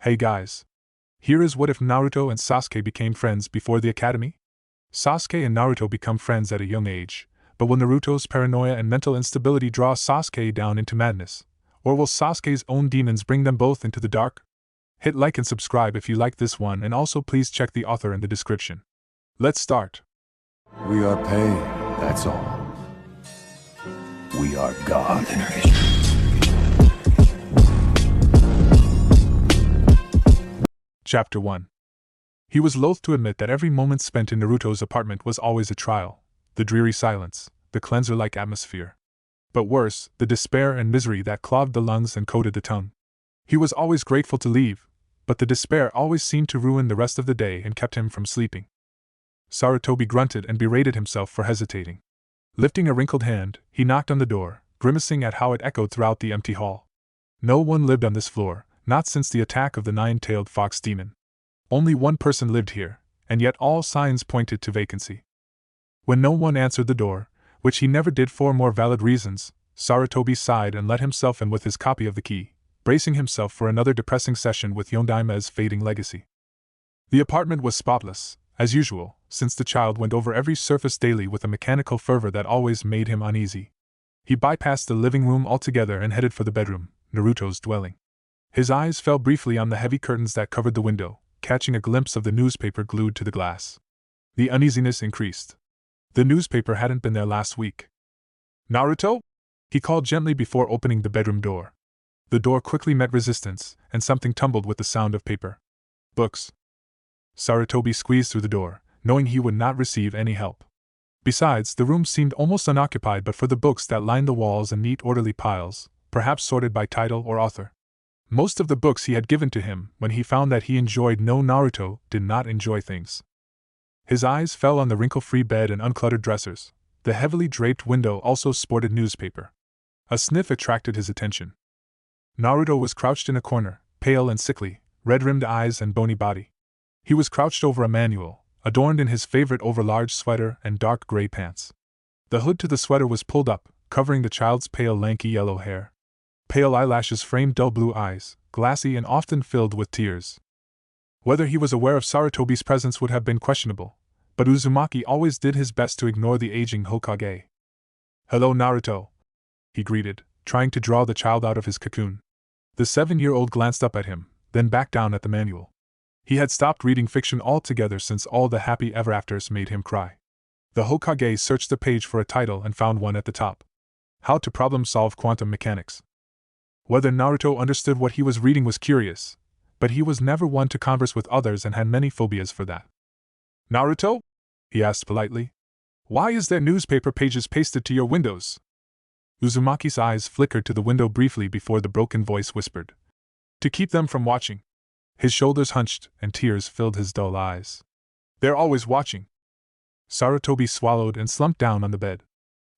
Hey guys. Here is what if Naruto and Sasuke became friends before the academy? Sasuke and Naruto become friends at a young age, but will Naruto's paranoia and mental instability draw Sasuke down into madness? Or will Sasuke's own demons bring them both into the dark? Hit like and subscribe if you like this one, and also please check the author in the description. Let's start. We are pain, that's all. We are God. Chapter 1. He was loath to admit that every moment spent in Naruto's apartment was always a trial, the dreary silence, the cleanser-like atmosphere. But worse, the despair and misery that clogged the lungs and coated the tongue. He was always grateful to leave, but the despair always seemed to ruin the rest of the day and kept him from sleeping. Sarutobi grunted and berated himself for hesitating. Lifting a wrinkled hand, he knocked on the door, grimacing at how it echoed throughout the empty hall. No one lived on this floor, not since the attack of the nine-tailed fox demon. Only one person lived here, and yet all signs pointed to vacancy. When no one answered the door, which he never did for more valid reasons, Sarutobi sighed and let himself in with his copy of the key, bracing himself for another depressing session with Yondaime's fading legacy. The apartment was spotless, as usual, since the child went over every surface daily with a mechanical fervor that always made him uneasy. He bypassed the living room altogether and headed for the bedroom, Naruto's dwelling. His eyes fell briefly on the heavy curtains that covered the window, catching a glimpse of the newspaper glued to the glass. The uneasiness increased. The newspaper hadn't been there last week. "Naruto?" he called gently before opening the bedroom door. The door quickly met resistance, and something tumbled with the sound of paper. "Books." Sarutobi squeezed through the door, knowing he would not receive any help. Besides, the room seemed almost unoccupied but for the books that lined the walls in neat orderly piles, perhaps sorted by title or author. Most of the books he had given to him when he found that he enjoyed no Naruto did not enjoy things. His eyes fell on the wrinkle-free bed and uncluttered dressers. The heavily draped window also sported newspaper. A sniff attracted his attention. Naruto was crouched in a corner, pale and sickly, red-rimmed eyes and bony body. He was crouched over a manual, adorned in his favorite overlarge sweater and dark gray pants. The hood to the sweater was pulled up, covering the child's pale lanky yellow hair. Pale eyelashes framed dull blue eyes, glassy and often filled with tears. Whether he was aware of Sarutobi's presence would have been questionable, but Uzumaki always did his best to ignore the aging Hokage. "Hello, Naruto," he greeted, trying to draw the child out of his cocoon. The 7-year-old glanced up at him, then back down at the manual. He had stopped reading fiction altogether since all the happy ever-afters made him cry. The Hokage searched the page for a title and found one at the top. How to Problem-Solve Quantum Mechanics. Whether Naruto understood what he was reading was curious, but he was never one to converse with others and had many phobias for that. "Naruto?" he asked politely. "Why is there newspaper pages pasted to your windows?" Uzumaki's eyes flickered to the window briefly before the broken voice whispered, "To keep them from watching." His shoulders hunched, and tears filled his dull eyes. "They're always watching." Sarutobi swallowed and slumped down on the bed.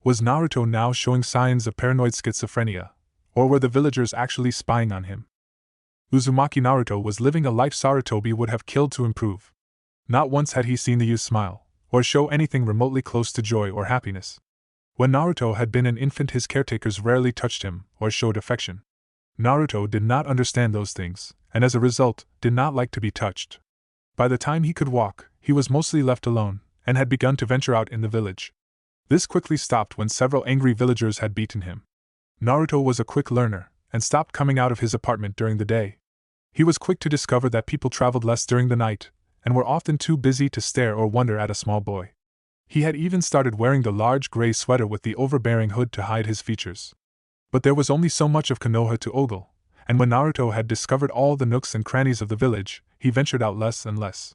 Was Naruto now showing signs of paranoid schizophrenia, or were the villagers actually spying on him? Uzumaki Naruto was living a life Sarutobi would have killed to improve. Not once had he seen the youth smile, or show anything remotely close to joy or happiness. When Naruto had been an infant, his caretakers rarely touched him or showed affection. Naruto did not understand those things, and as a result, did not like to be touched. By the time he could walk, he was mostly left alone, and had begun to venture out in the village. This quickly stopped when several angry villagers had beaten him. Naruto was a quick learner, and stopped coming out of his apartment during the day. He was quick to discover that people traveled less during the night, and were often too busy to stare or wonder at a small boy. He had even started wearing the large gray sweater with the overbearing hood to hide his features. But there was only so much of Konoha to ogle, and when Naruto had discovered all the nooks and crannies of the village, he ventured out less and less.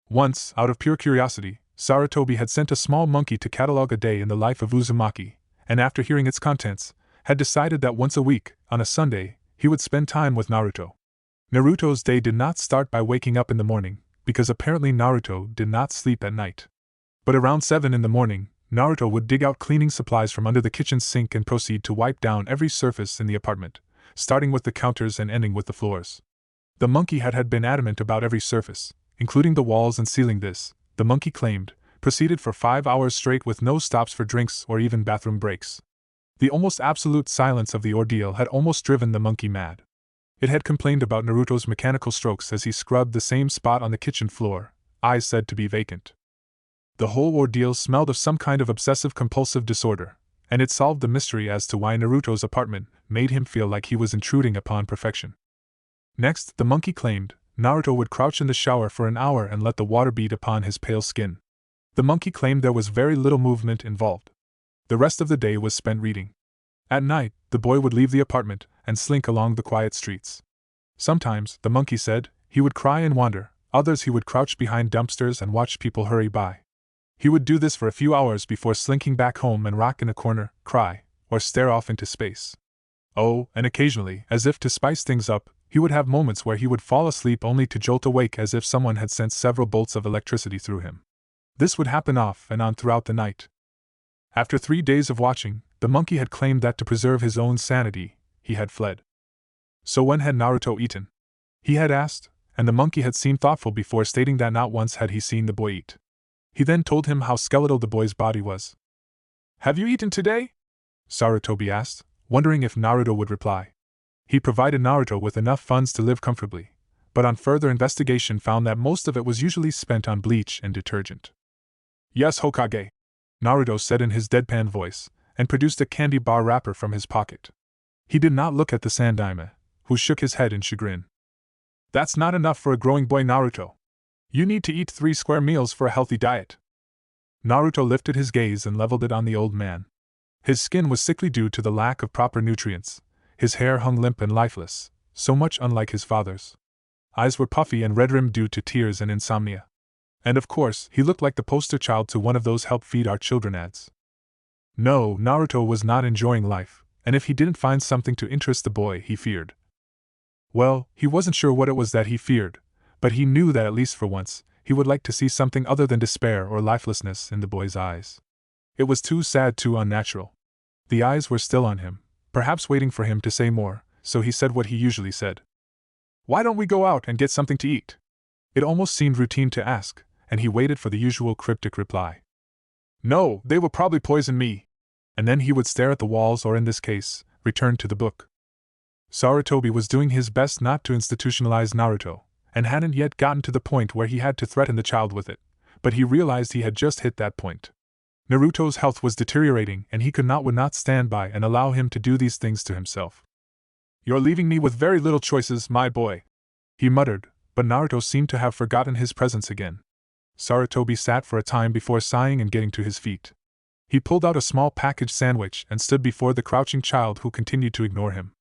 Once, out of pure curiosity, Sarutobi had sent a small monkey to catalogue a day in the life of Uzumaki, and after hearing its contents, had decided that once a week, on a Sunday, he would spend time with Naruto. Naruto's day did not start by waking up in the morning, because apparently Naruto did not sleep at night. But around 7 in the morning, Naruto would dig out cleaning supplies from under the kitchen sink and proceed to wipe down every surface in the apartment, starting with the counters and ending with the floors. The monkey had been adamant about every surface, including the walls and ceiling. This, the monkey claimed, proceeded for 5 hours straight with no stops for drinks or even bathroom breaks. The almost absolute silence of the ordeal had almost driven the monkey mad. It had complained about Naruto's mechanical strokes as he scrubbed the same spot on the kitchen floor, eyes said to be vacant. The whole ordeal smelled of some kind of obsessive-compulsive disorder, and it solved the mystery as to why Naruto's apartment made him feel like he was intruding upon perfection. Next, the monkey claimed, Naruto would crouch in the shower for an hour and let the water beat upon his pale skin. The monkey claimed there was very little movement involved. The rest of the day was spent reading. At night, the boy would leave the apartment and slink along the quiet streets. Sometimes, the monkey said, he would cry and wander, others he would crouch behind dumpsters and watch people hurry by. He would do this for a few hours before slinking back home and rock in a corner, cry, or stare off into space. Oh, and occasionally, as if to spice things up, he would have moments where he would fall asleep only to jolt awake as if someone had sent several bolts of electricity through him. This would happen off and on throughout the night. After 3 days of watching, the monkey had claimed that to preserve his own sanity, he had fled. So when had Naruto eaten? He had asked, and the monkey had seemed thoughtful before stating that not once had he seen the boy eat. He then told him how skeletal the boy's body was. "Have you eaten today?" Sarutobi asked, wondering if Naruto would reply. He provided Naruto with enough funds to live comfortably, but on further investigation found that most of it was usually spent on bleach and detergent. "Yes, Hokage," Naruto said in his deadpan voice, and produced a candy bar wrapper from his pocket. He did not look at the Sandaime, who shook his head in chagrin. "That's not enough for a growing boy, Naruto. You need to eat 3 square meals for a healthy diet." Naruto lifted his gaze and leveled it on the old man. His skin was sickly due to the lack of proper nutrients, his hair hung limp and lifeless, so much unlike his father's. Eyes were puffy and red-rimmed due to tears and insomnia. And of course, he looked like the poster child to one of those help feed our children ads. No, Naruto was not enjoying life, and if he didn't find something to interest the boy, he feared. Well, he wasn't sure what it was that he feared, but he knew that at least for once, he would like to see something other than despair or lifelessness in the boy's eyes. It was too sad, too unnatural. The eyes were still on him, perhaps waiting for him to say more, so he said what he usually said. "Why don't we go out and get something to eat?" It almost seemed routine to ask, and he waited for the usual cryptic reply. "No, they will probably poison me." And then he would stare at the walls or in this case, return to the book. Sarutobi was doing his best not to institutionalize Naruto, and hadn't yet gotten to the point where he had to threaten the child with it, but he realized he had just hit that point. Naruto's health was deteriorating and he would not stand by and allow him to do these things to himself. "You're leaving me with very little choices, my boy," he muttered, but Naruto seemed to have forgotten his presence again. Sarutobi sat for a time before sighing and getting to his feet. He pulled out a small packaged sandwich and stood before the crouching child who continued to ignore him.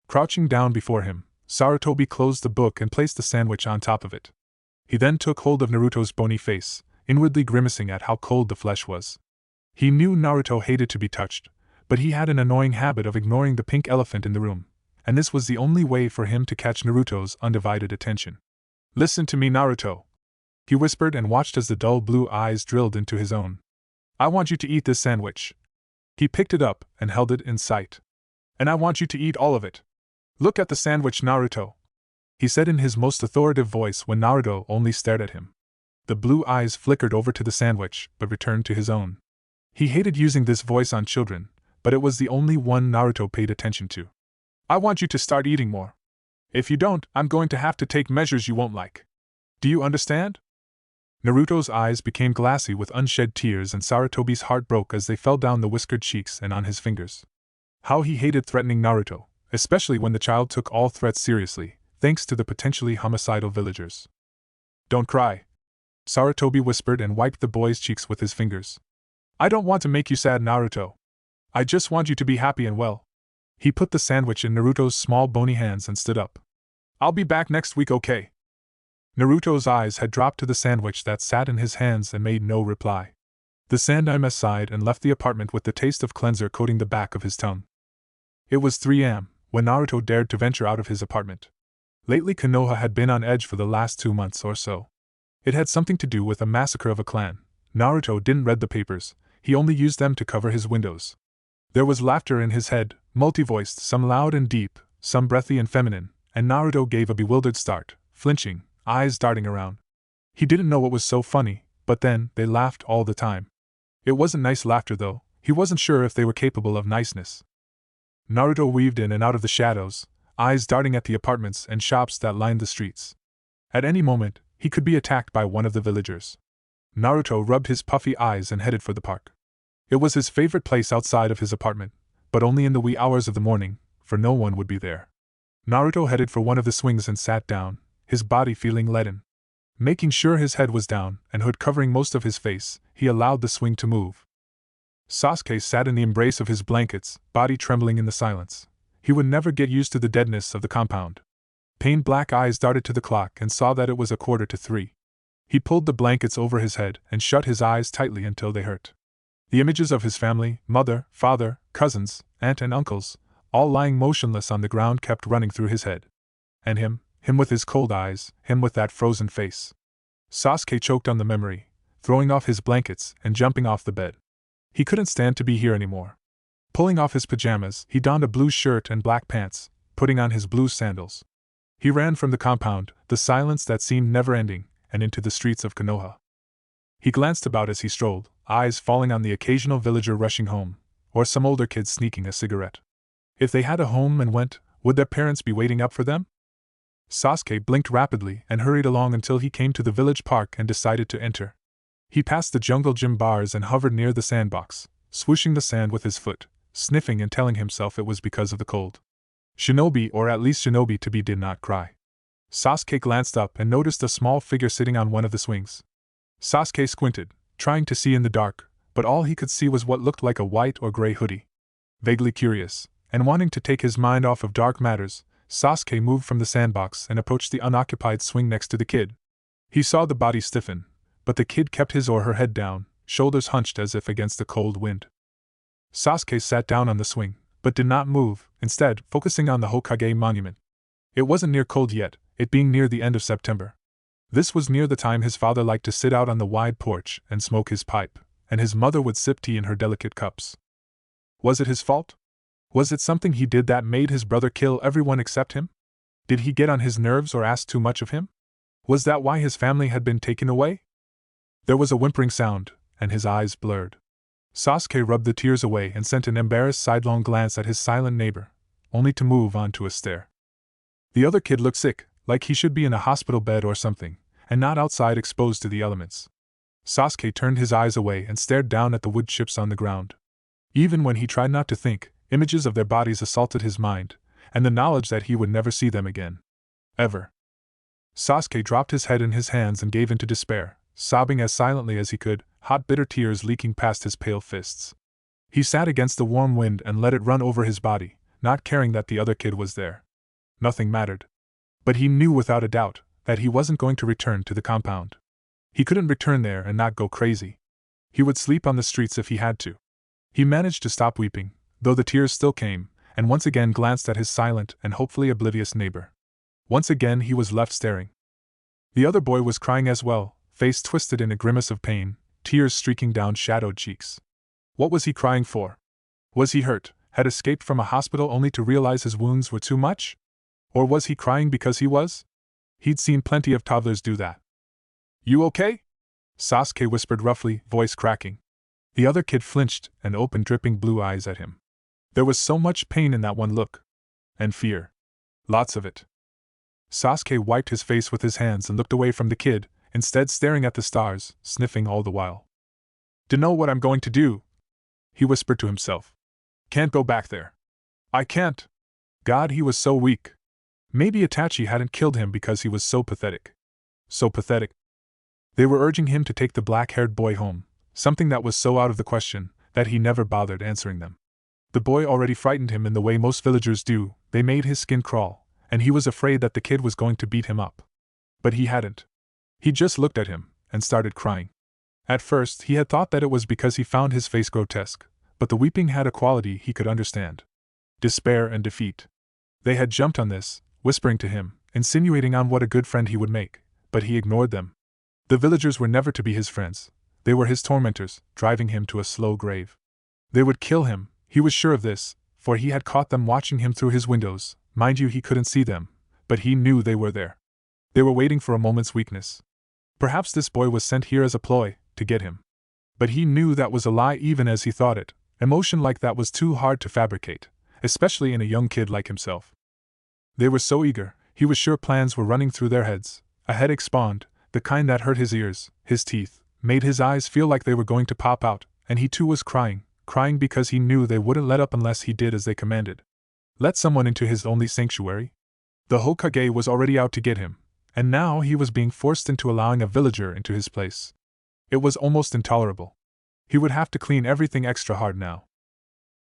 Crouching down before him, Sarutobi closed the book and placed the sandwich on top of it. He then took hold of Naruto's bony face, inwardly grimacing at how cold the flesh was. He knew Naruto hated to be touched, but he had an annoying habit of ignoring the pink elephant in the room, and this was the only way for him to catch Naruto's undivided attention. "Listen to me, Naruto," he whispered and watched as the dull blue eyes drilled into his own. "I want you to eat this sandwich." He picked it up and held it in sight. "And I want you to eat all of it. Look at the sandwich, Naruto," he said in his most authoritative voice when Naruto only stared at him. The blue eyes flickered over to the sandwich, but returned to his own. He hated using this voice on children, but it was the only one Naruto paid attention to. "I want you to start eating more. If you don't, I'm going to have to take measures you won't like. Do you understand?" Naruto's eyes became glassy with unshed tears and Sarutobi's heart broke as they fell down the whiskered cheeks and on his fingers. How he hated threatening Naruto, especially when the child took all threats seriously, thanks to the potentially homicidal villagers. "Don't cry," Sarutobi whispered and wiped the boy's cheeks with his fingers. "I don't want to make you sad, Naruto. I just want you to be happy and well." He put the sandwich in Naruto's small bony hands and stood up. "I'll be back next week, okay?" Naruto's eyes had dropped to the sandwich that sat in his hands and made no reply. The Sandaime sighed and left the apartment with the taste of cleanser coating the back of his tongue. It was 3 a.m. when Naruto dared to venture out of his apartment. Lately Konoha had been on edge for the last 2 months or so. It had something to do with a massacre of a clan. Naruto didn't read the papers, he only used them to cover his windows. There was laughter in his head, multi-voiced, some loud and deep, some breathy and feminine, and Naruto gave a bewildered start, flinching, eyes darting around. He didn't know what was so funny, but then, they laughed all the time. It wasn't nice laughter though, he wasn't sure if they were capable of niceness. Naruto weaved in and out of the shadows, eyes darting at the apartments and shops that lined the streets. At any moment, he could be attacked by one of the villagers. Naruto rubbed his puffy eyes and headed for the park. It was his favorite place outside of his apartment, but only in the wee hours of the morning, for no one would be there. Naruto headed for one of the swings and sat down, his body feeling leaden. Making sure his head was down and hood covering most of his face, he allowed the swing to move. Sasuke sat in the embrace of his blankets, body trembling in the silence. He would never get used to the deadness of the compound. Pained black eyes darted to the clock and saw that it was 2:45. He pulled the blankets over his head and shut his eyes tightly until they hurt. The images of his family, mother, father, cousins, aunt and uncles, all lying motionless on the ground kept running through his head. And him with his cold eyes, him with that frozen face. Sasuke choked on the memory, throwing off his blankets and jumping off the bed. He couldn't stand to be here anymore. Pulling off his pajamas, he donned a blue shirt and black pants, putting on his blue sandals. He ran from the compound, the silence that seemed never-ending, and into the streets of Konoha. He glanced about as he strolled, eyes falling on the occasional villager rushing home, or some older kid sneaking a cigarette. If they had a home and went, would their parents be waiting up for them? Sasuke blinked rapidly and hurried along until he came to the village park and decided to enter. He passed the jungle gym bars and hovered near the sandbox, swooshing the sand with his foot, sniffing and telling himself it was because of the cold. Shinobi, or at least Shinobi to be, did not cry. Sasuke glanced up and noticed a small figure sitting on one of the swings. Sasuke squinted, trying to see in the dark, but all he could see was what looked like a white or gray hoodie. Vaguely curious, and wanting to take his mind off of dark matters, Sasuke moved from the sandbox and approached the unoccupied swing next to the kid. He saw the body stiffen, but the kid kept his or her head down, shoulders hunched as if against the cold wind. Sasuke sat down on the swing, but did not move, instead focusing on the Hokage monument. It wasn't near cold yet, it being near the end of September. This was near the time his father liked to sit out on the wide porch and smoke his pipe, and his mother would sip tea in her delicate cups. Was it his fault? Was it something he did that made his brother kill everyone except him? Did he get on his nerves or ask too much of him? Was that why his family had been taken away? There was a whimpering sound, and his eyes blurred. Sasuke rubbed the tears away and sent an embarrassed sidelong glance at his silent neighbor, only to move on to a stare. The other kid looked sick, like he should be in a hospital bed or something, and not outside exposed to the elements. Sasuke turned his eyes away and stared down at the wood chips on the ground. Even when he tried not to think, images of their bodies assaulted his mind, and the knowledge that he would never see them again. Ever. Sasuke dropped his head in his hands and gave into despair, sobbing as silently as he could, hot bitter tears leaking past his pale fists. He sat against the warm wind and let it run over his body, not caring that the other kid was there. Nothing mattered. But he knew without a doubt that he wasn't going to return to the compound. He couldn't return there and not go crazy. He would sleep on the streets if he had to. He managed to stop weeping, though the tears still came, and once again glanced at his silent and hopefully oblivious neighbor. Once again he was left staring. The other boy was crying as well, face twisted in a grimace of pain, tears streaking down shadowed cheeks. What was he crying for? Was he hurt, had escaped from a hospital only to realize his wounds were too much? Or was he crying because he was? He'd seen plenty of toddlers do that. "You okay?" Sasuke whispered roughly, voice cracking. The other kid flinched and opened dripping blue eyes at him. There was so much pain in that one look. And fear. Lots of it. Sasuke wiped his face with his hands and looked away from the kid, instead staring at the stars, sniffing all the while. "Dunno what I'm going to do," he whispered to himself. "Can't go back there. I can't." God, he was so weak. Maybe Itachi hadn't killed him because he was so pathetic. So pathetic. They were urging him to take the black-haired boy home, something that was so out of the question that he never bothered answering them. The boy already frightened him in the way most villagers do, they made his skin crawl, and he was afraid that the kid was going to beat him up. But he hadn't. He just looked at him and started crying. At first, he had thought that it was because he found his face grotesque, but the weeping had a quality he could understand. Despair and defeat. They had jumped on this, whispering to him, insinuating on what a good friend he would make, but he ignored them. The villagers were never to be his friends. They were his tormentors, driving him to a slow grave. They would kill him, he was sure of this, for he had caught them watching him through his windows. Mind you, he couldn't see them, but he knew they were there. They were waiting for a moment's weakness. Perhaps this boy was sent here as a ploy, to get him. But he knew that was a lie even as he thought it. Emotion like that was too hard to fabricate, especially in a young kid like himself. They were so eager, he was sure plans were running through their heads. A headache spawned, the kind that hurt his ears, his teeth, made his eyes feel like they were going to pop out, and he too was crying because he knew they wouldn't let up unless he did as they commanded. Let someone into his only sanctuary? The Hokage was already out to get him, and now he was being forced into allowing a villager into his place. It was almost intolerable. He would have to clean everything extra hard now.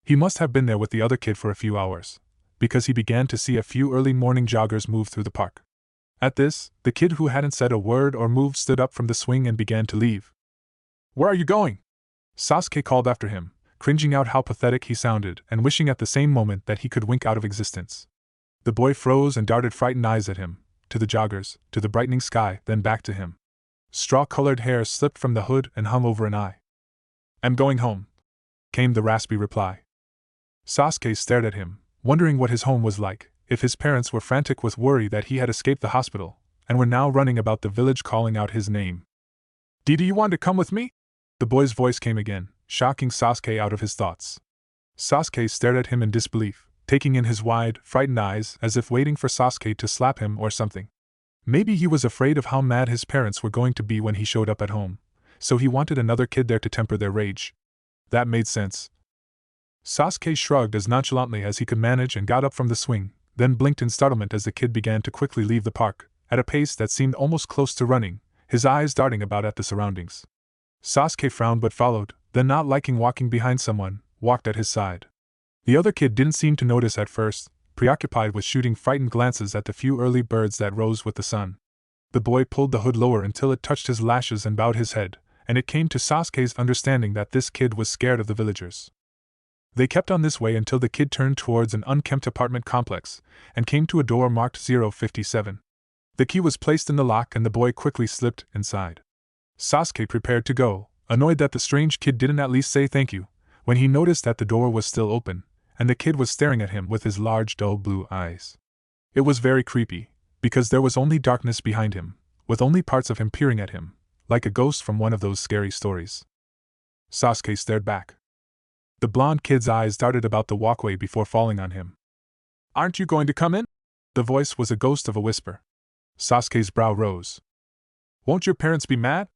He must have been there with the other kid for a few hours, because he began to see a few early morning joggers move through the park. At this, the kid who hadn't said a word or moved stood up from the swing and began to leave. "Where are you going?" Sasuke called after him, cringing out how pathetic he sounded and wishing at the same moment that he could wink out of existence. The boy froze and darted frightened eyes at him, to the joggers, to the brightening sky, then back to him. Straw-colored hair slipped from the hood and hung over an eye. "I'm going home," came the raspy reply. Sasuke stared at him, wondering what his home was like, if his parents were frantic with worry that he had escaped the hospital, and were now running about the village calling out his name. "Do you want to come with me?" The boy's voice came again, shocking Sasuke out of his thoughts. Sasuke stared at him in disbelief, taking in his wide, frightened eyes as if waiting for Sasuke to slap him or something. Maybe he was afraid of how mad his parents were going to be when he showed up at home, so he wanted another kid there to temper their rage. That made sense. Sasuke shrugged as nonchalantly as he could manage and got up from the swing, then blinked in startlement as the kid began to quickly leave the park, at a pace that seemed almost close to running, his eyes darting about at the surroundings. Sasuke frowned but followed, then not liking walking behind someone, walked at his side. The other kid didn't seem to notice at first, preoccupied with shooting frightened glances at the few early birds that rose with the sun. The boy pulled the hood lower until it touched his lashes and bowed his head, and it came to Sasuke's understanding that this kid was scared of the villagers. They kept on this way until the kid turned towards an unkempt apartment complex, and came to a door marked 057. The key was placed in the lock and the boy quickly slipped inside. Sasuke prepared to go, annoyed that the strange kid didn't at least say thank you, when he noticed that the door was still open, and the kid was staring at him with his large dull blue eyes. It was very creepy, because there was only darkness behind him, with only parts of him peering at him, like a ghost from one of those scary stories. Sasuke stared back. The blonde kid's eyes darted about the walkway before falling on him. "Aren't you going to come in?" The voice was a ghost of a whisper. Sasuke's brow rose. "Won't your parents be mad?"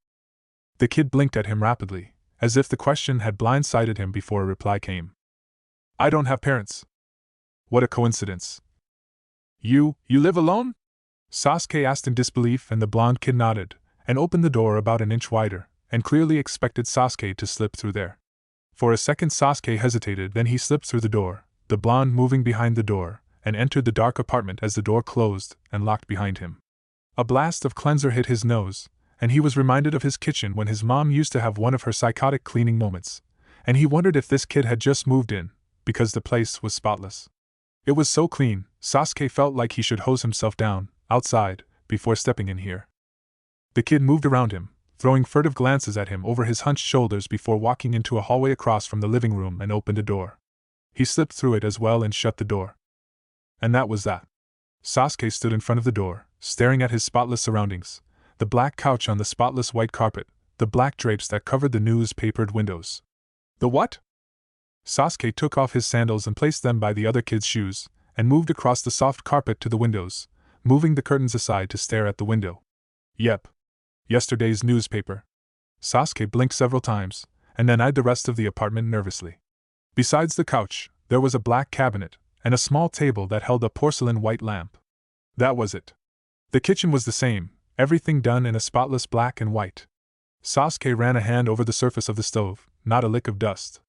The kid blinked at him rapidly, as if the question had blindsided him before a reply came. "I don't have parents." "What a coincidence." You live alone?" Sasuke asked in disbelief, and the blonde kid nodded, and opened the door about an inch wider, and clearly expected Sasuke to slip through there. For a second Sasuke hesitated, then he slipped through the door, the blonde moving behind the door, and entered the dark apartment as the door closed and locked behind him. A blast of cleanser hit his nose, and he was reminded of his kitchen when his mom used to have one of her psychotic cleaning moments, and he wondered if this kid had just moved in, because the place was spotless. It was so clean, Sasuke felt like he should hose himself down, outside, before stepping in here. The kid moved around him, throwing furtive glances at him over his hunched shoulders before walking into a hallway across from the living room and opened a door. He slipped through it as well and shut the door. And that was that. Sasuke stood in front of the door, staring at his spotless surroundings, the black couch on the spotless white carpet, the black drapes that covered the news-papered windows. The what? Sasuke took off his sandals and placed them by the other kid's shoes, and moved across the soft carpet to the windows, moving the curtains aside to stare at the window. Yep. Yesterday's newspaper. Sasuke blinked several times, and then eyed the rest of the apartment nervously. Besides the couch, there was a black cabinet, and a small table that held a porcelain white lamp. That was it. The kitchen was the same, everything done in a spotless black and white. Sasuke ran a hand over the surface of the stove, not a lick of dust.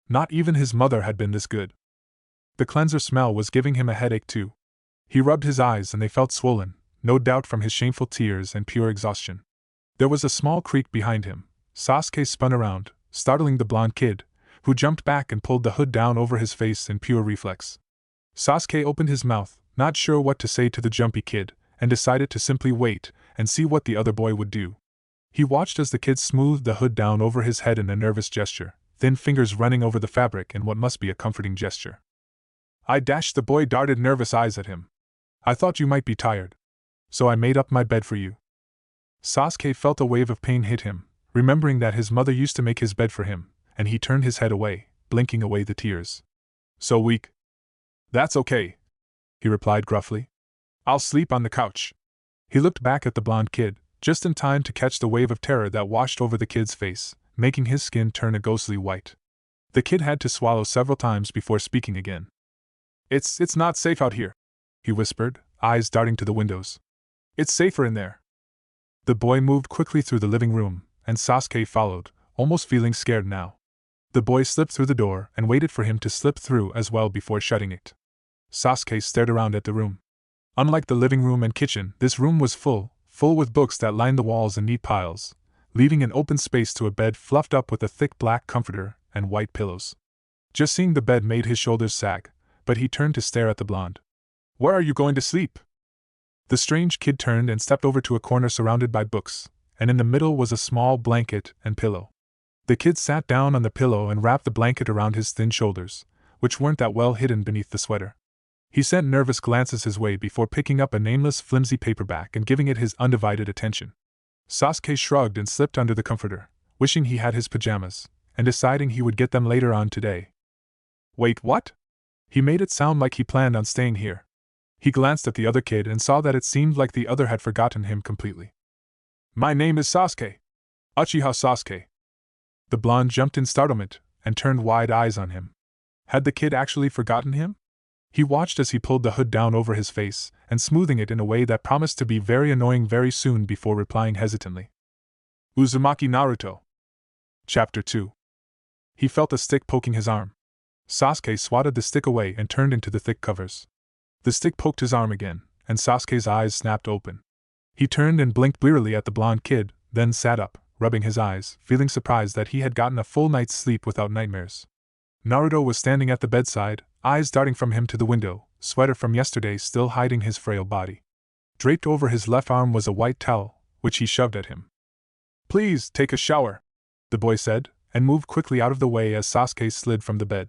Not even his mother had been this good. The cleanser smell was giving him a headache too. He rubbed his eyes and they felt swollen, no doubt from his shameful tears and pure exhaustion. There was a small creak behind him. Sasuke spun around, startling the blonde kid, who jumped back and pulled the hood down over his face in pure reflex. Sasuke opened his mouth, not sure what to say to the jumpy kid, and decided to simply wait and see what the other boy would do. He watched as the kid smoothed the hood down over his head in a nervous gesture, thin fingers running over the fabric in what must be a comforting gesture. The boy darted nervous eyes at him. "I thought you might be tired. So I made up my bed for you." Sasuke felt a wave of pain hit him, remembering that his mother used to make his bed for him, and he turned his head away, blinking away the tears. "So weak?" "That's okay," he replied gruffly. I'll sleep on the couch. He looked back at the blonde kid, just in time to catch the wave of terror that washed over the kid's face, making his skin turn a ghostly white. The kid had to swallow several times before speaking again. It's not safe out here," he whispered, eyes darting to the windows. "It's safer in there." The boy moved quickly through the living room, and Sasuke followed, almost feeling scared now. The boy slipped through the door and waited for him to slip through as well before shutting it. Sasuke stared around at the room. Unlike the living room and kitchen, this room was full with books that lined the walls in neat piles, leaving an open space to a bed fluffed up with a thick black comforter and white pillows. Just seeing the bed made his shoulders sag, but he turned to stare at the blonde. "Where are you going to sleep?" The strange kid turned and stepped over to a corner surrounded by books, and in the middle was a small blanket and pillow. The kid sat down on the pillow and wrapped the blanket around his thin shoulders, which weren't that well hidden beneath the sweater. He sent nervous glances his way before picking up a nameless flimsy paperback and giving it his undivided attention. Sasuke shrugged and slipped under the comforter, wishing he had his pajamas, and deciding he would get them later on today. "Wait, what?" He made it sound like he planned on staying here. He glanced at the other kid and saw that it seemed like the other had forgotten him completely. "My name is Sasuke. Uchiha Sasuke." The blonde jumped in startlement and turned wide eyes on him. Had the kid actually forgotten him? He watched as he pulled the hood down over his face and smoothing it in a way that promised to be very annoying very soon before replying hesitantly. Uzumaki Naruto. Chapter 2. He felt a stick poking his arm. Sasuke swatted the stick away and turned into the thick covers. The stick poked his arm again, and Sasuke's eyes snapped open. He turned and blinked blearily at the blonde kid, then sat up, rubbing his eyes, feeling surprised that he had gotten a full night's sleep without nightmares. Naruto was standing at the bedside, eyes darting from him to the window, sweater from yesterday still hiding his frail body. Draped over his left arm was a white towel, which he shoved at him. "Please, take a shower," the boy said, and moved quickly out of the way as Sasuke slid from the bed.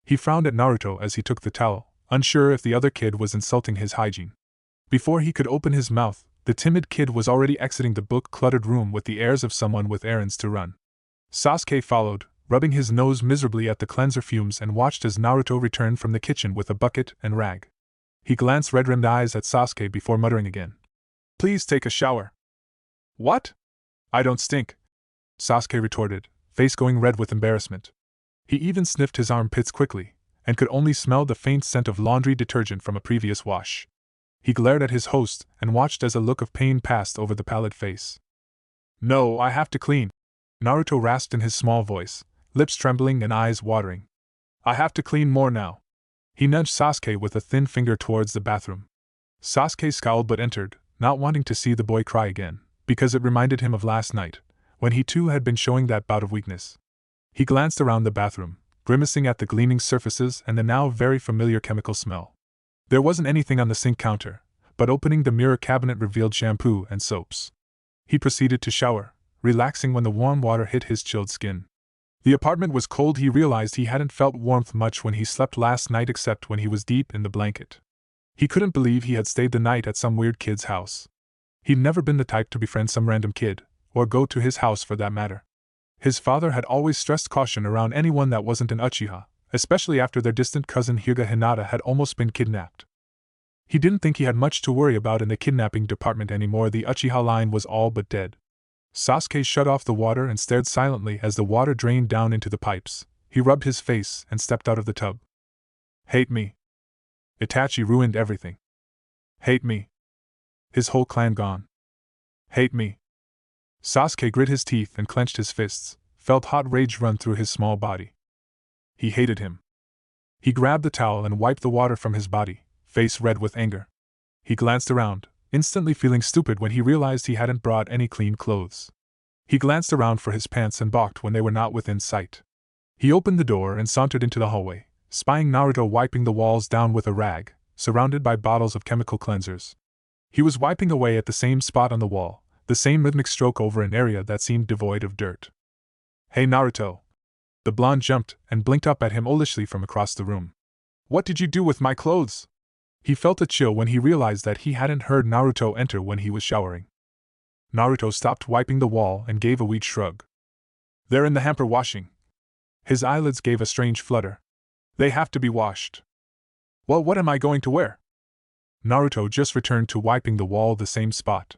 He frowned at Naruto as he took the towel, unsure if the other kid was insulting his hygiene. Before he could open his mouth, the timid kid was already exiting the book-cluttered room with the airs of someone with errands to run. Sasuke followed, rubbing his nose miserably at the cleanser fumes, and watched as Naruto returned from the kitchen with a bucket and rag. He glanced red-rimmed eyes at Sasuke before muttering again. "Please take a shower." "What? I don't stink," Sasuke retorted, face going red with embarrassment. He even sniffed his armpits quickly, and could only smell the faint scent of laundry detergent from a previous wash. He glared at his host and watched as a look of pain passed over the pallid face. "No, I have to clean," Naruto rasped in his small voice, lips trembling and eyes watering. "I have to clean more now." He nudged Sasuke with a thin finger towards the bathroom. Sasuke scowled but entered, not wanting to see the boy cry again, because it reminded him of last night, when he too had been showing that bout of weakness. He glanced around the bathroom, grimacing at the gleaming surfaces and the now very familiar chemical smell. There wasn't anything on the sink counter, but opening the mirror cabinet revealed shampoo and soaps. He proceeded to shower, relaxing when the warm water hit his chilled skin. The apartment was cold. He realized he hadn't felt warmth much when he slept last night except when he was deep in the blanket. He couldn't believe he had stayed the night at some weird kid's house. He'd never been the type to befriend some random kid, or go to his house for that matter. His father had always stressed caution around anyone that wasn't an Uchiha, especially after their distant cousin Hyuga Hinata had almost been kidnapped. He didn't think he had much to worry about in the kidnapping department anymore. The Uchiha line was all but dead. Sasuke shut off the water and stared silently as the water drained down into the pipes. He rubbed his face and stepped out of the tub. "Hate me. Itachi ruined everything. Hate me. His whole clan gone. Hate me." Sasuke grit his teeth and clenched his fists, felt hot rage run through his small body. He hated him. He grabbed the towel and wiped the water from his body, face red with anger. He glanced around, instantly feeling stupid when he realized he hadn't brought any clean clothes. He glanced around for his pants and balked when they were not within sight. He opened the door and sauntered into the hallway, spying Naruto wiping the walls down with a rag, surrounded by bottles of chemical cleansers. He was wiping away at the same spot on the wall, the same rhythmic stroke over an area that seemed devoid of dirt. "Hey Naruto!" The blonde jumped and blinked up at him owlishly from across the room. "What did you do with my clothes?" He felt a chill when he realized that he hadn't heard Naruto enter when he was showering. Naruto stopped wiping the wall and gave a weak shrug. "They're in the hamper washing." His eyelids gave a strange flutter. "They have to be washed." "Well, what am I going to wear?" Naruto just returned to wiping the wall the same spot.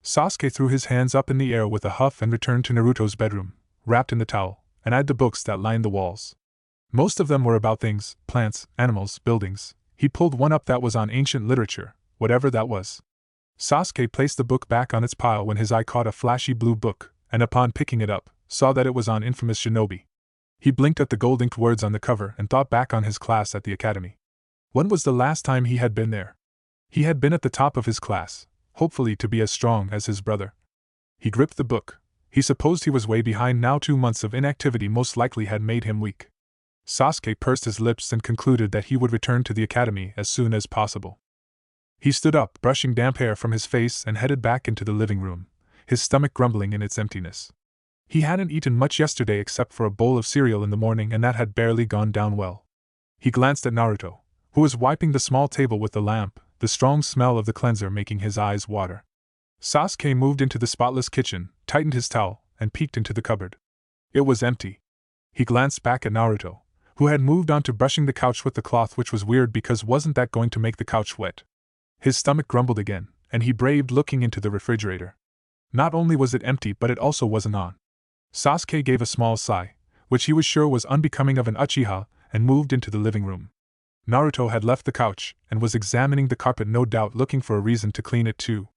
Sasuke threw his hands up in the air with a huff and returned to Naruto's bedroom, wrapped in the towel, and eyed the books that lined the walls. Most of them were about things, plants, animals, buildings. He pulled one up that was on ancient literature, whatever that was. Sasuke placed the book back on its pile when his eye caught a flashy blue book, and upon picking it up, saw that it was on infamous shinobi. He blinked at the gold-inked words on the cover and thought back on his class at the academy. When was the last time he had been there? He had been at the top of his class, hopefully to be as strong as his brother. He gripped the book. He supposed he was way behind now. 2 months of inactivity most likely had made him weak. Sasuke pursed his lips and concluded that he would return to the academy as soon as possible. He stood up, brushing damp hair from his face, and headed back into the living room, his stomach grumbling in its emptiness. He hadn't eaten much yesterday except for a bowl of cereal in the morning, and that had barely gone down well. He glanced at Naruto, who was wiping the small table with the lamp, the strong smell of the cleanser making his eyes water. Sasuke moved into the spotless kitchen, tightened his towel, and peeked into the cupboard. It was empty. He glanced back at Naruto, who had moved on to brushing the couch with the cloth, which was weird because wasn't that going to make the couch wet? His stomach grumbled again, and he braved looking into the refrigerator. Not only was it empty, but it also wasn't on. Sasuke gave a small sigh, which he was sure was unbecoming of an Uchiha, and moved into the living room. Naruto had left the couch, and was examining the carpet, no doubt looking for a reason to clean it too.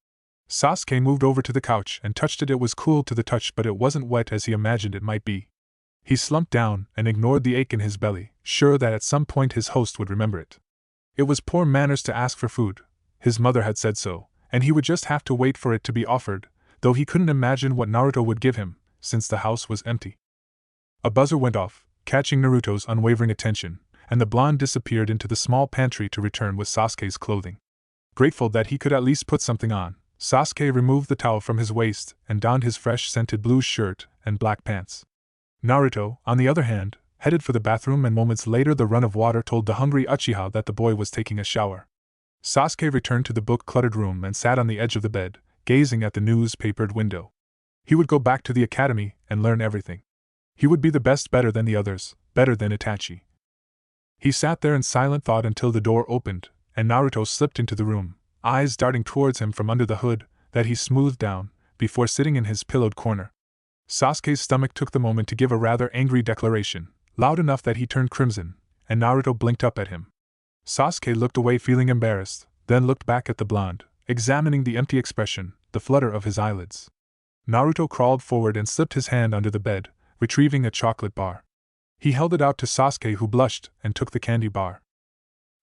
Sasuke moved over to the couch and touched it. It was cool to the touch, but it wasn't wet as he imagined it might be. He slumped down and ignored the ache in his belly, sure that at some point his host would remember it. It was poor manners to ask for food. His mother had said so, and he would just have to wait for it to be offered, though he couldn't imagine what Naruto would give him, since the house was empty. A buzzer went off, catching Naruto's unwavering attention, and the blonde disappeared into the small pantry to return with Sasuke's clothing. Grateful that he could at least put something on, Sasuke removed the towel from his waist and donned his fresh scented blue shirt and black pants. Naruto, on the other hand, headed for the bathroom, and moments later the run of water told the hungry Uchiha that the boy was taking a shower. Sasuke returned to the book-cluttered room and sat on the edge of the bed, gazing at the newspapered window. He would go back to the academy and learn everything. He would be the best, better than the others, better than Itachi. He sat there in silent thought until the door opened, and Naruto slipped into the room, eyes darting towards him from under the hood that he smoothed down, before sitting in his pillowed corner. Sasuke's stomach took the moment to give a rather angry declaration, loud enough that he turned crimson, and Naruto blinked up at him. Sasuke looked away feeling embarrassed, then looked back at the blonde, examining the empty expression, the flutter of his eyelids. Naruto crawled forward and slipped his hand under the bed, retrieving a chocolate bar. He held it out to Sasuke, who blushed and took the candy bar.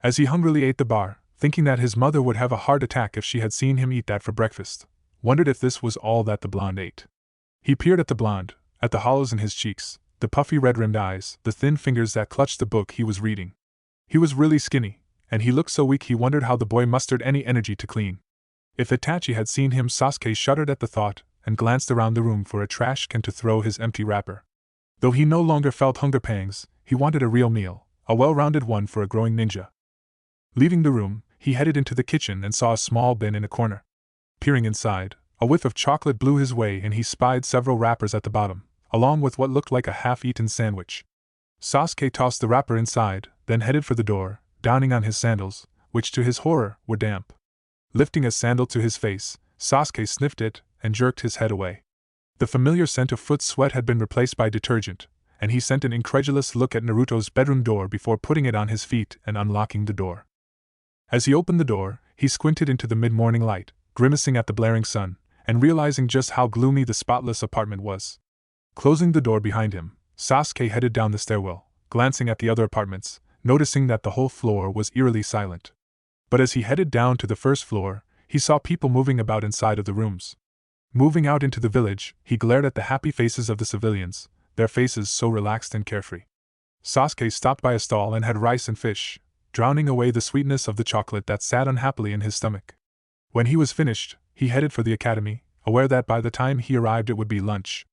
As he hungrily ate the bar, thinking that his mother would have a heart attack if she had seen him eat that for breakfast, wondered if this was all that the blonde ate. He peered at the blonde, at the hollows in his cheeks, the puffy red-rimmed eyes, the thin fingers that clutched the book he was reading. He was really skinny, and he looked so weak he wondered how the boy mustered any energy to clean. If Itachi had seen him, Sasuke shuddered at the thought, and glanced around the room for a trash can to throw his empty wrapper. Though he no longer felt hunger pangs, he wanted a real meal, a well-rounded one for a growing ninja. Leaving the room, he headed into the kitchen and saw a small bin in a corner. Peering inside, a whiff of chocolate blew his way and he spied several wrappers at the bottom, along with what looked like a half-eaten sandwich. Sasuke tossed the wrapper inside, then headed for the door, downing on his sandals, which to his horror were damp. Lifting a sandal to his face, Sasuke sniffed it and jerked his head away. The familiar scent of foot sweat had been replaced by detergent, and he sent an incredulous look at Naruto's bedroom door before putting it on his feet and unlocking the door. As he opened the door, he squinted into the mid-morning light, grimacing at the blaring sun, and realizing just how gloomy the spotless apartment was. Closing the door behind him, Sasuke headed down the stairwell, glancing at the other apartments, noticing that the whole floor was eerily silent. But as he headed down to the first floor, he saw people moving about inside of the rooms. Moving out into the village, he glared at the happy faces of the civilians, their faces so relaxed and carefree. Sasuke stopped by a stall and had rice and fish, drowning away the sweetness of the chocolate that sat unhappily in his stomach. When he was finished, he headed for the academy, aware that by the time he arrived it would be lunch.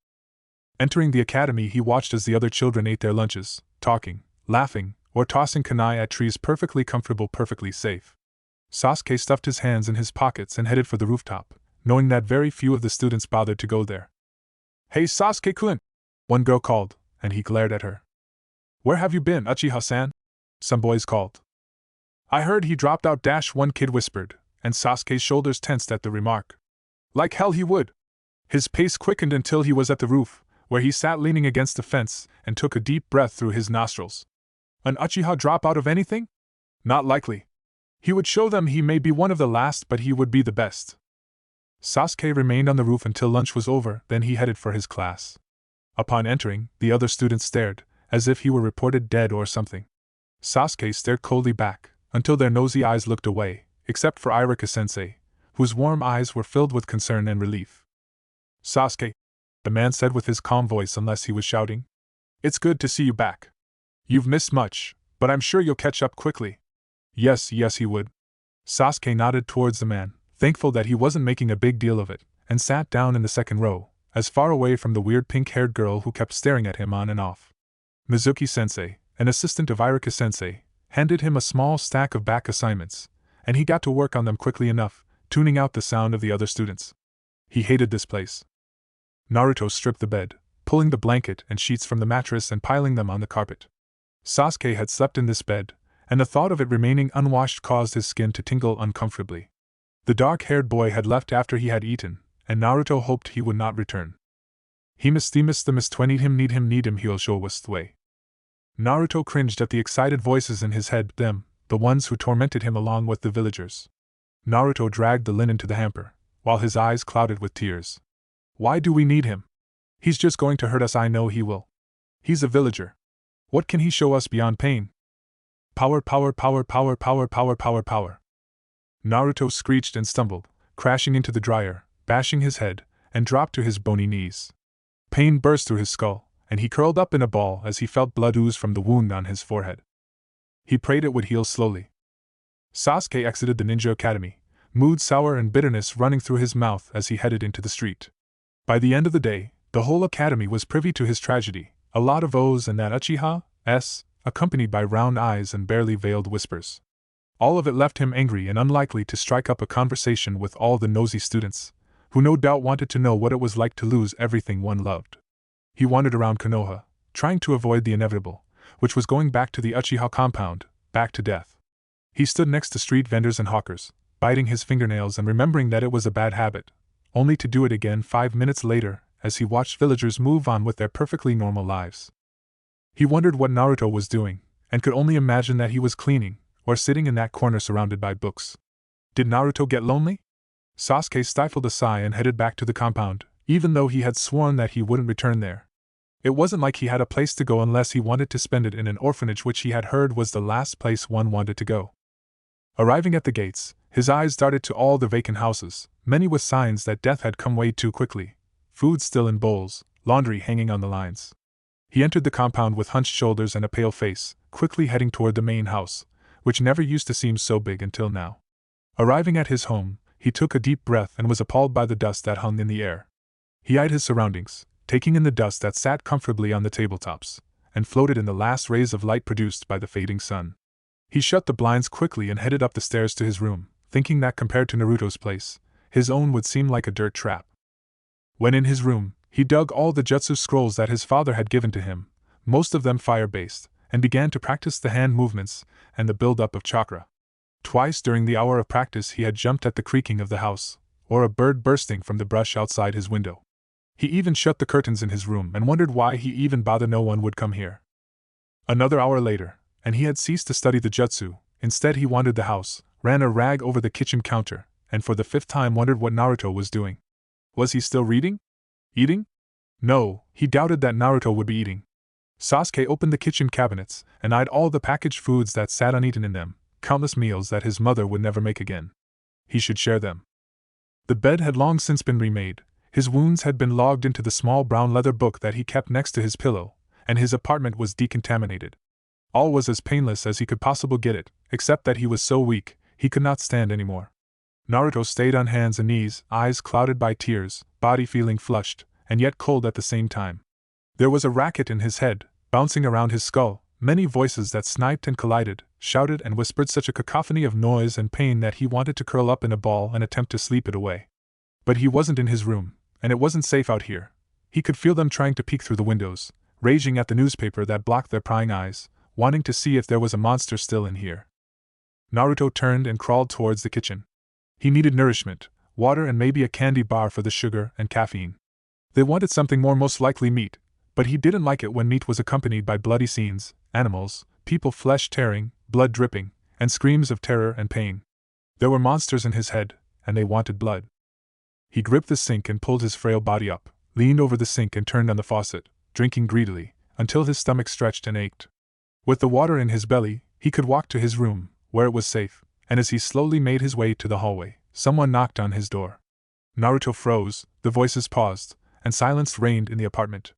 Entering the academy, he watched as the other children ate their lunches, talking, laughing, or tossing kunai at trees, perfectly comfortable, perfectly safe. Sasuke stuffed his hands in his pockets and headed for the rooftop, knowing that very few of the students bothered to go there. "Hey Sasuke-kun!" one girl called, and he glared at her. "Where have you been, Uchiha-san?" some boys called. I heard he dropped out. One kid whispered, and Sasuke's shoulders tensed at the remark. Like hell he would. His pace quickened until he was at the roof, where he sat leaning against the fence and took a deep breath through his nostrils. An Uchiha drop out of anything? Not likely. He would show them he may be one of the last, but he would be the best. Sasuke remained on the roof until lunch was over, then he headed for his class. Upon entering, the other students stared, as if he were reported dead or something. Sasuke stared coldly back, until their nosy eyes looked away, except for Irika-sensei, whose warm eyes were filled with concern and relief. Sasuke, the man said with his calm voice unless he was shouting. It's good to see you back. You've missed much, but I'm sure you'll catch up quickly. Yes, he would. Sasuke nodded towards the man, thankful that he wasn't making a big deal of it, and sat down in the second row, as far away from the weird pink-haired girl who kept staring at him on and off. Mizuki-sensei, an assistant of Irika-sensei, handed him a small stack of back assignments, and he got to work on them quickly enough, tuning out the sound of the other students. He hated this place. Naruto stripped the bed, pulling the blanket and sheets from the mattress and piling them on the carpet. Sasuke had slept in this bed, and the thought of it remaining unwashed caused his skin to tingle uncomfortably. The dark-haired boy had left after he had eaten, and Naruto hoped he would not return. He must need him he'll show us the way. Naruto cringed at the excited voices in his head, them, the ones who tormented him along with the villagers. Naruto dragged the linen to the hamper, while his eyes clouded with tears. Why do we need him? He's just going to hurt us. I know he will. He's a villager. What can he show us beyond pain? Power. Naruto screeched and stumbled, crashing into the dryer, bashing his head, and dropped to his bony knees. Pain burst through his skull, and he curled up in a ball as he felt blood ooze from the wound on his forehead. He prayed it would heal slowly. Sasuke exited the ninja academy, mood sour and bitterness running through his mouth as he headed into the street. By the end of the day, the whole academy was privy to his tragedy, a lot of O's and that Uchiha, accompanied by round eyes and barely veiled whispers. All of it left him angry and unlikely to strike up a conversation with all the nosy students, who no doubt wanted to know what it was like to lose everything one loved. He wandered around Konoha, trying to avoid the inevitable, which was going back to the Uchiha compound, back to death. He stood next to street vendors and hawkers, biting his fingernails and remembering that it was a bad habit, only to do it again 5 minutes later as he watched villagers move on with their perfectly normal lives. He wondered what Naruto was doing, and could only imagine that he was cleaning, or sitting in that corner surrounded by books. Did Naruto get lonely? Sasuke stifled a sigh and headed back to the compound, even though he had sworn that he wouldn't return there. It wasn't like he had a place to go unless he wanted to spend it in an orphanage, which he had heard was the last place one wanted to go. Arriving at the gates, his eyes darted to all the vacant houses, many with signs that death had come way too quickly, food still in bowls, laundry hanging on the lines. He entered the compound with hunched shoulders and a pale face, quickly heading toward the main house, which never used to seem so big until now. Arriving at his home, he took a deep breath and was appalled by the dust that hung in the air. He eyed his surroundings, taking in the dust that sat comfortably on the tabletops, and floated in the last rays of light produced by the fading sun. He shut the blinds quickly and headed up the stairs to his room, thinking that compared to Naruto's place, his own would seem like a dirt trap. When in his room, he dug all the jutsu scrolls that his father had given to him, most of them fire-based, and began to practice the hand movements and the build-up of chakra. Twice during the hour of practice he had jumped at the creaking of the house, or a bird bursting from the brush outside his window. He even shut the curtains in his room and wondered why he even bothered. No one would come here. Another hour later, and he had ceased to study the jutsu. Instead he wandered the house, ran a rag over the kitchen counter, and for the 5th time wondered what Naruto was doing. Was he still reading? Eating? No, he doubted that Naruto would be eating. Sasuke opened the kitchen cabinets and eyed all the packaged foods that sat uneaten in them, countless meals that his mother would never make again. He should share them. The bed had long since been remade, his wounds had been logged into the small brown leather book that he kept next to his pillow, and his apartment was decontaminated. All was as painless as he could possibly get it, except that he was so weak, he could not stand anymore. Naruto stayed on hands and knees, eyes clouded by tears, body feeling flushed, and yet cold at the same time. There was a racket in his head, bouncing around his skull, many voices that sniped and collided, shouted and whispered such a cacophony of noise and pain that he wanted to curl up in a ball and attempt to sleep it away. But he wasn't in his room, and it wasn't safe out here. He could feel them trying to peek through the windows, raging at the newspaper that blocked their prying eyes, wanting to see if there was a monster still in here. Naruto turned and crawled towards the kitchen. He needed nourishment, water and maybe a candy bar for the sugar and caffeine. They wanted something more, most likely meat, but he didn't like it when meat was accompanied by bloody scenes, animals, people, flesh tearing, blood dripping, and screams of terror and pain. There were monsters in his head, and they wanted blood. He gripped the sink and pulled his frail body up, leaned over the sink and turned on the faucet, drinking greedily, until his stomach stretched and ached. With the water in his belly, he could walk to his room, where it was safe, and as he slowly made his way to the hallway, someone knocked on his door. Naruto froze, the voices paused, and silence reigned in the apartment.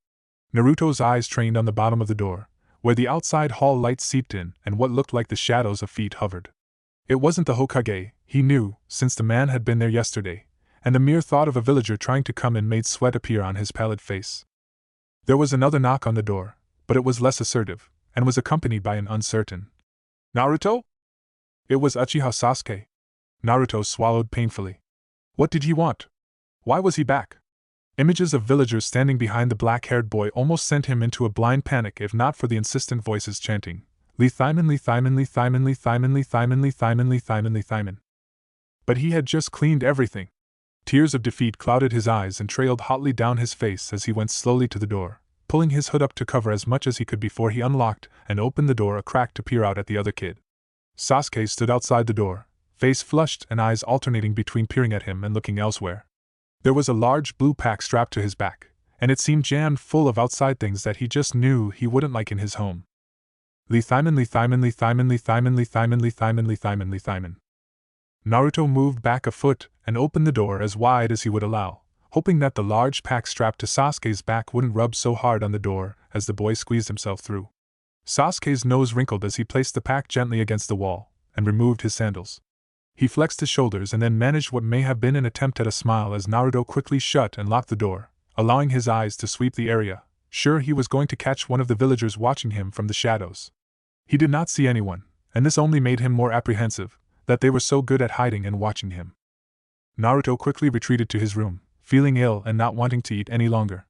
Naruto's eyes trained on the bottom of the door, where the outside hall light seeped in and what looked like the shadows of feet hovered. It wasn't the Hokage, he knew, since the man had been there yesterday, and the mere thought of a villager trying to come in made sweat appear on his pallid face. There was another knock on the door, but it was less assertive, and was accompanied by an uncertain, "Naruto?" It was Uchiha Sasuke. Naruto swallowed painfully. What did he want? Why was he back? Images of villagers standing behind the black-haired boy almost sent him into a blind panic if not for the insistent voices chanting, "Lee Thyman, Lee Thyman, Lee Thyman, Lee Thyman, Lee Thyman, Lee Thyman, Lee Thyman, Lee Thyman." But he had just cleaned everything. Tears of defeat clouded his eyes and trailed hotly down his face as he went slowly to the door, pulling his hood up to cover as much as he could before he unlocked and opened the door a crack to peer out at the other kid. Sasuke stood outside the door, face flushed and eyes alternating between peering at him and looking elsewhere. There was a large blue pack strapped to his back, and it seemed jammed full of outside things that he just knew he wouldn't like in his home. Lee Thyman, Lee Thyman, Lee Thyman, Lee Thyman, Lee Thyman, Lee Thyman, Lee Thyman, Lee Thyman. Naruto moved back a foot and opened the door as wide as he would allow, hoping that the large pack strapped to Sasuke's back wouldn't rub so hard on the door as the boy squeezed himself through. Sasuke's nose wrinkled as he placed the pack gently against the wall and removed his sandals. He flexed his shoulders and then managed what may have been an attempt at a smile as Naruto quickly shut and locked the door, allowing his eyes to sweep the area, sure he was going to catch one of the villagers watching him from the shadows. He did not see anyone, and this only made him more apprehensive, that they were so good at hiding and watching him. Naruto quickly retreated to his room, feeling ill and not wanting to eat any longer.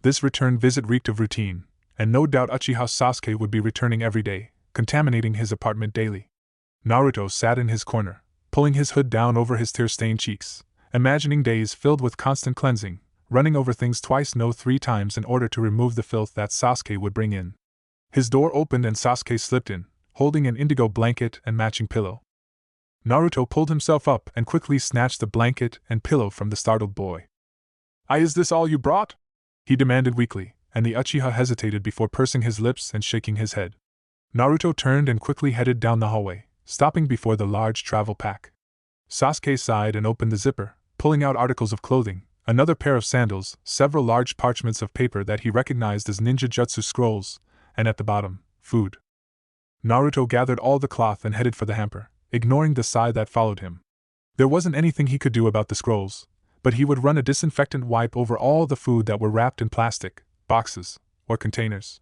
This return visit reeked of routine, and no doubt Uchiha Sasuke would be returning every day, contaminating his apartment daily. Naruto sat in his corner, pulling his hood down over his tear-stained cheeks, imagining days filled with constant cleansing, running over things twice, no 3 times in order to remove the filth that Sasuke would bring in. His door opened and Sasuke slipped in, holding an indigo blanket and matching pillow. Naruto pulled himself up and quickly snatched the blanket and pillow from the startled boy. Is this all you brought?" he demanded weakly, and the Uchiha hesitated before pursing his lips and shaking his head. Naruto turned and quickly headed down the hallway, stopping before the large travel pack. Sasuke sighed and opened the zipper, pulling out articles of clothing, another pair of sandals, several large parchments of paper that he recognized as ninja jutsu scrolls, and at the bottom, food. Naruto gathered all the cloth and headed for the hamper, ignoring the sigh that followed him. There wasn't anything he could do about the scrolls, but he would run a disinfectant wipe over all the food that were wrapped in plastic, boxes, or containers.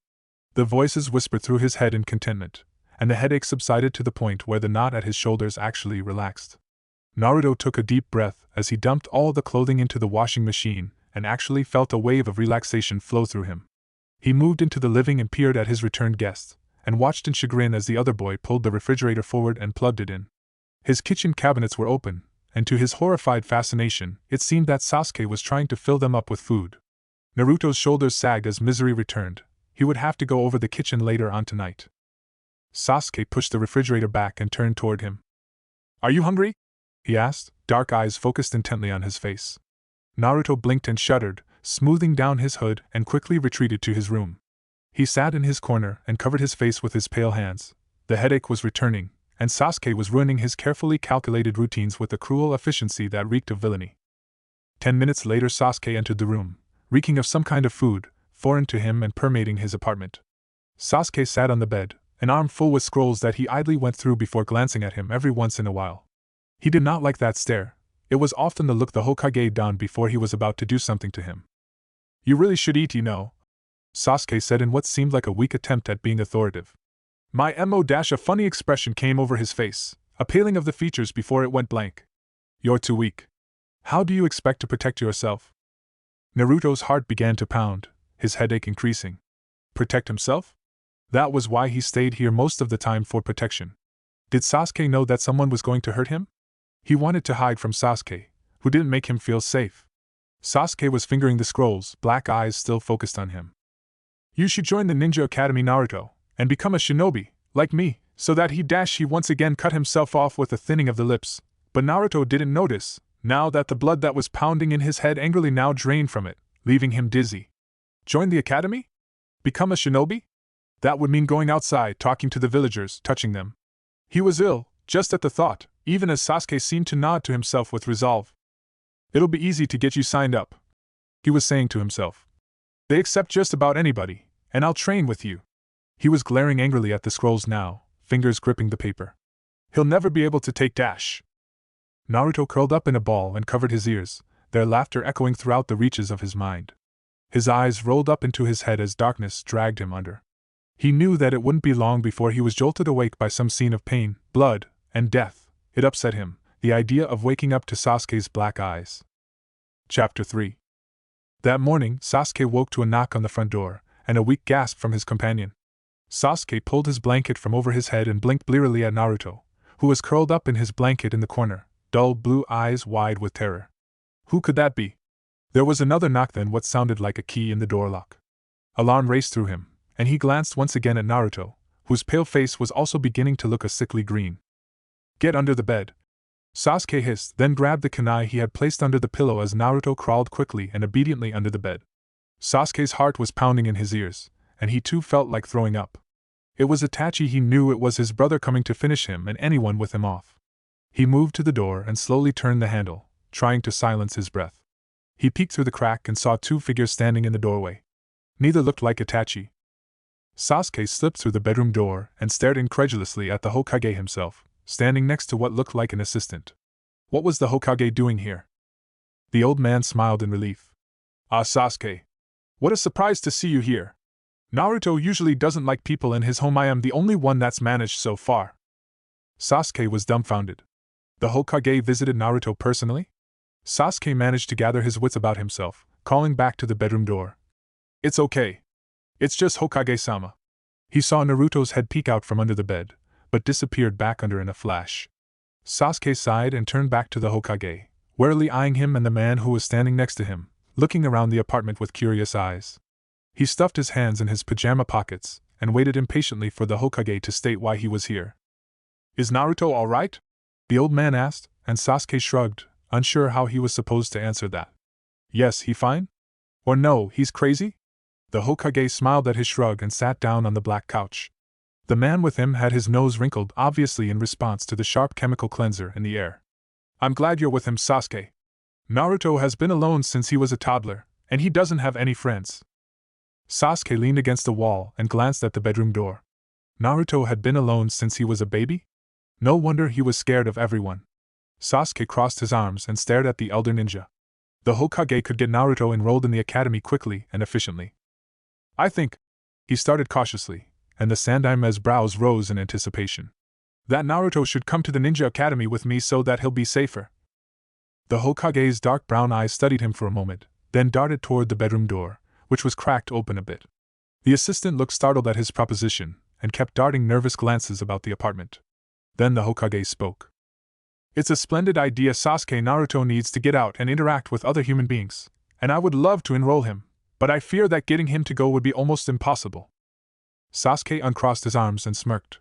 The voices whispered through his head in contentment, and the headache subsided to the point where the knot at his shoulders actually relaxed. Naruto took a deep breath as he dumped all the clothing into the washing machine and actually felt a wave of relaxation flow through him. He moved into the living and peered at his returned guest, and watched in chagrin as the other boy pulled the refrigerator forward and plugged it in. His kitchen cabinets were open, and to his horrified fascination, it seemed that Sasuke was trying to fill them up with food. Naruto's shoulders sagged as misery returned. He would have to go over the kitchen later on tonight. Sasuke pushed the refrigerator back and turned toward him. "Are you hungry?" he asked, dark eyes focused intently on his face. Naruto blinked and shuddered, smoothing down his hood and quickly retreated to his room. He sat in his corner and covered his face with his pale hands. The headache was returning, and Sasuke was ruining his carefully calculated routines with a cruel efficiency that reeked of villainy. 10 minutes later Sasuke entered the room, reeking of some kind of food, foreign to him and permeating his apartment. Sasuke sat on the bed, an arm full with scrolls that he idly went through before glancing at him every once in a while. He did not like that stare. It was often the look the Hokage donned before he was about to do something to him. "You really should eat, you know," Sasuke said in what seemed like a weak attempt at being authoritative. A funny expression came over his face, a paling of the features before it went blank. "You're too weak. How do you expect to protect yourself?" Naruto's heart began to pound, his headache increasing. Protect himself? That was why he stayed here most of the time, for protection. Did Sasuke know that someone was going to hurt him? He wanted to hide from Sasuke, who didn't make him feel safe. Sasuke was fingering the scrolls, black eyes still focused on him. You should join the Ninja Academy, Naruto, and become a shinobi, like me, so that he once again cut himself off with a thinning of the lips. But Naruto didn't notice, now that the blood that was pounding in his head angrily now drained from it, leaving him dizzy. Join the academy? Become a shinobi? That would mean going outside, talking to the villagers, touching them. He was ill, just at the thought, even as Sasuke seemed to nod to himself with resolve. It'll be easy to get you signed up, he was saying to himself. They accept just about anybody, and I'll train with you. He was glaring angrily at the scrolls now, fingers gripping the paper. He'll never be able to take dash. Naruto curled up in a ball and covered his ears, their laughter echoing throughout the reaches of his mind. His eyes rolled up into his head as darkness dragged him under. He knew that it wouldn't be long before he was jolted awake by some scene of pain, blood, and death. It upset him, the idea of waking up to Sasuke's black eyes. Chapter 3. That morning, Sasuke woke to a knock on the front door, and a weak gasp from his companion. Sasuke pulled his blanket from over his head and blinked blearily at Naruto, who was curled up in his blanket in the corner, dull blue eyes wide with terror. Who could that be? There was another knock, then what sounded like a key in the door lock. Alarm raced through him, and he glanced once again at Naruto, whose pale face was also beginning to look a sickly green. Get under the bed, Sasuke hissed, then grabbed the kunai he had placed under the pillow as Naruto crawled quickly and obediently under the bed. Sasuke's heart was pounding in his ears, and he too felt like throwing up. It was Itachi. He knew it was his brother coming to finish him and anyone with him off. He moved to the door and slowly turned the handle, trying to silence his breath. He peeked through the crack and saw two figures standing in the doorway. Neither looked like Itachi. Sasuke slipped through the bedroom door and stared incredulously at the Hokage himself, standing next to what looked like an assistant. What was the Hokage doing here? The old man smiled in relief. Ah, Sasuke. What a surprise to see you here. Naruto usually doesn't like people in his home. I am the only one that's managed so far. Sasuke was dumbfounded. The Hokage visited Naruto personally? Sasuke managed to gather his wits about himself, calling back to the bedroom door. It's okay. It's just Hokage-sama. He saw Naruto's head peek out from under the bed, but disappeared back under in a flash. Sasuke sighed and turned back to the Hokage, warily eyeing him and the man who was standing next to him, looking around the apartment with curious eyes. He stuffed his hands in his pajama pockets and waited impatiently for the Hokage to state why he was here. Is Naruto all right? The old man asked, and Sasuke shrugged, unsure how he was supposed to answer that. Yes, he fine? Or no, he's crazy? The Hokage smiled at his shrug and sat down on the black couch. The man with him had his nose wrinkled, obviously in response to the sharp chemical cleanser in the air. I'm glad you're with him, Sasuke. Naruto has been alone since he was a toddler, and he doesn't have any friends. Sasuke leaned against the wall and glanced at the bedroom door. Naruto had been alone since he was a baby? No wonder he was scared of everyone. Sasuke crossed his arms and stared at the elder ninja. The Hokage could get Naruto enrolled in the academy quickly and efficiently. I think, he started cautiously, and the Sandaimei's brows rose in anticipation, that Naruto should come to the ninja academy with me so that he'll be safer. The Hokage's dark brown eyes studied him for a moment, then darted toward the bedroom door, which was cracked open a bit. The assistant looked startled at his proposition, and kept darting nervous glances about the apartment. Then the Hokage spoke. It's a splendid idea, Sasuke. Naruto needs to get out and interact with other human beings, and I would love to enroll him, but I fear that getting him to go would be almost impossible. Sasuke uncrossed his arms and smirked.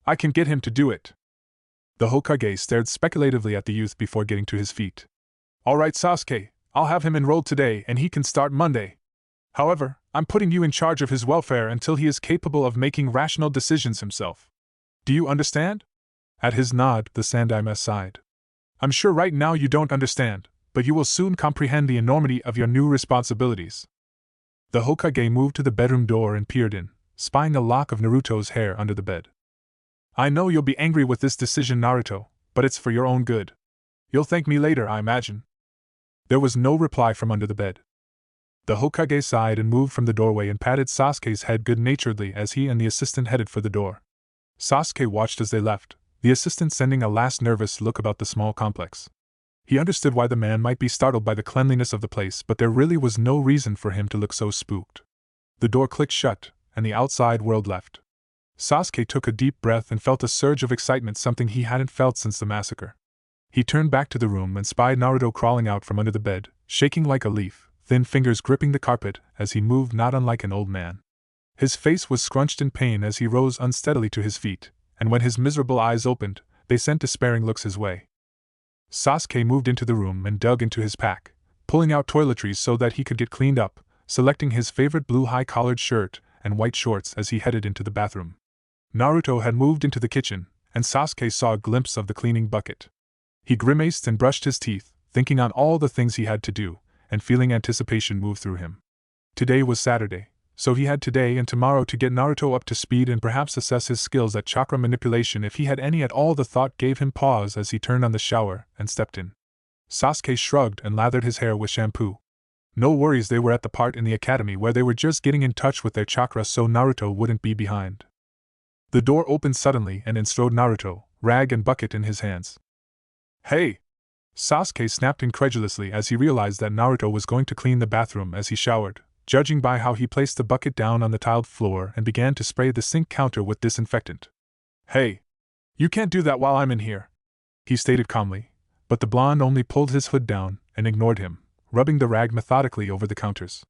I can get him to do it. The Hokage stared speculatively at the youth before getting to his feet. All right, Sasuke, I'll have him enrolled today and he can start Monday. However, I'm putting you in charge of his welfare until he is capable of making rational decisions himself. Do you understand? At his nod, the Sandaime sighed. I'm sure right now you don't understand, but you will soon comprehend the enormity of your new responsibilities. The Hokage moved to the bedroom door and peered in, spying a lock of Naruto's hair under the bed. I know you'll be angry with this decision, Naruto, but it's for your own good. You'll thank me later, I imagine. There was no reply from under the bed. The Hokage sighed and moved from the doorway and patted Sasuke's head good-naturedly as he and the assistant headed for the door. Sasuke watched as they left, the assistant sending a last nervous look about the small complex. He understood why the man might be startled by the cleanliness of the place, but there really was no reason for him to look so spooked. The door clicked shut, and the outside world left. Sasuke took a deep breath and felt a surge of excitement, something he hadn't felt since the massacre. He turned back to the room and spied Naruto crawling out from under the bed, shaking like a leaf, thin fingers gripping the carpet as he moved not unlike an old man. His face was scrunched in pain as he rose unsteadily to his feet, and when his miserable eyes opened, they sent despairing looks his way. Sasuke moved into the room and dug into his pack, pulling out toiletries so that he could get cleaned up, selecting his favorite blue high-collared shirt and white shorts as he headed into the bathroom. Naruto had moved into the kitchen, and Sasuke saw a glimpse of the cleaning bucket. He grimaced and brushed his teeth, thinking on all the things he had to do, and feeling anticipation move through him. Today was Saturday, so he had today and tomorrow to get Naruto up to speed and perhaps assess his skills at chakra manipulation if he had any at all. The thought gave him pause as he turned on the shower and stepped in. Sasuke shrugged and lathered his hair with shampoo. No worries, they were at the part in the academy where they were just getting in touch with their chakra so Naruto wouldn't be behind. The door opened suddenly and in strode Naruto, rag and bucket in his hands. "Hey!" Sasuke snapped incredulously as he realized that Naruto was going to clean the bathroom as he showered, judging by how he placed the bucket down on the tiled floor and began to spray the sink counter with disinfectant. "Hey! You can't do that while I'm in here," he stated calmly, but the blonde only pulled his hood down and ignored him, rubbing the rag methodically over the counters.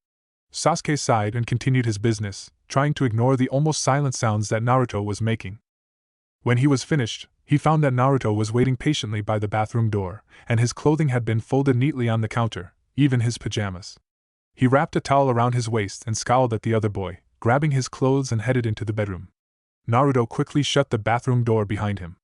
Sasuke sighed and continued his business, trying to ignore the almost silent sounds that Naruto was making. When he was finished, he found that Naruto was waiting patiently by the bathroom door, and his clothing had been folded neatly on the counter, even his pajamas. He wrapped a towel around his waist and scowled at the other boy, grabbing his clothes and headed into the bedroom. Naruto quickly shut the bathroom door behind him.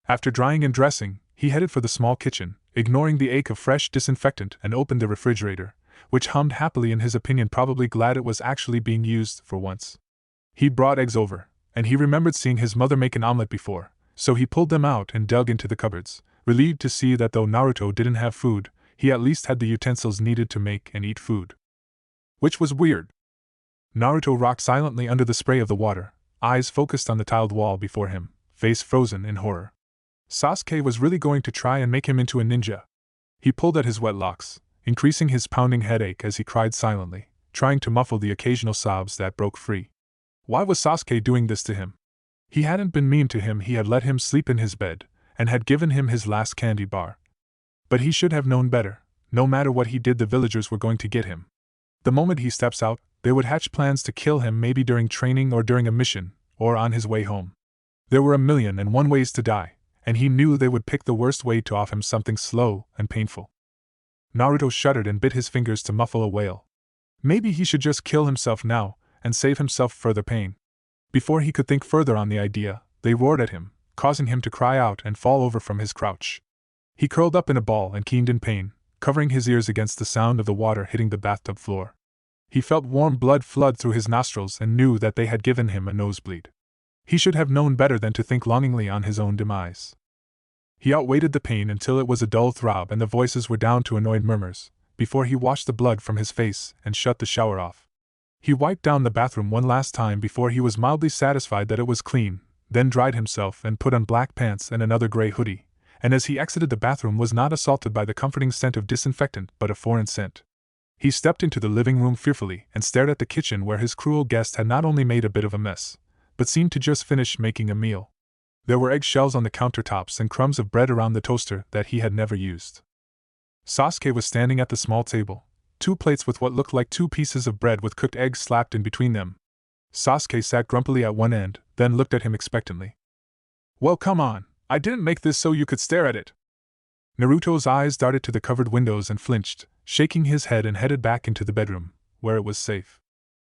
After drying and dressing, he headed for the small kitchen, ignoring the ache of fresh disinfectant, and opened the refrigerator, which hummed happily, in his opinion probably glad it was actually being used for once. He'd brought eggs over, and he remembered seeing his mother make an omelet before, so he pulled them out and dug into the cupboards, relieved to see that though Naruto didn't have food, he at least had the utensils needed to make and eat food. Which was weird. Naruto rocked silently under the spray of the water, eyes focused on the tiled wall before him, face frozen in horror. Sasuke was really going to try and make him into a ninja. He pulled at his wet locks, increasing his pounding headache as he cried silently, trying to muffle the occasional sobs that broke free. Why was Sasuke doing this to him? He hadn't been mean to him, he had let him sleep in his bed, and had given him his last candy bar. But he should have known better. No matter what he did, the villagers were going to get him. The moment he steps out, they would hatch plans to kill him, maybe during training or during a mission, or on his way home. There were 1,000,001 ways to die, and he knew they would pick the worst way to off him, something slow and painful. Naruto shuddered and bit his fingers to muffle a wail. Maybe he should just kill himself now, and save himself further pain. Before he could think further on the idea, they roared at him, causing him to cry out and fall over from his crouch. He curled up in a ball and keened in pain, covering his ears against the sound of the water hitting the bathtub floor. He felt warm blood flood through his nostrils and knew that they had given him a nosebleed. He should have known better than to think longingly on his own demise. He outwaited the pain until it was a dull throb and the voices were down to annoyed murmurs, before he washed the blood from his face and shut the shower off. He wiped down the bathroom one last time before he was mildly satisfied that it was clean, then dried himself and put on black pants and another gray hoodie, and as he exited the bathroom was not assaulted by the comforting scent of disinfectant but a foreign scent. He stepped into the living room fearfully and stared at the kitchen where his cruel guest had not only made a bit of a mess, but seemed to just finish making a meal. There were eggshells on the countertops and crumbs of bread around the toaster that he had never used. Sasuke was standing at the small table, 2 plates with what looked like 2 pieces of bread with cooked eggs slapped in between them. Sasuke sat grumpily at one end, then looked at him expectantly. "Well, come on, I didn't make this so you could stare at it." Naruto's eyes darted to the covered windows and flinched, shaking his head and headed back into the bedroom, where it was safe.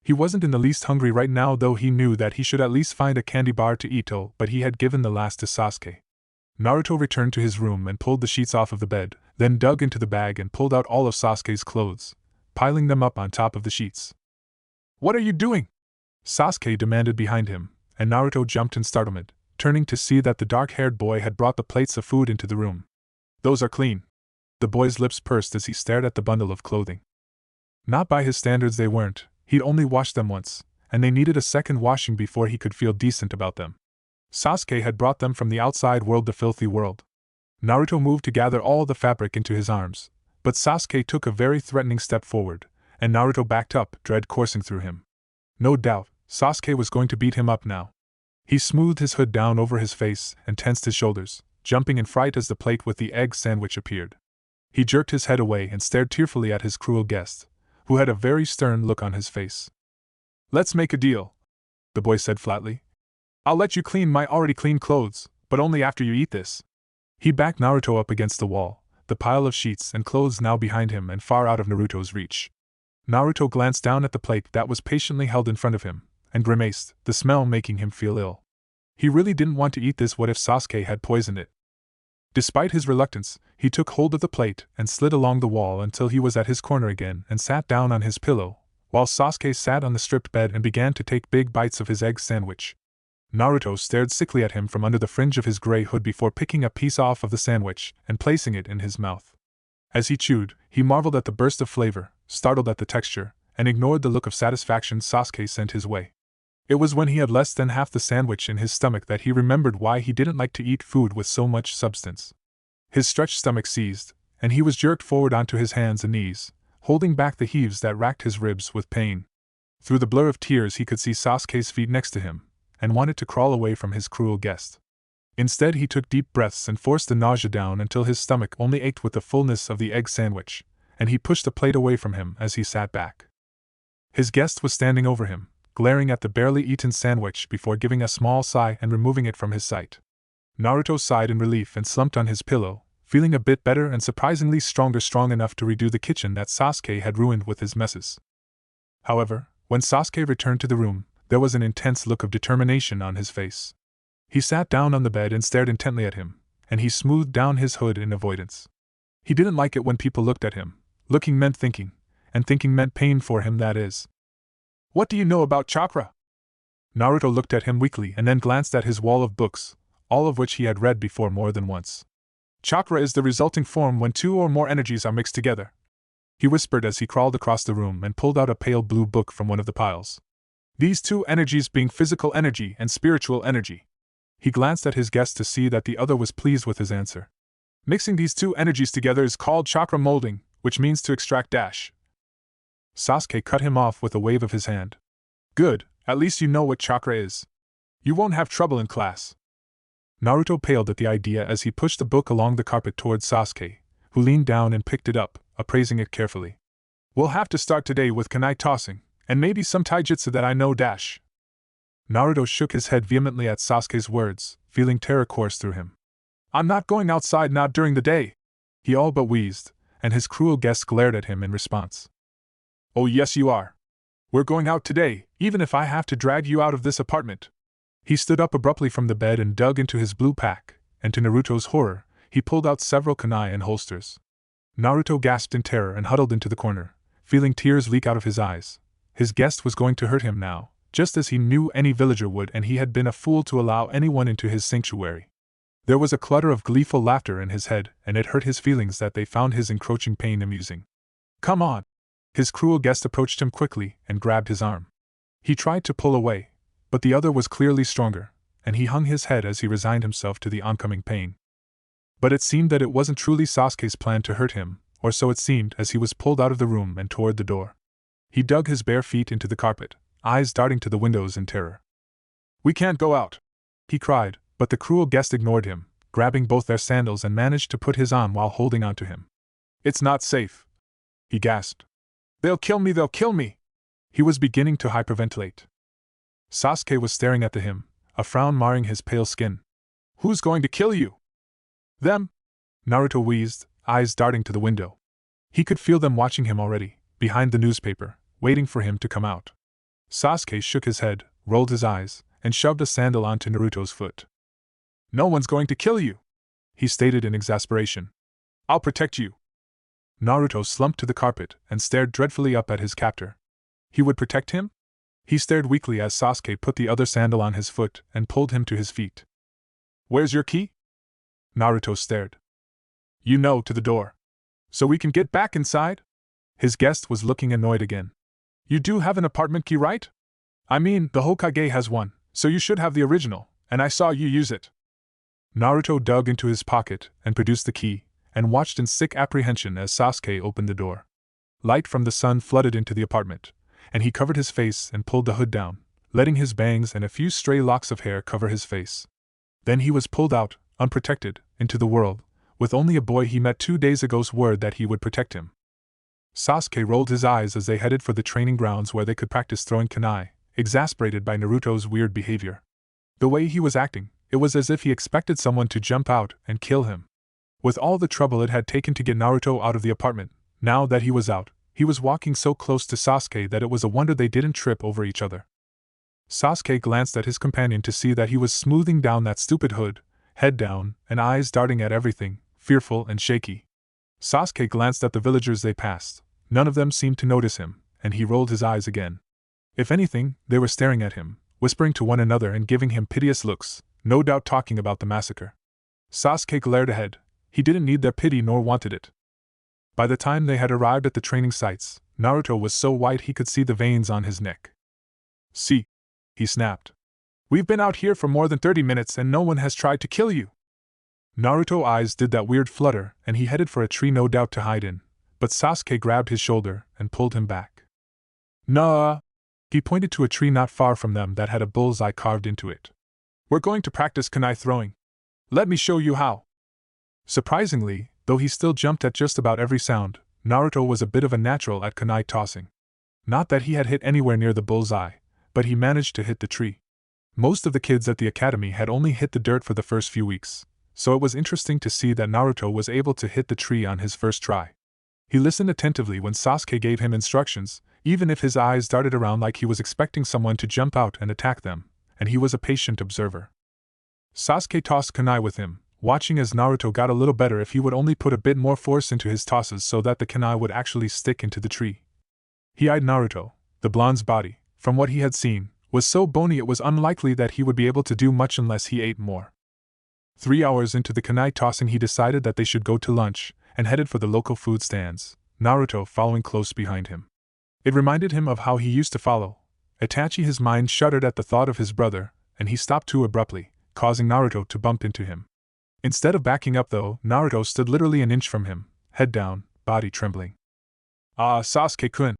He wasn't in the least hungry right now, though he knew that he should at least find a candy bar to eat, but he had given the last to Sasuke. Naruto returned to his room and pulled the sheets off of the bed, then dug into the bag and pulled out all of Sasuke's clothes, piling them up on top of the sheets. "What are you doing?" Sasuke demanded behind him, and Naruto jumped in startlement, turning to see that the dark-haired boy had brought the plates of food into the room. "Those are clean." The boy's lips pursed as he stared at the bundle of clothing. Not by his standards they weren't. He'd only washed them once, and they needed a second washing before he could feel decent about them. Sasuke had brought them from the outside world, the filthy world. Naruto moved to gather all the fabric into his arms, but Sasuke took a very threatening step forward, and Naruto backed up, dread coursing through him. No doubt, Sasuke was going to beat him up now. He smoothed his hood down over his face and tensed his shoulders, jumping in fright as the plate with the egg sandwich appeared. He jerked his head away and stared tearfully at his cruel guest, who had a very stern look on his face. "Let's make a deal," the boy said flatly. "I'll let you clean my already clean clothes, but only after you eat this." He backed Naruto up against the wall, the pile of sheets and clothes now behind him and far out of Naruto's reach. Naruto glanced down at the plate that was patiently held in front of him, and grimaced, the smell making him feel ill. He really didn't want to eat this. What if Sasuke had poisoned it? Despite his reluctance, he took hold of the plate and slid along the wall until he was at his corner again and sat down on his pillow, while Sasuke sat on the stripped bed and began to take big bites of his egg sandwich. Naruto stared sickly at him from under the fringe of his gray hood before picking a piece off of the sandwich and placing it in his mouth. As he chewed, he marveled at the burst of flavor, startled at the texture, and ignored the look of satisfaction Sasuke sent his way. It was when he had less than half the sandwich in his stomach that he remembered why he didn't like to eat food with so much substance. His stretched stomach seized, and he was jerked forward onto his hands and knees, holding back the heaves that racked his ribs with pain. Through the blur of tears he could see Sasuke's feet next to him, and wanted to crawl away from his cruel guest. Instead he took deep breaths and forced the nausea down until his stomach only ached with the fullness of the egg sandwich, and he pushed the plate away from him as he sat back. His guest was standing over him, glaring at the barely eaten sandwich before giving a small sigh and removing it from his sight. Naruto sighed in relief and slumped on his pillow, feeling a bit better and surprisingly strong enough to redo the kitchen that Sasuke had ruined with his messes. However, when Sasuke returned to the room, there was an intense look of determination on his face. He sat down on the bed and stared intently at him, and he smoothed down his hood in avoidance. He didn't like it when people looked at him. Looking meant thinking, and thinking meant pain for him, that is. "What do you know about chakra?" Naruto looked at him weakly and then glanced at his wall of books, all of which he had read before more than once. "Chakra is the resulting form when two or more energies are mixed together," he whispered as he crawled across the room and pulled out a pale blue book from one of the piles. "These two energies being physical energy and spiritual energy." He glanced at his guest to see that the other was pleased with his answer. "Mixing these two energies together is called chakra molding, which means to extract dash." Sasuke cut him off with a wave of his hand. "Good, at least you know what chakra is. You won't have trouble in class." Naruto paled at the idea as he pushed the book along the carpet towards Sasuke, who leaned down and picked it up, appraising it carefully. "We'll have to start today with kunai tossing, and maybe some taijutsu that I know dash." Naruto shook his head vehemently at Sasuke's words, feeling terror course through him. "I'm not going outside, not during the day," he all but wheezed, and his cruel guest glared at him in response. "Oh yes you are. We're going out today, even if I have to drag you out of this apartment." He stood up abruptly from the bed and dug into his blue pack, and to Naruto's horror, he pulled out several kunai and holsters. Naruto gasped in terror and huddled into the corner, feeling tears leak out of his eyes. His guest was going to hurt him now, just as he knew any villager would, and he had been a fool to allow anyone into his sanctuary. There was a clutter of gleeful laughter in his head, and it hurt his feelings that they found his encroaching pain amusing. "Come on!" His cruel guest approached him quickly and grabbed his arm. He tried to pull away, but the other was clearly stronger, and he hung his head as he resigned himself to the oncoming pain. But it seemed that it wasn't truly Sasuke's plan to hurt him, or so it seemed as he was pulled out of the room and toward the door. He dug his bare feet into the carpet, eyes darting to the windows in terror. "We can't go out," he cried, but the cruel guest ignored him, grabbing both their sandals and managed to put his on while holding onto him. "It's not safe," he gasped. They'll kill me! He was beginning to hyperventilate. Sasuke was staring at him, a frown marring his pale skin. "Who's going to kill you?" "Them," Naruto wheezed, eyes darting to the window. He could feel them watching him already, behind the newspaper, waiting for him to come out. Sasuke shook his head, rolled his eyes, and shoved a sandal onto Naruto's foot. "No one's going to kill you," he stated in exasperation. "I'll protect you." Naruto slumped to the carpet and stared dreadfully up at his captor. He would protect him? He stared weakly as Sasuke put the other sandal on his foot and pulled him to his feet. "Where's your key?" Naruto stared. "You know, to the door. So we can get back inside?" His guest was looking annoyed again. "You do have an apartment key, right? I mean, the Hokage has one, so you should have the original, and I saw you use it." Naruto dug into his pocket and produced the key, and watched in sick apprehension as Sasuke opened the door. Light from the sun flooded into the apartment, and he covered his face and pulled the hood down, letting his bangs and a few stray locks of hair cover his face. Then he was pulled out, unprotected, into the world, with only a boy he met 2 days ago's word that he would protect him. Sasuke rolled his eyes as they headed for the training grounds where they could practice throwing kunai, exasperated by Naruto's weird behavior. The way he was acting, it was as if he expected someone to jump out and kill him. With all the trouble it had taken to get Naruto out of the apartment, now that he was out, he was walking so close to Sasuke that it was a wonder they didn't trip over each other. Sasuke glanced at his companion to see that he was smoothing down that stupid hood, head down, and eyes darting at everything, fearful and shaky. Sasuke glanced at the villagers they passed. None of them seemed to notice him, and he rolled his eyes again. If anything, they were staring at him, whispering to one another and giving him piteous looks, no doubt talking about the massacre. Sasuke glared ahead. He didn't need their pity nor wanted it. By the time they had arrived at the training sites, Naruto was so white he could see the veins on his neck. "See," he snapped. "We've been out here for more than 30 minutes and no one has tried to kill you." Naruto's eyes did that weird flutter and he headed for a tree no doubt to hide in, but Sasuke grabbed his shoulder and pulled him back. "Nah." He pointed to a tree not far from them that had a bullseye carved into it. "We're going to practice kunai throwing. Let me show you how." Surprisingly, though he still jumped at just about every sound, Naruto was a bit of a natural at kunai tossing. Not that he had hit anywhere near the bullseye, but he managed to hit the tree. Most of the kids at the academy had only hit the dirt for the first few weeks, so it was interesting to see that Naruto was able to hit the tree on his first try. He listened attentively when Sasuke gave him instructions, even if his eyes darted around like he was expecting someone to jump out and attack them, and he was a patient observer. Sasuke tossed kunai with him, watching as Naruto got a little better if he would only put a bit more force into his tosses so that the kunai would actually stick into the tree. He eyed Naruto. The blonde's body, from what he had seen, was so bony it was unlikely that he would be able to do much unless he ate more. 3 hours into the kunai tossing he decided that they should go to lunch, and headed for the local food stands, Naruto following close behind him. It reminded him of how he used to follow Itachi. His mind shuddered at the thought of his brother, and he stopped too abruptly, causing Naruto to bump into him. Instead of backing up though, Naruto stood literally an inch from him, head down, body trembling. "Ah, Sasuke-kun,"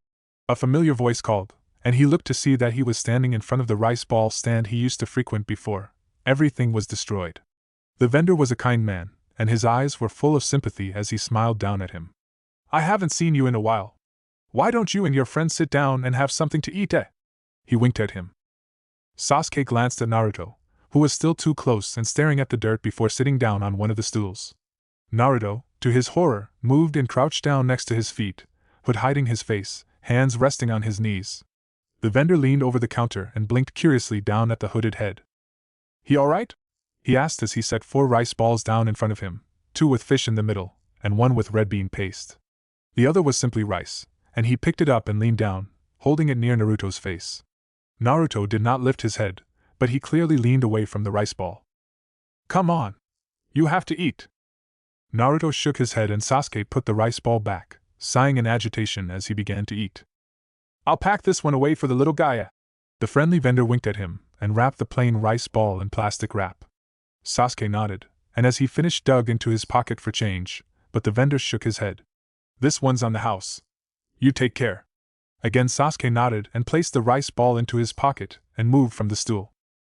a familiar voice called, and he looked to see that he was standing in front of the rice ball stand he used to frequent before everything was destroyed. The vendor was a kind man, and his eyes were full of sympathy as he smiled down at him. "I haven't seen you in a while. Why don't you and your friends sit down and have something to eat, eh?" He winked at him. Sasuke glanced at Naruto, who was still too close and staring at the dirt before sitting down on one of the stools. Naruto, to his horror, moved and crouched down next to his feet, hood hiding his face, hands resting on his knees. The vendor leaned over the counter and blinked curiously down at the hooded head. "He all right?" he asked as he set 4 rice balls down in front of him, 2 with fish in the middle, and 1 with red bean paste. The other was simply rice, and he picked it up and leaned down, holding it near Naruto's face. Naruto did not lift his head, but he clearly leaned away from the rice ball. "Come on! You have to eat!" Naruto shook his head and Sasuke put the rice ball back, sighing in agitation as he began to eat. "I'll pack this one away for the little guy." The friendly vendor winked at him and wrapped the plain rice ball in plastic wrap. Sasuke nodded, and as he finished dug into his pocket for change, but the vendor shook his head. "This one's on the house. You take care." Again Sasuke nodded and placed the rice ball into his pocket and moved from the stool.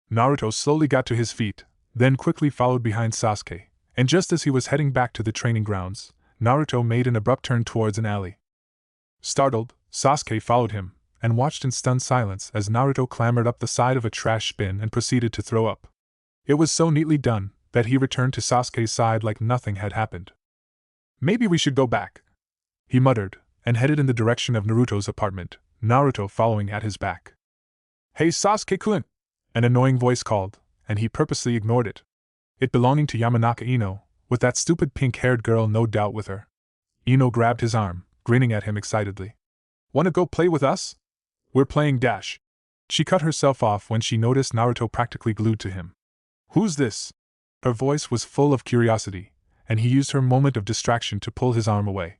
Naruto slowly got to his feet, then quickly followed behind Sasuke, and just as he was heading back to the training grounds, Naruto made an abrupt turn towards an alley. Startled, Sasuke followed him, and watched in stunned silence as Naruto clambered up the side of a trash bin and proceeded to throw up. It was so neatly done that he returned to Sasuke's side like nothing had happened. "Maybe we should go back," he muttered, and headed in the direction of Naruto's apartment, Naruto following at his back. "Hey Sasuke-kun!" An annoying voice called, and he purposely ignored it. It belonging to Yamanaka Ino, with that stupid pink-haired girl no doubt with her. Ino grabbed his arm, grinning at him excitedly. "Wanna go play with us? We're playing Dash." She cut herself off when she noticed Naruto practically glued to him. "Who's this?" Her voice was full of curiosity, and he used her moment of distraction to pull his arm away.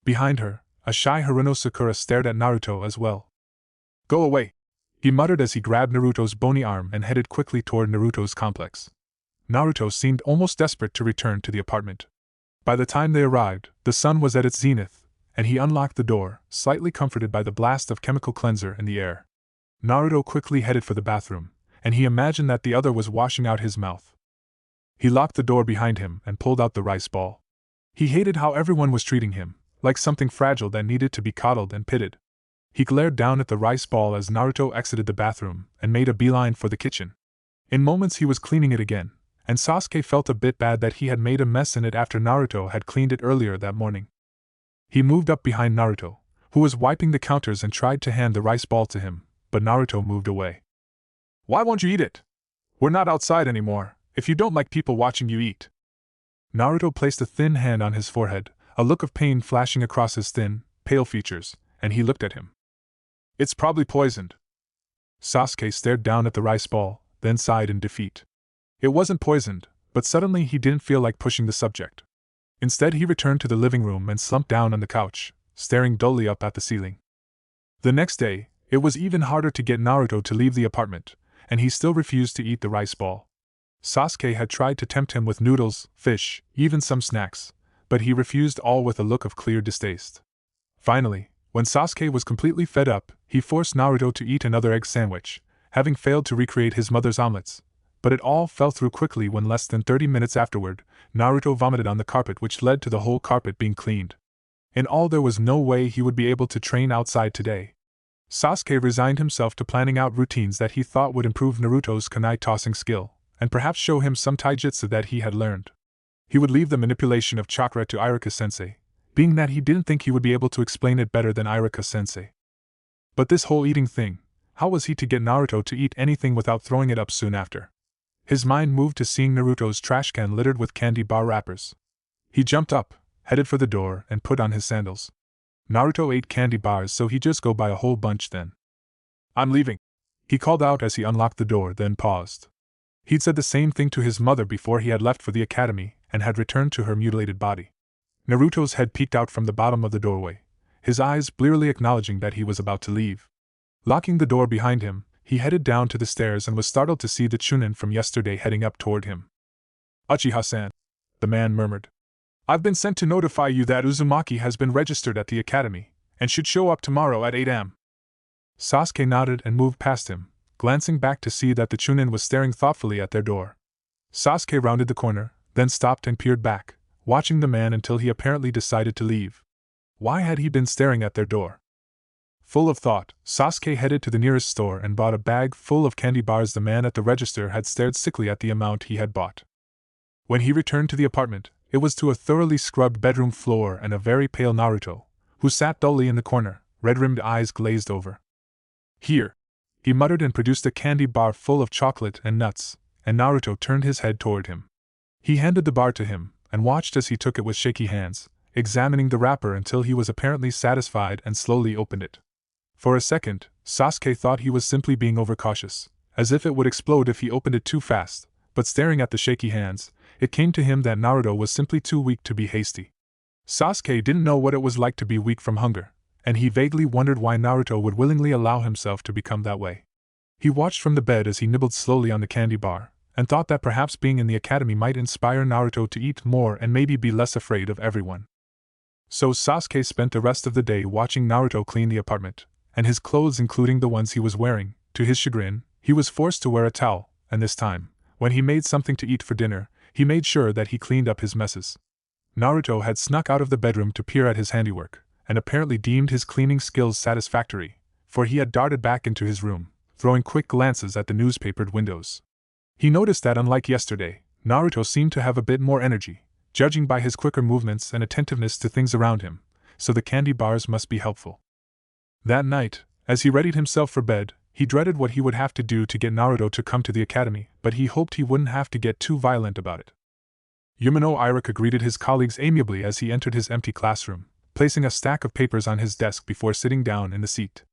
Behind her, a shy Haruno Sakura stared at Naruto as well. "Go away," he muttered as he grabbed Naruto's bony arm and headed quickly toward Naruto's complex. Naruto seemed almost desperate to return to the apartment. By the time they arrived, the sun was at its zenith, and he unlocked the door, slightly comforted by the blast of chemical cleanser in the air. Naruto quickly headed for the bathroom, and he imagined that the other was washing out his mouth. He locked the door behind him and pulled out the rice ball. He hated how everyone was treating him, like something fragile that needed to be coddled and pitted. He glared down at the rice ball as Naruto exited the bathroom and made a beeline for the kitchen. In moments he was cleaning it again, and Sasuke felt a bit bad that he had made a mess in it after Naruto had cleaned it earlier that morning. He moved up behind Naruto, who was wiping the counters, and tried to hand the rice ball to him, but Naruto moved away. "Why won't you eat it? We're not outside anymore, if you don't like people watching you eat." Naruto placed a thin hand on his forehead, a look of pain flashing across his thin, pale features, and he looked at him. "It's probably poisoned." Sasuke stared down at the rice ball, then sighed in defeat. It wasn't poisoned, but suddenly he didn't feel like pushing the subject. Instead, he returned to the living room and slumped down on the couch, staring dully up at the ceiling. The next day, it was even harder to get Naruto to leave the apartment, and he still refused to eat the rice ball. Sasuke had tried to tempt him with noodles, fish, even some snacks, but he refused, all with a look of clear distaste. Finally, when Sasuke was completely fed up, he forced Naruto to eat another egg sandwich, having failed to recreate his mother's omelets. But it all fell through quickly when less than 30 minutes afterward, Naruto vomited on the carpet, which led to the whole carpet being cleaned. In all, there was no way he would be able to train outside today. Sasuke resigned himself to planning out routines that he thought would improve Naruto's kunai tossing skill, and perhaps show him some taijutsu that he had learned. He would leave the manipulation of chakra to Iruka-sensei, being that he didn't think he would be able to explain it better than Iruka-sensei. But this whole eating thing, how was he to get Naruto to eat anything without throwing it up soon after? His mind moved to seeing Naruto's trash can littered with candy bar wrappers. He jumped up, headed for the door, and put on his sandals. Naruto ate candy bars, so he'd just go buy a whole bunch then. "I'm leaving," he called out as he unlocked the door, then paused. He'd said the same thing to his mother before he had left for the academy and had returned to her mutilated body. Naruto's head peeked out from the bottom of the doorway, his eyes blearily acknowledging that he was about to leave. Locking the door behind him, he headed down to the stairs and was startled to see the Chunin from yesterday heading up toward him. "Uchiha-san," the man murmured. "I've been sent to notify you that Uzumaki has been registered at the academy, and should show up tomorrow at 8 am. Sasuke nodded and moved past him, glancing back to see that the Chunin was staring thoughtfully at their door. Sasuke rounded the corner, then stopped and peered back, watching the man until he apparently decided to leave. Why had he been staring at their door? Full of thought, Sasuke headed to the nearest store and bought a bag full of candy bars. The man at the register had stared sickly at the amount he had bought. When he returned to the apartment, it was to a thoroughly scrubbed bedroom floor and a very pale Naruto, who sat dully in the corner, red-rimmed eyes glazed over. "Here," he muttered and produced a candy bar full of chocolate and nuts, and Naruto turned his head toward him. He handed the bar to him, and watched as he took it with shaky hands, examining the wrapper until he was apparently satisfied and slowly opened it. For a second, Sasuke thought he was simply being overcautious, as if it would explode if he opened it too fast, but staring at the shaky hands, it came to him that Naruto was simply too weak to be hasty. Sasuke didn't know what it was like to be weak from hunger, and he vaguely wondered why Naruto would willingly allow himself to become that way. He watched from the bed as he nibbled slowly on the candy bar, and thought that perhaps being in the academy might inspire Naruto to eat more and maybe be less afraid of everyone. So Sasuke spent the rest of the day watching Naruto clean the apartment, and his clothes, including the ones he was wearing. To his chagrin, he was forced to wear a towel, and this time, when he made something to eat for dinner, he made sure that he cleaned up his messes. Naruto had snuck out of the bedroom to peer at his handiwork, and apparently deemed his cleaning skills satisfactory, for he had darted back into his room, throwing quick glances at the newspapered windows. He noticed that unlike yesterday, Naruto seemed to have a bit more energy, judging by his quicker movements and attentiveness to things around him, so the candy bars must be helpful. That night, as he readied himself for bed, he dreaded what he would have to do to get Naruto to come to the academy, but he hoped he wouldn't have to get too violent about it. Yumino Iruka greeted his colleagues amiably as he entered his empty classroom, placing a stack of papers on his desk before sitting down in the seat.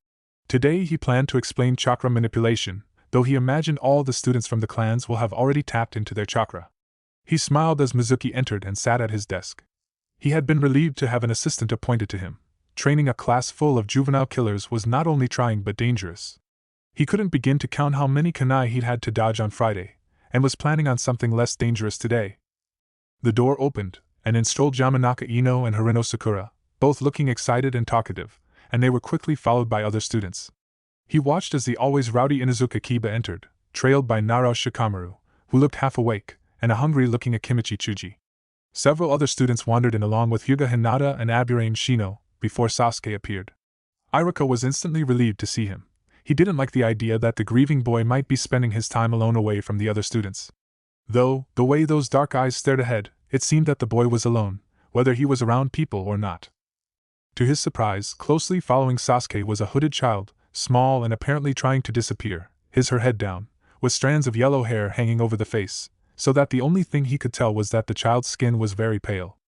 Today he planned to explain chakra manipulation, though he imagined all the students from the clans will have already tapped into their chakra. He smiled as Mizuki entered and sat at his desk. He had been relieved to have an assistant appointed to him. Training a class full of juvenile killers was not only trying but dangerous. He couldn't begin to count how many kunai he'd had to dodge on Friday, and was planning on something less dangerous today. The door opened, and in strolled Yamanaka Ino and Harino Sakura, both looking excited and talkative, and they were quickly followed by other students. He watched as the always rowdy Inuzuka Kiba entered, trailed by Naro Shikamaru, who looked half awake, and a hungry-looking Akimichi Chuji. Several other students wandered in along with Hyuga Hinata and Aburame Shino, before Sasuke appeared. Iruka was instantly relieved to see him. He didn't like the idea that the grieving boy might be spending his time alone away from the other students. Though, the way those dark eyes stared ahead, it seemed that the boy was alone, whether he was around people or not. To his surprise, closely following Sasuke was a hooded child, small and apparently trying to disappear, her head down, with strands of yellow hair hanging over the face, so that the only thing he could tell was that the child's skin was very pale.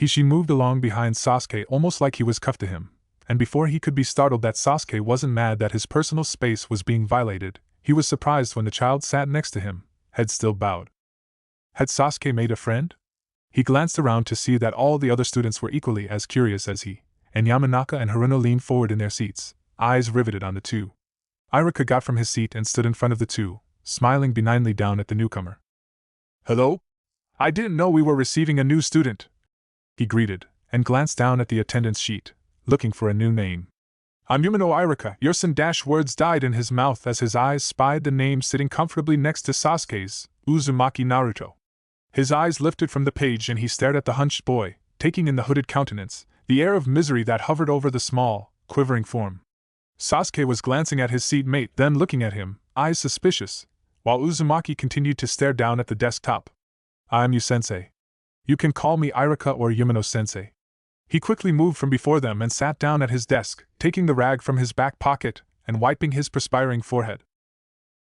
She moved along behind Sasuke almost like he was cuffed to him, and before he could be startled that Sasuke wasn't mad that his personal space was being violated, he was surprised when the child sat next to him, head still bowed. Had Sasuke made a friend? He glanced around to see that all the other students were equally as curious as he, and Yamanaka and Haruno leaned forward in their seats, eyes riveted on the two. Iruka got from his seat and stood in front of the two, smiling benignly down at the newcomer. "Hello? I didn't know we were receiving a new student," he greeted, and glanced down at the attendance sheet, looking for a new name. "I'm Yumino Iruka." Words died in his mouth as his eyes spied the name sitting comfortably next to Sasuke's, Uzumaki Naruto. His eyes lifted from the page and he stared at the hunched boy, taking in the hooded countenance, the air of misery that hovered over the small, quivering form. Sasuke was glancing at his seatmate, then looking at him, eyes suspicious, while Uzumaki continued to stare down at the desktop. "I'm you-sensei. You can call me Iruka or Yumino-sensei." He quickly moved from before them and sat down at his desk, taking the rag from his back pocket and wiping his perspiring forehead.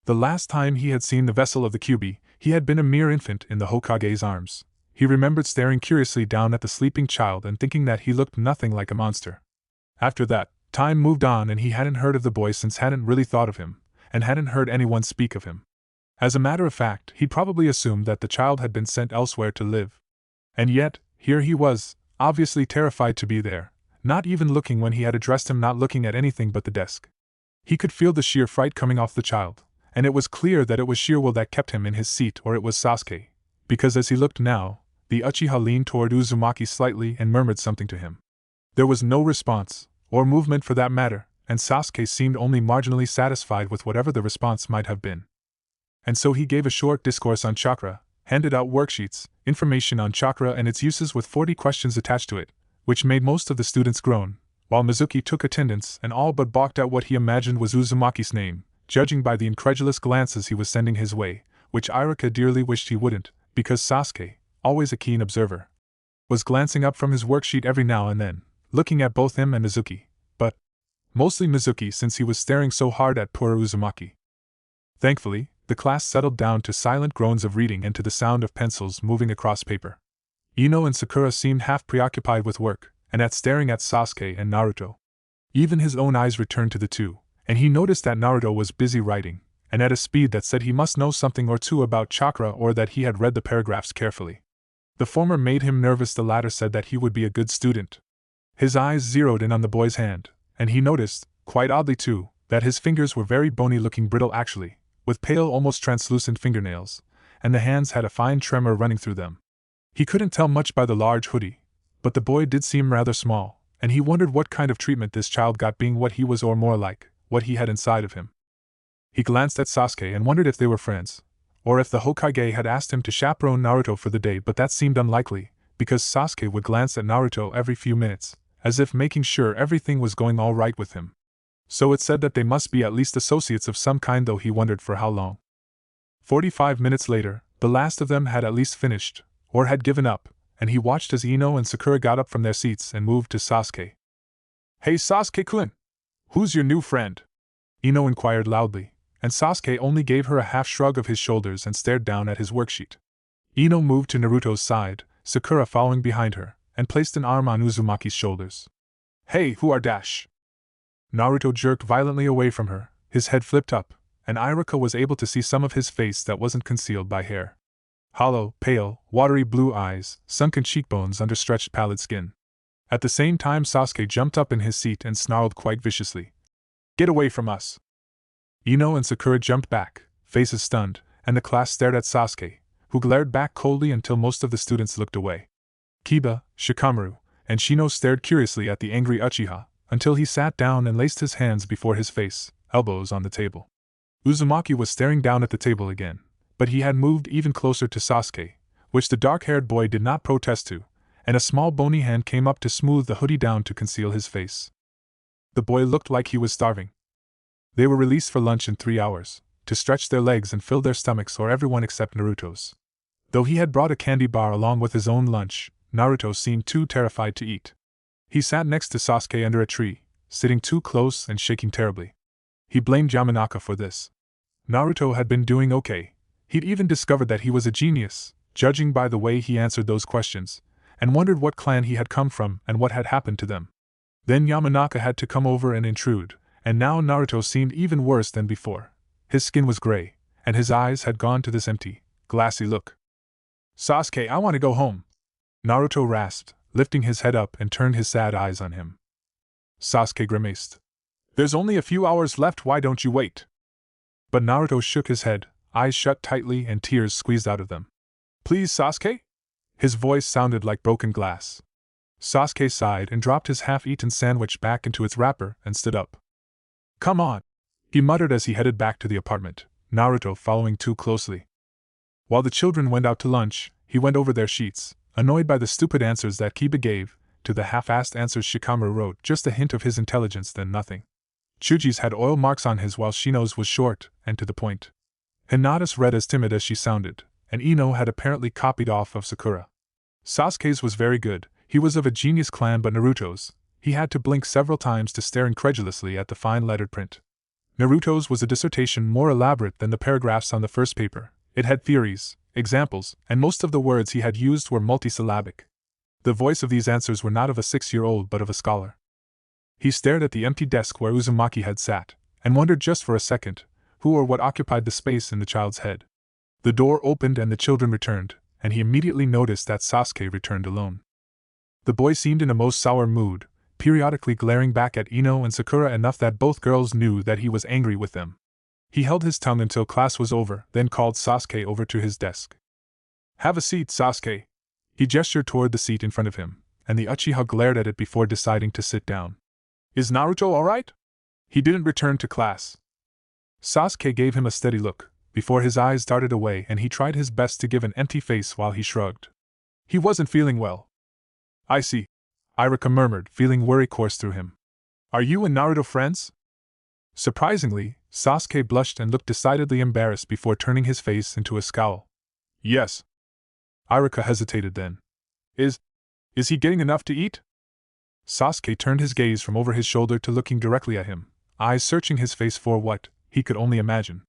The last time he had seen the vessel of the Kyuubi, he had been a mere infant in the Hokage's arms. He remembered staring curiously down at the sleeping child and thinking that he looked nothing like a monster. After that, time moved on and he hadn't heard of the boy since hadn't really thought of him, and hadn't heard anyone speak of him. As a matter of fact, he'd probably assumed that the child had been sent elsewhere to live. And yet, here he was, obviously terrified to be there, not even looking when he had addressed him, not looking at anything but the desk. He could feel the sheer fright coming off the child, and it was clear that it was sheer will that kept him in his seat, or it was Sasuke, because as he looked now, the Uchiha leaned toward Uzumaki slightly and murmured something to him. There was no response, or movement for that matter, and Sasuke seemed only marginally satisfied with whatever the response might have been. And so he gave a short discourse on chakra, handed out worksheets, information on chakra and its uses with 40 questions attached to it, which made most of the students groan, while Mizuki took attendance and all but balked at what he imagined was Uzumaki's name, judging by the incredulous glances he was sending his way, which Iruka dearly wished he wouldn't, because Sasuke, always a keen observer, was glancing up from his worksheet every now and then, looking at both him and Mizuki, but mostly Mizuki since he was staring so hard at poor Uzumaki. Thankfully, the class settled down to silent groans of reading and to the sound of pencils moving across paper. Ino and Sakura seemed half preoccupied with work, and at staring at Sasuke and Naruto. Even his own eyes returned to the two, and he noticed that Naruto was busy writing, and at a speed that said he must know something or two about chakra or that he had read the paragraphs carefully. The former made him nervous, the latter said that he would be a good student. His eyes zeroed in on the boy's hand, and he noticed, quite oddly too, that his fingers were very bony, looking brittle actually, with pale, almost translucent fingernails, and the hands had a fine tremor running through them. He couldn't tell much by the large hoodie, but the boy did seem rather small, and he wondered what kind of treatment this child got, being what he was, or more like, what he had inside of him. He glanced at Sasuke and wondered if they were friends, or if the Hokage had asked him to chaperone Naruto for the day, but that seemed unlikely, because Sasuke would glance at Naruto every few minutes, as if making sure everything was going all right with him. So it said that they must be at least associates of some kind, though he wondered for how long. 45 minutes later, the last of them had at least finished, or had given up, and he watched as Ino and Sakura got up from their seats and moved to Sasuke. "Hey Sasuke-kun! Who's your new friend?" Ino inquired loudly, and Sasuke only gave her a half shrug of his shoulders and stared down at his worksheet. Ino moved to Naruto's side, Sakura following behind her, and placed an arm on Uzumaki's shoulders. "Hey, who are dash?" Naruto jerked violently away from her, his head flipped up, and Iruka was able to see some of his face that wasn't concealed by hair. Hollow, pale, watery blue eyes, sunken cheekbones under stretched pallid skin. At the same time Sasuke jumped up in his seat and snarled quite viciously. "Get away from us!" Ino and Sakura jumped back, faces stunned, and the class stared at Sasuke, who glared back coldly until most of the students looked away. Kiba, Shikamaru, and Shino stared curiously at the angry Uchiha, until he sat down and laced his hands before his face, elbows on the table. Uzumaki was staring down at the table again, but he had moved even closer to Sasuke, which the dark-haired boy did not protest to, and a small bony hand came up to smooth the hoodie down to conceal his face. The boy looked like he was starving. They were released for lunch in 3 hours, to stretch their legs and fill their stomachs, or everyone except Naruto's. Though he had brought a candy bar along with his own lunch, Naruto seemed too terrified to eat. He sat next to Sasuke under a tree, sitting too close and shaking terribly. He blamed Yamanaka for this. Naruto had been doing okay. He'd even discovered that he was a genius, judging by the way he answered those questions, and wondered what clan he had come from and what had happened to them. Then Yamanaka had to come over and intrude, and now Naruto seemed even worse than before. His skin was gray, and his eyes had gone to this empty, glassy look. "Sasuke, I want to go home," Naruto rasped, lifting his head up and turned his sad eyes on him. Sasuke grimaced. "There's only a few hours left, why don't you wait?" But Naruto shook his head, eyes shut tightly and tears squeezed out of them. "Please, Sasuke?" His voice sounded like broken glass. Sasuke sighed and dropped his half-eaten sandwich back into its wrapper and stood up. "Come on," he muttered as he headed back to the apartment, Naruto following too closely. While the children went out to lunch, he went over their sheets, annoyed by the stupid answers that Kiba gave. To the half-assed answers Shikamaru wrote just a hint of his intelligence, then nothing. Chuji's had oil marks on his, while Shino's was short and to the point. Hinata's read as timid as she sounded, and Ino had apparently copied off of Sakura. Sasuke's was very good. He was of a genius clan, but Naruto's, he had to blink several times to stare incredulously at the fine lettered print. Naruto's was a dissertation more elaborate than the paragraphs on the first paper. It had theories, examples, and most of the words he had used were multisyllabic. The voice of these answers were not of a 6-year-old but of a scholar. He stared at the empty desk where Uzumaki had sat, and wondered just for a second who or what occupied the space in the child's head. The door opened and the children returned, and he immediately noticed that Sasuke returned alone. The boy seemed in a most sour mood, periodically glaring back at Ino and Sakura enough that both girls knew that he was angry with them. He held his tongue until class was over, then called Sasuke over to his desk. "Have a seat, Sasuke." He gestured toward the seat in front of him, and the Uchiha glared at it before deciding to sit down. "Is Naruto alright? He didn't return to class." Sasuke gave him a steady look, before his eyes darted away, and he tried his best to give an empty face while he shrugged. "He wasn't feeling well." "I see," Iruka murmured, feeling worry course through him. "Are you and Naruto friends?" Surprisingly, Sasuke blushed and looked decidedly embarrassed before turning his face into a scowl. "Yes." Iruka hesitated then. Is he getting enough to eat?" Sasuke turned his gaze from over his shoulder to looking directly at him, eyes searching his face for what, he could only imagine.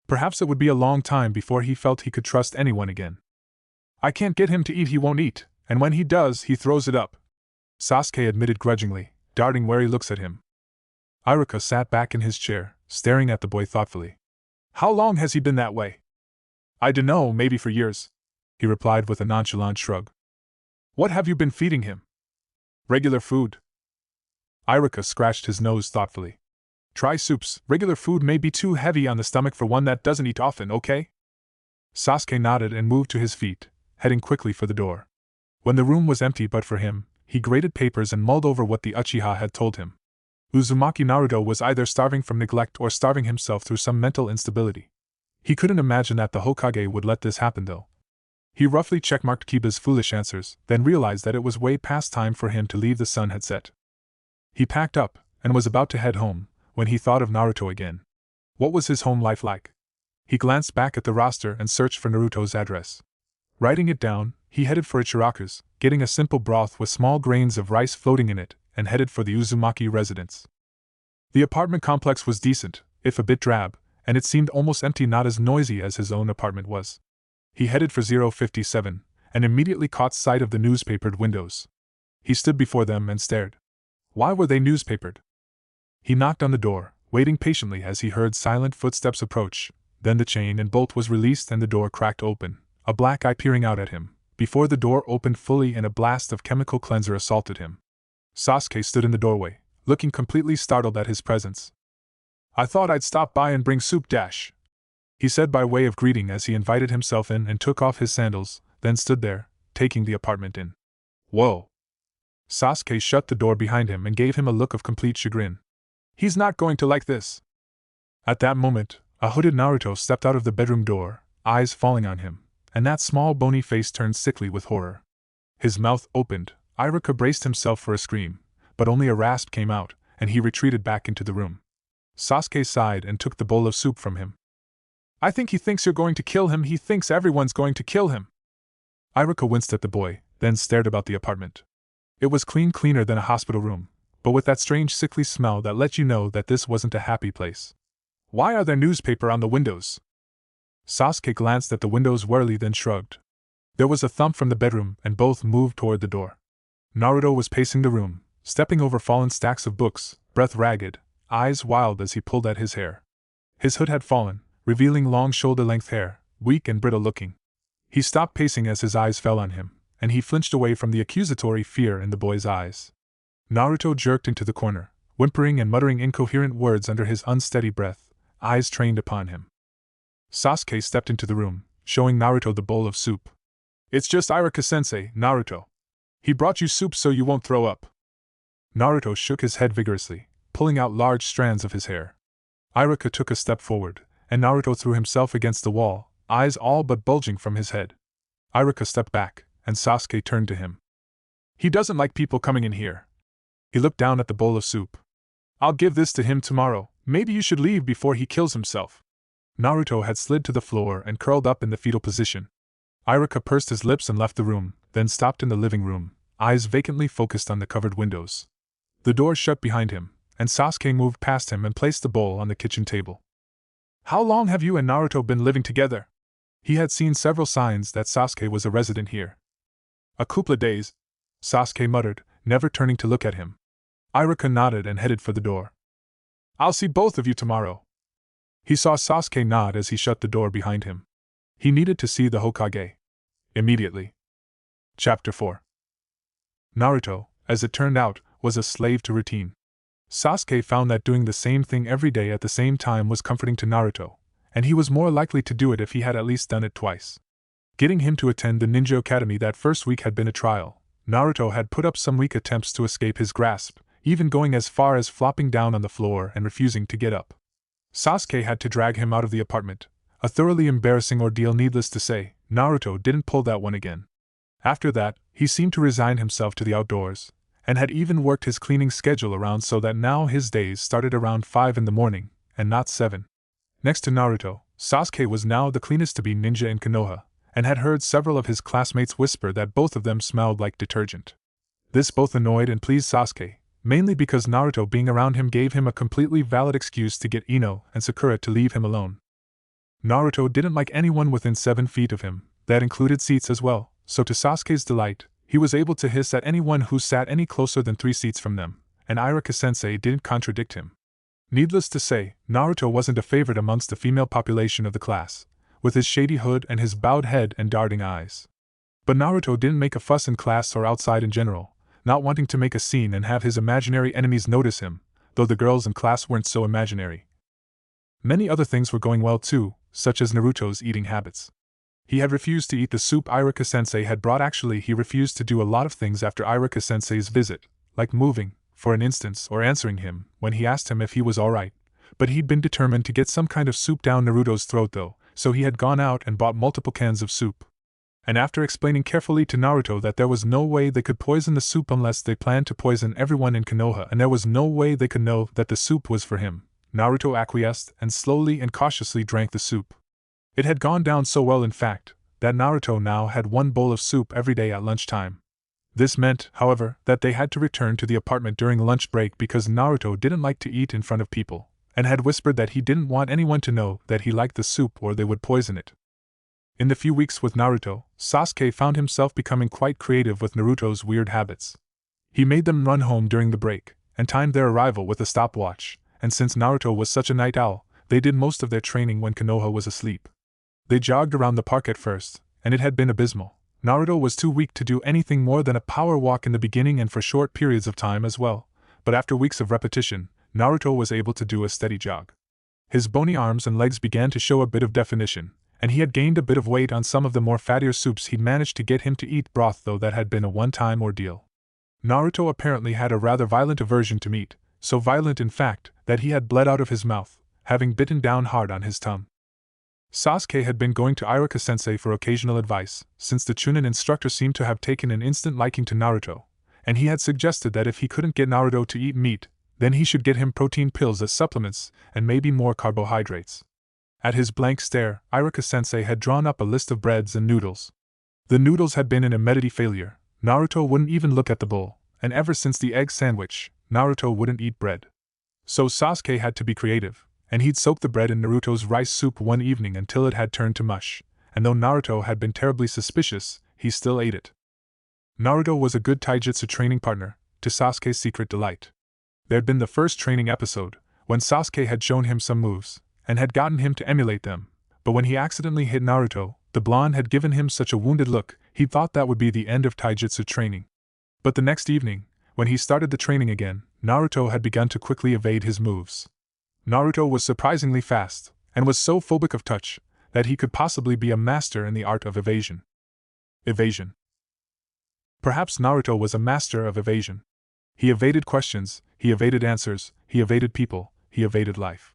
Perhaps it would be a long time before he felt he could trust anyone again. "I can't get him to eat, he won't eat, and when he does, he throws it up," Sasuke admitted grudgingly, darting wary looks at him. Iruka sat back in his chair, staring at the boy thoughtfully. "How long has he been that way?" "I dunno, maybe for years," he replied with a nonchalant shrug. "What have you been feeding him?" "Regular food." Iruka scratched his nose thoughtfully. "Try soups. Regular food may be too heavy on the stomach for one that doesn't eat often, okay?" Sasuke nodded and moved to his feet, heading quickly for the door. When the room was empty but for him, he graded papers and mulled over what the Uchiha had told him. Uzumaki Naruto was either starving from neglect or starving himself through some mental instability. He couldn't imagine that the Hokage would let this happen though. He roughly checkmarked Kiba's foolish answers, then realized that it was way past time for him to leave. The sun had set. He packed up, and was about to head home, when he thought of Naruto again. What was his home life like? He glanced back at the roster and searched for Naruto's address. Writing it down, he headed for Ichiraku's, getting a simple broth with small grains of rice floating in it, and headed for the Uzumaki residence. The apartment complex was decent, if a bit drab, and it seemed almost empty, not as noisy as his own apartment was. He headed for 057, and immediately caught sight of the newspapered windows. He stood before them and stared. Why were they newspapered? He knocked on the door, waiting patiently as he heard silent footsteps approach. Then the chain and bolt was released and the door cracked open, a black eye peering out at him, before the door opened fully and a blast of chemical cleanser assaulted him. Sasuke stood in the doorway, looking completely startled at his presence. "I thought I'd stop by and bring soup dash," he said by way of greeting as he invited himself in and took off his sandals, then stood there, taking the apartment in. "Whoa." Sasuke shut the door behind him and gave him a look of complete chagrin. "He's not going to like this." At that moment, a hooded Naruto stepped out of the bedroom door, eyes falling on him, and that small bony face turned sickly with horror. His mouth opened, Iruka braced himself for a scream, but only a rasp came out, and he retreated back into the room. Sasuke sighed and took the bowl of soup from him. I think he thinks you're going to kill him, he thinks everyone's going to kill him. Iruka winced at the boy, then stared about the apartment. It was cleaner than a hospital room, but with that strange sickly smell that let you know that this wasn't a happy place. Why are there newspaper on the windows? Sasuke glanced at the windows warily, then shrugged. There was a thump from the bedroom, and both moved toward the door. Naruto was pacing the room, stepping over fallen stacks of books, breath ragged, eyes wild as he pulled at his hair. His hood had fallen, revealing long shoulder-length hair, weak and brittle looking. He stopped pacing as his eyes fell on him, and he flinched away from the accusatory fear in the boy's eyes. Naruto jerked into the corner, whimpering and muttering incoherent words under his unsteady breath, eyes trained upon him. Sasuke stepped into the room, showing Naruto the bowl of soup. It's just Iruka-sensei, Naruto. He brought you soup so you won't throw up. Naruto shook his head vigorously, pulling out large strands of his hair. Iruka took a step forward, and Naruto threw himself against the wall, eyes all but bulging from his head. Iruka stepped back, and Sasuke turned to him. He doesn't like people coming in here. He looked down at the bowl of soup. I'll give this to him tomorrow, maybe you should leave before he kills himself. Naruto had slid to the floor and curled up in the fetal position. Iruka pursed his lips and left the room, then stopped in the living room, eyes vacantly focused on the covered windows. The door shut behind him, and Sasuke moved past him and placed the bowl on the kitchen table. How long have you and Naruto been living together? He had seen several signs that Sasuke was a resident here. A couple of days, Sasuke muttered, never turning to look at him. Iruka nodded and headed for the door. I'll see both of you tomorrow. He saw Sasuke nod as he shut the door behind him. He needed to see the Hokage. Immediately. Chapter 4. Naruto, as it turned out, was a slave to routine. Sasuke found that doing the same thing every day at the same time was comforting to Naruto, and he was more likely to do it if he had at least done it twice. Getting him to attend the ninja academy that first week had been a trial. Naruto had put up some weak attempts to escape his grasp, even going as far as flopping down on the floor and refusing to get up. Sasuke had to drag him out of the apartment, a thoroughly embarrassing ordeal. Needless to say, Naruto didn't pull that one again. After that, he seemed to resign himself to the outdoors, and had even worked his cleaning schedule around so that now his days started around 5 in the morning, and not 7. Next to Naruto, Sasuke was now the cleanest to be ninja in Konoha, and had heard several of his classmates whisper that both of them smelled like detergent. This both annoyed and pleased Sasuke, mainly because Naruto being around him gave him a completely valid excuse to get Ino and Sakura to leave him alone. Naruto didn't like anyone within 7 feet of him, that included seats as well, so to Sasuke's delight, he was able to hiss at anyone who sat any closer than 3 seats from them, and Iruka-sensei didn't contradict him. Needless to say, Naruto wasn't a favorite amongst the female population of the class, with his shady hood and his bowed head and darting eyes. But Naruto didn't make a fuss in class or outside in general, not wanting to make a scene and have his imaginary enemies notice him, though the girls in class weren't so imaginary. Many other things were going well too, such as Naruto's eating habits. He had refused to eat the soup Iruka-sensei had brought. Actually, he refused to do a lot of things after Iruka-sensei's visit, like moving, for an instance, or answering him when he asked him if he was alright, but he'd been determined to get some kind of soup down Naruto's throat though, so he had gone out and bought multiple cans of soup. And after explaining carefully to Naruto that there was no way they could poison the soup unless they planned to poison everyone in Konoha, and there was no way they could know that the soup was for him, Naruto acquiesced and slowly and cautiously drank the soup. It had gone down so well, in fact, that Naruto now had 1 bowl of soup every day at lunchtime. This meant, however, that they had to return to the apartment during lunch break because Naruto didn't like to eat in front of people, and had whispered that he didn't want anyone to know that he liked the soup or they would poison it. In the few weeks with Naruto, Sasuke found himself becoming quite creative with Naruto's weird habits. He made them run home during the break, and timed their arrival with a stopwatch, and since Naruto was such a night owl, they did most of their training when Konoha was asleep. They jogged around the park at first, and it had been abysmal. Naruto was too weak to do anything more than a power walk in the beginning and for short periods of time as well, but after weeks of repetition, Naruto was able to do a steady jog. His bony arms and legs began to show a bit of definition, and he had gained a bit of weight on some of the more fattier soups. He'd managed to get him to eat broth, though that had been a one-time ordeal. Naruto apparently had a rather violent aversion to meat, so violent in fact that he had bled out of his mouth, having bitten down hard on his tongue. Sasuke had been going to Iruka-sensei for occasional advice, since the Chunin instructor seemed to have taken an instant liking to Naruto, and he had suggested that if he couldn't get Naruto to eat meat, then he should get him protein pills as supplements, and maybe more carbohydrates. At his blank stare, Iruka-sensei had drawn up a list of breads and noodles. The noodles had been an immediate failure. Naruto wouldn't even look at the bowl, and ever since the egg sandwich, Naruto wouldn't eat bread. So Sasuke had to be creative, and he'd soaked the bread in Naruto's rice soup one evening until it had turned to mush, and though Naruto had been terribly suspicious, he still ate it. Naruto was a good taijutsu training partner, to Sasuke's secret delight. There'd been the first training episode, when Sasuke had shown him some moves, and had gotten him to emulate them, but when he accidentally hit Naruto, the blonde had given him such a wounded look, he thought that would be the end of taijutsu training. But the next evening, when he started the training again, Naruto had begun to quickly evade his moves. Naruto was surprisingly fast, and was so phobic of touch, that he could possibly be a master in the art of evasion. Evasion. Perhaps Naruto was a master of evasion. He evaded questions, he evaded answers, he evaded people, he evaded life.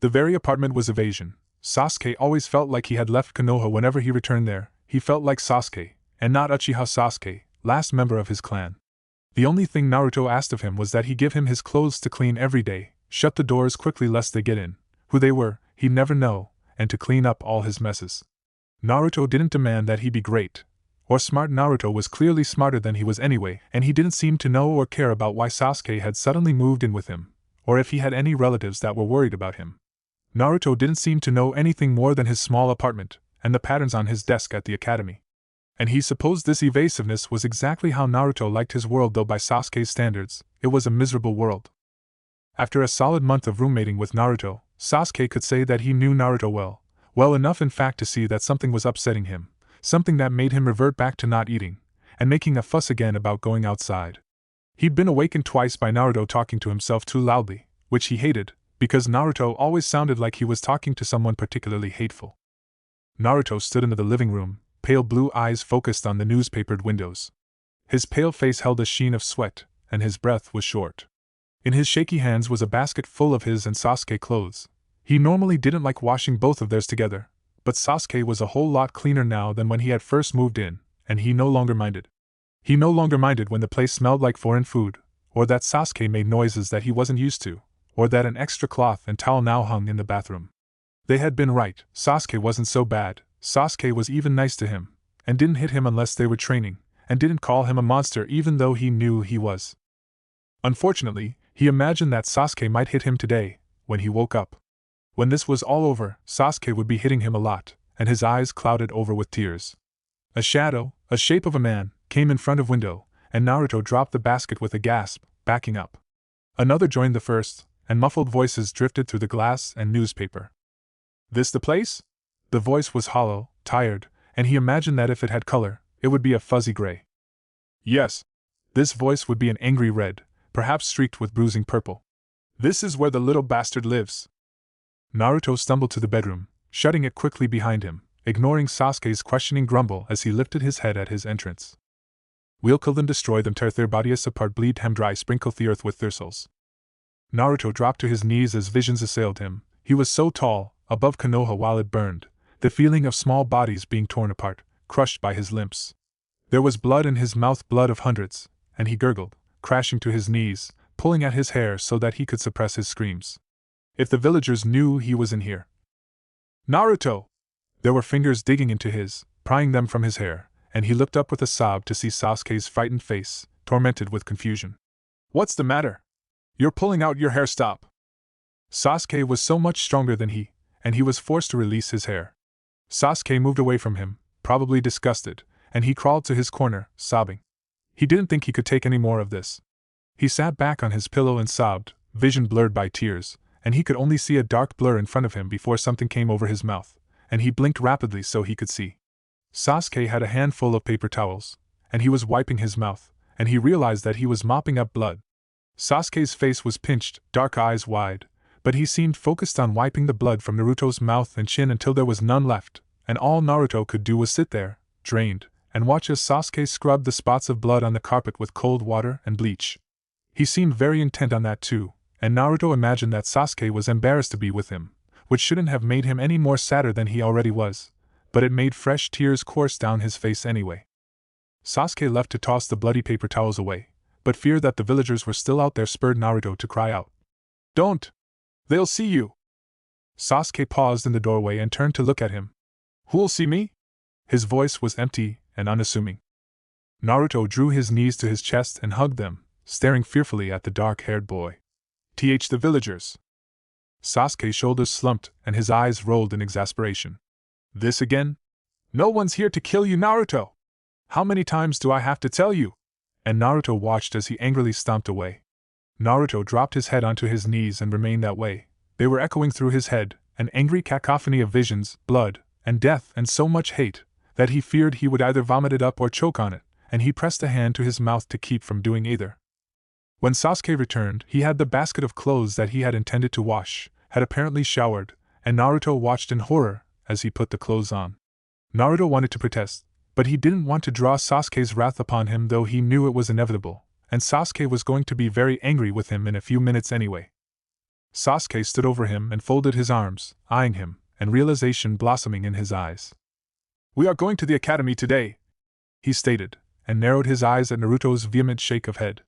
The very apartment was evasion. Sasuke always felt like he had left Konoha whenever he returned there. He felt like Sasuke, and not Uchiha Sasuke, last member of his clan. The only thing Naruto asked of him was that he give him his clothes to clean every day, shut the doors quickly lest they get in, who they were, he'd never know, and to clean up all his messes. Naruto didn't demand that he be great or smart. Naruto was clearly smarter than he was anyway, and he didn't seem to know or care about why Sasuke had suddenly moved in with him, or if he had any relatives that were worried about him. Naruto didn't seem to know anything more than his small apartment, and the patterns on his desk at the academy. And he supposed this evasiveness was exactly how Naruto liked his world, though by Sasuke's standards, it was a miserable world. After a solid month of roommating with Naruto, Sasuke could say that he knew Naruto well enough in fact to see that something was upsetting him, something that made him revert back to not eating, and making a fuss again about going outside. He'd been awakened twice by Naruto talking to himself too loudly, which he hated, because Naruto always sounded like he was talking to someone particularly hateful. Naruto stood in the living room, pale blue eyes focused on the newspapered windows. His pale face held a sheen of sweat, and his breath was short. In his shaky hands was a basket full of his and Sasuke clothes. He normally didn't like washing both of theirs together, but Sasuke was a whole lot cleaner now than when he had first moved in, and he no longer minded. He no longer minded when the place smelled like foreign food, or that Sasuke made noises that he wasn't used to, or that an extra cloth and towel now hung in the bathroom. They had been right, Sasuke wasn't so bad. Sasuke was even nice to him, and didn't hit him unless they were training, and didn't call him a monster even though he knew he was. Unfortunately, he imagined that Sasuke might hit him today, when he woke up. When this was all over, Sasuke would be hitting him a lot, and his eyes clouded over with tears. A shadow, a shape of a man, came in front of window, and Naruto dropped the basket with a gasp, backing up. Another joined the first, and muffled voices drifted through the glass and newspaper. "This the place?" The voice was hollow, tired, and he imagined that if it had color, it would be a fuzzy gray. "Yes." This voice would be an angry red, perhaps streaked with bruising purple. "This is where the little bastard lives." Naruto stumbled to the bedroom, shutting it quickly behind him, ignoring Sasuke's questioning grumble as he lifted his head at his entrance. "We'll kill them, destroy them, tear their bodies apart, bleed them dry, sprinkle the earth with their souls." Naruto dropped to his knees as visions assailed him. He was so tall, above Konoha while it burned, the feeling of small bodies being torn apart, crushed by his limbs. There was blood in his mouth, blood of hundreds, and he gurgled, crashing to his knees, pulling at his hair so that he could suppress his screams. If the villagers knew he was in here. "Naruto!" There were fingers digging into his, prying them from his hair, and he looked up with a sob to see Sasuke's frightened face, tormented with confusion. "What's the matter? You're pulling out your hair, stop!" Sasuke was so much stronger than he, and he was forced to release his hair. Sasuke moved away from him, probably disgusted, and he crawled to his corner, sobbing. He didn't think he could take any more of this. He sat back on his pillow and sobbed, vision blurred by tears, and he could only see a dark blur in front of him before something came over his mouth, and he blinked rapidly so he could see. Sasuke had a handful of paper towels, and he was wiping his mouth, and he realized that he was mopping up blood. Sasuke's face was pinched, dark eyes wide, but he seemed focused on wiping the blood from Naruto's mouth and chin until there was none left, and all Naruto could do was sit there, drained, and watch as Sasuke scrubbed the spots of blood on the carpet with cold water and bleach. He seemed very intent on that too, and Naruto imagined that Sasuke was embarrassed to be with him, which shouldn't have made him any more sadder than he already was, but it made fresh tears course down his face anyway. Sasuke left to toss the bloody paper towels away, but fear that the villagers were still out there spurred Naruto to cry out. "Don't! They'll see you!" Sasuke paused in the doorway and turned to look at him. "Who'll see me?" His voice was empty and unassuming. Naruto drew his knees to his chest and hugged them, staring fearfully at the dark-haired boy. The villagers." Sasuke's shoulders slumped and his eyes rolled in exasperation. "This again? No one's here to kill you, Naruto! How many times do I have to tell you?" And Naruto watched as he angrily stomped away. Naruto dropped his head onto his knees and remained that way. They were echoing through his head, an angry cacophony of visions, blood, and death, and so much hate, that he feared he would either vomit it up or choke on it, and he pressed a hand to his mouth to keep from doing either. When Sasuke returned, he had the basket of clothes that he had intended to wash, had apparently showered, and Naruto watched in horror as he put the clothes on. Naruto wanted to protest, but he didn't want to draw Sasuke's wrath upon him, though he knew it was inevitable, and Sasuke was going to be very angry with him in a few minutes anyway. Sasuke stood over him and folded his arms, eyeing him, and realization blossoming in his eyes. "We are going to the academy today," he stated, and narrowed his eyes at Naruto's vehement shake of head.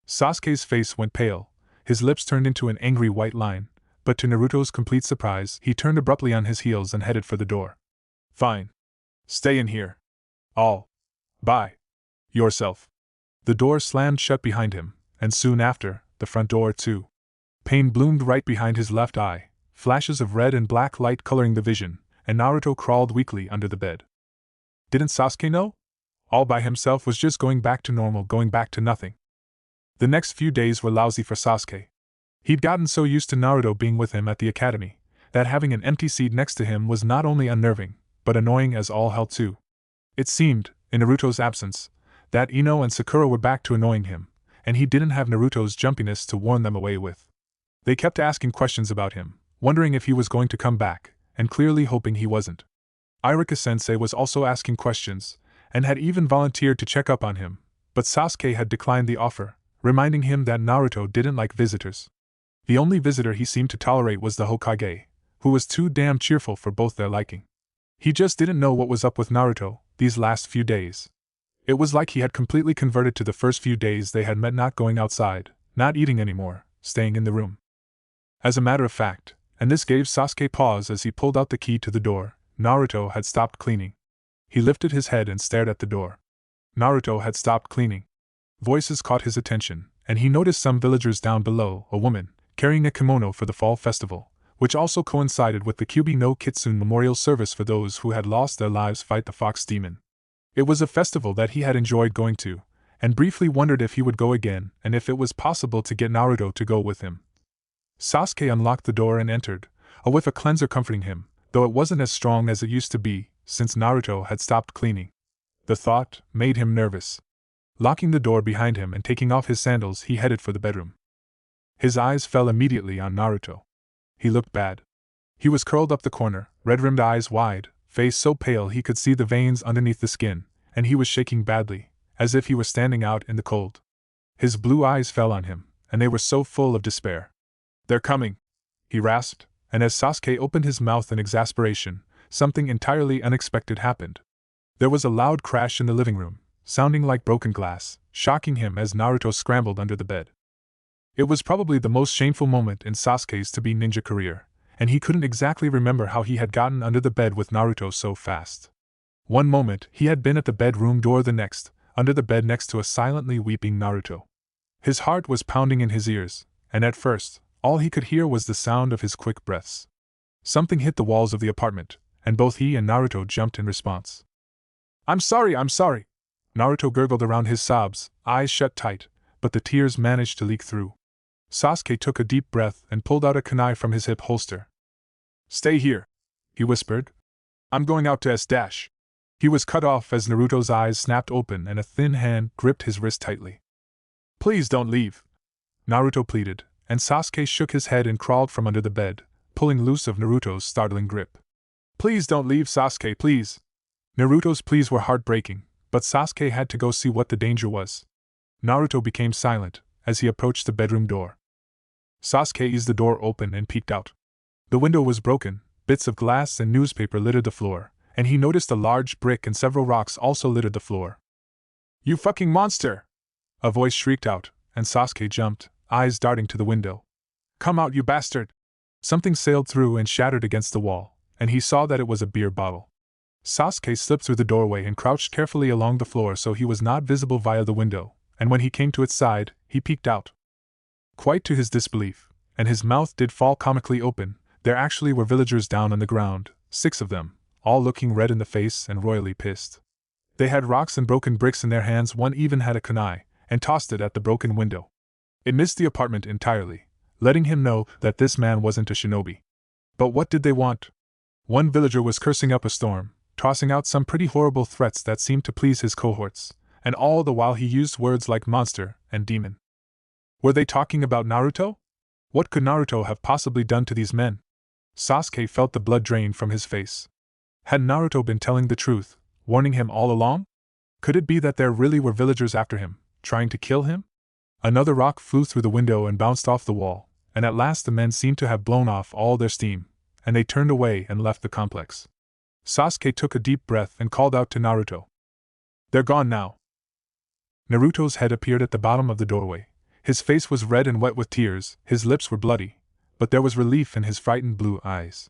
Sasuke's face went pale, his lips turned into an angry white line, but to Naruto's complete surprise, he turned abruptly on his heels and headed for the door. "Fine. Stay in here. All by yourself." The door slammed shut behind him, and soon after, the front door too. Pain bloomed right behind his left eye, flashes of red and black light coloring the vision, and Naruto crawled weakly under the bed. Didn't Sasuke know? All by himself was just going back to normal, going back to nothing. The next few days were lousy for Sasuke. He'd gotten so used to Naruto being with him at the academy, that having an empty seat next to him was not only unnerving, but annoying as all hell too. It seemed, in Naruto's absence, that Ino and Sakura were back to annoying him, and he didn't have Naruto's jumpiness to warn them away with. They kept asking questions about him, wondering if he was going to come back, and clearly hoping he wasn't. Iruka-sensei was also asking questions, and had even volunteered to check up on him, but Sasuke had declined the offer, reminding him that Naruto didn't like visitors. The only visitor he seemed to tolerate was the Hokage, who was too damn cheerful for both their liking. He just didn't know what was up with Naruto these last few days. It was like he had completely converted to the first few days they had met, not going outside, not eating anymore, staying in the room. As a matter of fact, and this gave Sasuke pause as he pulled out the key to the door, Naruto had stopped cleaning. He lifted his head and stared at the door. Naruto had stopped cleaning. Voices caught his attention, and he noticed some villagers down below, a woman, carrying a kimono for the fall festival, which also coincided with the Kyubi no Kitsune memorial service for those who had lost their lives fight the fox demon. It was a festival that he had enjoyed going to, and briefly wondered if he would go again and if it was possible to get Naruto to go with him. Sasuke unlocked the door and entered, a whiff of cleanser comforting him, though it wasn't as strong as it used to be, since Naruto had stopped cleaning. The thought made him nervous. Locking the door behind him and taking off his sandals, he headed for the bedroom. His eyes fell immediately on Naruto. He looked bad. He was curled up the corner, red-rimmed eyes wide, face so pale he could see the veins underneath the skin, and he was shaking badly, as if he were standing out in the cold. His blue eyes fell on him, and they were so full of despair. "They're coming," he rasped, and as Sasuke opened his mouth in exasperation, something entirely unexpected happened. There was a loud crash in the living room, sounding like broken glass, shocking him as Naruto scrambled under the bed. It was probably the most shameful moment in Sasuke's to-be ninja career, and he couldn't exactly remember how he had gotten under the bed with Naruto so fast. One moment he had been at the bedroom door, the next, under the bed next to a silently weeping Naruto. His heart was pounding in his ears, and at first, all he could hear was the sound of his quick breaths. Something hit the walls of the apartment, and both he and Naruto jumped in response. I'm sorry. Naruto gurgled around his sobs, eyes shut tight, but the tears managed to leak through. Sasuke took a deep breath and pulled out a kunai from his hip holster. "Stay here," he whispered. "I'm going out to S-." He was cut off as Naruto's eyes snapped open and a thin hand gripped his wrist tightly. "Please don't leave," Naruto pleaded, and Sasuke shook his head and crawled from under the bed, pulling loose of Naruto's startling grip. "Please don't leave, Sasuke, please." Naruto's pleas were heartbreaking, but Sasuke had to go see what the danger was. Naruto became silent as he approached the bedroom door. Sasuke eased the door open and peeked out. The window was broken, bits of glass and newspaper littered the floor, and he noticed a large brick and several rocks also littered the floor. "You fucking monster!" a voice shrieked out, and Sasuke jumped, eyes darting to the window. "Come out, you bastard!" Something sailed through and shattered against the wall, and he saw that it was a beer bottle. Sasuke slipped through the doorway and crouched carefully along the floor so he was not visible via the window, and when he came to its side, he peeked out. Quite to his disbelief, and his mouth did fall comically open, there actually were villagers down on the ground, 6 of them, all looking red in the face and royally pissed. They had rocks and broken bricks in their hands, one even had a kunai, and tossed it at the broken window. It missed the apartment entirely, letting him know that this man wasn't a shinobi. But what did they want? One villager was cursing up a storm, tossing out some pretty horrible threats that seemed to please his cohorts, and all the while he used words like monster and demon. Were they talking about Naruto? What could Naruto have possibly done to these men? Sasuke felt the blood drain from his face. Had Naruto been telling the truth, warning him all along? Could it be that there really were villagers after him, trying to kill him? Another rock flew through the window and bounced off the wall, and at last the men seemed to have blown off all their steam, and they turned away and left the complex. Sasuke took a deep breath and called out to Naruto. "They're gone now." Naruto's head appeared at the bottom of the doorway. His face was red and wet with tears, his lips were bloody, but there was relief in his frightened blue eyes.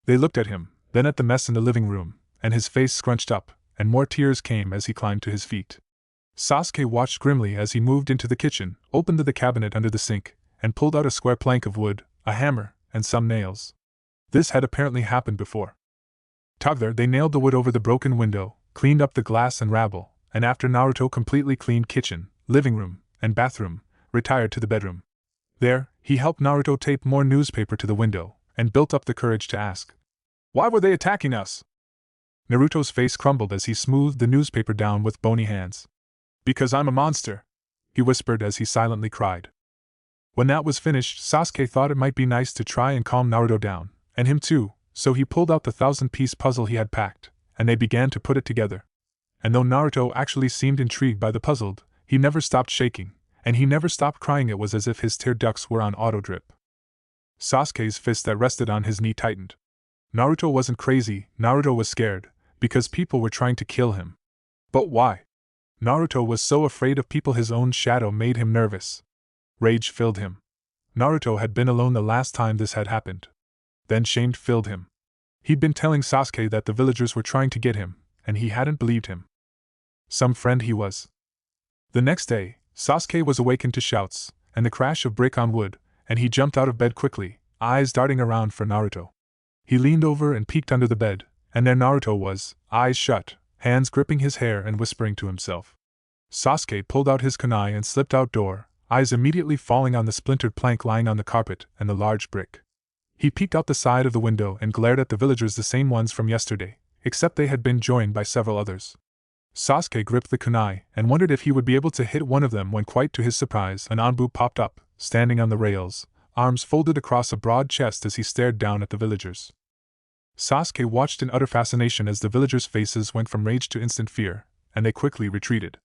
They looked at him, then at the mess in the living room, and his face scrunched up, and more tears came as he climbed to his feet. Sasuke watched grimly as he moved into the kitchen, opened the cabinet under the sink, and pulled out a square plank of wood, a hammer, and some nails. This had apparently happened before. Together they nailed the wood over the broken window, cleaned up the glass and rabble, and after Naruto completely cleaned kitchen, living room, and bathroom, retired to the bedroom. There, he helped Naruto tape more newspaper to the window, and built up the courage to ask, "Why were they attacking us?" Naruto's face crumbled as he smoothed the newspaper down with bony hands. "Because I'm a monster," he whispered as he silently cried. When that was finished, Sasuke thought it might be nice to try and calm Naruto down, and him too, so he pulled out the 1,000-piece puzzle he had packed, and they began to put it together. And though Naruto actually seemed intrigued by the puzzle, he never stopped shaking, and he never stopped crying. It was as if his tear ducts were on auto-drip. Sasuke's fist that rested on his knee tightened. Naruto wasn't crazy, Naruto was scared, because people were trying to kill him. But why? Naruto was so afraid of people, his own shadow made him nervous. Rage filled him. Naruto had been alone the last time this had happened. Then shame filled him. He'd been telling Sasuke that the villagers were trying to get him, and he hadn't believed him. Some friend he was. The next day, Sasuke was awakened to shouts, and the crash of brick on wood, and he jumped out of bed quickly, eyes darting around for Naruto. He leaned over and peeked under the bed, and there Naruto was, eyes shut, hands gripping his hair and whispering to himself. Sasuke pulled out his kunai and slipped outdoor, eyes immediately falling on the splintered plank lying on the carpet and the large brick. He peeked out the side of the window and glared at the villagers, the same ones from yesterday, except they had been joined by several others. Sasuke gripped the kunai and wondered if he would be able to hit one of them when, quite to his surprise, an Anbu popped up, standing on the rails, arms folded across a broad chest as he stared down at the villagers. Sasuke watched in utter fascination as the villagers' faces went from rage to instant fear, and they quickly retreated.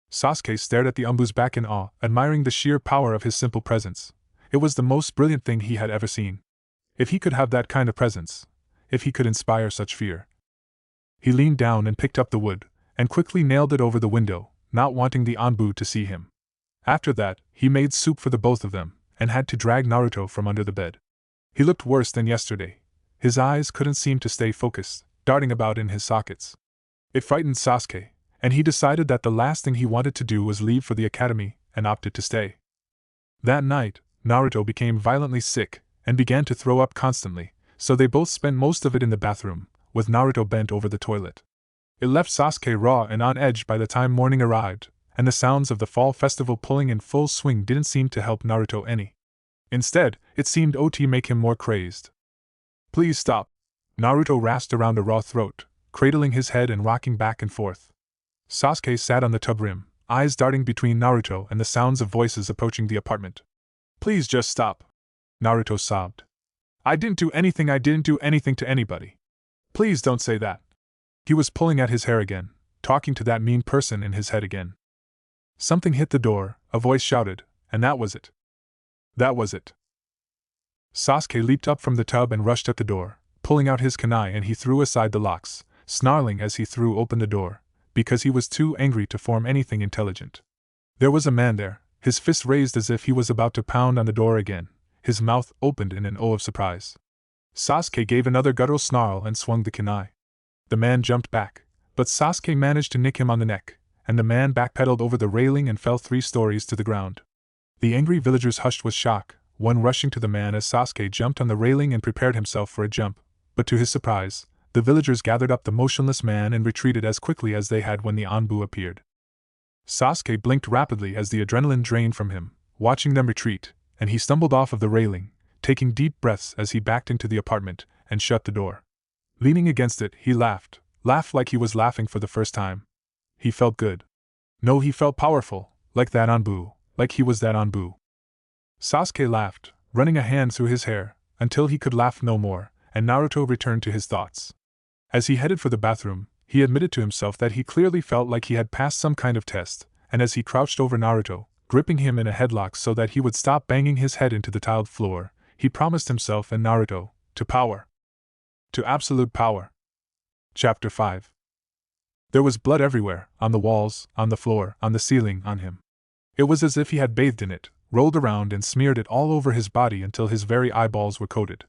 Sasuke stared at the Anbu's back in awe, admiring the sheer power of his simple presence. It was the most brilliant thing he had ever seen. If he could have that kind of presence, if he could inspire such fear. He leaned down and picked up the wood, and quickly nailed it over the window, not wanting the Anbu to see him. After that, he made soup for the both of them, and had to drag Naruto from under the bed. He looked worse than yesterday. His eyes couldn't seem to stay focused, darting about in his sockets. It frightened Sasuke, and he decided that the last thing he wanted to do was leave for the academy, and opted to stay. That night, Naruto became violently sick, and began to throw up constantly, so they both spent most of it in the bathroom, with Naruto bent over the toilet. It left Sasuke raw and on edge by the time morning arrived, and the sounds of the fall festival pulling in full swing didn't seem to help Naruto any. Instead, it seemed to make him more crazed. "Please stop," Naruto rasped around a raw throat, cradling his head and rocking back and forth. Sasuke sat on the tub rim, eyes darting between Naruto and the sounds of voices approaching the apartment. "Please just stop," Naruto sobbed. I didn't do anything to anybody. Please don't say that." He was pulling at his hair again, talking to that mean person in his head again. Something hit the door, a voice shouted, and that was it. That was it. Sasuke leaped up from the tub and rushed at the door, pulling out his kunai, and he threw aside the locks, snarling as he threw open the door, because he was too angry to form anything intelligent. There was a man there, his fist raised as if he was about to pound on the door again, his mouth opened in an O of surprise. Sasuke gave another guttural snarl and swung the kunai. The man jumped back, but Sasuke managed to nick him on the neck, and the man backpedaled over the railing and fell 3 stories to the ground. The angry villagers hushed with shock, one rushing to the man as Sasuke jumped on the railing and prepared himself for a jump, but to his surprise, the villagers gathered up the motionless man and retreated as quickly as they had when the Anbu appeared. Sasuke blinked rapidly as the adrenaline drained from him, watching them retreat, and he stumbled off of the railing, taking deep breaths as he backed into the apartment and shut the door. Leaning against it, he laughed like he was laughing for the first time. He felt good. No, he felt powerful, like that Anbu, like he was that Anbu. Sasuke laughed, running a hand through his hair, until he could laugh no more, and Naruto returned to his thoughts. As he headed for the bathroom, he admitted to himself that he clearly felt like he had passed some kind of test, and as he crouched over Naruto, gripping him in a headlock so that he would stop banging his head into the tiled floor, he promised himself and Naruto, to power. To absolute power. Chapter 5. There was blood everywhere, on the walls, on the floor, on the ceiling, on him. It was as if he had bathed in it, rolled around and smeared it all over his body until his very eyeballs were coated.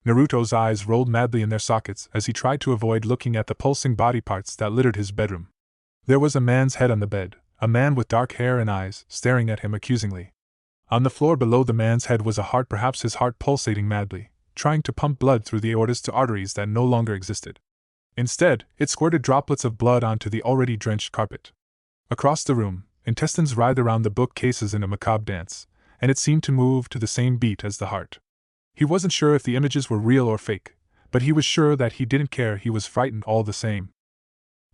Naruto's eyes rolled madly in their sockets as he tried to avoid looking at the pulsing body parts that littered his bedroom. There was a man's head on the bed, a man with dark hair and eyes, staring at him accusingly. On the floor below the man's head was a heart, perhaps his heart pulsating madly, trying to pump blood through the aortas to arteries that no longer existed. Instead, it squirted droplets of blood onto the already drenched carpet. Across the room, intestines writhed around the bookcases in a macabre dance, and it seemed to move to the same beat as the heart. He wasn't sure if the images were real or fake, but he was sure that he didn't care, he was frightened all the same.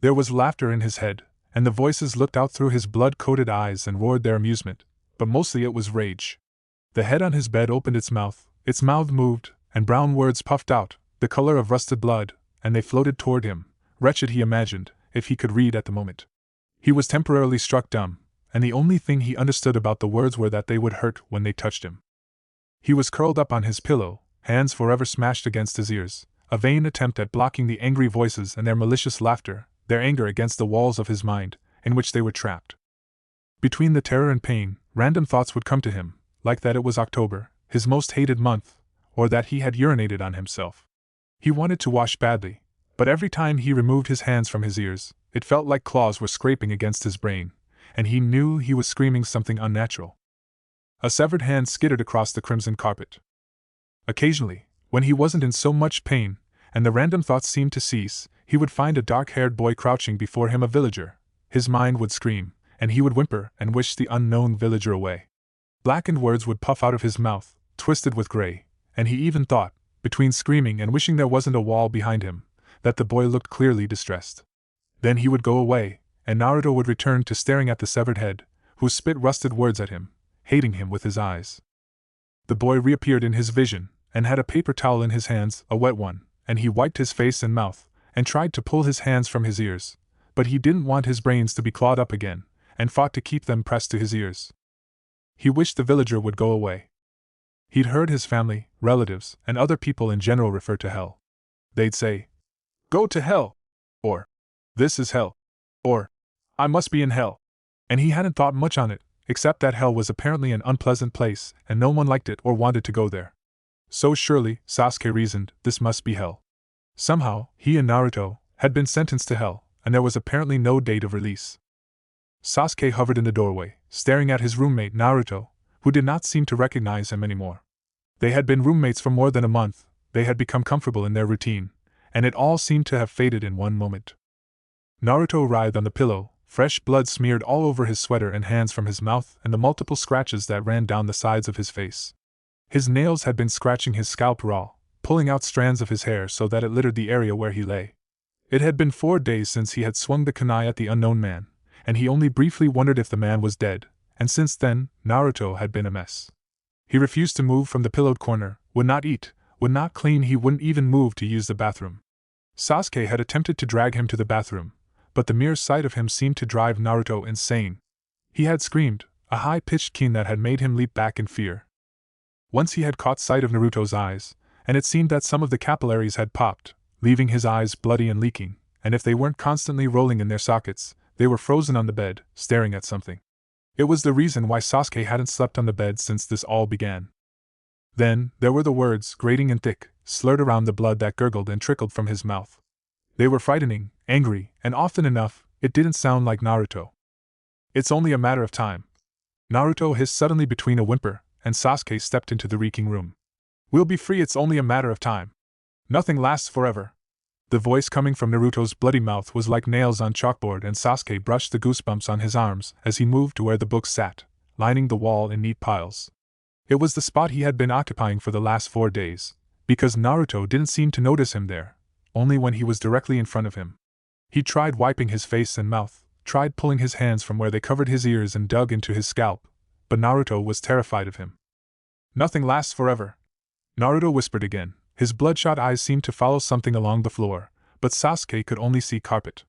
There was laughter in his head, and the voices looked out through his blood-coated eyes and roared their amusement, but mostly it was rage. The head on his bed opened its mouth moved, and brown words puffed out, the color of rusted blood, and they floated toward him, wretched he imagined, if he could read at the moment. He was temporarily struck dumb, and the only thing he understood about the words were that they would hurt when they touched him. He was curled up on his pillow, hands forever smashed against his ears, a vain attempt at blocking the angry voices and their malicious laughter, their anger against the walls of his mind, in which they were trapped. Between the terror and pain, random thoughts would come to him, like that it was October, his most hated month, or that he had urinated on himself. He wanted to wash badly, but every time he removed his hands from his ears, it felt like claws were scraping against his brain, and he knew he was screaming something unnatural. A severed hand skittered across the crimson carpet. Occasionally, when he wasn't in so much pain, and the random thoughts seemed to cease, he would find a dark-haired boy crouching before him, a villager. His mind would scream, and he would whimper and wish the unknown villager away. Blackened words would puff out of his mouth, twisted with gray, and he even thought, between screaming and wishing there wasn't a wall behind him, that the boy looked clearly distressed. Then he would go away, and Naruto would return to staring at the severed head, who spit rusted words at him, hating him with his eyes. The boy reappeared in his vision, and had a paper towel in his hands, a wet one, and he wiped his face and mouth, and tried to pull his hands from his ears, but he didn't want his brains to be clawed up again, and fought to keep them pressed to his ears. He wished the villager would go away. He'd heard his family, relatives, and other people in general refer to hell. They'd say, "Go to hell," or, "This is hell," or, "I must be in hell." And he hadn't thought much on it, except that hell was apparently an unpleasant place, and no one liked it or wanted to go there. So surely, Sasuke reasoned, this must be hell. Somehow, he and Naruto had been sentenced to hell, and there was apparently no date of release. Sasuke hovered in the doorway, staring at his roommate Naruto, who did not seem to recognize him anymore. They had been roommates for more than a month, they had become comfortable in their routine, and it all seemed to have faded in one moment. Naruto writhed on the pillow, fresh blood smeared all over his sweater and hands from his mouth and the multiple scratches that ran down the sides of his face. His nails had been scratching his scalp raw, pulling out strands of his hair so that it littered the area where he lay. It had been 4 days since he had swung the kunai at the unknown man, and he only briefly wondered if the man was dead, and since then, Naruto had been a mess. He refused to move from the pillowed corner, would not eat, would not clean, he wouldn't even move to use the bathroom. Sasuke had attempted to drag him to the bathroom, but the mere sight of him seemed to drive Naruto insane. He had screamed, a high-pitched keen that had made him leap back in fear. Once he had caught sight of Naruto's eyes, and it seemed that some of the capillaries had popped, leaving his eyes bloody and leaking, and if they weren't constantly rolling in their sockets, they were frozen on the bed, staring at something. It was the reason why Sasuke hadn't slept on the bed since this all began. Then, there were the words, grating and thick, slurred around the blood that gurgled and trickled from his mouth. They were frightening, angry, and often enough, it didn't sound like Naruto. "It's only a matter of time," Naruto hissed suddenly between a whimper, and Sasuke stepped into the reeking room. "We'll be free, it's only a matter of time. Nothing lasts forever." The voice coming from Naruto's bloody mouth was like nails on chalkboard, and Sasuke brushed the goosebumps on his arms as he moved to where the books sat, lining the wall in neat piles. It was the spot he had been occupying for the last 4 days, because Naruto didn't seem to notice him there, only when he was directly in front of him. He tried wiping his face and mouth, tried pulling his hands from where they covered his ears and dug into his scalp, but Naruto was terrified of him. "Nothing lasts forever," Naruto whispered again. His bloodshot eyes seemed to follow something along the floor, but Sasuke could only see carpet.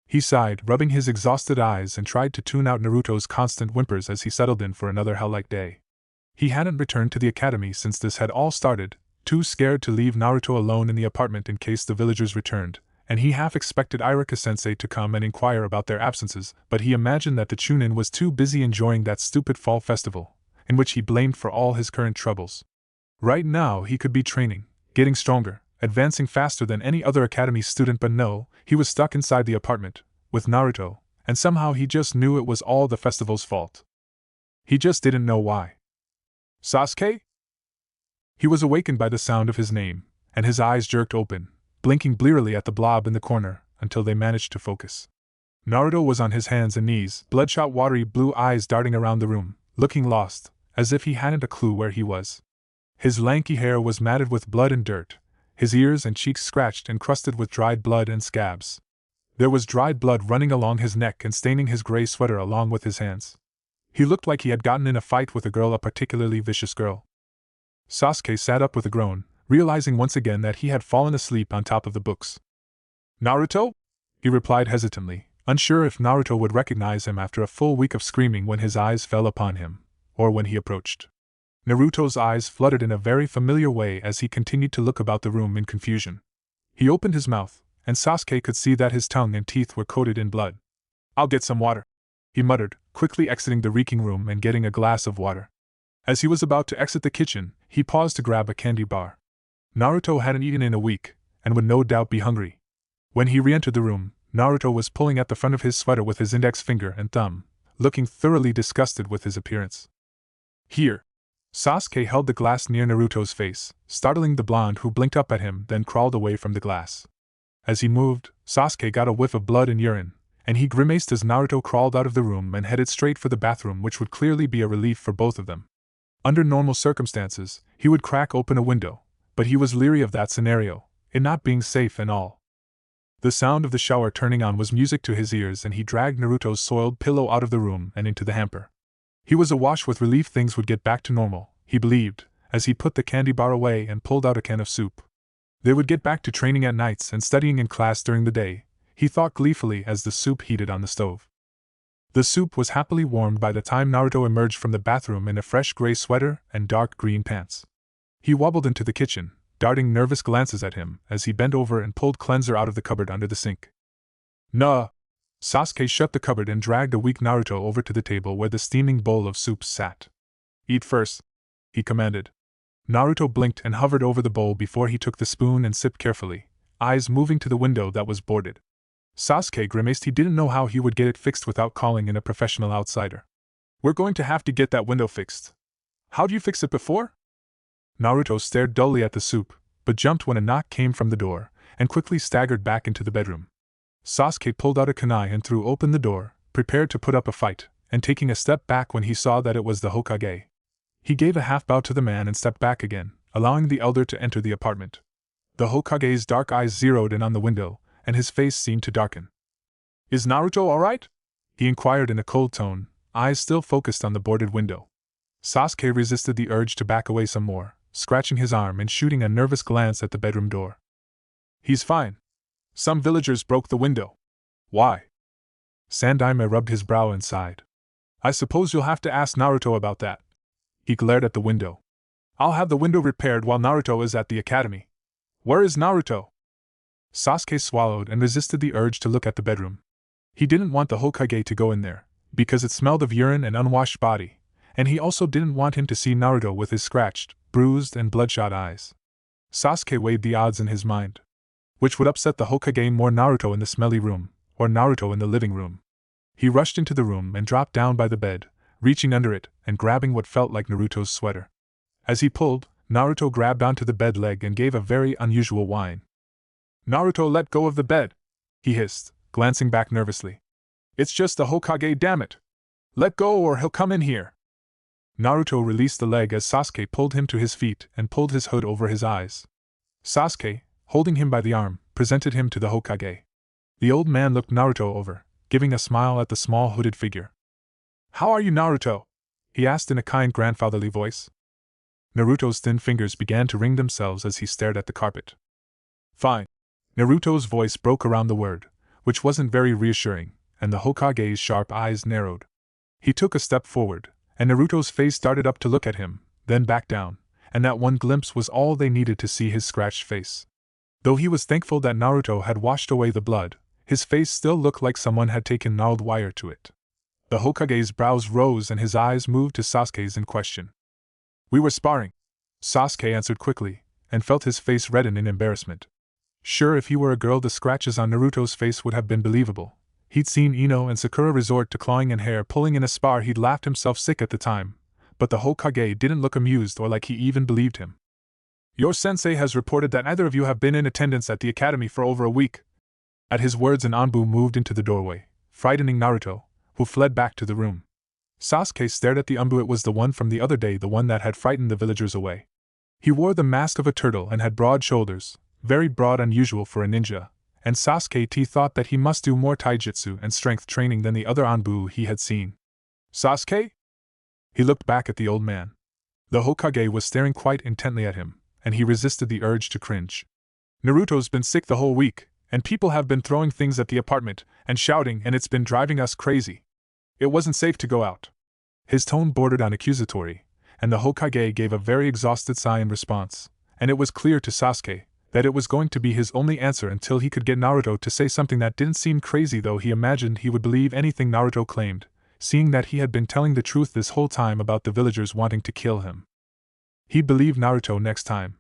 He sighed, rubbing his exhausted eyes, and tried to tune out Naruto's constant whimpers as he settled in for another hell-like day. He hadn't returned to the academy since this had all started, too scared to leave Naruto alone in the apartment in case the villagers returned, and he half expected Iruka-sensei to come and inquire about their absences, but he imagined that the Chunin was too busy enjoying that stupid fall festival, in which he blamed for all his current troubles. Right now he could be training, getting stronger, advancing faster than any other academy student, but no, he was stuck inside the apartment, with Naruto, and somehow he just knew it was all the festival's fault. He just didn't know why. "Sasuke?" He was awakened by the sound of his name, and his eyes jerked open, blinking blearily at the blob in the corner, until they managed to focus. Naruto was on his hands and knees, bloodshot watery blue eyes darting around the room, looking lost, as if he hadn't a clue where he was. His lanky hair was matted with blood and dirt, his ears and cheeks scratched and crusted with dried blood and scabs. There was dried blood running along his neck and staining his gray sweater along with his hands. He looked like he had gotten in a fight with a girl, a particularly vicious girl. Sasuke sat up with a groan, realizing once again that he had fallen asleep on top of the books. "Naruto?" he replied hesitantly, unsure if Naruto would recognize him after a full week of screaming when his eyes fell upon him, or when he approached. Naruto's eyes fluttered in a very familiar way as he continued to look about the room in confusion. He opened his mouth, and Sasuke could see that his tongue and teeth were coated in blood. "I'll get some water," he muttered, quickly exiting the reeking room and getting a glass of water. As he was about to exit the kitchen, he paused to grab a candy bar. Naruto hadn't eaten in a week, and would no doubt be hungry. When he re-entered the room, Naruto was pulling at the front of his sweater with his index finger and thumb, looking thoroughly disgusted with his appearance. "Here." Sasuke held the glass near Naruto's face, startling the blonde, who blinked up at him, then crawled away from the glass. As he moved, Sasuke got a whiff of blood and urine, and he grimaced as Naruto crawled out of the room and headed straight for the bathroom, which would clearly be a relief for both of them. Under normal circumstances, he would crack open a window, but he was leery of that scenario, it not being safe and all. The sound of the shower turning on was music to his ears, and he dragged Naruto's soiled pillow out of the room and into the hamper. He was awash with relief. Things would get back to normal, he believed, as he put the candy bar away and pulled out a can of soup. They would get back to training at nights and studying in class during the day, he thought gleefully as the soup heated on the stove. The soup was happily warmed by the time Naruto emerged from the bathroom in a fresh gray sweater and dark green pants. He wobbled into the kitchen, darting nervous glances at him as he bent over and pulled cleanser out of the cupboard under the sink. "Nah." Sasuke shut the cupboard and dragged a weak Naruto over to the table where the steaming bowl of soup sat. "Eat first," he commanded. Naruto blinked and hovered over the bowl before he took the spoon and sipped carefully, eyes moving to the window that was boarded. Sasuke grimaced. He didn't know how he would get it fixed without calling in a professional outsider. "We're going to have to get that window fixed. How'd you fix it before?" Naruto stared dully at the soup, but jumped when a knock came from the door, and quickly staggered back into the bedroom. Sasuke pulled out a kunai and threw open the door, prepared to put up a fight, and taking a step back when he saw that it was the Hokage. He gave a half bow to the man and stepped back again, allowing the elder to enter the apartment. The Hokage's dark eyes zeroed in on the window, and his face seemed to darken. "Is Naruto all right?" he inquired in a cold tone, eyes still focused on the boarded window. Sasuke resisted the urge to back away some more, scratching his arm and shooting a nervous glance at the bedroom door. "He's fine. Some villagers broke the window." "Why?" Sandaime rubbed his brow and sighed. "I suppose you'll have to ask Naruto about that." He glared at the window. I'll have the window repaired while Naruto is at the academy. Where is Naruto? Sasuke swallowed and resisted the urge to look at the bedroom. He didn't want the Hokage to go in there, because it smelled of urine and unwashed body, and he also didn't want him to see Naruto with his scratched, bruised, and bloodshot eyes. Sasuke weighed the odds in his mind. Which would upset the Hokage more, Naruto in the smelly room, or Naruto in the living room? He rushed into the room and dropped down by the bed, reaching under it and grabbing what felt like Naruto's sweater. As he pulled, Naruto grabbed onto the bed leg and gave a very unusual whine. Naruto, let go of the bed, he hissed, glancing back nervously. It's just the Hokage, damn it. Let go or he'll come in here. Naruto released the leg as Sasuke pulled him to his feet and pulled his hood over his eyes. Sasuke, holding him by the arm, presented him to the Hokage. The old man looked Naruto over, giving a smile at the small hooded figure. How are you, Naruto? He asked in a kind grandfatherly voice. Naruto's thin fingers began to wring themselves as he stared at the carpet. Fine. Naruto's voice broke around the word, which wasn't very reassuring, and the Hokage's sharp eyes narrowed. He took a step forward, and Naruto's face started up to look at him, then back down, and that one glimpse was all they needed to see his scratched face. Though he was thankful that Naruto had washed away the blood, his face still looked like someone had taken gnarled wire to it. The Hokage's brows rose and his eyes moved to Sasuke's in question. We were sparring, Sasuke answered quickly, and felt his face redden in embarrassment. Sure, if he were a girl, the scratches on Naruto's face would have been believable. He'd seen Ino and Sakura resort to clawing and hair pulling in a spar. He'd laughed himself sick at the time, but the Hokage didn't look amused or like he even believed him. Your sensei has reported that neither of you have been in attendance at the academy for over a week. At his words, an Anbu moved into the doorway, frightening Naruto, who fled back to the room. Sasuke stared at the Anbu. It was the one from the other day, the one that had frightened the villagers away. He wore the mask of a turtle and had broad shoulders, very broad, unusual for a ninja, and Sasuke thought that he must do more taijutsu and strength training than the other Anbu he had seen. Sasuke? He looked back at the old man. The Hokage was staring quite intently at him, and he resisted the urge to cringe. Naruto's been sick the whole week, and people have been throwing things at the apartment and shouting, and it's been driving us crazy. It wasn't safe to go out. His tone bordered on accusatory, and the Hokage gave a very exhausted sigh in response, and it was clear to Sasuke that it was going to be his only answer until he could get Naruto to say something that didn't seem crazy, though he imagined he would believe anything Naruto claimed, seeing that he had been telling the truth this whole time about the villagers wanting to kill him. He'd believe Naruto next time.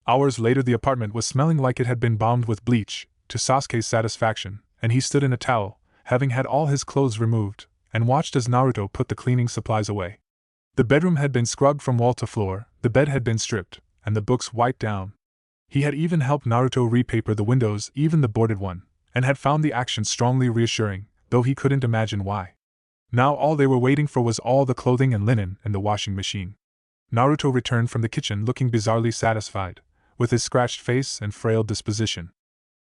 Hours later, the apartment was smelling like it had been bombed with bleach, to Sasuke's satisfaction, and he stood in a towel, having had all his clothes removed, and watched as Naruto put the cleaning supplies away. The bedroom had been scrubbed from wall to floor, the bed had been stripped, and the books wiped down. He had even helped Naruto repaper the windows, even the boarded one, and had found the action strongly reassuring, though he couldn't imagine why. Now all they were waiting for was all the clothing and linen in the washing machine. Naruto returned from the kitchen looking bizarrely satisfied, with his scratched face and frail disposition.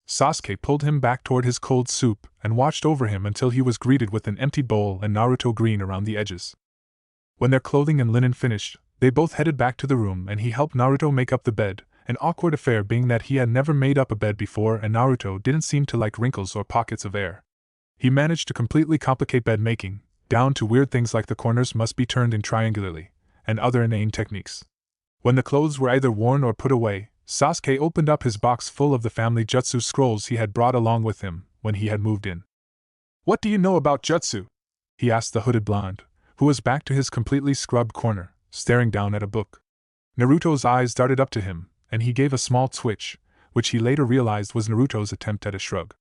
Sasuke pulled him back toward his cold soup and watched over him until he was greeted with an empty bowl and Naruto green around the edges. When their clothing and linen finished, they both headed back to the room and he helped Naruto make up the bed, an awkward affair being that he had never made up a bed before and Naruto didn't seem to like wrinkles or pockets of air. He managed to completely complicate bed making, down to weird things like the corners must be turned in triangularly, and other inane techniques. When the clothes were either worn or put away, Sasuke opened up his box full of the family jutsu scrolls he had brought along with him when he had moved in. What do you know about jutsu? He asked the hooded blonde, who was back to his completely scrubbed corner, staring down at a book. Naruto's eyes darted up to him, and he gave a small twitch, which he later realized was Naruto's attempt at a shrug.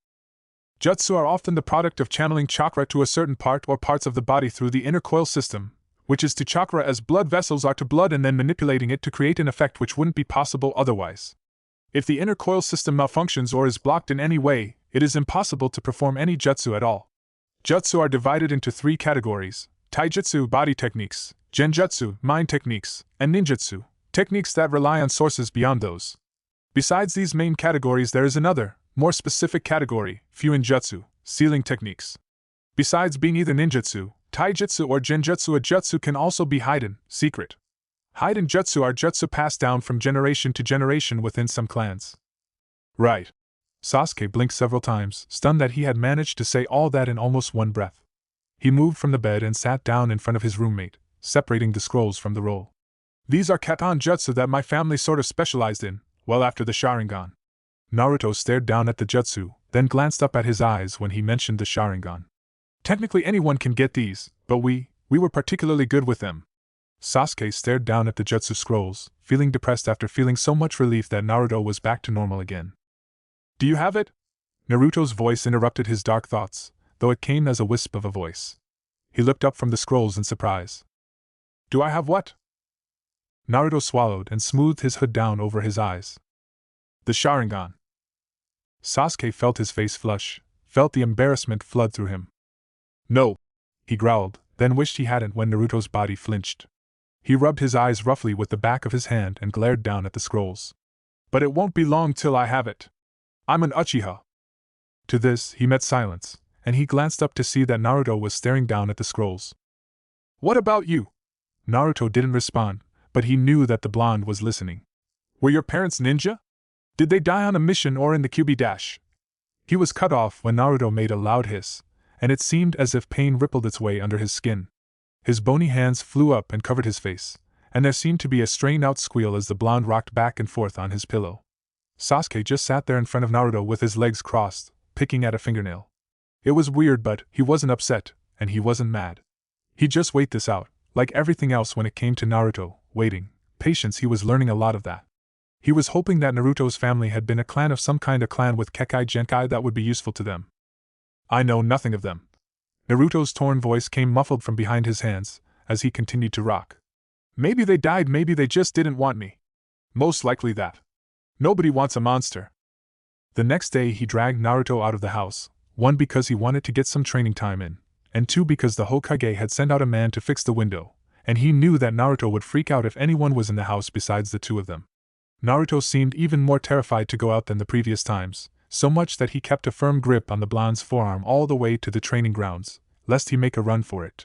Jutsu are often the product of channeling chakra to a certain part or parts of the body through the inner coil system, which is to chakra as blood vessels are to blood, and then manipulating it to create an effect which wouldn't be possible otherwise. If the inner coil system malfunctions or is blocked in any way, it is impossible to perform any jutsu at all. Jutsu are divided into 3 categories: taijutsu, body techniques; genjutsu, mind techniques; and ninjutsu, techniques that rely on sources beyond those. Besides these main categories, there is another, more specific category, fuinjutsu, sealing techniques. Besides being either ninjutsu, taijutsu or genjutsu, a jutsu can also be hidden, secret. Hidden jutsu are jutsu passed down from generation to generation within some clans. Right. Sasuke blinked several times, stunned that he had managed to say all that in almost one breath. He moved from the bed and sat down in front of his roommate, separating the scrolls from the roll. These are katan jutsu that my family sort of specialized in, well after the Sharingan. Naruto stared down at the jutsu, then glanced up at his eyes when he mentioned the Sharingan. Technically anyone can get these, but we were particularly good with them. Sasuke stared down at the jutsu scrolls, feeling depressed after feeling so much relief that Naruto was back to normal again. Do you have it? Naruto's voice interrupted his dark thoughts, though it came as a wisp of a voice. He looked up from the scrolls in surprise. Do I have what? Naruto swallowed and smoothed his hood down over his eyes. The Sharingan. Sasuke felt his face flush, felt the embarrassment flood through him. No, he growled, then wished he hadn't when Naruto's body flinched. He rubbed his eyes roughly with the back of his hand and glared down at the scrolls. But it won't be long till I have it. I'm an Uchiha. To this, he met silence, and he glanced up to see that Naruto was staring down at the scrolls. What about you? Naruto didn't respond, but he knew that the blonde was listening. Were your parents ninja? Did they die on a mission or in the QB dash? He was cut off when Naruto made a loud hiss, and it seemed as if pain rippled its way under his skin. His bony hands flew up and covered his face, and there seemed to be a strained-out squeal as the blonde rocked back and forth on his pillow. Sasuke just sat there in front of Naruto with his legs crossed, picking at a fingernail. It was weird, but he wasn't upset, and he wasn't mad. He'd just wait this out, like everything else when it came to Naruto, waiting, patience. He was learning a lot of that. He was hoping that Naruto's family had been a clan of some kind, a clan with Kekkei Genkai that would be useful to them. I know nothing of them. Naruto's torn voice came muffled from behind his hands, as he continued to rock. Maybe they died, maybe they just didn't want me. Most likely that. Nobody wants a monster. The next day he dragged Naruto out of the house, 1 because he wanted to get some training time in, and 2 because the Hokage had sent out a man to fix the window, and he knew that Naruto would freak out if anyone was in the house besides the 2 of them. Naruto seemed even more terrified to go out than the previous times, so much that he kept a firm grip on the blonde's forearm all the way to the training grounds, lest he make a run for it.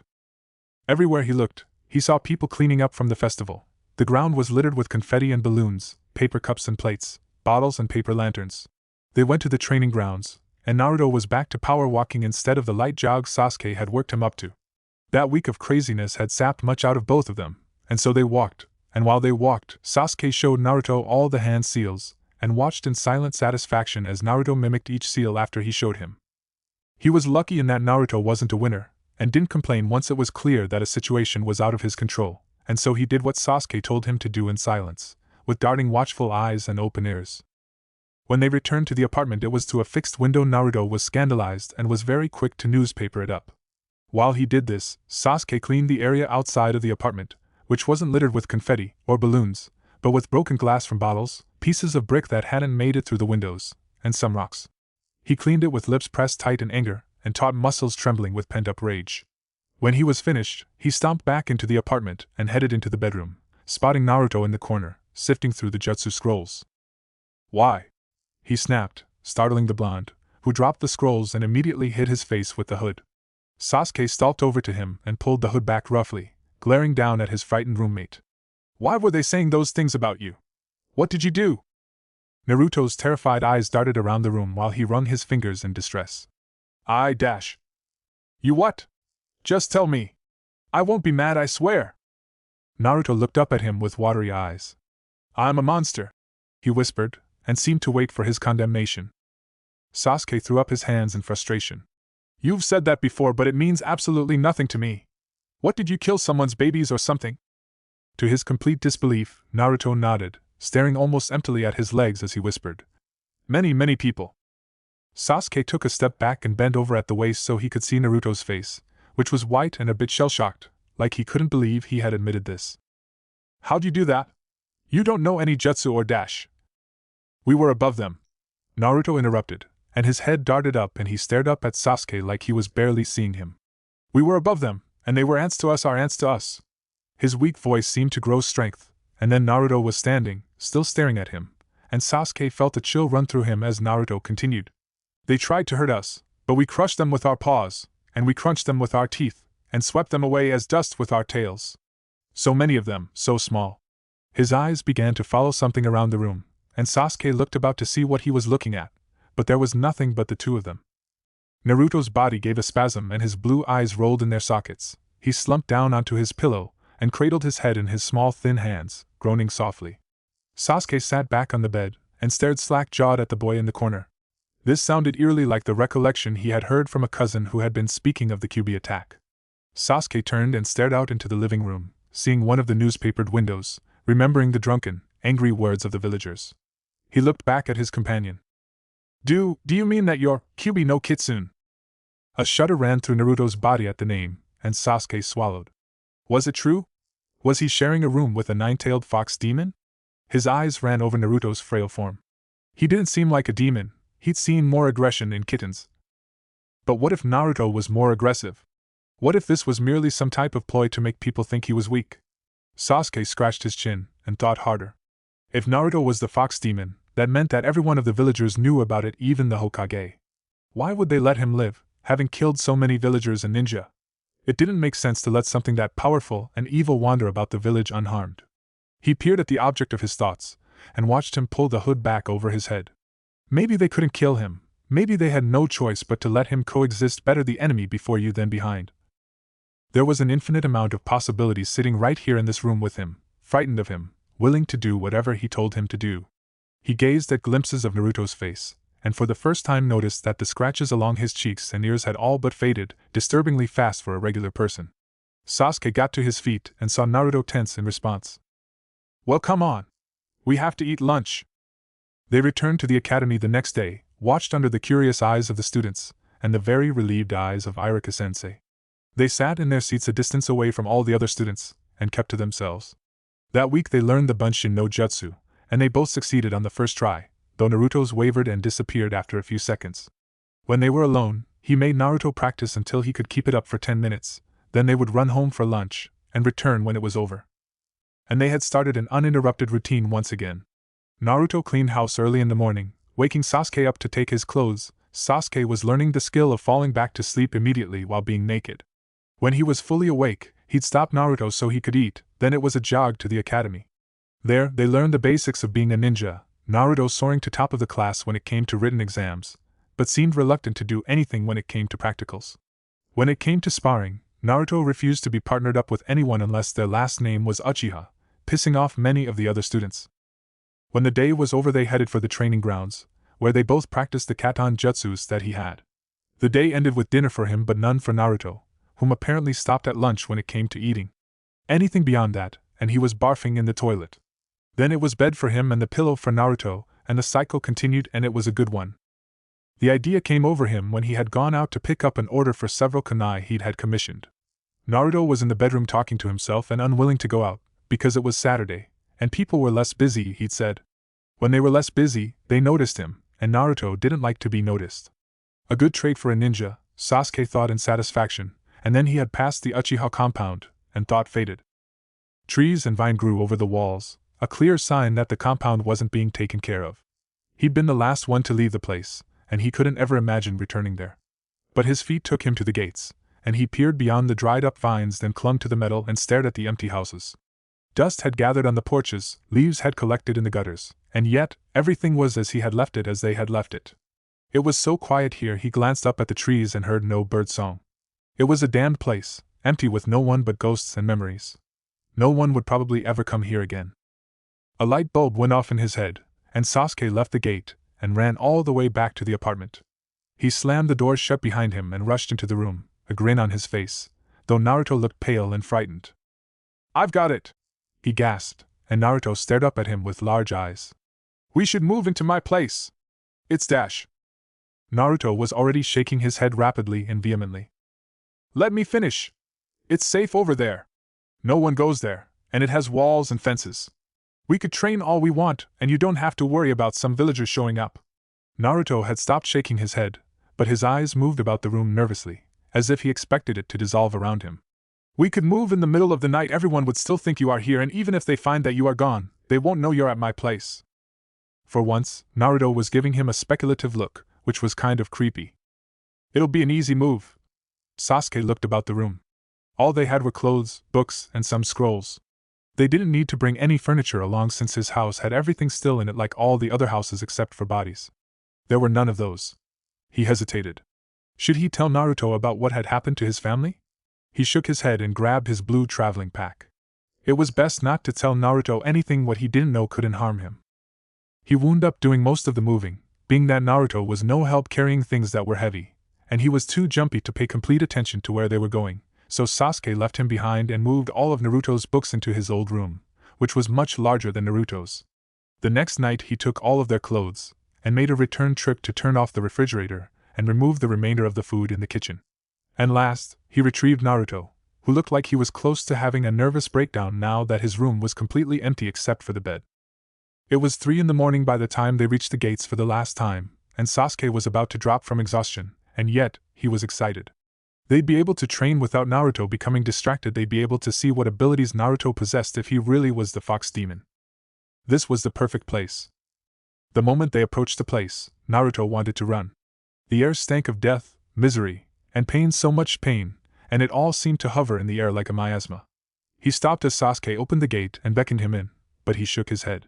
Everywhere he looked, he saw people cleaning up from the festival. The ground was littered with confetti and balloons, paper cups and plates, bottles and paper lanterns. They went to the training grounds, and Naruto was back to power walking instead of the light jog Sasuke had worked him up to. That week of craziness had sapped much out of both of them, and so they walked, and while they walked, Sasuke showed Naruto all the hand seals, and watched in silent satisfaction as Naruto mimicked each seal after he showed him. He was lucky in that Naruto wasn't a winner, and didn't complain once it was clear that a situation was out of his control, and so he did what Sasuke told him to do in silence, with darting watchful eyes and open ears. When they returned to the apartment, it was to a fixed window. Naruto was scandalized and was very quick to newspaper it up. While he did this, Sasuke cleaned the area outside of the apartment, which wasn't littered with confetti or balloons, but with broken glass from bottles, pieces of brick that hadn't made it through the windows, and some rocks. He cleaned it with lips pressed tight in anger, and taut muscles trembling with pent-up rage. When he was finished, he stomped back into the apartment and headed into the bedroom, spotting Naruto in the corner, sifting through the jutsu scrolls. Why? He snapped, startling the blonde, who dropped the scrolls and immediately hid his face with the hood. Sasuke stalked over to him and pulled the hood back roughly, glaring down at his frightened roommate. Why were they saying those things about you? What did you do? Naruto's terrified eyes darted around the room while he wrung his fingers in distress. You what? Just tell me. I won't be mad, I swear. Naruto looked up at him with watery eyes. I'm a monster, he whispered, and seemed to wait for his condemnation. Sasuke threw up his hands in frustration. You've said that before, but it means absolutely nothing to me. What, did you kill someone's babies or something? To his complete disbelief, Naruto nodded, staring almost emptily at his legs as he whispered. Many people. Sasuke took a step back and bent over at the waist so he could see Naruto's face, which was white and a bit shell-shocked, like he couldn't believe he had admitted this. How'd you do that? You don't know any jutsu or dash. We were above them, Naruto interrupted, and his head darted up and he stared up at Sasuke like he was barely seeing him. We were above them, and they were ants to us, our ants to us. His weak voice seemed to grow strength, and then Naruto was standing, still staring at him, and Sasuke felt a chill run through him as Naruto continued. They tried to hurt us, but we crushed them with our paws, and we crunched them with our teeth, and swept them away as dust with our tails. So many of them, so small. His eyes began to follow something around the room, and Sasuke looked about to see what he was looking at, but there was nothing but the 2 of them. Naruto's body gave a spasm and his blue eyes rolled in their sockets. He slumped down onto his pillow, and cradled his head in his small thin hands, groaning softly. Sasuke sat back on the bed and stared slack-jawed at the boy in the corner. This sounded eerily like the recollection he had heard from a cousin who had been speaking of the Kyuubi attack. Sasuke turned and stared out into the living room, seeing one of the newspapered windows, remembering the drunken, angry words of the villagers. He looked back at his companion. Do you mean that you're Kyuubi no Kitsune? A shudder ran through Naruto's body at the name, and Sasuke swallowed. Was it true? Was he sharing a room with a nine-tailed fox demon? His eyes ran over Naruto's frail form. He didn't seem like a demon, he'd seen more aggression in kittens. But what if Naruto was more aggressive? What if this was merely some type of ploy to make people think he was weak? Sasuke scratched his chin and thought harder. If Naruto was the fox demon, that meant that every one of the villagers knew about it, even the Hokage. Why would they let him live, having killed so many villagers and ninja? It didn't make sense to let something that powerful and evil wander about the village unharmed. He peered at the object of his thoughts, and watched him pull the hood back over his head. Maybe they couldn't kill him, maybe they had no choice but to let him coexist, better the enemy before you than behind. There was an infinite amount of possibilities sitting right here in this room with him, frightened of him, willing to do whatever he told him to do. He gazed at glimpses of Naruto's face, and for the first time noticed that the scratches along his cheeks and ears had all but faded, disturbingly fast for a regular person. Sasuke got to his feet and saw Naruto tense in response. Well, come on. We have to eat lunch. They returned to the academy the next day, watched under the curious eyes of the students, and the very relieved eyes of Irika-sensei. They sat in their seats a distance away from all the other students, and kept to themselves. That week they learned the Bunshin no Jutsu, and they both succeeded on the first try, though Naruto's wavered and disappeared after a few seconds. When they were alone, he made Naruto practice until he could keep it up for 10 minutes, then they would run home for lunch, and return when it was over. And they had started an uninterrupted routine once again. Naruto cleaned house early in the morning, waking Sasuke up to take his clothes. Sasuke was learning the skill of falling back to sleep immediately while being naked. When he was fully awake, he'd stop Naruto so he could eat, then it was a jog to the academy. There, they learned the basics of being a ninja, Naruto soaring to top of the class when it came to written exams, but seemed reluctant to do anything when it came to practicals. When it came to sparring, Naruto refused to be partnered up with anyone unless their last name was Uchiha, pissing off many of the other students. When the day was over, they headed for the training grounds, where they both practiced the katan jutsus that he had. The day ended with dinner for him but none for Naruto, whom apparently stopped at lunch when it came to eating. Anything beyond that, and he was barfing in the toilet. Then it was bed for him and the pillow for Naruto, and the cycle continued, and it was a good one. The idea came over him when he had gone out to pick up an order for several kunai he'd had commissioned. Naruto was in the bedroom talking to himself and unwilling to go out, because it was Saturday, and people were less busy, he'd said. When they were less busy, they noticed him, and Naruto didn't like to be noticed. A good trait for a ninja, Sasuke thought in satisfaction, and then he had passed the Uchiha compound, and thought faded. Trees and vine grew over the walls, a clear sign that the compound wasn't being taken care of. He'd been the last one to leave the place, and he couldn't ever imagine returning there. But his feet took him to the gates, and he peered beyond the dried-up vines, then clung to the metal and stared at the empty houses. Dust had gathered on the porches, leaves had collected in the gutters, and yet, everything was as he had left it, as they had left it. It was so quiet here. He glanced up at the trees and heard no bird song. It was a damned place, empty with no one but ghosts and memories. No one would probably ever come here again. A light bulb went off in his head, and Sasuke left the gate, and ran all the way back to the apartment. He slammed the door shut behind him and rushed into the room, a grin on his face, though Naruto looked pale and frightened. "I've got it!" he gasped, and Naruto stared up at him with large eyes. "We should move into my place. It's dash." Naruto was already shaking his head rapidly and vehemently. "Let me finish. It's safe over there. No one goes there, and it has walls and fences. We could train all we want, and you don't have to worry about some villagers showing up." Naruto had stopped shaking his head, but his eyes moved about the room nervously, as if he expected it to dissolve around him. "We could move in the middle of the night. Everyone would still think you are here, and even if they find that you are gone, they won't know you're at my place." For once, Naruto was giving him a speculative look, which was kind of creepy. "It'll be an easy move." Sasuke looked about the room. All they had were clothes, books, and some scrolls. They didn't need to bring any furniture along since his house had everything still in it like all the other houses except for bodies. There were none of those. He hesitated. Should he tell Naruto about what had happened to his family? He shook his head and grabbed his blue traveling pack. It was best not to tell Naruto anything what he didn't know couldn't harm him. He wound up doing most of the moving, being that Naruto was no help carrying things that were heavy, and he was too jumpy to pay complete attention to where they were going, so Sasuke left him behind and moved all of Naruto's books into his old room, which was much larger than Naruto's. The next night he took all of their clothes, and made a return trip to turn off the refrigerator, and remove the remainder of the food in the kitchen. And last, he retrieved Naruto, who looked like he was close to having a nervous breakdown now that his room was completely empty except for the bed. It was 3 in the morning by the time they reached the gates for the last time, and Sasuke was about to drop from exhaustion, and yet, he was excited. They'd be able to train without Naruto becoming distracted. They'd be able to see what abilities Naruto possessed if he really was the fox demon. This was the perfect place. The moment they approached the place, Naruto wanted to run. The air stank of death, misery, and pain, so much pain, and it all seemed to hover in the air like a miasma. He stopped as Sasuke opened the gate and beckoned him in, but he shook his head.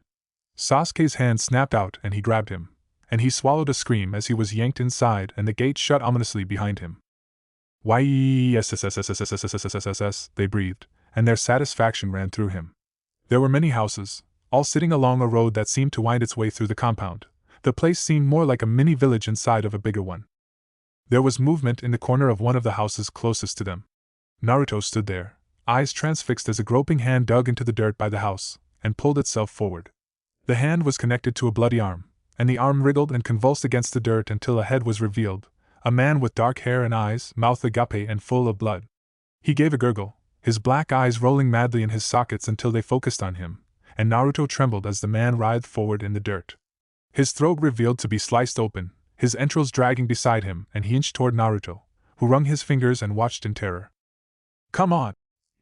Sasuke's hand snapped out and he grabbed him, and he swallowed a scream as he was yanked inside and the gate shut ominously behind him. Yes, they breathed, and their satisfaction ran through him. There were many houses, all sitting along a road that seemed to wind its way through the compound. The place seemed more like a mini village inside of a bigger one. There was movement in the corner of one of the houses closest to them. Naruto stood there, eyes transfixed as a groping hand dug into the dirt by the house, and pulled itself forward. The hand was connected to a bloody arm, and the arm wriggled and convulsed against the dirt until a head was revealed, a man with dark hair and eyes, mouth agape and full of blood. He gave a gurgle, his black eyes rolling madly in his sockets until they focused on him, and Naruto trembled as the man writhed forward in the dirt. His throat revealed to be sliced open, his entrails dragging beside him, and he inched toward Naruto, who wrung his fingers and watched in terror. "Come on!"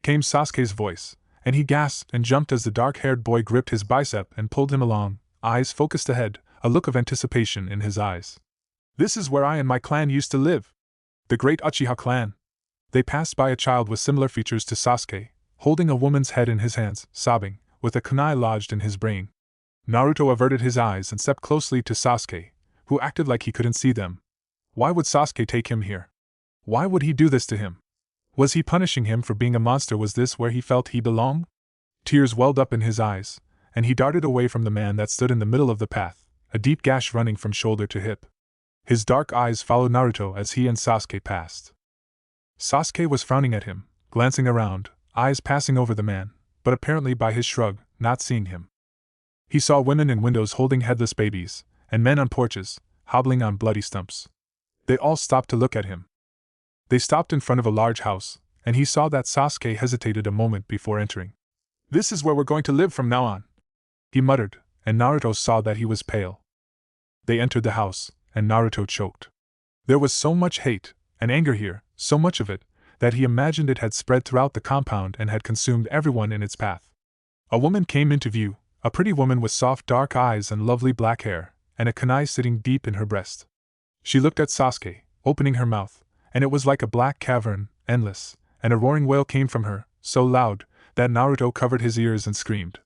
came Sasuke's voice, and he gasped and jumped as the dark-haired boy gripped his bicep and pulled him along, eyes focused ahead, a look of anticipation in his eyes. "This is where I and my clan used to live. The great Uchiha clan." They passed by a child with similar features to Sasuke, holding a woman's head in his hands, sobbing, with a kunai lodged in his brain. Naruto averted his eyes and stepped closely to Sasuke, who acted like he couldn't see them. Why would Sasuke take him here? Why would he do this to him? Was he punishing him for being a monster? Was this where he felt he belonged? Tears welled up in his eyes, and he darted away from the man that stood in the middle of the path, a deep gash running from shoulder to hip. His dark eyes followed Naruto as he and Sasuke passed. Sasuke was frowning at him, glancing around, eyes passing over the man, but apparently by his shrug, not seeing him. He saw women in windows holding headless babies, and men on porches, hobbling on bloody stumps. They all stopped to look at him. They stopped in front of a large house, and he saw that Sasuke hesitated a moment before entering. "This is where we're going to live from now on," he muttered, and Naruto saw that he was pale. They entered the house, and Naruto choked. There was so much hate and anger here, so much of it, that he imagined it had spread throughout the compound and had consumed everyone in its path. A woman came into view, a pretty woman with soft dark eyes and lovely black hair, and a kunai sitting deep in her breast. She looked at Sasuke, opening her mouth, and it was like a black cavern, endless, and a roaring wail came from her, so loud that Naruto covered his ears and screamed.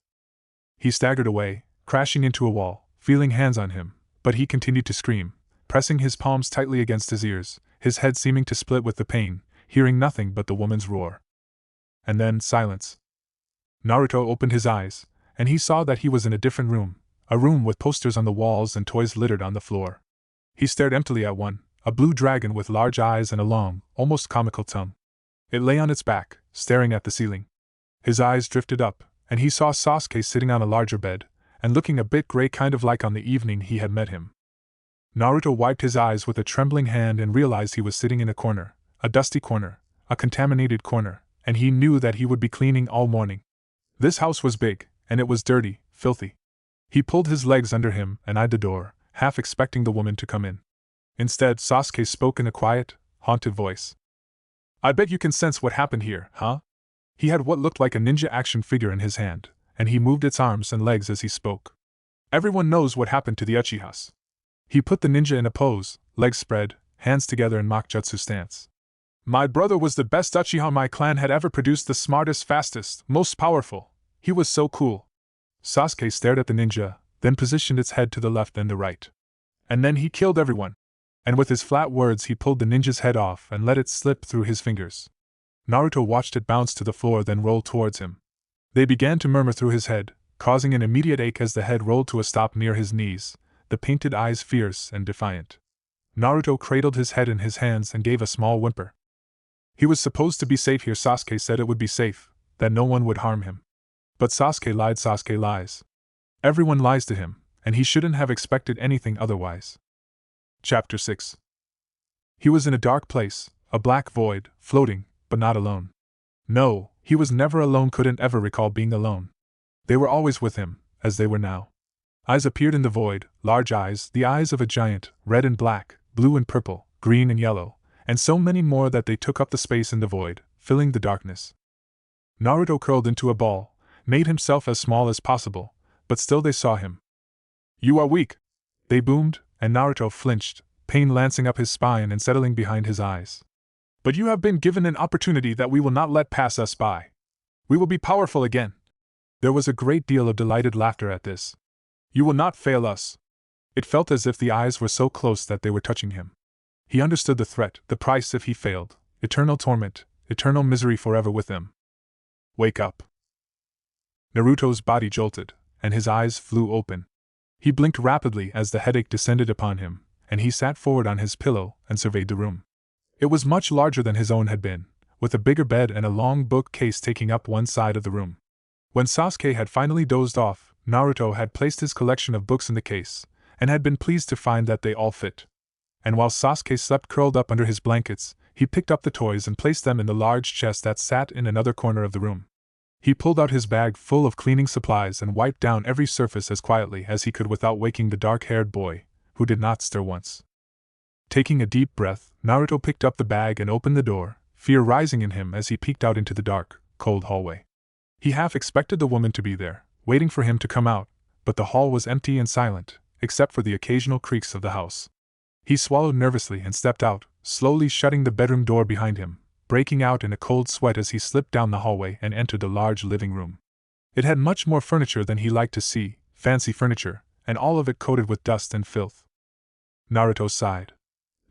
He staggered away, crashing into a wall, feeling hands on him, but he continued to scream, pressing his palms tightly against his ears, his head seeming to split with the pain, hearing nothing but the woman's roar. And then silence. Naruto opened his eyes, and he saw that he was in a different room, a room with posters on the walls and toys littered on the floor. He stared emptily at one, a blue dragon with large eyes and a long, almost comical tongue. It lay on its back, staring at the ceiling. His eyes drifted up, and he saw Sasuke sitting on a larger bed, and looking a bit gray, kind of like on the evening he had met him. Naruto wiped his eyes with a trembling hand and realized he was sitting in a corner, a dusty corner, a contaminated corner, and he knew that he would be cleaning all morning. This house was big, and it was dirty, filthy. He pulled his legs under him and eyed the door, half expecting the woman to come in. Instead, Sasuke spoke in a quiet, haunted voice. "I bet you can sense what happened here, huh?" He had what looked like a ninja action figure in his hand, and he moved its arms and legs as he spoke. "Everyone knows what happened to the Uchihas." He put the ninja in a pose, legs spread, hands together in mock jutsu stance. "My brother was the best Uchiha my clan had ever produced, the smartest, fastest, most powerful. He was so cool." Sasuke stared at the ninja, then positioned its head to the left and the right. "And then he killed everyone." And with his flat words he pulled the ninja's head off and let it slip through his fingers. Naruto watched it bounce to the floor then roll towards him. They began to murmur through his head, causing an immediate ache as the head rolled to a stop near his knees, the painted eyes fierce and defiant. Naruto cradled his head in his hands and gave a small whimper. He was supposed to be safe here. Sasuke said it would be safe, that no one would harm him. But Sasuke lied. Sasuke lies. Everyone lies to him, and he shouldn't have expected anything otherwise. Chapter 6. He was in a dark place, a black void, floating, but not alone. No, he was never alone, couldn't ever recall being alone. They were always with him, as they were now. Eyes appeared in the void, large eyes, the eyes of a giant, red and black, blue and purple, green and yellow, and so many more that they took up the space in the void, filling the darkness. Naruto curled into a ball, made himself as small as possible, but still they saw him. "You are weak!" they boomed, and Naruto flinched, pain lancing up his spine and settling behind his eyes. "But you have been given an opportunity that we will not let pass us by. We will be powerful again." There was a great deal of delighted laughter at this. "You will not fail us." It felt as if the eyes were so close that they were touching him. He understood the threat, the price if he failed, eternal torment, eternal misery forever with them. "Wake up." Naruto's body jolted, and his eyes flew open. He blinked rapidly as the headache descended upon him, and he sat forward on his pillow and surveyed the room. It was much larger than his own had been, with a bigger bed and a long bookcase taking up one side of the room. When Sasuke had finally dozed off, Naruto had placed his collection of books in the case, and had been pleased to find that they all fit. And while Sasuke slept curled up under his blankets, he picked up the toys and placed them in the large chest that sat in another corner of the room. He pulled out his bag full of cleaning supplies and wiped down every surface as quietly as he could without waking the dark-haired boy, who did not stir once. Taking a deep breath, Naruto picked up the bag and opened the door, fear rising in him as he peeked out into the dark, cold hallway. He half expected the woman to be there, waiting for him to come out, but the hall was empty and silent, except for the occasional creaks of the house. He swallowed nervously and stepped out, slowly shutting the bedroom door behind him, breaking out in a cold sweat as he slipped down the hallway and entered the large living room. It had much more furniture than he liked to see, fancy furniture, and all of it coated with dust and filth. Naruto sighed.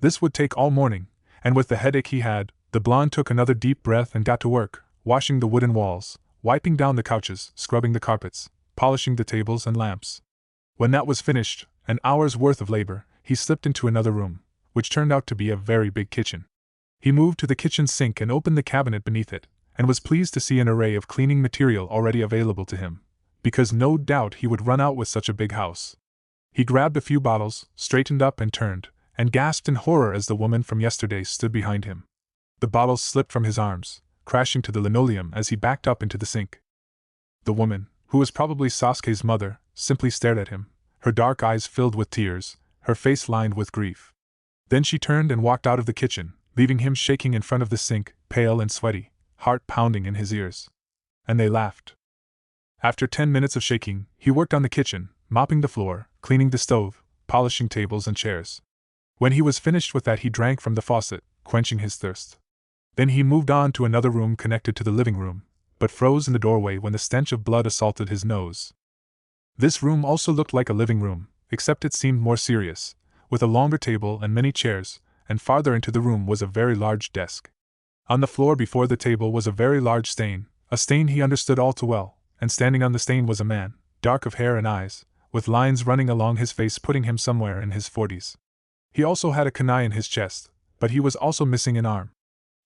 This would take all morning, and with the headache he had, the blonde took another deep breath and got to work, washing the wooden walls, wiping down the couches, scrubbing the carpets, polishing the tables and lamps. When that was finished, an hour's worth of labor, he slipped into another room, which turned out to be a very big kitchen. He moved to the kitchen sink and opened the cabinet beneath it, and was pleased to see an array of cleaning material already available to him, because no doubt he would run out with such a big house. He grabbed a few bottles, straightened up and turned, and gasped in horror as the woman from yesterday stood behind him. The bottles slipped from his arms, crashing to the linoleum as he backed up into the sink. The woman, who was probably Sasuke's mother, simply stared at him, her dark eyes filled with tears, her face lined with grief. Then she turned and walked out of the kitchen, leaving him shaking in front of the sink, pale and sweaty, heart pounding in his ears. And they laughed. After 10 minutes of shaking, he worked on the kitchen, mopping the floor, cleaning the stove, polishing tables and chairs. When he was finished with that, he drank from the faucet, quenching his thirst. Then he moved on to another room connected to the living room, but froze in the doorway when the stench of blood assaulted his nose. This room also looked like a living room, except it seemed more serious, with a longer table and many chairs, and farther into the room was a very large desk. On the floor before the table was a very large stain, a stain he understood all too well, and standing on the stain was a man, dark of hair and eyes, with lines running along his face putting him somewhere in his 40s. He also had a kunai in his chest, but he was also missing an arm.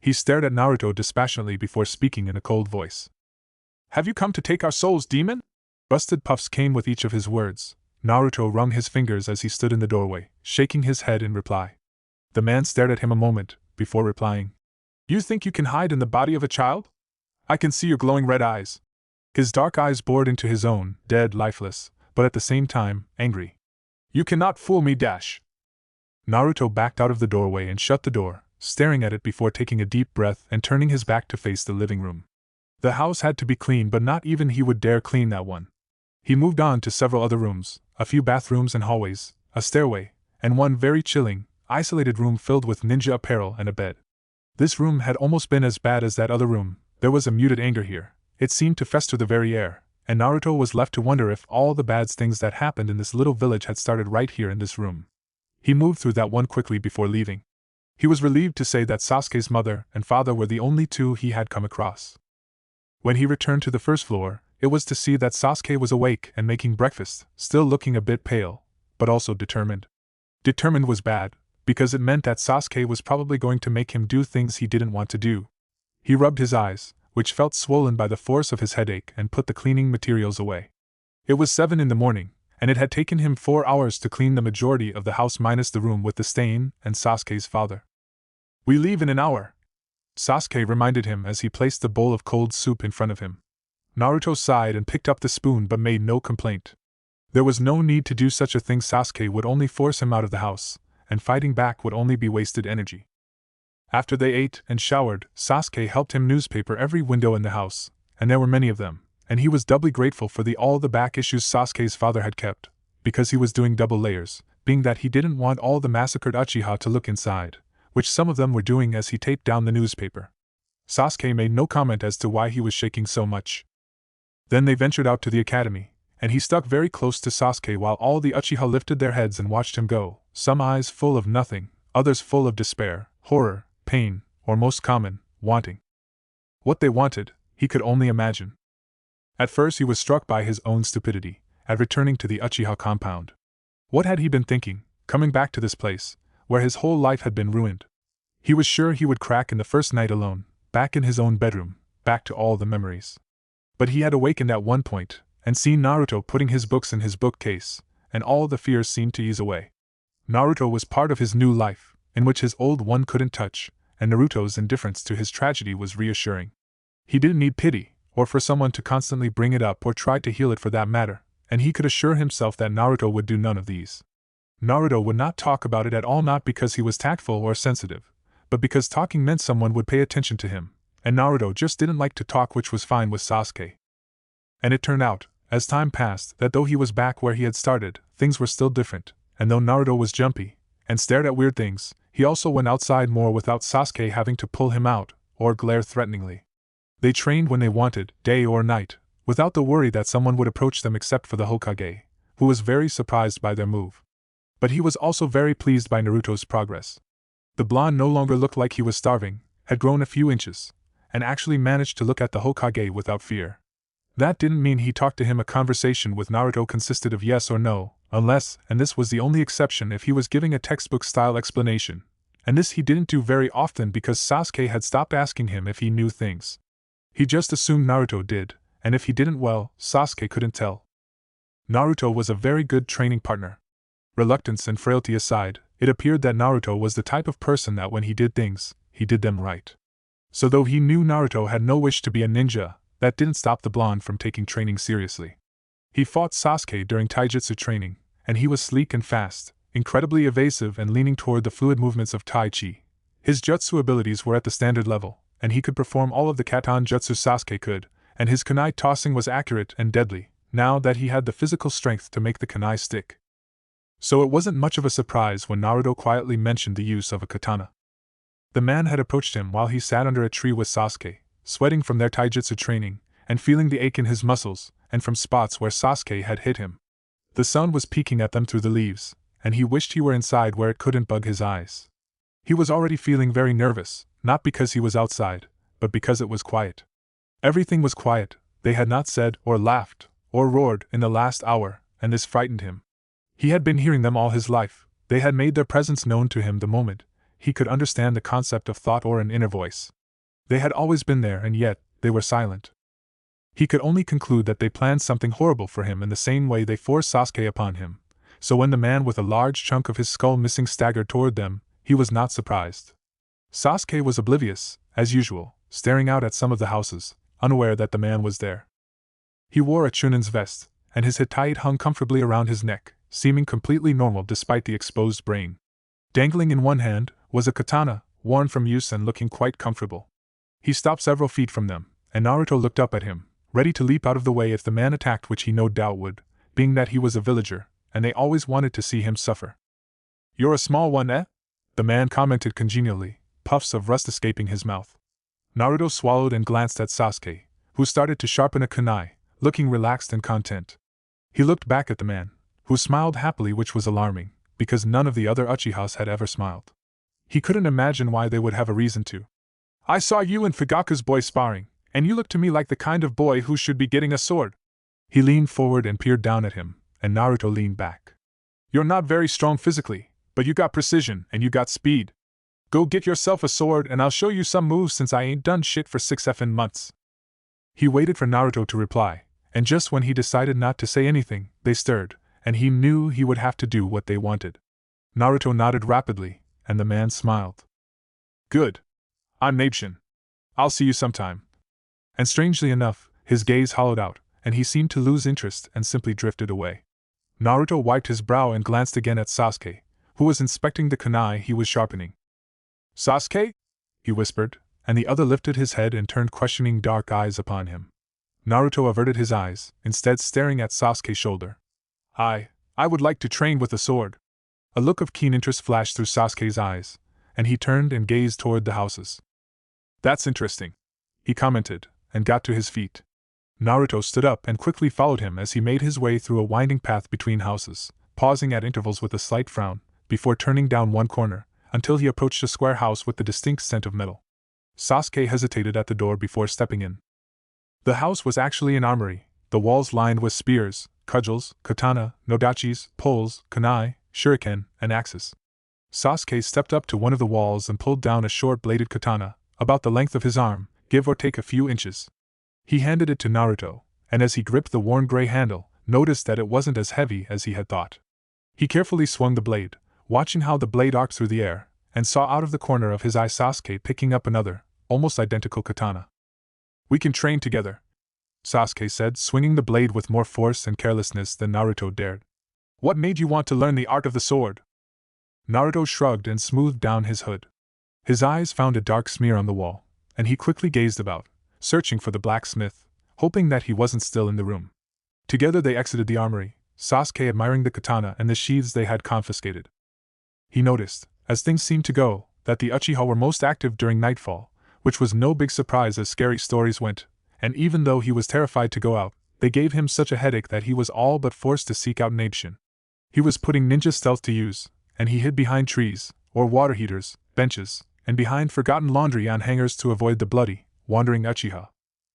He stared at Naruto dispassionately before speaking in a cold voice. "Have you come to take our souls, demon?" Busted puffs came with each of his words. Naruto wrung his fingers as he stood in the doorway, shaking his head in reply. The man stared at him a moment, before replying. "You think you can hide in the body of a child? I can see your glowing red eyes." His dark eyes bored into his own, dead, lifeless, but at the same time, angry. "You cannot fool me, Dash." Naruto backed out of the doorway and shut the door, staring at it before taking a deep breath and turning his back to face the living room. The house had to be clean, but not even he would dare clean that one. He moved on to several other rooms, a few bathrooms and hallways, a stairway, and one very chilling, isolated room filled with ninja apparel and a bed. This room had almost been as bad as that other room. There was a muted anger here. It seemed to fester the very air, and Naruto was left to wonder if all the bad things that happened in this little village had started right here in this room. He moved through that one quickly before leaving. He was relieved to say that Sasuke's mother and father were the only two he had come across. When he returned to the first floor, It was to see that Sasuke was awake and making breakfast, still looking a bit pale, but also determined. Determined was bad, because it meant that Sasuke was probably going to make him do things he didn't want to do. He rubbed his eyes, which felt swollen by the force of his headache, and put the cleaning materials away. It was 7 in the morning, and it had taken him 4 hours to clean the majority of the house minus the room with the stain and Sasuke's father. "We leave in an hour," Sasuke reminded him as he placed the bowl of cold soup in front of him. Naruto sighed and picked up the spoon but made no complaint. There was no need to do such a thing. Sasuke would only force him out of the house, and fighting back would only be wasted energy. After they ate and showered, Sasuke helped him newspaper every window in the house, and there were many of them, and he was doubly grateful for all the back issues Sasuke's father had kept, because he was doing double layers, being that he didn't want all the massacred Uchiha to look inside, which some of them were doing as he taped down the newspaper. Sasuke made no comment as to why he was shaking so much. Then they ventured out to the academy, and he stuck very close to Sasuke while all the Uchiha lifted their heads and watched him go, some eyes full of nothing, others full of despair, horror, pain, or most common, wanting. What they wanted, he could only imagine. At first he was struck by his own stupidity, at returning to the Uchiha compound. What had he been thinking, coming back to this place, where his whole life had been ruined? He was sure he would crack in the first night alone, back in his own bedroom, back to all the memories. But he had awakened at one point, and seen Naruto putting his books in his bookcase, and all the fears seemed to ease away. Naruto was part of his new life, in which his old one couldn't touch, and Naruto's indifference to his tragedy was reassuring. He didn't need pity, or for someone to constantly bring it up or try to heal it for that matter, and he could assure himself that Naruto would do none of these. Naruto would not talk about it at all, not because he was tactful or sensitive, but because talking meant someone would pay attention to him, and Naruto just didn't like to talk, which was fine with Sasuke. And it turned out, as time passed, that though he was back where he had started, things were still different, and though Naruto was jumpy, and stared at weird things, he also went outside more without Sasuke having to pull him out, or glare threateningly. They trained when they wanted, day or night, without the worry that someone would approach them except for the Hokage, who was very surprised by their move. But he was also very pleased by Naruto's progress. The blonde no longer looked like he was starving, had grown a few inches, and actually managed to look at the Hokage without fear. That didn't mean he talked to him. A conversation with Naruto consisted of yes or no, unless, and this was the only exception, if he was giving a textbook-style explanation, and this he didn't do very often because Sasuke had stopped asking him if he knew things. He just assumed Naruto did, and if he didn't, well, Sasuke couldn't tell. Naruto was a very good training partner. Reluctance and frailty aside, it appeared that Naruto was the type of person that when he did things, he did them right. So though he knew Naruto had no wish to be a ninja, that didn't stop the blonde from taking training seriously. He fought Sasuke during taijutsu training, and he was sleek and fast, incredibly evasive and leaning toward the fluid movements of Tai Chi. His jutsu abilities were at the standard level, and he could perform all of the Katan jutsu Sasuke could, and his kunai tossing was accurate and deadly, now that he had the physical strength to make the kunai stick. So it wasn't much of a surprise when Naruto quietly mentioned the use of a katana. The man had approached him while he sat under a tree with Sasuke, sweating from their taijutsu training, and feeling the ache in his muscles, and from spots where Sasuke had hit him. The sun was peeking at them through the leaves, and he wished he were inside where it couldn't bug his eyes. He was already feeling very nervous, not because he was outside, but because it was quiet. Everything was quiet. They had not said, or laughed, or roared in the last hour, and this frightened him. He had been hearing them all his life. They had made their presence known to him the moment he could understand the concept of thought or an inner voice. They had always been there, and yet they were silent. He could only conclude that they planned something horrible for him in the same way they forced Sasuke upon him. So when the man with a large chunk of his skull missing staggered toward them, he was not surprised. Sasuke was oblivious, as usual, staring out at some of the houses, unaware that the man was there. He wore a chunin's vest, and his hetaite hung comfortably around his neck, seeming completely normal despite the exposed brain. Dangling in one hand was a katana, worn from use and looking quite comfortable. He stopped several feet from them, and Naruto looked up at him, ready to leap out of the way if the man attacked, which he no doubt would, being that he was a villager, and they always wanted to see him suffer. "You're a small one, eh?" the man commented congenially, puffs of rust escaping his mouth. Naruto swallowed and glanced at Sasuke, who started to sharpen a kunai, looking relaxed and content. He looked back at the man, who smiled happily, which was alarming, because none of the other Uchihas had ever smiled. He couldn't imagine why they would have a reason to. "I saw you and Fugaku's boy sparring, And you look to me like the kind of boy who should be getting a sword. He leaned forward and peered down at him, and Naruto leaned back. You're not very strong physically, but you got precision and you got speed. Go get yourself a sword and I'll show you some moves since I ain't done shit for 6 effing months. He waited for Naruto to reply, and just when he decided not to say anything, they stirred, and he knew he would have to do what they wanted. Naruto nodded rapidly, and the man smiled. Good. I'm Nabeshin. I'll see you sometime. And strangely enough, his gaze hollowed out, and he seemed to lose interest and simply drifted away. Naruto wiped his brow and glanced again at Sasuke, who was inspecting the kunai he was sharpening. Sasuke? He whispered, and the other lifted his head and turned questioning dark eyes upon him. Naruto averted his eyes, instead staring at Sasuke's shoulder. I would like to train with a sword. A look of keen interest flashed through Sasuke's eyes, and he turned and gazed toward the houses. That's interesting, he commented, and got to his feet. Naruto stood up and quickly followed him as he made his way through a winding path between houses, pausing at intervals with a slight frown, before turning down one corner, until he approached a square house with the distinct scent of metal. Sasuke hesitated at the door before stepping in. The house was actually an armory, the walls lined with spears, cudgels, katana, nodachis, poles, kunai, shuriken, and axes. Sasuke stepped up to one of the walls and pulled down a short-bladed katana, about the length of his arm, give or take a few inches. He handed it to Naruto, and as he gripped the worn gray handle, noticed that it wasn't as heavy as he had thought. He carefully swung the blade, watching how the blade arced through the air, and saw out of the corner of his eye Sasuke picking up another, almost identical katana. We can train together, Sasuke said, swinging the blade with more force and carelessness than Naruto dared. What made you want to learn the art of the sword? Naruto shrugged and smoothed down his hood. His eyes found a dark smear on the wall, and he quickly gazed about, searching for the blacksmith, hoping that he wasn't still in the room. Together they exited the armory, Sasuke admiring the katana and the sheaths they had confiscated. He noticed, as things seemed to go, that the Uchiha were most active during nightfall, which was no big surprise as scary stories went, and even though he was terrified to go out, they gave him such a headache that he was all but forced to seek out Nabeshin. He was putting ninja stealth to use, and he hid behind trees, or water heaters, benches, and behind forgotten laundry on hangers to avoid the bloody, wandering Uchiha.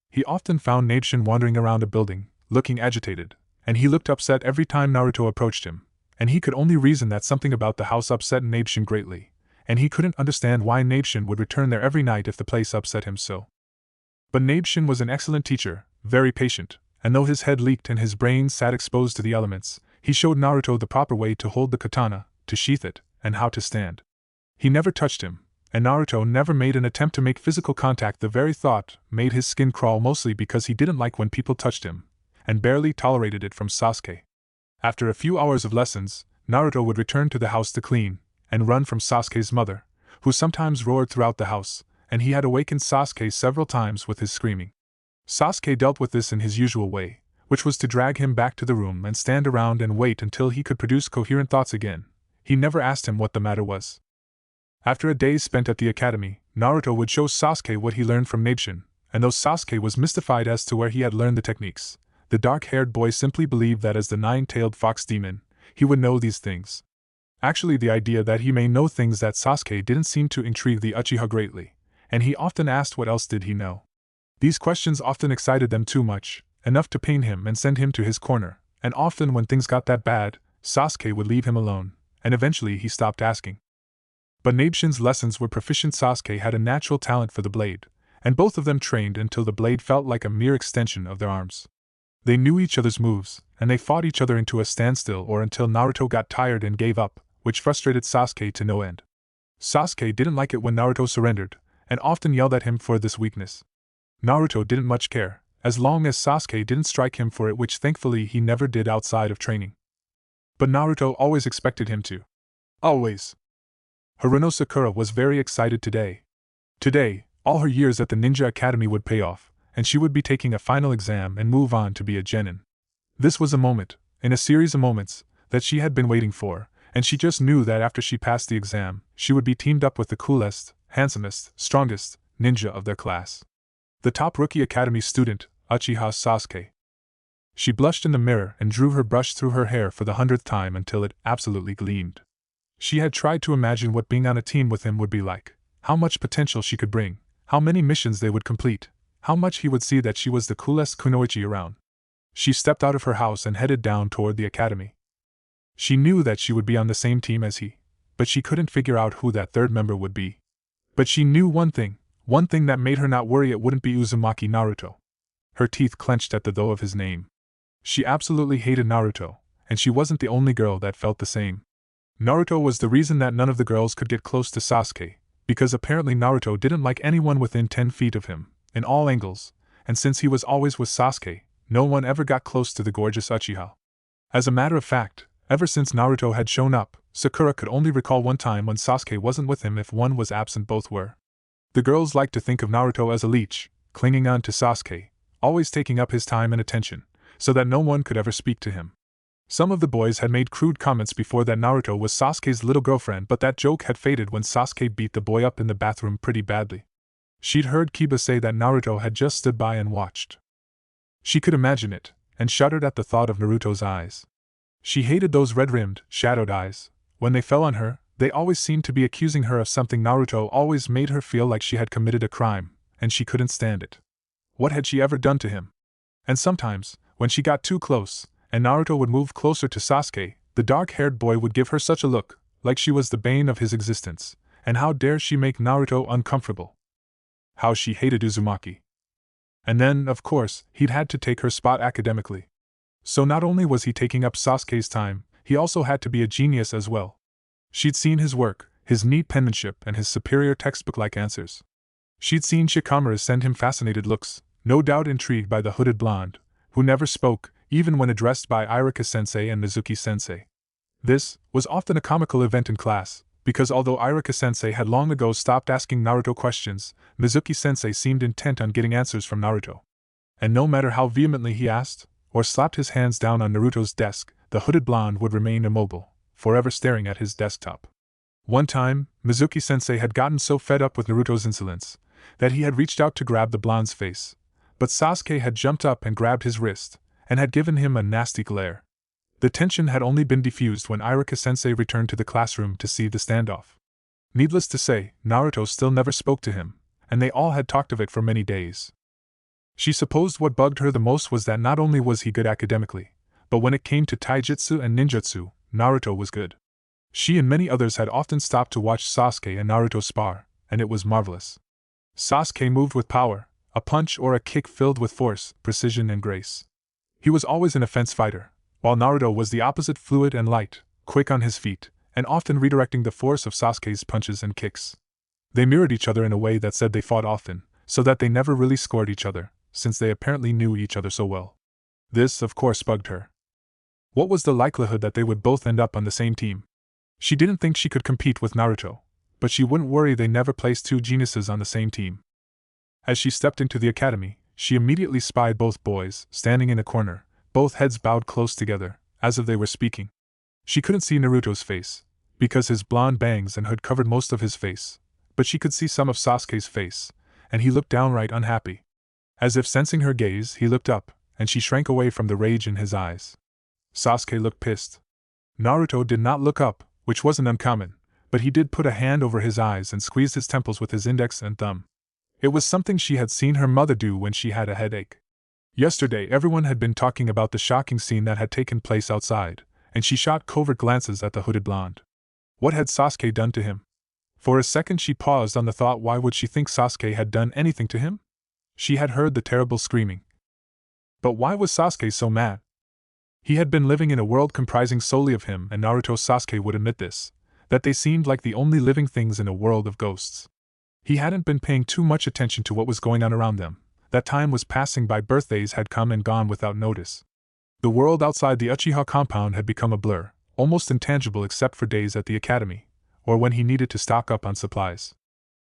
He often found Nabeshin wandering around a building, looking agitated, and he looked upset every time Naruto approached him, and he could only reason that something about the house upset Nabeshin greatly, and he couldn't understand why Nabeshin would return there every night if the place upset him so. But Nabeshin was an excellent teacher, very patient, and though his head leaked and his brain sat exposed to the elements, he showed Naruto the proper way to hold the katana, to sheath it, and how to stand. He never touched him, and Naruto never made an attempt to make physical contact. The very thought made his skin crawl, mostly because he didn't like when people touched him, and barely tolerated it from Sasuke. After a few hours of lessons, Naruto would return to the house to clean, and run from Sasuke's mother, who sometimes roared throughout the house, and he had awakened Sasuke several times with his screaming. Sasuke dealt with this in his usual way, which was to drag him back to the room and stand around and wait until he could produce coherent thoughts again. He never asked him what the matter was. After a day spent at the academy, Naruto would show Sasuke what he learned from Nabeshin, and though Sasuke was mystified as to where he had learned the techniques, the dark-haired boy simply believed that as the nine-tailed fox demon, he would know these things. Actually, the idea that he may know things that Sasuke didn't seem to intrigue the Uchiha greatly, and he often asked what else did he know. These questions often excited them too much, enough to pain him and send him to his corner, and often when things got that bad, Sasuke would leave him alone, and eventually he stopped asking. But Nabeshin's lessons were proficient. Sasuke had a natural talent for the blade, and both of them trained until the blade felt like a mere extension of their arms. They knew each other's moves, and they fought each other into a standstill or until Naruto got tired and gave up, which frustrated Sasuke to no end. Sasuke didn't like it when Naruto surrendered, and often yelled at him for this weakness. Naruto didn't much care, as long as Sasuke didn't strike him for it, which thankfully he never did outside of training. But Naruto always expected him to. Always. Haruno Sakura was very excited today. Today, all her years at the Ninja Academy would pay off, and she would be taking a final exam and move on to be a genin. This was a moment, in a series of moments, that she had been waiting for, and she just knew that after she passed the exam, she would be teamed up with the coolest, handsomest, strongest ninja of their class. The top rookie academy student, Uchiha Sasuke. She blushed in the mirror and drew her brush through her hair for the 100th time until it absolutely gleamed. She had tried to imagine what being on a team with him would be like, how much potential she could bring, how many missions they would complete, how much he would see that she was the coolest kunoichi around. She stepped out of her house and headed down toward the academy. She knew that she would be on the same team as he, but she couldn't figure out who that third member would be. But she knew one thing that made her not worry: it wouldn't be Uzumaki Naruto. Her teeth clenched at the though of his name. She absolutely hated Naruto, and she wasn't the only girl that felt the same. Naruto was the reason that none of the girls could get close to Sasuke, because apparently Naruto didn't like anyone within 10 feet of him, in all angles, and since he was always with Sasuke, no one ever got close to the gorgeous Uchiha. As a matter of fact, ever since Naruto had shown up, Sakura could only recall one time when Sasuke wasn't with him. If one was absent, both were. The girls liked to think of Naruto as a leech, clinging on to Sasuke, always taking up his time and attention, so that no one could ever speak to him. Some of the boys had made crude comments before that Naruto was Sasuke's little girlfriend, but that joke had faded when Sasuke beat the boy up in the bathroom pretty badly. She'd heard Kiba say that Naruto had just stood by and watched. She could imagine it, and shuddered at the thought of Naruto's eyes. She hated those red-rimmed, shadowed eyes. When they fell on her, they always seemed to be accusing her of something. Naruto always made her feel like she had committed a crime, and she couldn't stand it. What had she ever done to him? And sometimes, when she got too close, and Naruto would move closer to Sasuke, the dark-haired boy would give her such a look, like she was the bane of his existence, and how dare she make Naruto uncomfortable. How she hated Uzumaki. And then, of course, he'd had to take her spot academically. So not only was he taking up Sasuke's time, he also had to be a genius as well. She'd seen his work, his neat penmanship, and his superior textbook-like answers. She'd seen Shikamaru send him fascinated looks, no doubt intrigued by the hooded blonde, who never spoke, even when addressed by Iruka-sensei and Mizuki-sensei. This was often a comical event in class, because although Iruka-sensei had long ago stopped asking Naruto questions, Mizuki-sensei seemed intent on getting answers from Naruto. And no matter how vehemently he asked, or slapped his hands down on Naruto's desk, the hooded blonde would remain immobile, forever staring at his desktop. One time, Mizuki-sensei had gotten so fed up with Naruto's insolence that he had reached out to grab the blonde's face, but Sasuke had jumped up and grabbed his wrist, and had given him a nasty glare. The tension had only been diffused when Iruka-sensei returned to the classroom to see the standoff. Needless to say, Naruto still never spoke to him, and they all had talked of it for many days. She supposed what bugged her the most was that not only was he good academically, but when it came to taijutsu and ninjutsu, Naruto was good. She and many others had often stopped to watch Sasuke and Naruto spar, and it was marvelous. Sasuke moved with power, a punch or a kick filled with force, precision and grace. He was always an offense fighter, while Naruto was the opposite, fluid and light, quick on his feet, and often redirecting the force of Sasuke's punches and kicks. They mirrored each other in a way that said they fought often, so that they never really scored each other, since they apparently knew each other so well. This, of course, bugged her. What was the likelihood that they would both end up on the same team? She didn't think she could compete with Naruto, but she wouldn't worry they never placed two geniuses on the same team. As she stepped into the academy, she immediately spied both boys, standing in a corner, both heads bowed close together, as if they were speaking. She couldn't see Naruto's face, because his blonde bangs and hood covered most of his face, but she could see some of Sasuke's face, and he looked downright unhappy. As if sensing her gaze, he looked up, and she shrank away from the rage in his eyes. Sasuke looked pissed. Naruto did not look up, which wasn't uncommon, but he did put a hand over his eyes and squeezed his temples with his index and thumb. It was something she had seen her mother do when she had a headache. Yesterday everyone had been talking about the shocking scene that had taken place outside, and she shot covert glances at the hooded blonde. What had Sasuke done to him? For a second she paused on the thought, why would she think Sasuke had done anything to him? She had heard the terrible screaming. But why was Sasuke so mad? He had been living in a world comprising solely of him, and Naruto Sasuke would admit this, that they seemed like the only living things in a world of ghosts. He hadn't been paying too much attention to what was going on around them. That time was passing by, birthdays had come and gone without notice. The world outside the Uchiha compound had become a blur, almost intangible except for days at the academy, or when he needed to stock up on supplies.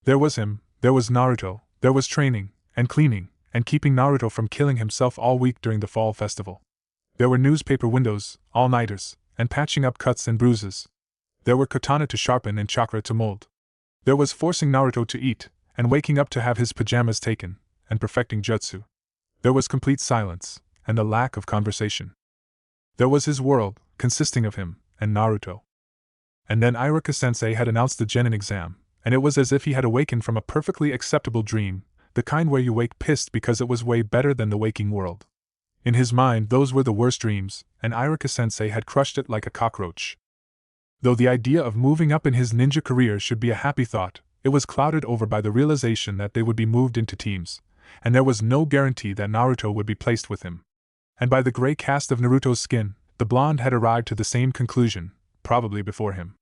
There was him, there was Naruto, there was training, and cleaning, and keeping Naruto from killing himself all week during the fall festival. There were newspaper windows, all-nighters, and patching up cuts and bruises. There were katana to sharpen and chakra to mold. There was forcing Naruto to eat, and waking up to have his pajamas taken, and perfecting jutsu. There was complete silence, and a lack of conversation. There was his world, consisting of him, and Naruto. And then Iruka-sensei had announced the genin exam, and it was as if he had awakened from a perfectly acceptable dream, the kind where you wake pissed because it was way better than the waking world. In his mind, those were the worst dreams, and Iruka-sensei had crushed it like a cockroach. Though the idea of moving up in his ninja career should be a happy thought, it was clouded over by the realization that they would be moved into teams, and there was no guarantee that Naruto would be placed with him. And by the gray cast of Naruto's skin, the blonde had arrived to the same conclusion, probably before him.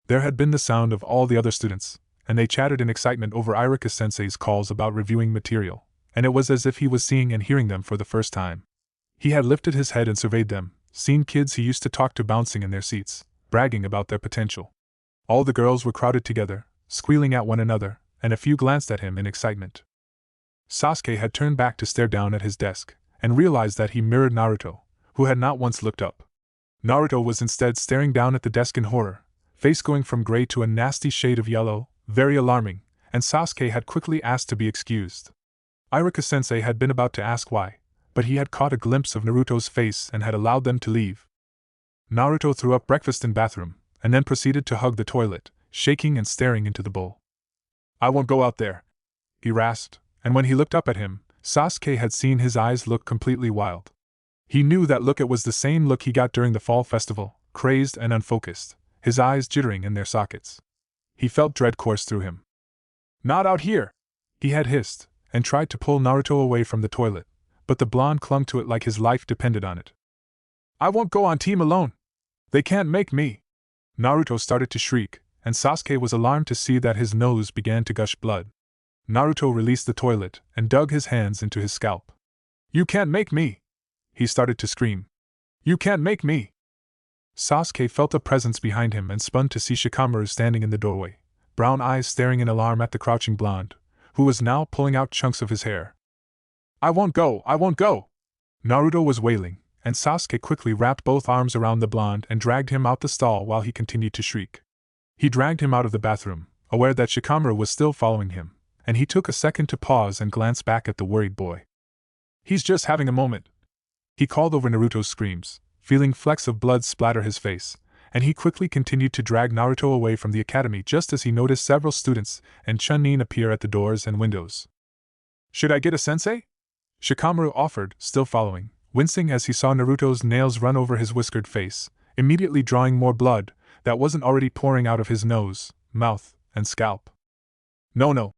There had been the sound of all the other students, and they chattered in excitement over Iruka-sensei's calls about reviewing material, and it was as if he was seeing and hearing them for the first time. He had lifted his head and surveyed them, seen kids he used to talk to bouncing in their seats, bragging about their potential. All the girls were crowded together, squealing at one another, and a few glanced at him in excitement. Sasuke had turned back to stare down at his desk, and realized that he mirrored Naruto, who had not once looked up. Naruto was instead staring down at the desk in horror, face going from gray to a nasty shade of yellow, very alarming, and Sasuke had quickly asked to be excused. Iruka-sensei had been about to ask why, but he had caught a glimpse of Naruto's face and had allowed them to leave. Naruto threw up breakfast in bathroom, and then proceeded to hug the toilet, shaking and staring into the bowl. "I won't go out there," he rasped, and when he looked up at him, Sasuke had seen his eyes look completely wild. He knew that look. It was the same look he got during the fall festival, crazed and unfocused, his eyes jittering in their sockets. He felt dread course through him. "Not out here!" he had hissed, and tried to pull Naruto away from the toilet, but the blonde clung to it like his life depended on it. "I won't go on team alone! They can't make me!" Naruto started to shriek, and Sasuke was alarmed to see that his nose began to gush blood. Naruto released the toilet and dug his hands into his scalp. "You can't make me!" he started to scream. "You can't make me!" Sasuke felt a presence behind him and spun to see Shikamaru standing in the doorway, brown eyes staring in alarm at the crouching blonde, who was now pulling out chunks of his hair. "I won't go! I won't go!" Naruto was wailing, and Sasuke quickly wrapped both arms around the blonde and dragged him out the stall while he continued to shriek. He dragged him out of the bathroom, aware that Shikamaru was still following him, and he took a second to pause and glance back at the worried boy. "He's just having a moment," he called over Naruto's screams, feeling flecks of blood splatter his face, and he quickly continued to drag Naruto away from the academy just as he noticed several students and Chunin appear at the doors and windows. "Should I get a sensei?" Shikamaru offered, still following, wincing as he saw Naruto's nails run over his whiskered face, immediately drawing more blood that wasn't already pouring out of his nose, mouth, and scalp. "No.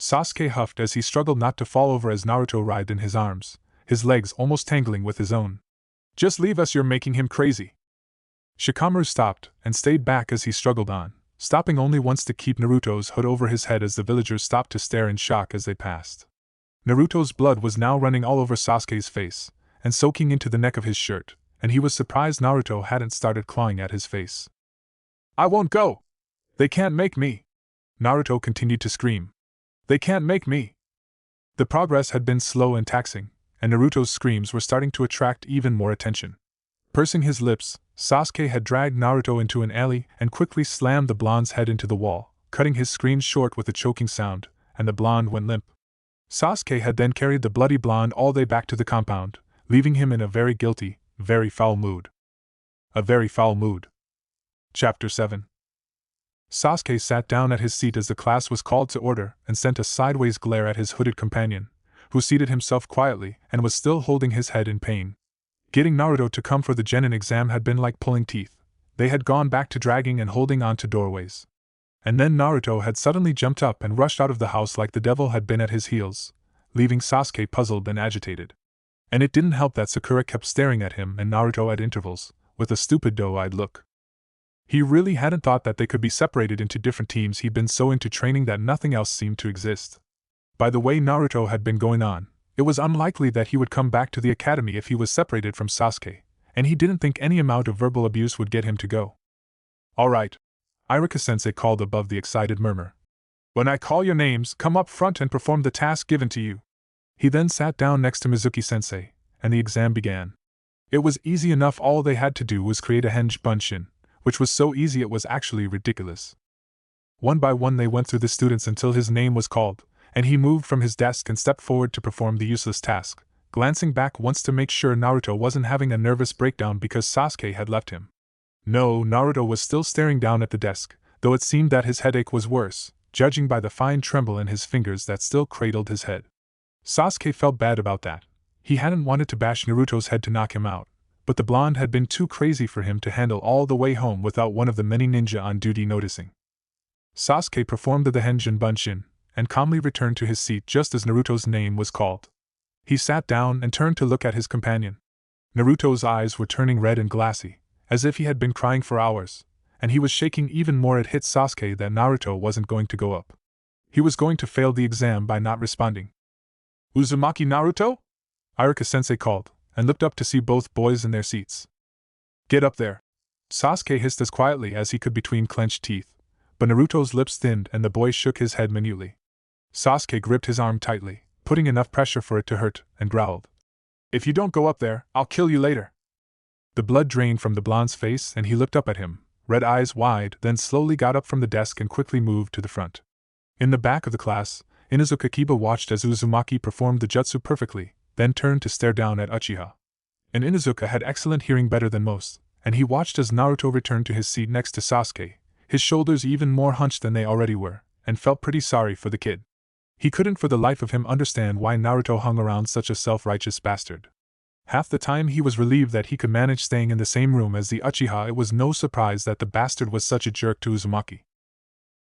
Sasuke huffed as he struggled not to fall over as Naruto writhed in his arms, his legs almost tangling with his own. "Just leave us, you're making him crazy." Shikamaru stopped and stayed back as he struggled on, stopping only once to keep Naruto's hood over his head as the villagers stopped to stare in shock as they passed. Naruto's blood was now running all over Sasuke's face, and soaking into the neck of his shirt, and he was surprised Naruto hadn't started clawing at his face. "I won't go! They can't make me!" Naruto continued to scream. "They can't make me!" The progress had been slow and taxing, and Naruto's screams were starting to attract even more attention. Pursing his lips, Sasuke had dragged Naruto into an alley and quickly slammed the blonde's head into the wall, cutting his screams short with a choking sound, and the blonde went limp. Sasuke had then carried the bloody blonde all the way back to the compound, leaving him in a very guilty, very foul mood. A very foul mood. Chapter 7. Sasuke sat down at his seat as the class was called to order and sent a sideways glare at his hooded companion, who seated himself quietly and was still holding his head in pain. Getting Naruto to come for the genin exam had been like pulling teeth. They had gone back to dragging and holding on to doorways. And then Naruto had suddenly jumped up and rushed out of the house like the devil had been at his heels, leaving Sasuke puzzled and agitated. And it didn't help that Sakura kept staring at him and Naruto at intervals, with a stupid doe-eyed look. He really hadn't thought that they could be separated into different teams. He'd been so into training that nothing else seemed to exist. By the way Naruto had been going on, it was unlikely that he would come back to the academy if he was separated from Sasuke, and he didn't think any amount of verbal abuse would get him to go. "All right," Iruka-sensei called above the excited murmur. "When I call your names, come up front and perform the task given to you." He then sat down next to Mizuki-sensei, and the exam began. It was easy enough. All they had to do was create a henge bunshin, which was so easy it was actually ridiculous. One by one they went through the students until his name was called, and he moved from his desk and stepped forward to perform the useless task, glancing back once to make sure Naruto wasn't having a nervous breakdown because Sasuke had left him. No, Naruto was still staring down at the desk, though it seemed that his headache was worse, judging by the fine tremble in his fingers that still cradled his head. Sasuke felt bad about that. He hadn't wanted to bash Naruto's head to knock him out, but the blonde had been too crazy for him to handle all the way home without one of the many ninja on duty noticing. Sasuke performed the Henjin Bunshin, and calmly returned to his seat just as Naruto's name was called. He sat down and turned to look at his companion. Naruto's eyes were turning red and glassy, as if he had been crying for hours, and he was shaking even more. It hit Sasuke that Naruto wasn't going to go up. He was going to fail the exam by not responding. "Uzumaki Naruto?" Iruka-sensei called, and looked up to see both boys in their seats. "Get up there." Sasuke hissed as quietly as he could between clenched teeth, but Naruto's lips thinned and the boy shook his head minutely. Sasuke gripped his arm tightly, putting enough pressure for it to hurt, and growled, "If you don't go up there, I'll kill you later." The blood drained from the blonde's face and he looked up at him, red eyes wide, then slowly got up from the desk and quickly moved to the front. In the back of the class, Inuzuka Kiba watched as Uzumaki performed the jutsu perfectly, then turned to stare down at Uchiha. And Inuzuka had excellent hearing, better than most, and he watched as Naruto returned to his seat next to Sasuke, his shoulders even more hunched than they already were, and felt pretty sorry for the kid. He couldn't for the life of him understand why Naruto hung around such a self-righteous bastard. Half the time he was relieved that he could manage staying in the same room as the Uchiha. It was no surprise that the bastard was such a jerk to Uzumaki.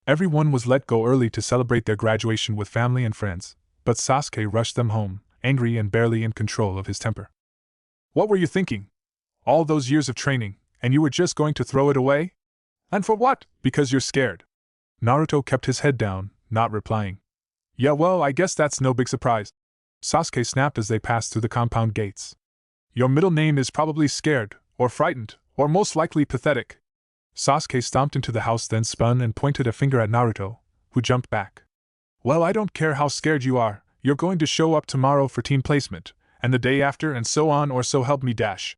Everyone was let go early to celebrate their graduation with family and friends, but Sasuke rushed them home, angry and barely in control of his temper. "What were you thinking? All those years of training, and you were just going to throw it away? And for what? Because you're scared." Naruto kept his head down, not replying. "Yeah, well, I guess that's no big surprise," Sasuke snapped as they passed through the compound gates. "Your middle name is probably Scared, or Frightened, or most likely Pathetic." Sasuke stomped into the house, then spun and pointed a finger at Naruto, who jumped back. "Well, I don't care how scared you are, you're going to show up tomorrow for team placement, and the day after, and so on, or so help me dash."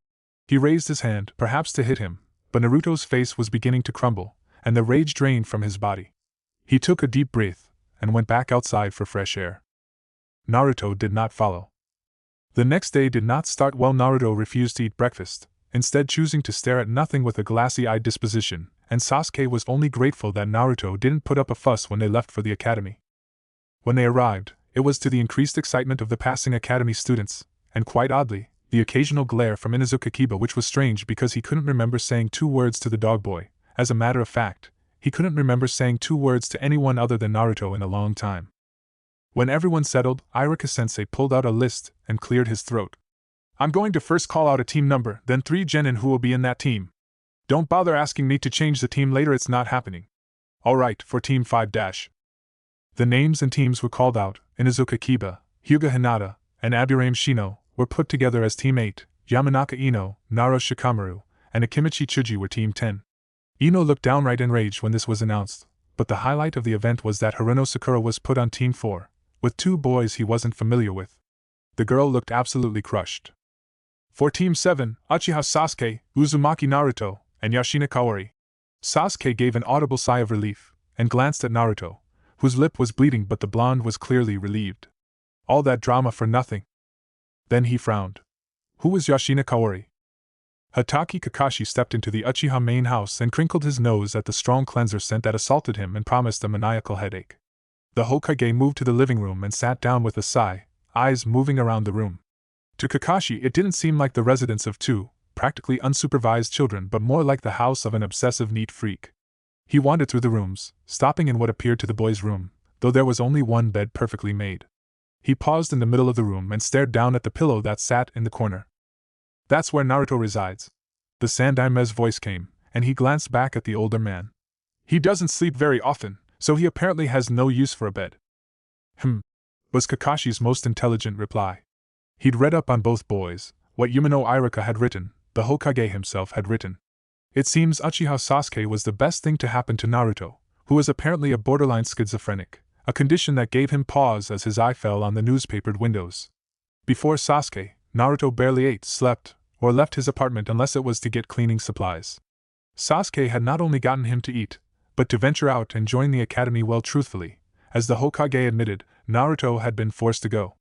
He raised his hand, perhaps to hit him, but Naruto's face was beginning to crumble, and the rage drained from his body. He took a deep breath, and went back outside for fresh air. Naruto did not follow. The next day did not start well. Naruto refused to eat breakfast, instead choosing to stare at nothing with a glassy-eyed disposition, and Sasuke was only grateful that Naruto didn't put up a fuss when they left for the academy. When they arrived, it was to the increased excitement of the passing academy students, and quite oddly, the occasional glare from Inuzuka Kiba, which was strange because he couldn't remember saying 2 words to the dog boy. As a matter of fact, he couldn't remember saying 2 words to anyone other than Naruto in a long time. When everyone settled, Iruka-sensei pulled out a list and cleared his throat. "I'm going to first call out a team number, then 3 genin who will be in that team. Don't bother asking me to change the team later, it's not happening. Alright, for Team 5-. The names and teams were called out. Inuzuka Kiba, Hyuga Hinata, and Aburame Shino were put together as Team 8, Yamanaka Ino, Naro Shikamaru, and Akimichi Chuji were Team 10. Ino looked downright enraged when this was announced, but the highlight of the event was that Haruno Sakura was put on Team 4, with 2 boys he wasn't familiar with. The girl looked absolutely crushed. For Team 7, Uchiha Sasuke, Uzumaki Naruto, and Yashina Kaori. Sasuke gave an audible sigh of relief, and glanced at Naruto, whose lip was bleeding, but the blonde was clearly relieved. All that drama for nothing. Then he frowned. Who was Yashina Kaori? Hatake Kakashi stepped into the Uchiha main house and crinkled his nose at the strong cleanser scent that assaulted him and promised a maniacal headache. The Hokage moved to the living room and sat down with a sigh, eyes moving around the room. To Kakashi, it didn't seem like the residence of 2, practically unsupervised children, but more like the house of an obsessive neat freak. He wandered through the rooms, stopping in what appeared to the boy's room, though there was only one bed perfectly made. He paused in the middle of the room and stared down at the pillow that sat in the corner. "That's where Naruto resides." The Sandaime's voice came, and he glanced back at the older man. "He doesn't sleep very often, so he apparently has no use for a bed." Was Kakashi's most intelligent reply. He'd read up on both boys, what Yumino Iruka had written, the Hokage himself had written. It seems Uchiha Sasuke was the best thing to happen to Naruto, who was apparently a borderline schizophrenic, a condition that gave him pause as his eye fell on the newspapered windows. Before Sasuke, Naruto barely ate, slept, or left his apartment unless it was to get cleaning supplies. Sasuke had not only gotten him to eat, but to venture out and join the academy. Well, truthfully, as the Hokage admitted, Naruto had been forced to go.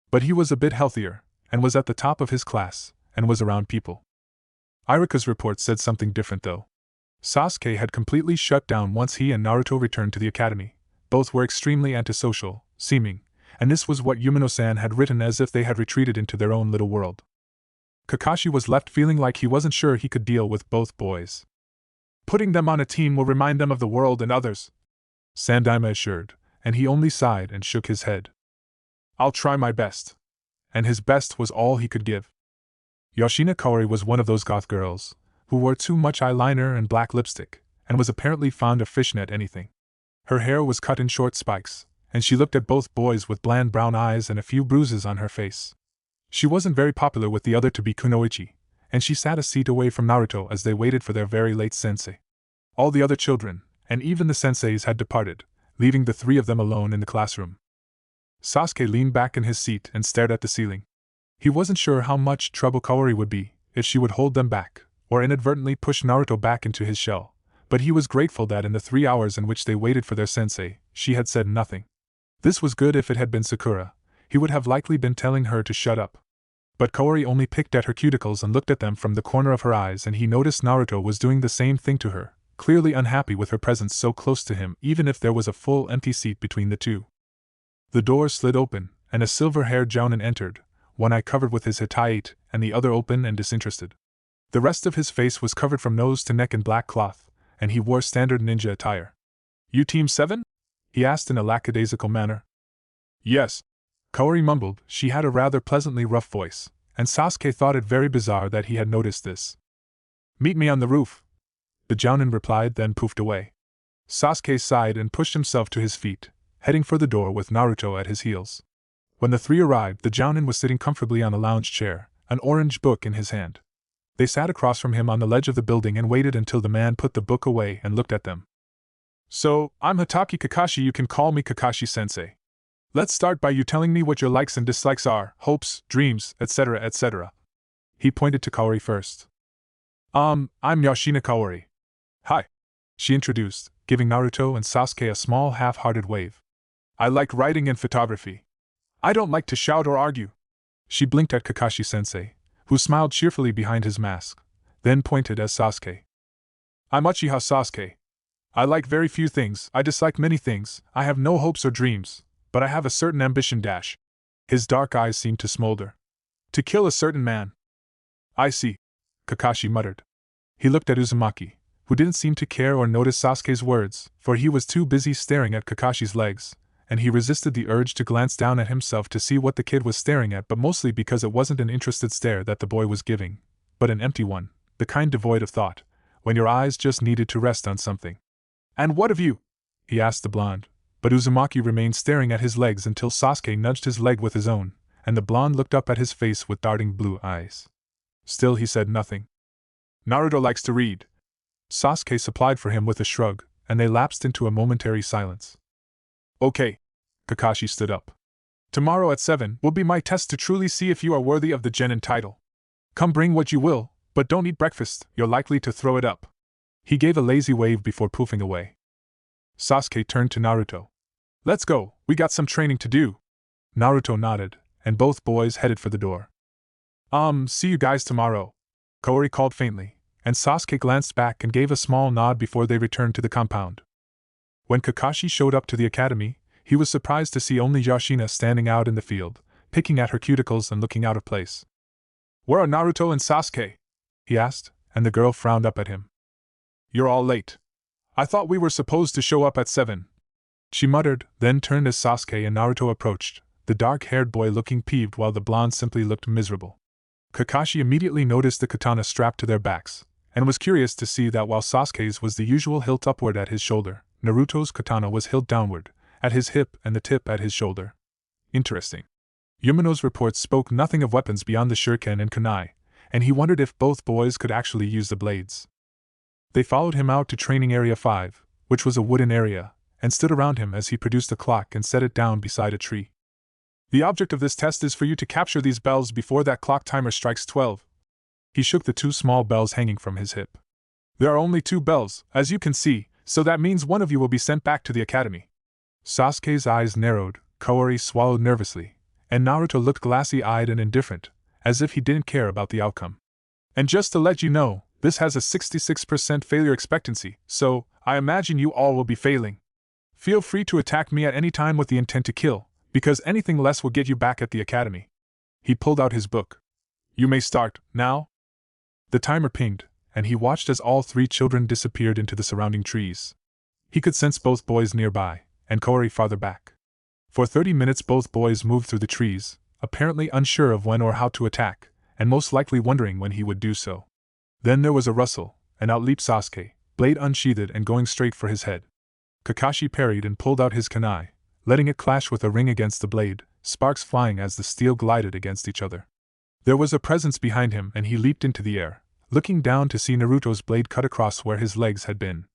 But he was a bit healthier, and was at the top of his class, and was around people. Iruka's report said something different though. Sasuke had completely shut down once he and Naruto returned to the academy, Both were extremely antisocial, seeming, and this was what Yumino-san had written as if they had retreated into their own little world. Kakashi was left feeling like he wasn't sure he could deal with both boys. Putting them on a team will remind them of the world and others, Sandaime assured, and he only sighed and shook his head. I'll try my best. And his best was all he could give. Yoshina Kaori was one of those goth girls, who wore too much eyeliner and black lipstick, and was apparently fond of fishnet anything. Her hair was cut in short spikes, and she looked at both boys with bland brown eyes and a few bruises on her face. She wasn't very popular with the other to be kunoichi, and she sat a seat away from Naruto as they waited for their very late sensei. All the other children, and even the senseis, had departed, leaving the three of them alone in the classroom. Sasuke leaned back in his seat and stared at the ceiling. He wasn't sure how much trouble Kaori would be if she would hold them back, or inadvertently push Naruto back into his shell, but he was grateful that in the 3 hours in which they waited for their sensei, she had said nothing. This was good. If it had been Sakura, he would have likely been telling her to shut up. But Kaori only picked at her cuticles and looked at them from the corner of her eyes, and he noticed Naruto was doing the same thing to her, clearly unhappy with her presence so close to him even if there was a full empty seat between the two. The door slid open, and a silver-haired jounin entered, one eye covered with his hitayate and the other open and disinterested. The rest of his face was covered from nose to neck in black cloth, and he wore standard ninja attire. You Team 7? He asked in a lackadaisical manner. Yes, Kaori mumbled. She had a rather pleasantly rough voice, and Sasuke thought it very bizarre that he had noticed this. Meet me on the roof, the jounin replied, then poofed away. Sasuke sighed and pushed himself to his feet, heading for the door with Naruto at his heels. When the three arrived, the jounin was sitting comfortably on a lounge chair, an orange book in his hand. They sat across from him on the ledge of the building and waited until the man put the book away and looked at them. So, I'm Hatake Kakashi. You can call me Kakashi-sensei. Let's start by you telling me what your likes and dislikes are, hopes, dreams, etc., etc. He pointed to Kaori first. I'm Yoshina Kaori. Hi, she introduced, giving Naruto and Sasuke a small half-hearted wave. I like writing and photography. I don't like to shout or argue. She blinked at Kakashi-sensei, who smiled cheerfully behind his mask, then pointed at Sasuke. I'm Uchiha Sasuke. I like very few things, I dislike many things, I have no hopes or dreams, but I have a certain ambition dash. His dark eyes seemed to smolder. To kill a certain man. I see, Kakashi muttered. He looked at Uzumaki, who didn't seem to care or notice Sasuke's words, for he was too busy staring at Kakashi's legs, and he resisted the urge to glance down at himself to see what the kid was staring at, but mostly because it wasn't an interested stare that the boy was giving, but an empty one, the kind devoid of thought, when your eyes just needed to rest on something. And what of you? He asked the blonde, but Uzumaki remained staring at his legs until Sasuke nudged his leg with his own, and the blonde looked up at his face with darting blue eyes. Still he said nothing. Naruto likes to read. Sasuke supplied for him with a shrug, and they lapsed into a momentary silence. Okay. Kakashi stood up. Tomorrow at 7 will be my test to truly see if you are worthy of the genin title. Come bring what you will, but don't eat breakfast, you're likely to throw it up. He gave a lazy wave before poofing away. Sasuke turned to Naruto. Let's go, we got some training to do. Naruto nodded, and both boys headed for the door. See you guys tomorrow, Kaori called faintly, and Sasuke glanced back and gave a small nod before they returned to the compound. When Kakashi showed up to the academy, he was surprised to see only Yoshina standing out in the field, picking at her cuticles and looking out of place. Where are Naruto and Sasuke? He asked, and the girl frowned up at him. You're all late. I thought we were supposed to show up at 7. She muttered, then turned as Sasuke and Naruto approached, the dark-haired boy looking peeved while the blonde simply looked miserable. Kakashi immediately noticed the katana strapped to their backs, and was curious to see that while Sasuke's was the usual hilt upward at his shoulder, Naruto's katana was hilt downward, at his hip and the tip at his shoulder. Interesting. Yumino's reports spoke nothing of weapons beyond the shuriken and kunai, and he wondered if both boys could actually use the blades. They followed him out to Training Area 5, which was a wooden area, and stood around him as he produced a clock and set it down beside a tree. The object of this test is for you to capture these bells before that clock timer strikes 12. He shook the 2 small bells hanging from his hip. There are only 2 bells, as you can see, so that means one of you will be sent back to the academy. Sasuke's eyes narrowed, Kaori swallowed nervously, and Naruto looked glassy-eyed and indifferent, as if he didn't care about the outcome. And just to let you know, this has a 66% failure expectancy, so I imagine you all will be failing. Feel free to attack me at any time with the intent to kill, because anything less will get you back at the academy. He pulled out his book. You may start, now. The timer pinged, and he watched as all three children disappeared into the surrounding trees. He could sense both boys nearby, and Kaori farther back. For 30 minutes both boys moved through the trees, apparently unsure of when or how to attack, and most likely wondering when he would do so. Then there was a rustle, and out leaped Sasuke, blade unsheathed and going straight for his head. Kakashi parried and pulled out his kunai, letting it clash with a ring against the blade, sparks flying as the steel glided against each other. There was a presence behind him and he leaped into the air, looking down to see Naruto's blade cut across where his legs had been.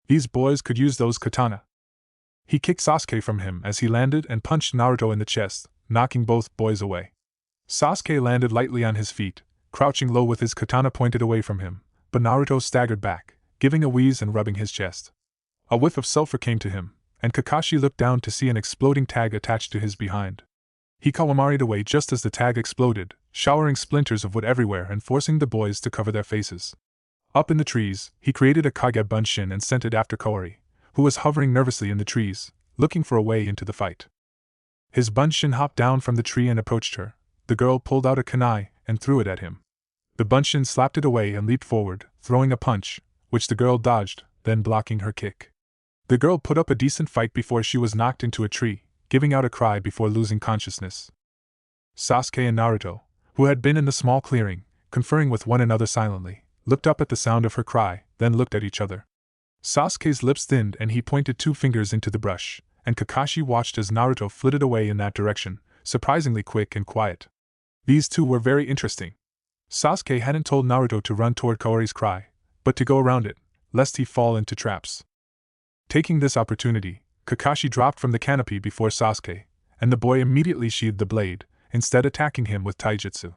These boys could use those katana. He kicked Sasuke from him as he landed and punched Naruto in the chest, knocking both boys away. Sasuke landed lightly on his feet, crouching low with his katana pointed away from him, but Naruto staggered back, giving a wheeze and rubbing his chest. A whiff of sulfur came to him, and Kakashi looked down to see an exploding tag attached to his behind. He Kawamari'd away just as the tag exploded, showering splinters of wood everywhere and forcing the boys to cover their faces. Up in the trees, he created a Kage Bunshin and sent it after Kaori, who was hovering nervously in the trees, looking for a way into the fight. His Bunshin hopped down from the tree and approached her. The girl pulled out a kunai and threw it at him. The Bunshin slapped it away and leaped forward, throwing a punch, which the girl dodged, then blocking her kick. The girl put up a decent fight before she was knocked into a tree, giving out a cry before losing consciousness. Sasuke and Naruto, who had been in the small clearing, conferring with one another silently, looked up at the sound of her cry, then looked at each other. Sasuke's lips thinned and he pointed 2 fingers into the brush, and Kakashi watched as Naruto flitted away in that direction, surprisingly quick and quiet. These two were very interesting. Sasuke hadn't told Naruto to run toward Kaori's cry, but to go around it, lest he fall into traps. Taking this opportunity, Kakashi dropped from the canopy before Sasuke, and the boy immediately sheathed the blade, instead attacking him with taijutsu.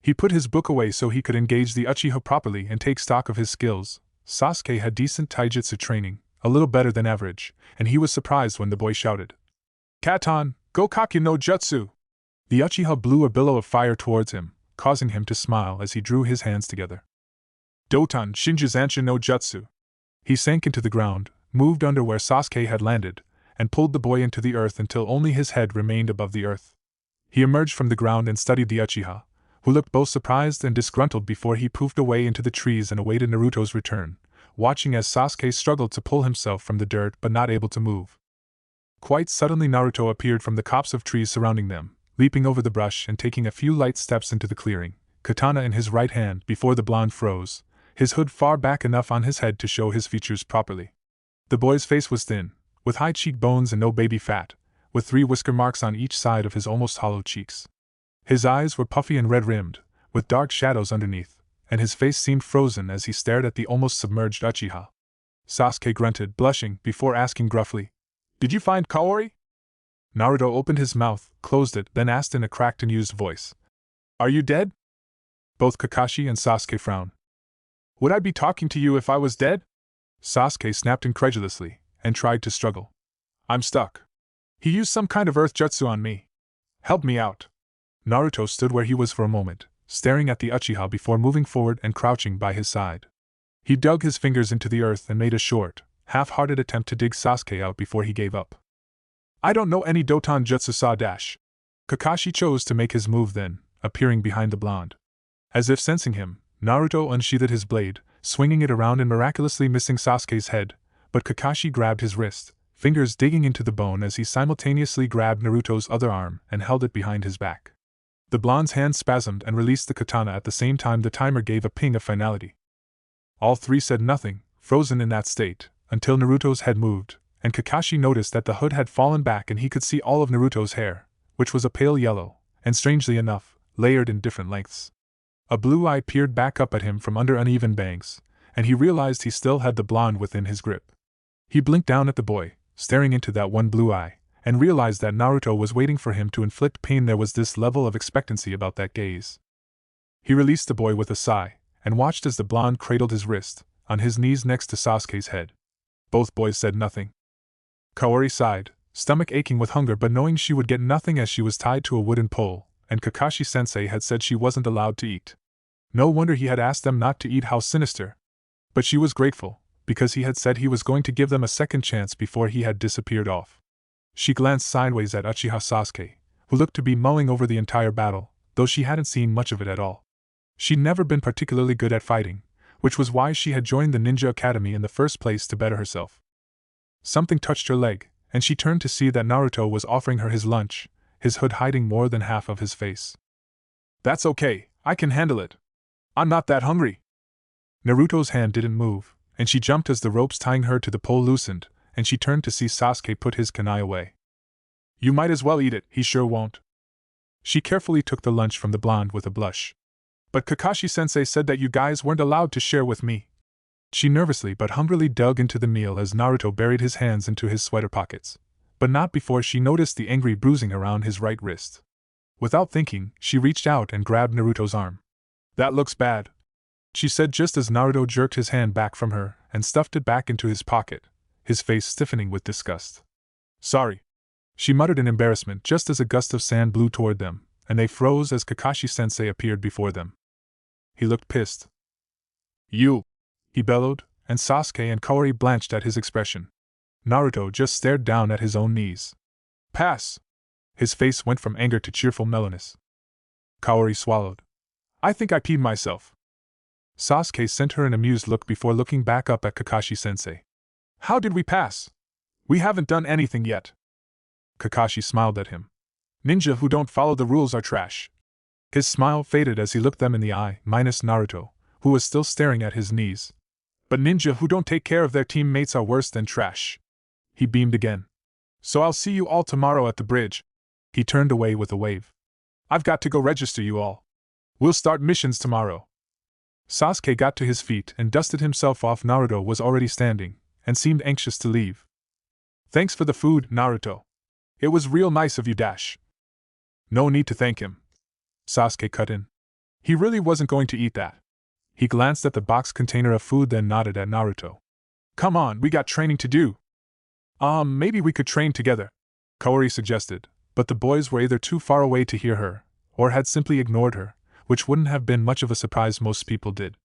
He put his book away so he could engage the Uchiha properly and take stock of his skills. Sasuke had decent taijutsu training, a little better than average, and he was surprised when the boy shouted, "Katan, Gokaki no Jutsu!" The Uchiha blew a billow of fire towards him, causing him to smile as he drew his hands together. "Doton Shinjuzanshin no Jutsu!" He sank into the ground, moved under where Sasuke had landed, and pulled the boy into the earth until only his head remained above the earth. He emerged from the ground and studied the Uchiha, who looked both surprised and disgruntled before he poofed away into the trees and awaited Naruto's return, watching as Sasuke struggled to pull himself from the dirt but not able to move. Quite suddenly Naruto appeared from the copse of trees surrounding them, leaping over the brush and taking a few light steps into the clearing, katana in his right hand before the blonde froze, his hood far back enough on his head to show his features properly. The boy's face was thin, with high cheekbones and no baby fat, with 3 whisker marks on each side of his almost hollow cheeks. His eyes were puffy and red-rimmed, with dark shadows underneath, and his face seemed frozen as he stared at the almost submerged Uchiha. Sasuke grunted, blushing, before asking gruffly, "Did you find Kaori?" Naruto opened his mouth, closed it, then asked in a cracked and used voice, "Are you dead?" Both Kakashi and Sasuke frowned. "Would I be talking to you if I was dead?" Sasuke snapped incredulously, and tried to struggle. "I'm stuck. He used some kind of earth jutsu on me. Help me out." Naruto stood where he was for a moment, staring at the Uchiha before moving forward and crouching by his side. He dug his fingers into the earth and made a short, half-hearted attempt to dig Sasuke out before he gave up. "I don't know any Doton Jutsu Sa dash." Kakashi chose to make his move then, appearing behind the blonde. As if sensing him, Naruto unsheathed his blade, swinging it around and miraculously missing Sasuke's head, but Kakashi grabbed his wrist, fingers digging into the bone as he simultaneously grabbed Naruto's other arm and held it behind his back. The blonde's hand spasmed and released the katana at the same time the timer gave a ping of finality. All 3 said nothing, frozen in that state, until Naruto's head moved, and Kakashi noticed that the hood had fallen back and he could see all of Naruto's hair, which was a pale yellow, and strangely enough, layered in different lengths. A blue eye peered back up at him from under uneven bangs, and he realized he still had the blonde within his grip. He blinked down at the boy, staring into that one blue eye, and realized that Naruto was waiting for him to inflict pain. There was this level of expectancy about that gaze. He released the boy with a sigh, and watched as the blonde cradled his wrist, on his knees next to Sasuke's head. Both boys said nothing. Kaori sighed, stomach aching with hunger but knowing she would get nothing as she was tied to a wooden pole, and Kakashi-sensei had said she wasn't allowed to eat. No wonder he had asked them not to eat. How sinister. But she was grateful, because he had said he was going to give them a second chance before he had disappeared off. She glanced sideways at Uchiha Sasuke, who looked to be mulling over the entire battle, though she hadn't seen much of it at all. She'd never been particularly good at fighting, which was why she had joined the ninja academy in the first place to better herself. Something touched her leg, and she turned to see that Naruto was offering her his lunch, his hood hiding more than half of his face. "That's okay, I can handle it. I'm not that hungry." Naruto's hand didn't move, and she jumped as the ropes tying her to the pole loosened, and she turned to see Sasuke put his kunai away. "You might as well eat it, he sure won't." She carefully took the lunch from the blonde with a blush. "But Kakashi-sensei said that you guys weren't allowed to share with me." She nervously but hungrily dug into the meal as Naruto buried his hands into his sweater pockets, but not before she noticed the angry bruising around his right wrist. Without thinking, she reached out and grabbed Naruto's arm. "That looks bad," she said just as Naruto jerked his hand back from her and stuffed it back into his pocket, his face stiffening with disgust. "Sorry," she muttered in embarrassment just as a gust of sand blew toward them, and they froze as Kakashi-sensei appeared before them. He looked pissed. "You!" he bellowed, and Sasuke and Kaori blanched at his expression. Naruto just stared down at his own knees. "Pass!" His face went from anger to cheerful mellowness. Kaori swallowed. "I think I peed myself." Sasuke sent her an amused look before looking back up at Kakashi-sensei. "How did we pass? We haven't done anything yet." Kakashi smiled at him. "Ninja who don't follow the rules are trash." His smile faded as he looked them in the eye, minus Naruto, who was still staring at his knees. "But ninja who don't take care of their teammates are worse than trash." He beamed again. "So I'll see you all tomorrow at the bridge." He turned away with a wave. "I've got to go register you all. We'll start missions tomorrow." Sasuke got to his feet and dusted himself off. Naruto was already standing, and seemed anxious to leave. "Thanks for the food, Naruto. It was real nice of you, Dash." "No need to thank him," Sasuke cut in. "He really wasn't going to eat that." He glanced at the box container of food, then nodded at Naruto. "Come on, we got training to do." Maybe we could train together," Kaori suggested, but the boys were either too far away to hear her, or had simply ignored her, which wouldn't have been much of a surprise. Most people did.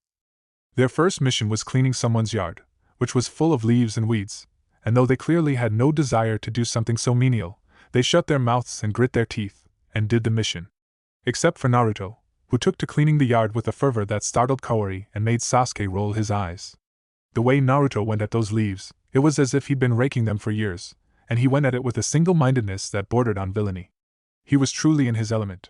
Their first mission was cleaning someone's yard, which was full of leaves and weeds, and though they clearly had no desire to do something so menial, they shut their mouths and grit their teeth, and did the mission. Except for Naruto, who took to cleaning the yard with a fervor that startled Kaori and made Sasuke roll his eyes. The way Naruto went at those leaves, it was as if he'd been raking them for years, and he went at it with a single-mindedness that bordered on villainy. He was truly in his element.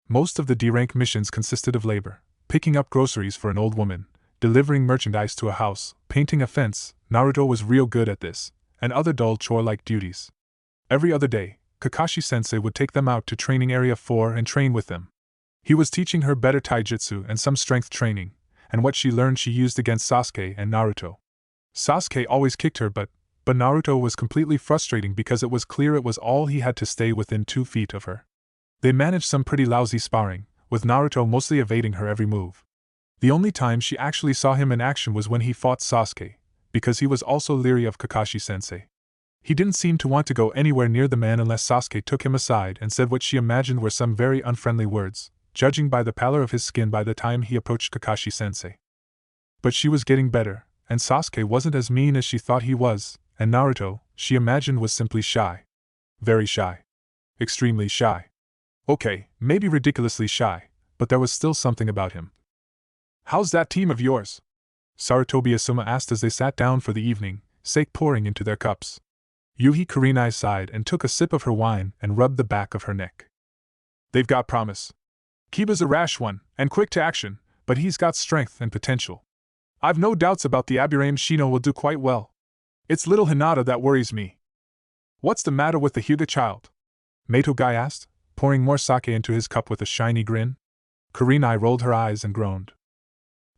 Most of the D-rank missions consisted of labor, picking up groceries for an old woman, delivering merchandise to a house, painting a fence. Naruto was real good at this, and other dull chore-like duties. Every other day, Kakashi-sensei would take them out to Training Area 4 and train with them. He was teaching her better taijutsu and some strength training, and what she learned she used against Sasuke and Naruto. Sasuke always kicked her but Naruto was completely frustrating because it was clear it was all he had to stay within 2 feet of her. They managed some pretty lousy sparring, with Naruto mostly evading her every move. The only time she actually saw him in action was when he fought Sasuke, because he was also leery of Kakashi-sensei. He didn't seem to want to go anywhere near the man unless Sasuke took him aside and said what she imagined were some very unfriendly words, judging by the pallor of his skin by the time he approached Kakashi-sensei. But she was getting better, and Sasuke wasn't as mean as she thought he was, and Naruto, she imagined, was simply shy. Very shy. Extremely shy. Okay, maybe ridiculously shy, but there was still something about him. "How's that team of yours?" Sarutobi Asuma asked as they sat down for the evening, sake pouring into their cups. Yuhi Kurenai sighed and took a sip of her wine and rubbed the back of her neck. "They've got promise. Kiba's a rash one, and quick to action, but he's got strength and potential. I've no doubts about the Aburame Shino will do quite well. It's little Hinata that worries me." "What's the matter with the Hyuga child?" Meito Guy asked, pouring more sake into his cup with a shiny grin. Kurenai rolled her eyes and groaned.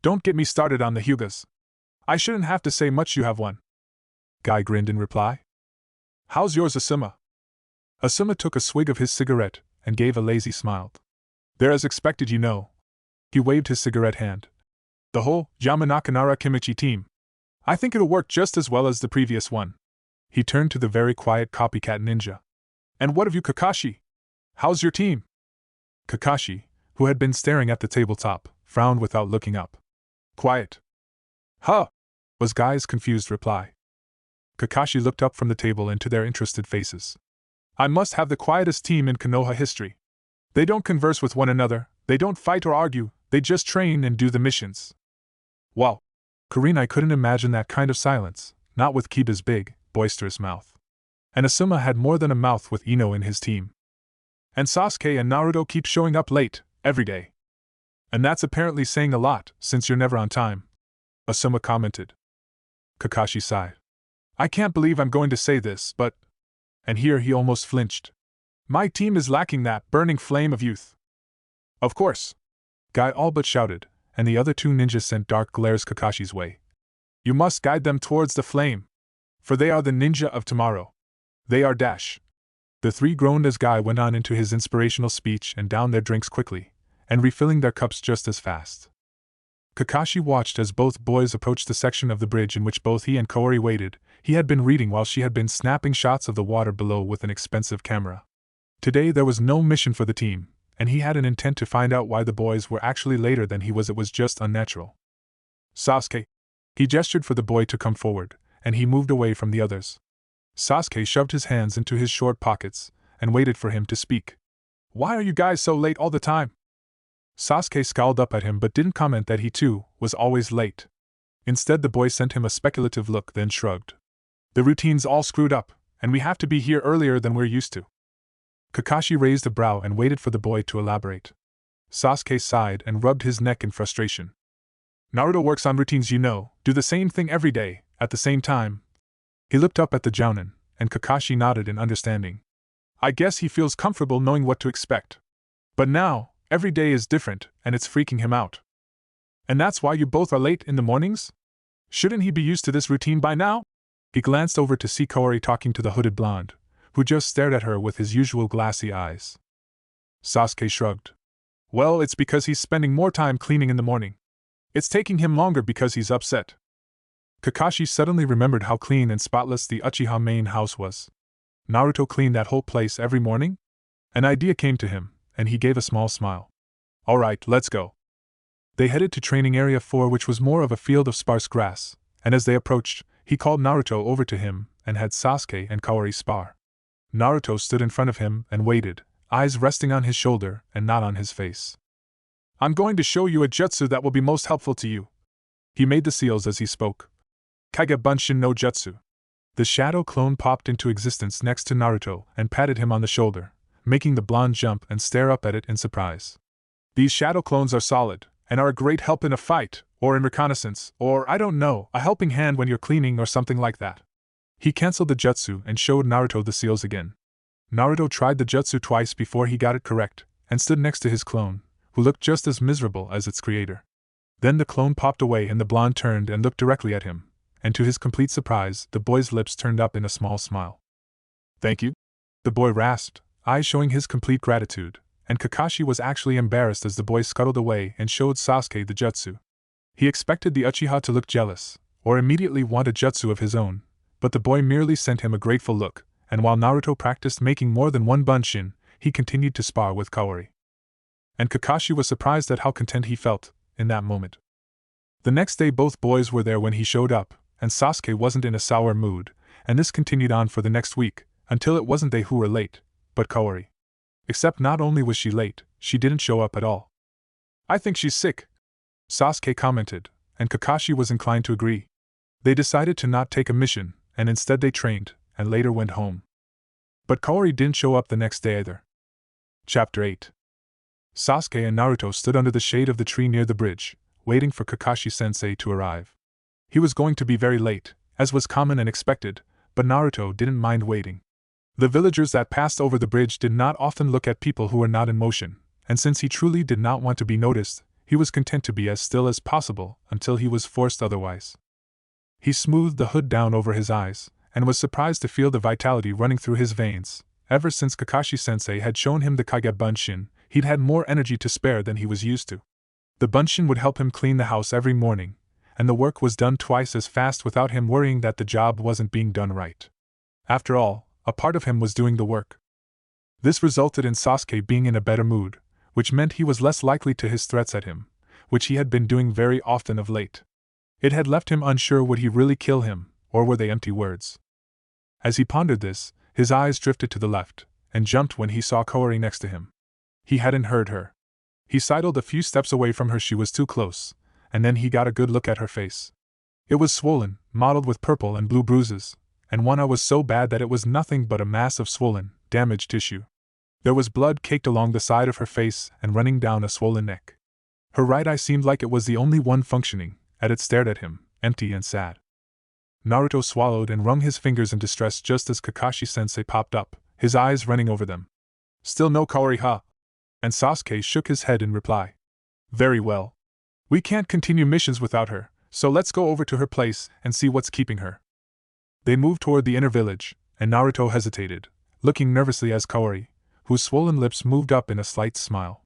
"Don't get me started on the Hyugas. I shouldn't have to say much, you have one." Guy grinned in reply. "How's yours, Asuma?" Asuma took a swig of his cigarette and gave a lazy smile. "They're as expected, you know." He waved his cigarette hand. "The whole Yamanakanara Kimichi team. I think it'll work just as well as the previous one." He turned to the very quiet copycat ninja. "And what of you, Kakashi? How's your team?" Kakashi, who had been staring at the tabletop, frowned without looking up. "Quiet." "Huh!" was Guy's confused reply. Kakashi looked up from the table into their interested faces. I must have the quietest team in Konoha history. They don't converse with one another, they don't fight or argue, they just train and do the missions. Wow. Kurenai couldn't imagine that kind of silence, not with Kiba's big, boisterous mouth. And Asuma had more than a mouth with Ino in his team. And Sasuke and Naruto keep showing up late, every day. And that's apparently saying a lot, since you're never on time, Asuma commented. Kakashi sighed. I can't believe I'm going to say this, but... And here he almost flinched. My team is lacking that burning flame of youth. Of course. Guy all but shouted, and the other two ninjas sent dark glares Kakashi's way. You must guide them towards the flame. For they are the ninja of tomorrow. They are dash. The three groaned as Guy went on into his inspirational speech and downed their drinks quickly, and refilling their cups just as fast. Kakashi watched as both boys approached the section of the bridge in which both he and Kaori waited. He had been reading while she had been snapping shots of the water below with an expensive camera. Today there was no mission for the team, and he had an intent to find out why the boys were actually later than he was. It was just unnatural. Sasuke. He gestured for the boy to come forward, and he moved away from the others. Sasuke shoved his hands into his short pockets, and waited for him to speak. Why are you guys so late all the time? Sasuke scowled up at him but didn't comment that he too was always late. Instead the boy sent him a speculative look, then shrugged. The routine's all screwed up, and we have to be here earlier than we're used to. Kakashi raised a brow and waited for the boy to elaborate. Sasuke sighed and rubbed his neck in frustration. Naruto works on routines, do the same thing every day, at the same time. He looked up at the Jounin, and Kakashi nodded in understanding. I guess he feels comfortable knowing what to expect. But now, every day is different, and it's freaking him out. And that's why you both are late in the mornings? Shouldn't he be used to this routine by now? He glanced over to see Kaori talking to the hooded blonde, who just stared at her with his usual glassy eyes. Sasuke shrugged. Well, it's because he's spending more time cleaning in the morning. It's taking him longer because he's upset. Kakashi suddenly remembered how clean and spotless the Uchiha main house was. Naruto cleaned that whole place every morning? An idea came to him, and he gave a small smile. All right, let's go. They headed to Training Area 4, which was more of a field of sparse grass, and as they approached, he called Naruto over to him and had Sasuke and Kaori spar. Naruto stood in front of him and waited, eyes resting on his shoulder and not on his face. I'm going to show you a jutsu that will be most helpful to you. He made the seals as he spoke. Kage Bunshin no Jutsu. The shadow clone popped into existence next to Naruto and patted him on the shoulder, making the blonde jump and stare up at it in surprise. These shadow clones are solid, and are a great help in a fight, or in reconnaissance, or, I don't know, a helping hand when you're cleaning or something like that. He cancelled the jutsu and showed Naruto the seals again. Naruto tried the jutsu twice before he got it correct, and stood next to his clone, who looked just as miserable as its creator. Then the clone popped away and the blonde turned and looked directly at him, and to his complete surprise, the boy's lips turned up in a small smile. Thank you? The boy rasped, eyes showing his complete gratitude, and Kakashi was actually embarrassed as the boy scuttled away and showed Sasuke the jutsu. He expected the Uchiha to look jealous, or immediately want a jutsu of his own, but the boy merely sent him a grateful look, and while Naruto practiced making more than one bunshin, he continued to spar with Kaori. And Kakashi was surprised at how content he felt, in that moment. The next day both boys were there when he showed up, and Sasuke wasn't in a sour mood, and this continued on for the next week, until it wasn't they who were late, but Kaori. Except not only was she late, she didn't show up at all. I think she's sick, Sasuke commented, and Kakashi was inclined to agree. They decided to not take a mission, and instead they trained, and later went home. But Kaori didn't show up the next day either. Chapter 8. Sasuke and Naruto stood under the shade of the tree near the bridge, waiting for Kakashi-sensei to arrive. He was going to be very late, as was common and expected, but Naruto didn't mind waiting. The villagers that passed over the bridge did not often look at people who were not in motion, and since he truly did not want to be noticed, he was content to be as still as possible until he was forced otherwise. He smoothed the hood down over his eyes, and was surprised to feel the vitality running through his veins. Ever since Kakashi-sensei had shown him the Kage Bunshin, he'd had more energy to spare than he was used to. The Bunshin would help him clean the house every morning, and the work was done twice as fast without him worrying that the job wasn't being done right. After all, a part of him was doing the work. This resulted in Sasuke being in a better mood, which meant he was less likely to hiss threats at him, which he had been doing very often of late. It had left him unsure, would he really kill him, or were they empty words? As he pondered this, his eyes drifted to the left, and jumped when he saw Kaori next to him. He hadn't heard her. He sidled a few steps away from her, she was too close, and then he got a good look at her face. It was swollen, mottled with purple and blue bruises, and one eye was so bad that it was nothing but a mass of swollen, damaged tissue. There was blood caked along the side of her face and running down a swollen neck. Her right eye seemed like it was the only one functioning, and it stared at him, empty and sad. Naruto swallowed and wrung his fingers in distress just as Kakashi-sensei popped up, his eyes running over them. Still no Kaori, huh? And Sasuke shook his head in reply. Very well. We can't continue missions without her, so let's go over to her place and see what's keeping her. They moved toward the inner village, and Naruto hesitated, looking nervously as Kaori, whose swollen lips moved up in a slight smile.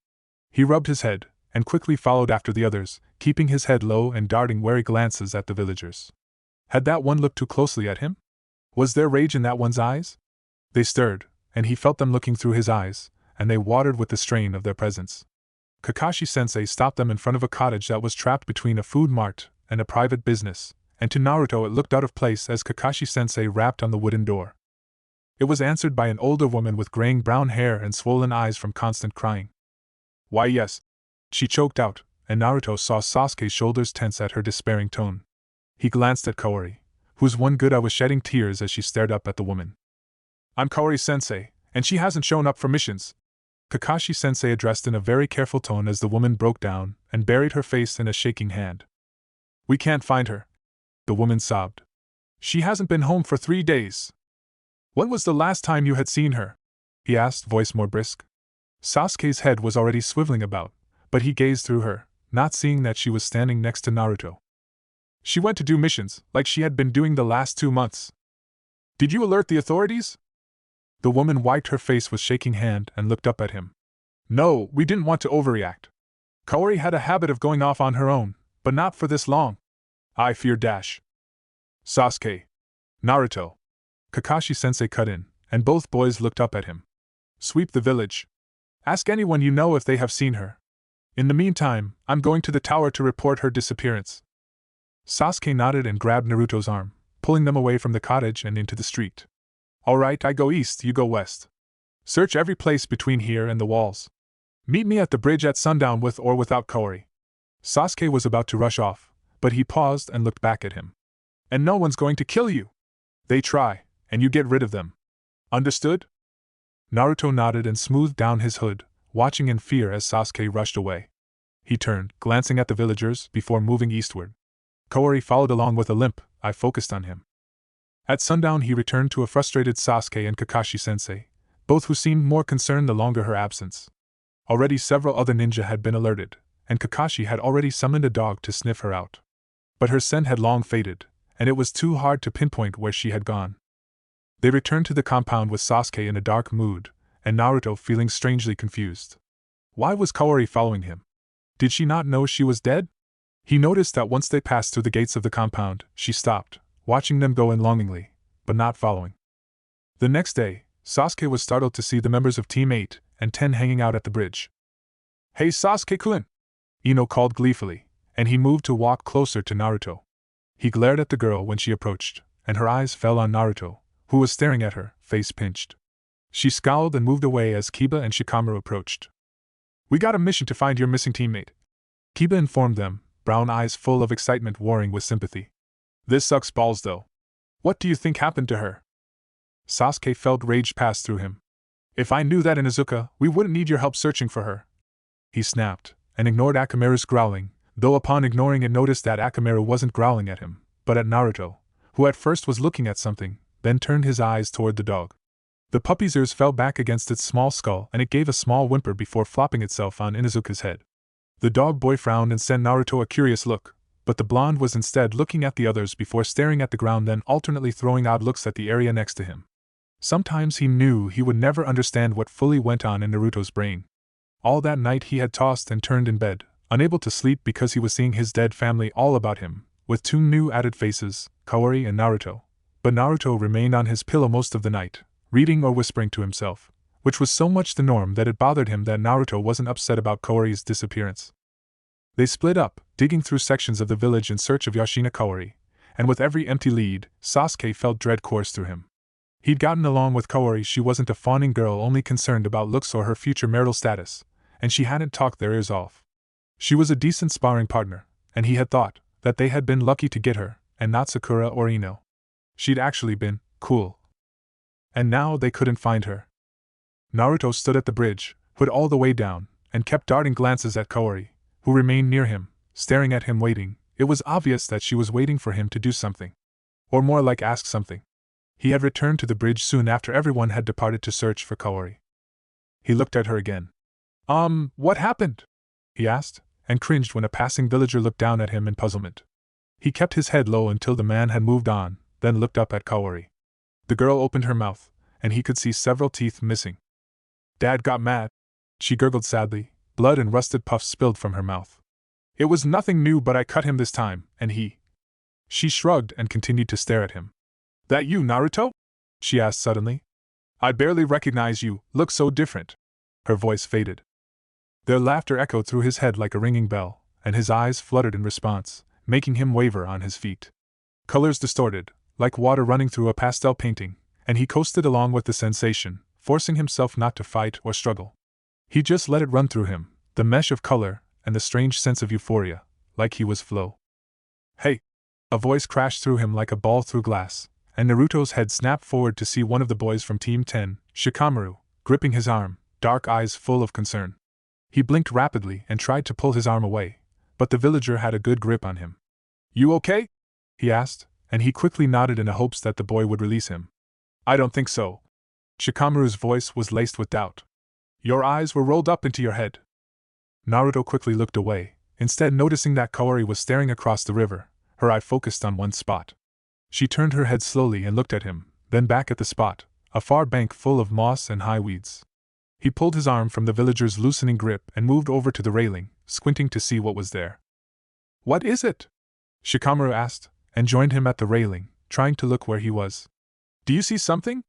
He rubbed his head, and quickly followed after the others, keeping his head low and darting wary glances at the villagers. Had that one looked too closely at him? Was there rage in that one's eyes? They stirred, and he felt them looking through his eyes, and they watered with the strain of their presence. Kakashi-sensei stopped them in front of a cottage that was trapped between a food mart and a private business, and to Naruto it looked out of place as Kakashi-sensei rapped on the wooden door. It was answered by an older woman with graying brown hair and swollen eyes from constant crying. Why yes, she choked out, and Naruto saw Sasuke's shoulders tense at her despairing tone. He glanced at Kaori, whose one good eye was shedding tears as she stared up at the woman. I'm Kaori-sensei, and she hasn't shown up for missions, Kakashi-sensei addressed in a very careful tone as the woman broke down and buried her face in a shaking hand. We can't find her, the woman sobbed. She hasn't been home for 3 days. When was the last time you had seen her? He asked, voice more brisk. Sasuke's head was already swiveling about, but he gazed through her, not seeing that she was standing next to Naruto. She went to do missions, like she had been doing the last 2 months. Did you alert the authorities? The woman wiped her face with shaking hand and looked up at him. No, we didn't want to overreact. Kaori had a habit of going off on her own, but not for this long. I fear dash. Sasuke. Naruto. Kakashi-sensei cut in, and both boys looked up at him. Sweep the village. Ask anyone you know if they have seen her. In the meantime, I'm going to the tower to report her disappearance. Sasuke nodded and grabbed Naruto's arm, pulling them away from the cottage and into the street. All right, I go east, you go west. Search every place between here and the walls. Meet me at the bridge at sundown with or without Kaori. Sasuke was about to rush off, but he paused and looked back at him. And no one's going to kill you. They try, and you get rid of them. Understood? Naruto nodded and smoothed down his hood, watching in fear as Sasuke rushed away. He turned, glancing at the villagers, before moving eastward. Kaori followed along with a limp eye focused on him. At sundown he returned to a frustrated Sasuke and Kakashi-sensei, both who seemed more concerned the longer her absence. Already several other ninja had been alerted, and Kakashi had already summoned a dog to sniff her out. But her scent had long faded, and it was too hard to pinpoint where she had gone. They returned to the compound with Sasuke in a dark mood, and Naruto feeling strangely confused. Why was Kaori following him? Did she not know she was dead? He noticed that once they passed through the gates of the compound, she stopped, watching them go in longingly, but not following. The next day, Sasuke was startled to see the members of Team 8 and 10 hanging out at the bridge. Hey Sasuke-kun! Ino called gleefully, and he moved to walk closer to Naruto. He glared at the girl when she approached, and her eyes fell on Naruto, who was staring at her, face pinched. She scowled and moved away as Kiba and Shikamaru approached. We got a mission to find your missing teammate, Kiba informed them, brown eyes full of excitement warring with sympathy. This sucks balls though. What do you think happened to her? Sasuke felt rage pass through him. If I knew that in Izuka, we wouldn't need your help searching for her. He snapped, and ignored Akamaru's growling, though upon ignoring it noticed that Akamaru wasn't growling at him, but at Naruto, who at first was looking at something, then turned his eyes toward the dog. The puppy's ears fell back against its small skull and it gave a small whimper before flopping itself on Inuzuka's head. The dog boy frowned and sent Naruto a curious look, but the blonde was instead looking at the others before staring at the ground, then alternately throwing odd looks at the area next to him. Sometimes he knew he would never understand what fully went on in Naruto's brain. All that night he had tossed and turned in bed, unable to sleep because he was seeing his dead family all about him, with 2 new added faces, Kaori and Naruto. But Naruto remained on his pillow most of the night, reading or whispering to himself, which was so much the norm that it bothered him that Naruto wasn't upset about Kaori's disappearance. They split up, digging through sections of the village in search of Yoshina Kaori, and with every empty lead, Sasuke felt dread course through him. He'd gotten along with Kaori. She wasn't a fawning girl only concerned about looks or her future marital status, and she hadn't talked their ears off. She was a decent sparring partner, and he had thought that they had been lucky to get her, and not Sakura or Ino. She'd actually been cool. And now they couldn't find her. Naruto stood at the bridge, hood all the way down, and kept darting glances at Kaori, who remained near him, staring at him waiting. It was obvious that she was waiting for him to do something. Or more like ask something. He had returned to the bridge soon after everyone had departed to search for Kaori. He looked at her again. What happened?" he asked, and cringed when a passing villager looked down at him in puzzlement. He kept his head low until the man had moved on, then looked up at Kaori. The girl opened her mouth, and he could see several teeth missing. "Dad got mad," she gurgled sadly, blood and rusted puffs spilled from her mouth. "It was nothing new, but I cut him this time, and he..." She shrugged and continued to stare at him. "That you, Naruto?" she asked suddenly. "I barely recognize you, look so different." Her voice faded. Their laughter echoed through his head like a ringing bell, and his eyes fluttered in response, making him waver on his feet. Colors distorted, like water running through a pastel painting, and he coasted along with the sensation, forcing himself not to fight or struggle. He just let it run through him, the mesh of color, and the strange sense of euphoria, like he was flow. "Hey!" A voice crashed through him like a ball through glass, and Naruto's head snapped forward to see one of the boys from Team 10, Shikamaru, gripping his arm, dark eyes full of concern. He blinked rapidly and tried to pull his arm away, but the villager had a good grip on him. "You okay?" he asked, and he quickly nodded in hopes that the boy would release him. "I don't think so." Shikamaru's voice was laced with doubt. "Your eyes were rolled up into your head." Naruto quickly looked away, instead noticing that Kaori was staring across the river, her eye focused on one spot. She turned her head slowly and looked at him, then back at the spot, a far bank full of moss and high weeds. He pulled his arm from the villager's loosening grip and moved over to the railing, squinting to see what was there. "What is it?" Shikamaru asked, and joined him at the railing, trying to look where he was. "Do you see something?"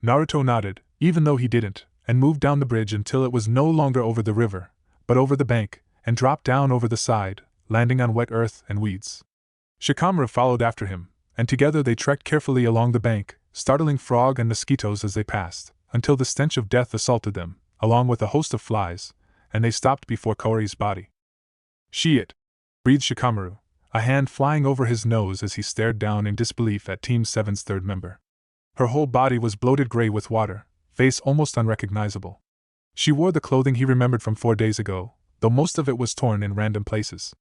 Naruto nodded, even though he didn't, and moved down the bridge until it was no longer over the river, but over the bank, and dropped down over the side, landing on wet earth and weeds. Shikamaru followed after him, and together they trekked carefully along the bank, startling frog and mosquitoes as they passed, until the stench of death assaulted them, along with a host of flies, and they stopped before Kaori's body. "Shit!" breathed Shikamaru, a hand flying over his nose as he stared down in disbelief at Team 7's third member. Her whole body was bloated gray with water, face almost unrecognizable. She wore the clothing he remembered from 4 days ago, though most of it was torn in random places.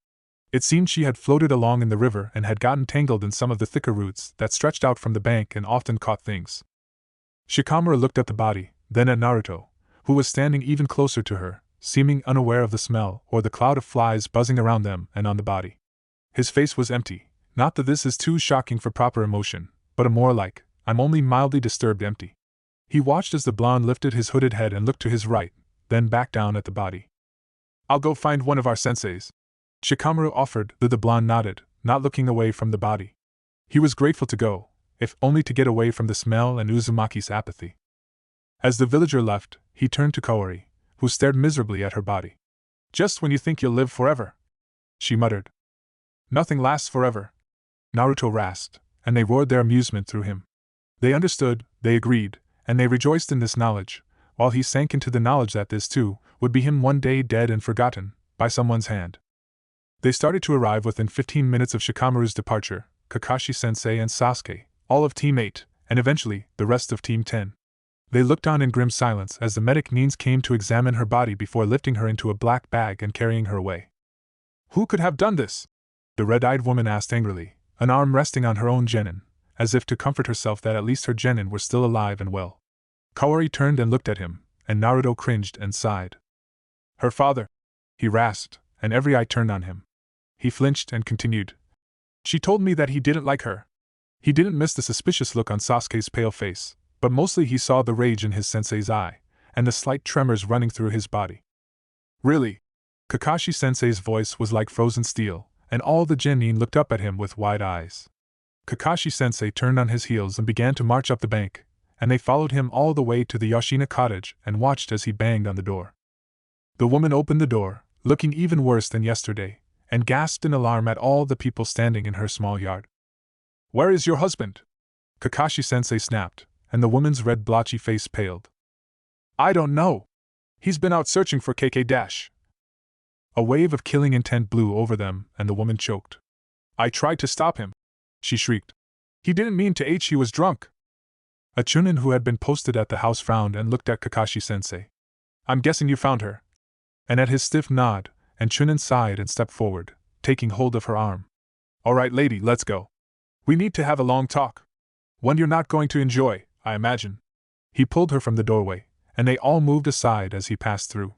It seemed she had floated along in the river and had gotten tangled in some of the thicker roots that stretched out from the bank and often caught things. Shikamaru looked at the body, then at Naruto, who was standing even closer to her, seeming unaware of the smell or the cloud of flies buzzing around them and on the body. His face was empty, not that this is too shocking for proper emotion, but a more like, I'm only mildly disturbed empty. He watched as the blonde lifted his hooded head and looked to his right, then back down at the body. "I'll go find one of our senseis," Shikamaru offered, though the blonde nodded, not looking away from the body. He was grateful to go, if only to get away from the smell and Uzumaki's apathy. As the villager left, he turned to Kaori, who stared miserably at her body. "Just when you think you'll live forever," she muttered. "Nothing lasts forever," Naruto rasped, and they roared their amusement through him. They understood, they agreed, and they rejoiced in this knowledge, while he sank into the knowledge that this too would be him one day dead and forgotten, by someone's hand. They started to arrive within 15 minutes of Shikamaru's departure, Kakashi-sensei and Sasuke, all of Team 8, and eventually, the rest of Team 10. They looked on in grim silence as the medic Nines came to examine her body before lifting her into a black bag and carrying her away. "Who could have done this?" the red-eyed woman asked angrily, an arm resting on her own genin, as if to comfort herself that at least her genin were still alive and well. Kaori turned and looked at him, and Naruto cringed and sighed. "Her father," he rasped, and every eye turned on him. He flinched and continued. "She told me that he didn't like her." He didn't miss the suspicious look on Sasuke's pale face, but mostly he saw the rage in his sensei's eye, and the slight tremors running through his body. "Really?" Kakashi-sensei's voice was like frozen steel, and all the genin looked up at him with wide eyes. Kakashi-sensei turned on his heels and began to march up the bank, and they followed him all the way to the Yoshina cottage and watched as he banged on the door. The woman opened the door, looking even worse than yesterday, and gasped in alarm at all the people standing in her small yard. "Where is your husband?" Kakashi-sensei snapped, and the woman's red blotchy face paled. "I don't know. He's been out searching for KK-. A wave of killing intent blew over them, and the woman choked. "I tried to stop him," she shrieked. "He didn't mean to he was drunk." A Chunin who had been posted at the house frowned and looked at Kakashi-sensei. "I'm guessing you found her." And at his stiff nod, and Chunin sighed and stepped forward, taking hold of her arm. "All right, lady, let's go. We need to have a long talk. One you're not going to enjoy, I imagine." He pulled her from the doorway, and they all moved aside as he passed through.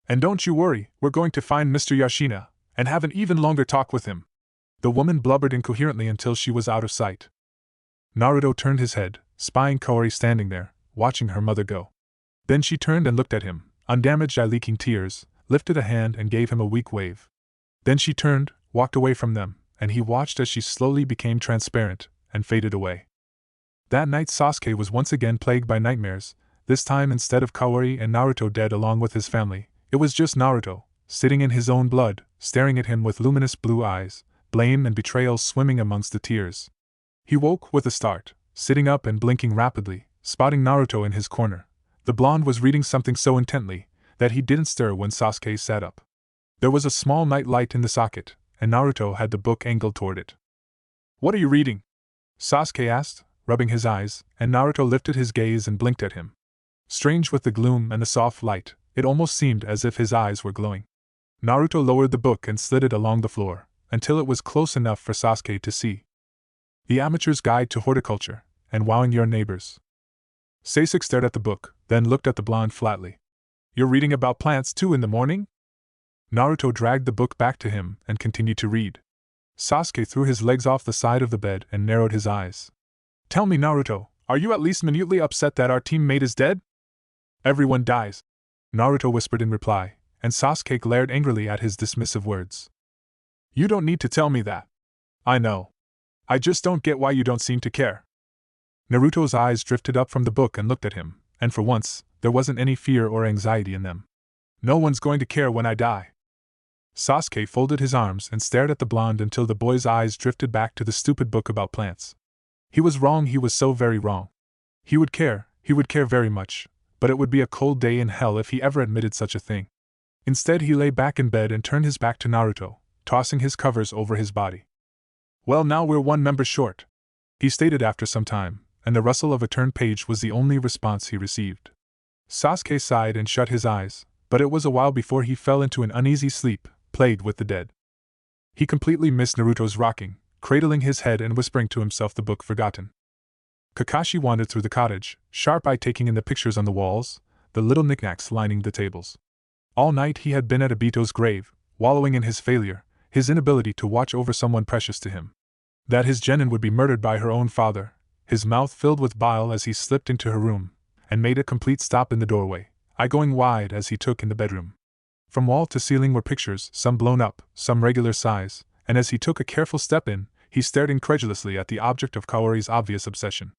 "And don't you worry, we're going to find Mr. Yashina, and have an even longer talk with him." The woman blubbered incoherently until she was out of sight. Naruto turned his head, spying Kaori standing there, watching her mother go. Then she turned and looked at him, undamaged eye leaking tears, lifted a hand and gave him a weak wave. Then she turned, walked away from them, and he watched as she slowly became transparent, and faded away. That night Sasuke was once again plagued by nightmares. This time instead of Kaori and Naruto dead along with his family, it was just Naruto, sitting in his own blood, staring at him with luminous blue eyes, blame and betrayal swimming amongst the tears. He woke with a start, sitting up and blinking rapidly, spotting Naruto in his corner. The blonde was reading something so intently that he didn't stir when Sasuke sat up. There was a small night light in the socket, and Naruto had the book angled toward it. "What are you reading?" Sasuke asked, rubbing his eyes, and Naruto lifted his gaze and blinked at him. Strange with the gloom and the soft light, it almost seemed as if his eyes were glowing. Naruto lowered the book and slid it along the floor, until it was close enough for Sasuke to see. The Amateur's Guide to Horticulture, and Wowing Your Neighbors. Sasuke stared at the book, then looked at the blonde flatly. "You're reading about plants too in the morning?" Naruto dragged the book back to him and continued to read. Sasuke threw his legs off the side of the bed and narrowed his eyes. "Tell me, Naruto, are you at least minutely upset that our teammate is dead?" "Everyone dies," Naruto whispered in reply, and Sasuke glared angrily at his dismissive words. "You don't need to tell me that. I know. I just don't get why you don't seem to care." Naruto's eyes drifted up from the book and looked at him, and for once, there wasn't any fear or anxiety in them. "No one's going to care when I die." Sasuke folded his arms and stared at the blonde until the boy's eyes drifted back to the stupid book about plants. He was wrong, he was so very wrong. He would care very much, but it would be a cold day in hell if he ever admitted such a thing. Instead he lay back in bed and turned his back to Naruto, tossing his covers over his body. "Well, now we're one member short," he stated after some time, and the rustle of a turned page was the only response he received. Sasuke sighed and shut his eyes, but it was a while before he fell into an uneasy sleep, plagued with the dead. He completely missed Naruto's rocking, cradling his head and whispering to himself, the book forgotten. Kakashi wandered through the cottage, sharp-eyed taking in the pictures on the walls, the little knickknacks lining the tables. All night he had been at Obito's grave, wallowing in his failure, his inability to watch over someone precious to him. That his genin would be murdered by her own father, his mouth filled with bile as he slipped into her room, and made a complete stop in the doorway, eye going wide as he took in the bedroom. From wall to ceiling were pictures, some blown up, some regular size, and as he took a careful step in, he stared incredulously at the object of Kaori's obvious obsession.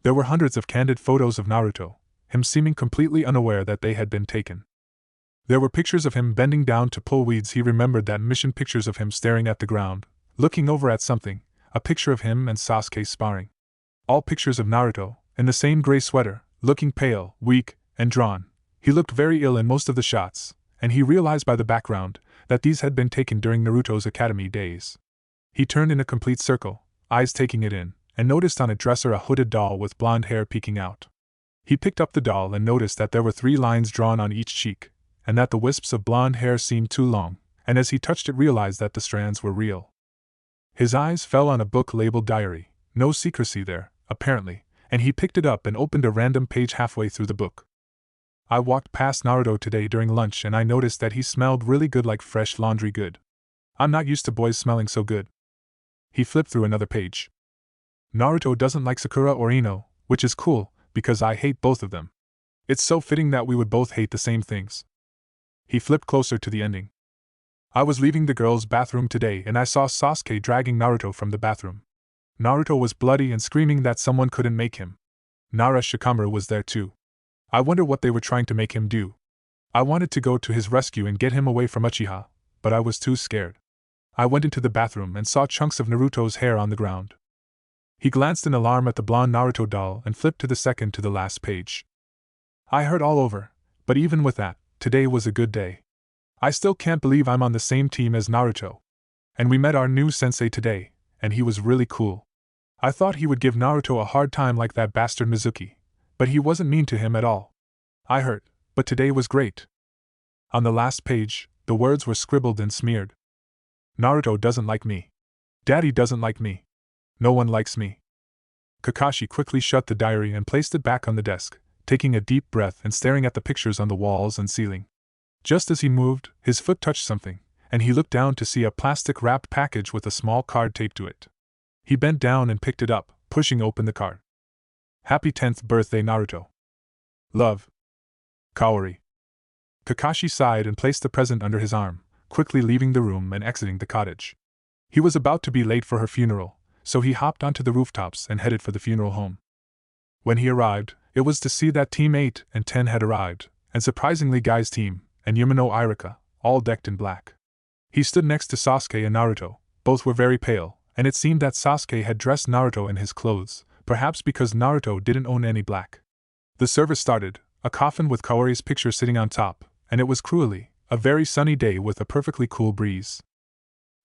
There were hundreds of candid photos of Naruto, him seeming completely unaware that they had been taken. There were pictures of him bending down to pull weeds. He remembered that mission, pictures of him staring at the ground, looking over at something, a picture of him and Sasuke sparring. All pictures of Naruto, in the same gray sweater, looking pale, weak, and drawn. He looked very ill in most of the shots, and he realized by the background that these had been taken during Naruto's academy days. He turned in a complete circle, eyes taking it in, and noticed on a dresser a hooded doll with blonde hair peeking out. He picked up the doll and noticed that there were 3 lines drawn on each cheek, and that the wisps of blonde hair seemed too long, and as he touched it realized that the strands were real. His eyes fell on a book labeled Diary, no secrecy there, apparently, and he picked it up and opened a random page halfway through the book. "I walked past Naruto today during lunch and I noticed that he smelled really good, like fresh laundry good. I'm not used to boys smelling so good." He flipped through another page. "Naruto doesn't like Sakura or Ino, which is cool, because I hate both of them. It's so fitting that we would both hate the same things." He flipped closer to the ending. "I was leaving the girls' bathroom today and I saw Sasuke dragging Naruto from the bathroom. Naruto was bloody and screaming that someone couldn't make him. Nara Shikamaru was there too. I wonder what they were trying to make him do. I wanted to go to his rescue and get him away from Uchiha, but I was too scared. I went into the bathroom and saw chunks of Naruto's hair on the ground. He glanced in alarm at the blonde Naruto doll and flipped to the second to the last page. I hurt all over, but even with that, today was a good day. I still can't believe I'm on the same team as Naruto. And we met our new sensei today, and he was really cool. I thought he would give Naruto a hard time like that bastard Mizuki, but he wasn't mean to him at all. I hurt, but today was great. On the last page, the words were scribbled and smeared. Naruto doesn't like me. Daddy doesn't like me. No one likes me. Kakashi quickly shut the diary and placed it back on the desk, taking a deep breath and staring at the pictures on the walls and ceiling. Just as he moved, his foot touched something, and he looked down to see a plastic-wrapped package with a small card taped to it. He bent down and picked it up, pushing open the card. Happy 10th birthday, Naruto. Love. Kaori. Kakashi sighed and placed the present under his arm, quickly leaving the room and exiting the cottage. He was about to be late for her funeral, so he hopped onto the rooftops and headed for the funeral home. When he arrived, it was to see that Team 8 and 10 had arrived, and surprisingly Guy's team, and Yumino Irika, all decked in black. He stood next to Sasuke and Naruto. Both were very pale, and it seemed that Sasuke had dressed Naruto in his clothes, perhaps because Naruto didn't own any black. The service started, a coffin with Kaori's picture sitting on top, and it was cruelly a very sunny day with a perfectly cool breeze.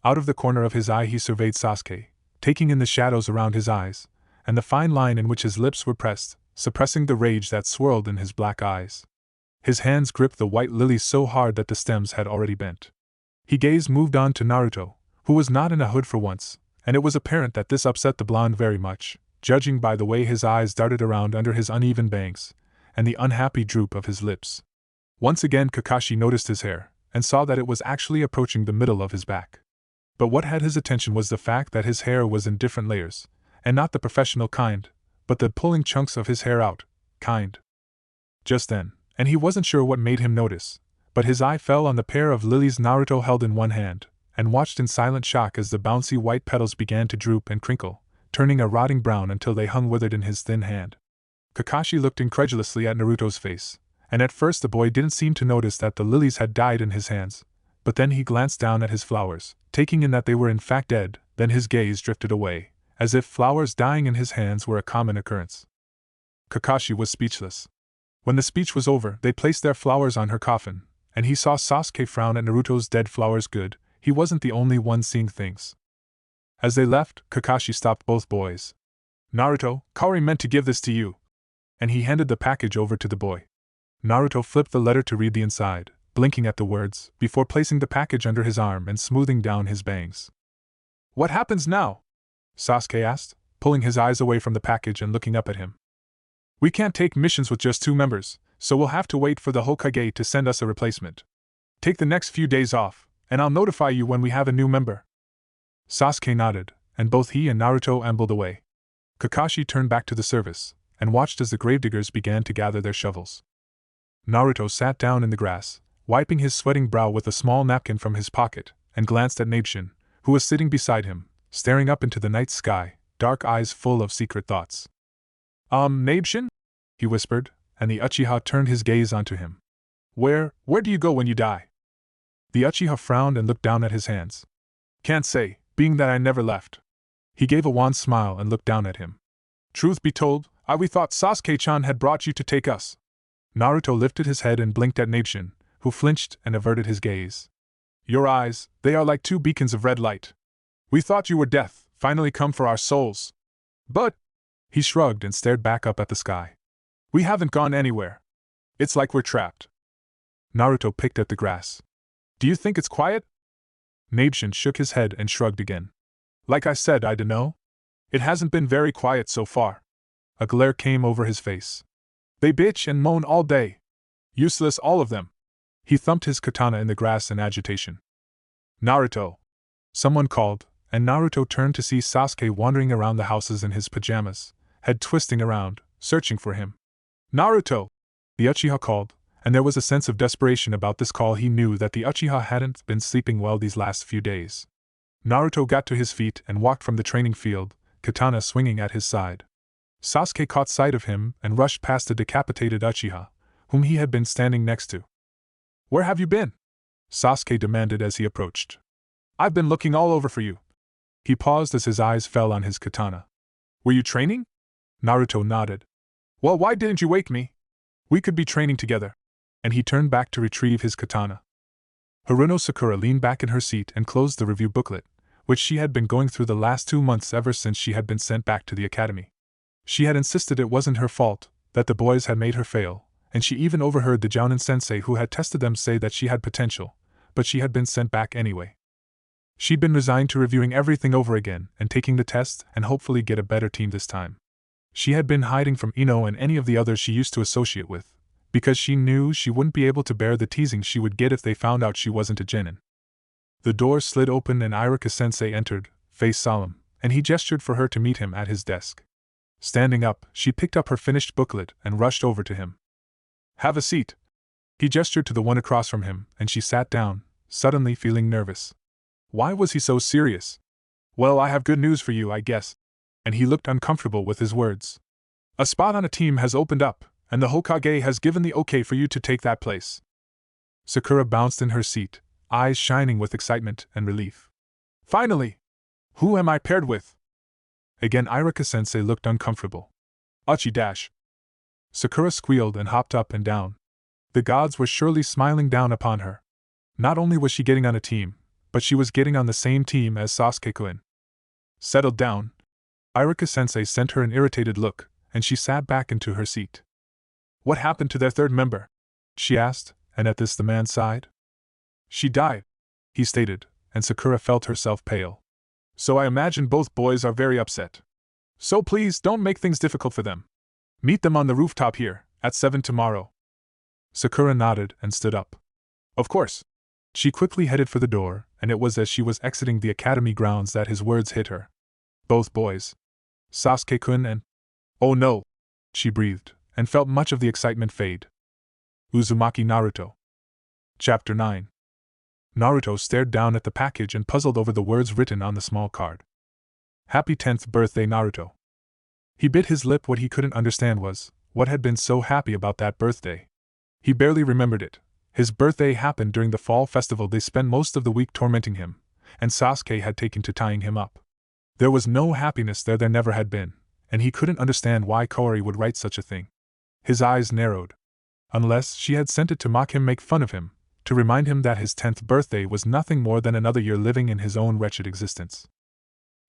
Out of the corner of his eye he surveyed Sasuke, taking in the shadows around his eyes, and the fine line in which his lips were pressed, suppressing the rage that swirled in his black eyes. His hands gripped the white lilies so hard that the stems had already bent. His gaze moved on to Naruto, who was not in a hood for once, and it was apparent that this upset the blonde very much, judging by the way his eyes darted around under his uneven bangs, and the unhappy droop of his lips. Once again Kakashi noticed his hair, and saw that it was actually approaching the middle of his back. But what had his attention was the fact that his hair was in different layers, and not the professional kind, but the pulling chunks of his hair out kind. Just then, and he wasn't sure what made him notice, but his eye fell on the pair of lilies Naruto held in one hand, and watched in silent shock as the bouncy white petals began to droop and crinkle, turning a rotting brown until they hung withered in his thin hand. Kakashi looked incredulously at Naruto's face, and at first the boy didn't seem to notice that the lilies had died in his hands, but then he glanced down at his flowers, taking in that they were in fact dead, then his gaze drifted away, as if flowers dying in his hands were a common occurrence. Kakashi was speechless. When the speech was over, they placed their flowers on her coffin, and he saw Sasuke frown at Naruto's dead flowers. Good, he wasn't the only one seeing things. As they left, Kakashi stopped both boys. Naruto, Kaori meant to give this to you. And he handed the package over to the boy. Naruto flipped the letter to read the inside, blinking at the words, before placing the package under his arm and smoothing down his bangs. What happens now? Sasuke asked, pulling his eyes away from the package and looking up at him. We can't take missions with just 2 members, so we'll have to wait for the Hokage to send us a replacement. Take the next few days off, and I'll notify you when we have a new member. Sasuke nodded, and both he and Naruto ambled away. Kakashi turned back to the service, and watched as the gravediggers began to gather their shovels. Naruto sat down in the grass, wiping his sweating brow with a small napkin from his pocket, and glanced at Nabeshin, who was sitting beside him, staring up into the night sky, dark eyes full of secret thoughts. Nabeshin? He whispered, and the Uchiha turned his gaze onto him. Where do you go when you die? The Uchiha frowned and looked down at his hands. Can't say, being that I never left. He gave a wan smile and looked down at him. Truth be told, we thought Sasuke-chan had brought you to take us. Naruto lifted his head and blinked at Nabeshin, who flinched and averted his gaze. Your eyes, they are like 2 beacons of red light. We thought you were death, finally come for our souls. But, he shrugged and stared back up at the sky. We haven't gone anywhere. It's like we're trapped. Naruto picked at the grass. Do you think it's quiet? Nabeshin shook his head and shrugged again. Like I said, I dunno. It hasn't been very quiet so far. A glare came over his face. They bitch and moan all day. Useless, all of them. He thumped his katana in the grass in agitation. Naruto! Someone called, and Naruto turned to see Sasuke wandering around the houses in his pajamas, head twisting around, searching for him. Naruto! The Uchiha called, and there was a sense of desperation about this call. He knew that the Uchiha hadn't been sleeping well these last few days. Naruto got to his feet and walked from the training field, katana swinging at his side. Sasuke caught sight of him and rushed past the decapitated Uchiha, whom he had been standing next to. Where have you been? Sasuke demanded as he approached. I've been looking all over for you. He paused as his eyes fell on his katana. Were you training? Naruto nodded. Well, why didn't you wake me? We could be training together. And he turned back to retrieve his katana. Haruno Sakura leaned back in her seat and closed the review booklet, which she had been going through the last 2 months ever since she had been sent back to the academy. She had insisted it wasn't her fault, that the boys had made her fail, and she even overheard the Jounin sensei who had tested them say that she had potential, but she had been sent back anyway. She'd been resigned to reviewing everything over again and taking the test and hopefully get a better team this time. She had been hiding from Ino and any of the others she used to associate with, because she knew she wouldn't be able to bear the teasing she would get if they found out she wasn't a genin. The door slid open and Iruka-sensei entered, face solemn, and he gestured for her to meet him at his desk. Standing up, she picked up her finished booklet and rushed over to him. Have a seat. He gestured to the one across from him, and she sat down, suddenly feeling nervous. Why was he so serious? Well, I have good news for you, I guess. And he looked uncomfortable with his words. A spot on a team has opened up, and the Hokage has given the okay for you to take that place. Sakura bounced in her seat, eyes shining with excitement and relief. Finally! Who am I paired with? Again Iruka-sensei looked uncomfortable. Uchi-dash. Sakura squealed and hopped up and down. The gods were surely smiling down upon her. Not only was she getting on a team, but she was getting on the same team as Sasuke-kun. Settled down. Iruka-sensei sent her an irritated look, and she sat back into her seat. What happened to their third member? She asked, and at this the man sighed. She died, he stated, and Sakura felt herself pale. So I imagine both boys are very upset. So please don't make things difficult for them. Meet them on the rooftop here, at 7 tomorrow. Sakura nodded and stood up. Of course. She quickly headed for the door, and it was as she was exiting the academy grounds that his words hit her. Both boys. Sasuke-kun and… Oh no! She breathed, and felt much of the excitement fade. Uzumaki Naruto. Chapter 9. Naruto stared down at the package and puzzled over the words written on the small card. Happy 10th birthday, Naruto. He bit his lip. What he couldn't understand was, what had been so happy about that birthday? He barely remembered it. His birthday happened during the fall festival. They spent most of the week tormenting him, and Sasuke had taken to tying him up. There was no happiness there never had been, and he couldn't understand why Kaori would write such a thing. His eyes narrowed. Unless she had sent it to mock him, make fun of him, to remind him that his 10th birthday was nothing more than another year living in his own wretched existence.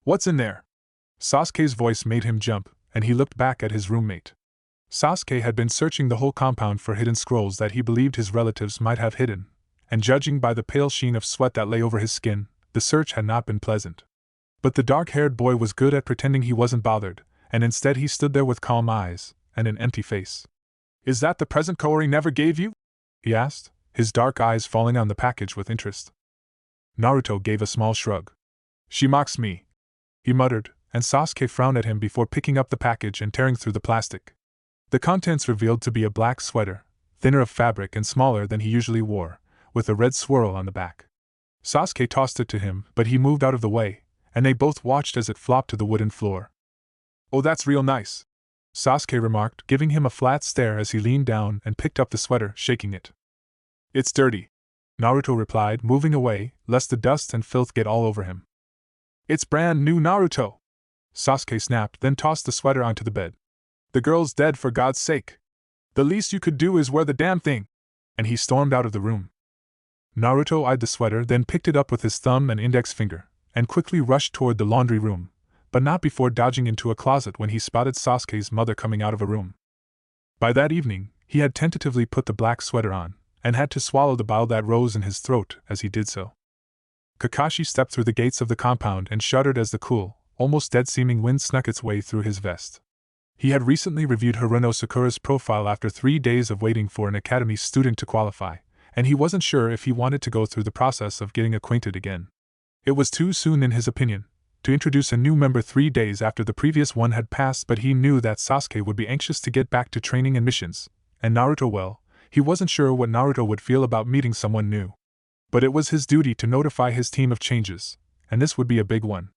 What's in there? Sasuke's voice made him jump, and he looked back at his roommate. Sasuke had been searching the whole compound for hidden scrolls that he believed his relatives might have hidden, and judging by the pale sheen of sweat that lay over his skin, the search had not been pleasant. But the dark-haired boy was good at pretending he wasn't bothered, and instead he stood there with calm eyes and an empty face. Is that the present Kaori never gave you? He asked, his dark eyes falling on the package with interest. Naruto gave a small shrug. She mocks me, he muttered, and Sasuke frowned at him before picking up the package and tearing through the plastic. The contents revealed to be a black sweater, thinner of fabric and smaller than he usually wore, with a red swirl on the back. Sasuke tossed it to him, but he moved out of the way, and they both watched as it flopped to the wooden floor. Oh, that's real nice, Sasuke remarked, giving him a flat stare as he leaned down and picked up the sweater, shaking it. It's dirty, Naruto replied, moving away, lest the dust and filth get all over him. It's brand new, Naruto, Sasuke snapped, then tossed the sweater onto the bed. The girl's dead, for God's sake. The least you could do is wear the damn thing. And he stormed out of the room. Naruto eyed the sweater, then picked it up with his thumb and index finger, and quickly rushed toward the laundry room, but not before dodging into a closet when he spotted Sasuke's mother coming out of a room. By that evening, he had tentatively put the black sweater on, and had to swallow the bile that rose in his throat as he did so. Kakashi stepped through the gates of the compound and shuddered as the cool, almost dead-seeming wind snuck its way through his vest. He had recently reviewed Haruno Sakura's profile after 3 days of waiting for an academy student to qualify, and he wasn't sure if he wanted to go through the process of getting acquainted again. It was too soon, in his opinion, to introduce a new member 3 days after the previous one had passed, but he knew that Sasuke would be anxious to get back to training and missions, and Naruto, well, he wasn't sure what Naruto would feel about meeting someone new. But it was his duty to notify his team of changes, and this would be a big one.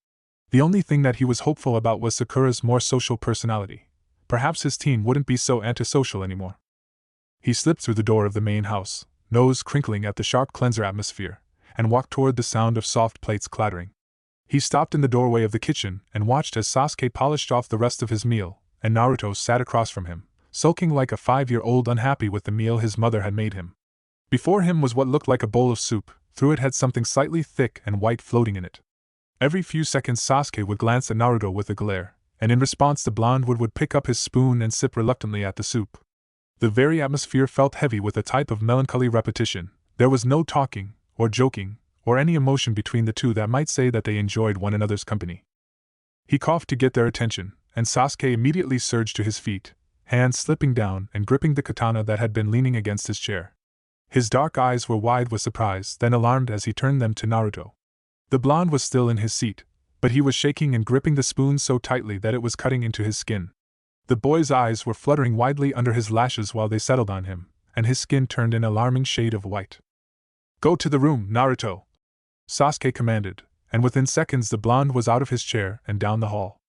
The only thing that he was hopeful about was Sakura's more social personality. Perhaps his team wouldn't be so antisocial anymore. He slipped through the door of the main house, nose crinkling at the sharp cleanser atmosphere, and walked toward the sound of soft plates clattering. He stopped in the doorway of the kitchen and watched as Sasuke polished off the rest of his meal, and Naruto sat across from him, sulking like a 5-year-old unhappy with the meal his mother had made him. Before him was what looked like a bowl of soup, through it had something slightly thick and white floating in it. Every few seconds Sasuke would glance at Naruto with a glare, and in response the blonde would pick up his spoon and sip reluctantly at the soup. The very atmosphere felt heavy with a type of melancholy repetition. There was no talking, or joking, or any emotion between the two that might say that they enjoyed one another's company. He coughed to get their attention, and Sasuke immediately surged to his feet, hands slipping down and gripping the katana that had been leaning against his chair. His dark eyes were wide with surprise, then alarmed as he turned them to Naruto. The blonde was still in his seat, but he was shaking and gripping the spoon so tightly that it was cutting into his skin. The boy's eyes were fluttering widely under his lashes while they settled on him, and his skin turned an alarming shade of white. "Go to the room, Naruto," Sasuke commanded, and within seconds the blonde was out of his chair and down the hall.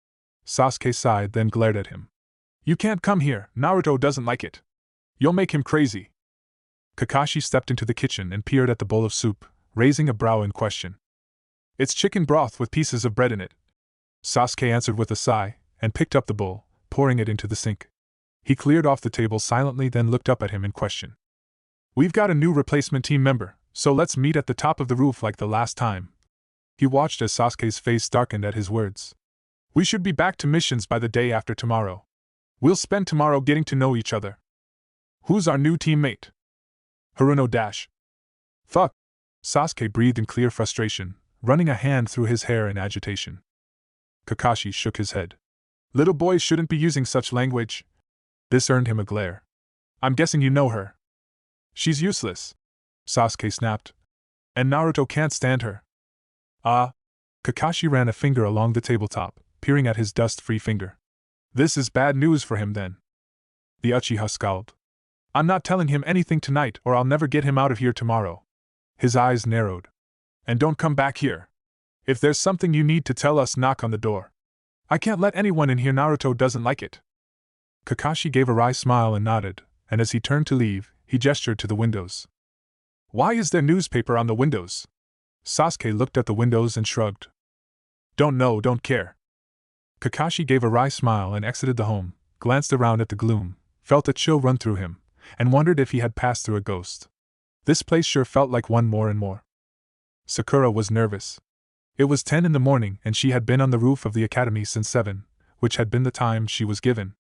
Sasuke sighed, then glared at him. "You can't come here, Naruto doesn't like it. You'll make him crazy." Kakashi stepped into the kitchen and peered at the bowl of soup, raising a brow in question. "It's chicken broth with pieces of bread in it," Sasuke answered with a sigh, and picked up the bowl, pouring it into the sink. He cleared off the table silently, then looked up at him in question. "We've got a new replacement team member, so let's meet at the top of the roof like the last time." He watched as Sasuke's face darkened at his words. "We should be back to missions by the day after tomorrow. We'll spend tomorrow getting to know each other. Who's our new teammate?" "Haruno dash." "Fuck," Sasuke breathed in clear frustration, running a hand through his hair in agitation. Kakashi shook his head. "Little boys shouldn't be using such language." This earned him a glare. "I'm guessing you know her." "She's useless," Sasuke snapped. "And Naruto can't stand her." Kakashi ran a finger along the tabletop, peering at his dust-free finger. "This is bad news for him then." The Uchiha scowled. "I'm not telling him anything tonight or I'll never get him out of here tomorrow." His eyes narrowed. "And don't come back here. If there's something you need to tell us, knock on the door. I can't let anyone in here, Naruto doesn't like it." Kakashi gave a wry smile and nodded, and as he turned to leave, he gestured to the windows. "Why is there newspaper on the windows?" Sasuke looked at the windows and shrugged. "Don't know, don't care." Kakashi gave a wry smile and exited the home, glanced around at the gloom, felt a chill run through him, and wondered if he had passed through a ghost. This place sure felt like one more and more. Sakura was nervous. It was 10 in the morning and she had been on the roof of the academy since 7, which had been the time she was given.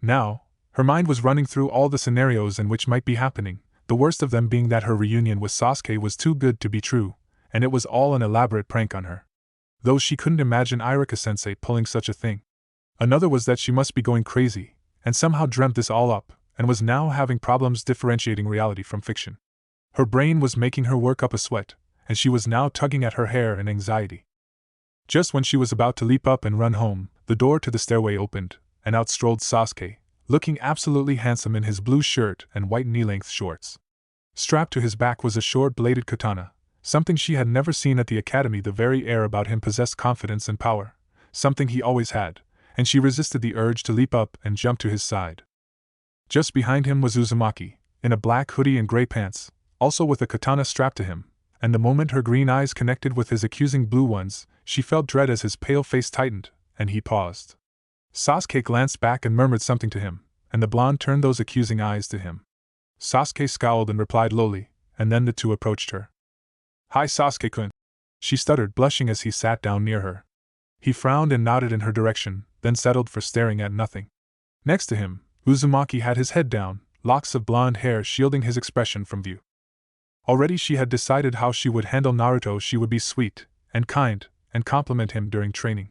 Now, her mind was running through all the scenarios in which might be happening, the worst of them being that her reunion with Sasuke was too good to be true, and it was all an elaborate prank on her. Though she couldn't imagine Iruka-sensei pulling such a thing. Another was that she must be going crazy, and somehow dreamt this all up, and was now having problems differentiating reality from fiction. Her brain was making her work up a sweat, and she was now tugging at her hair in anxiety. Just when she was about to leap up and run home, the door to the stairway opened, and out strolled Sasuke, looking absolutely handsome in his blue shirt and white knee-length shorts. Strapped to his back was a short-bladed katana, something she had never seen at the academy. The very air about him possessed confidence and power, something he always had, and she resisted the urge to leap up and jump to his side. Just behind him was Uzumaki, in a black hoodie and gray pants, also with a katana strapped to him, and the moment her green eyes connected with his accusing blue ones, she felt dread as his pale face tightened, and he paused. Sasuke glanced back and murmured something to him, and the blonde turned those accusing eyes to him. Sasuke scowled and replied lowly, and then the two approached her. "Hi Sasuke-kun," she stuttered, blushing as he sat down near her. He frowned and nodded in her direction, then settled for staring at nothing. Next to him, Uzumaki had his head down, locks of blonde hair shielding his expression from view. Already she had decided how she would handle Naruto. She would be sweet and kind, and compliment him during training.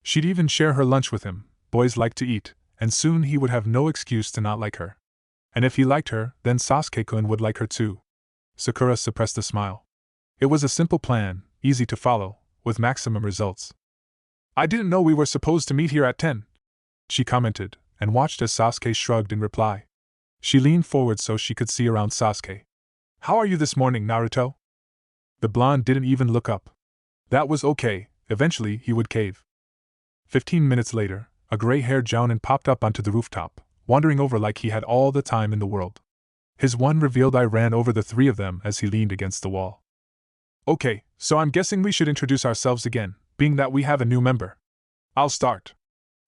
She'd even share her lunch with him. Boys like to eat, and soon he would have no excuse to not like her. And if he liked her, then Sasuke-kun would like her too. Sakura suppressed a smile. It was a simple plan, easy to follow, with maximum results. "I didn't know we were supposed to meet here at 10, she commented, and watched as Sasuke shrugged in reply. She leaned forward so she could see around Sasuke. "How are you this morning, Naruto?" The blonde didn't even look up. That was okay, eventually he would cave. 15 minutes later, a gray-haired Jounin popped up onto the rooftop, wandering over like he had all the time in the world. His one revealed eye ran over the three of them as he leaned against the wall. Okay, so I'm guessing we should introduce ourselves again, being that we have a new member. I'll start.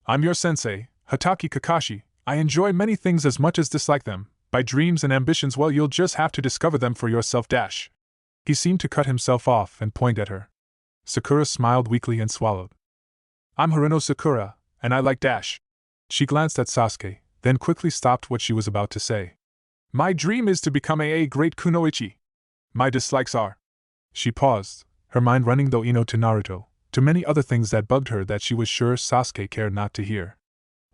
I'm your sensei, Hatake Kakashi. I enjoy many things as much as dislike them. By dreams and ambitions, well, you'll just have to discover them for yourself. He seemed to cut himself off and point at her. Sakura smiled weakly and swallowed. I'm Haruno Sakura, and I like dash. She glanced at Sasuke, then quickly stopped what she was about to say. My dream is to become a great kunoichi. My dislikes are. She paused, her mind running to Naruto, to many other things that bugged her that she was sure Sasuke cared not to hear.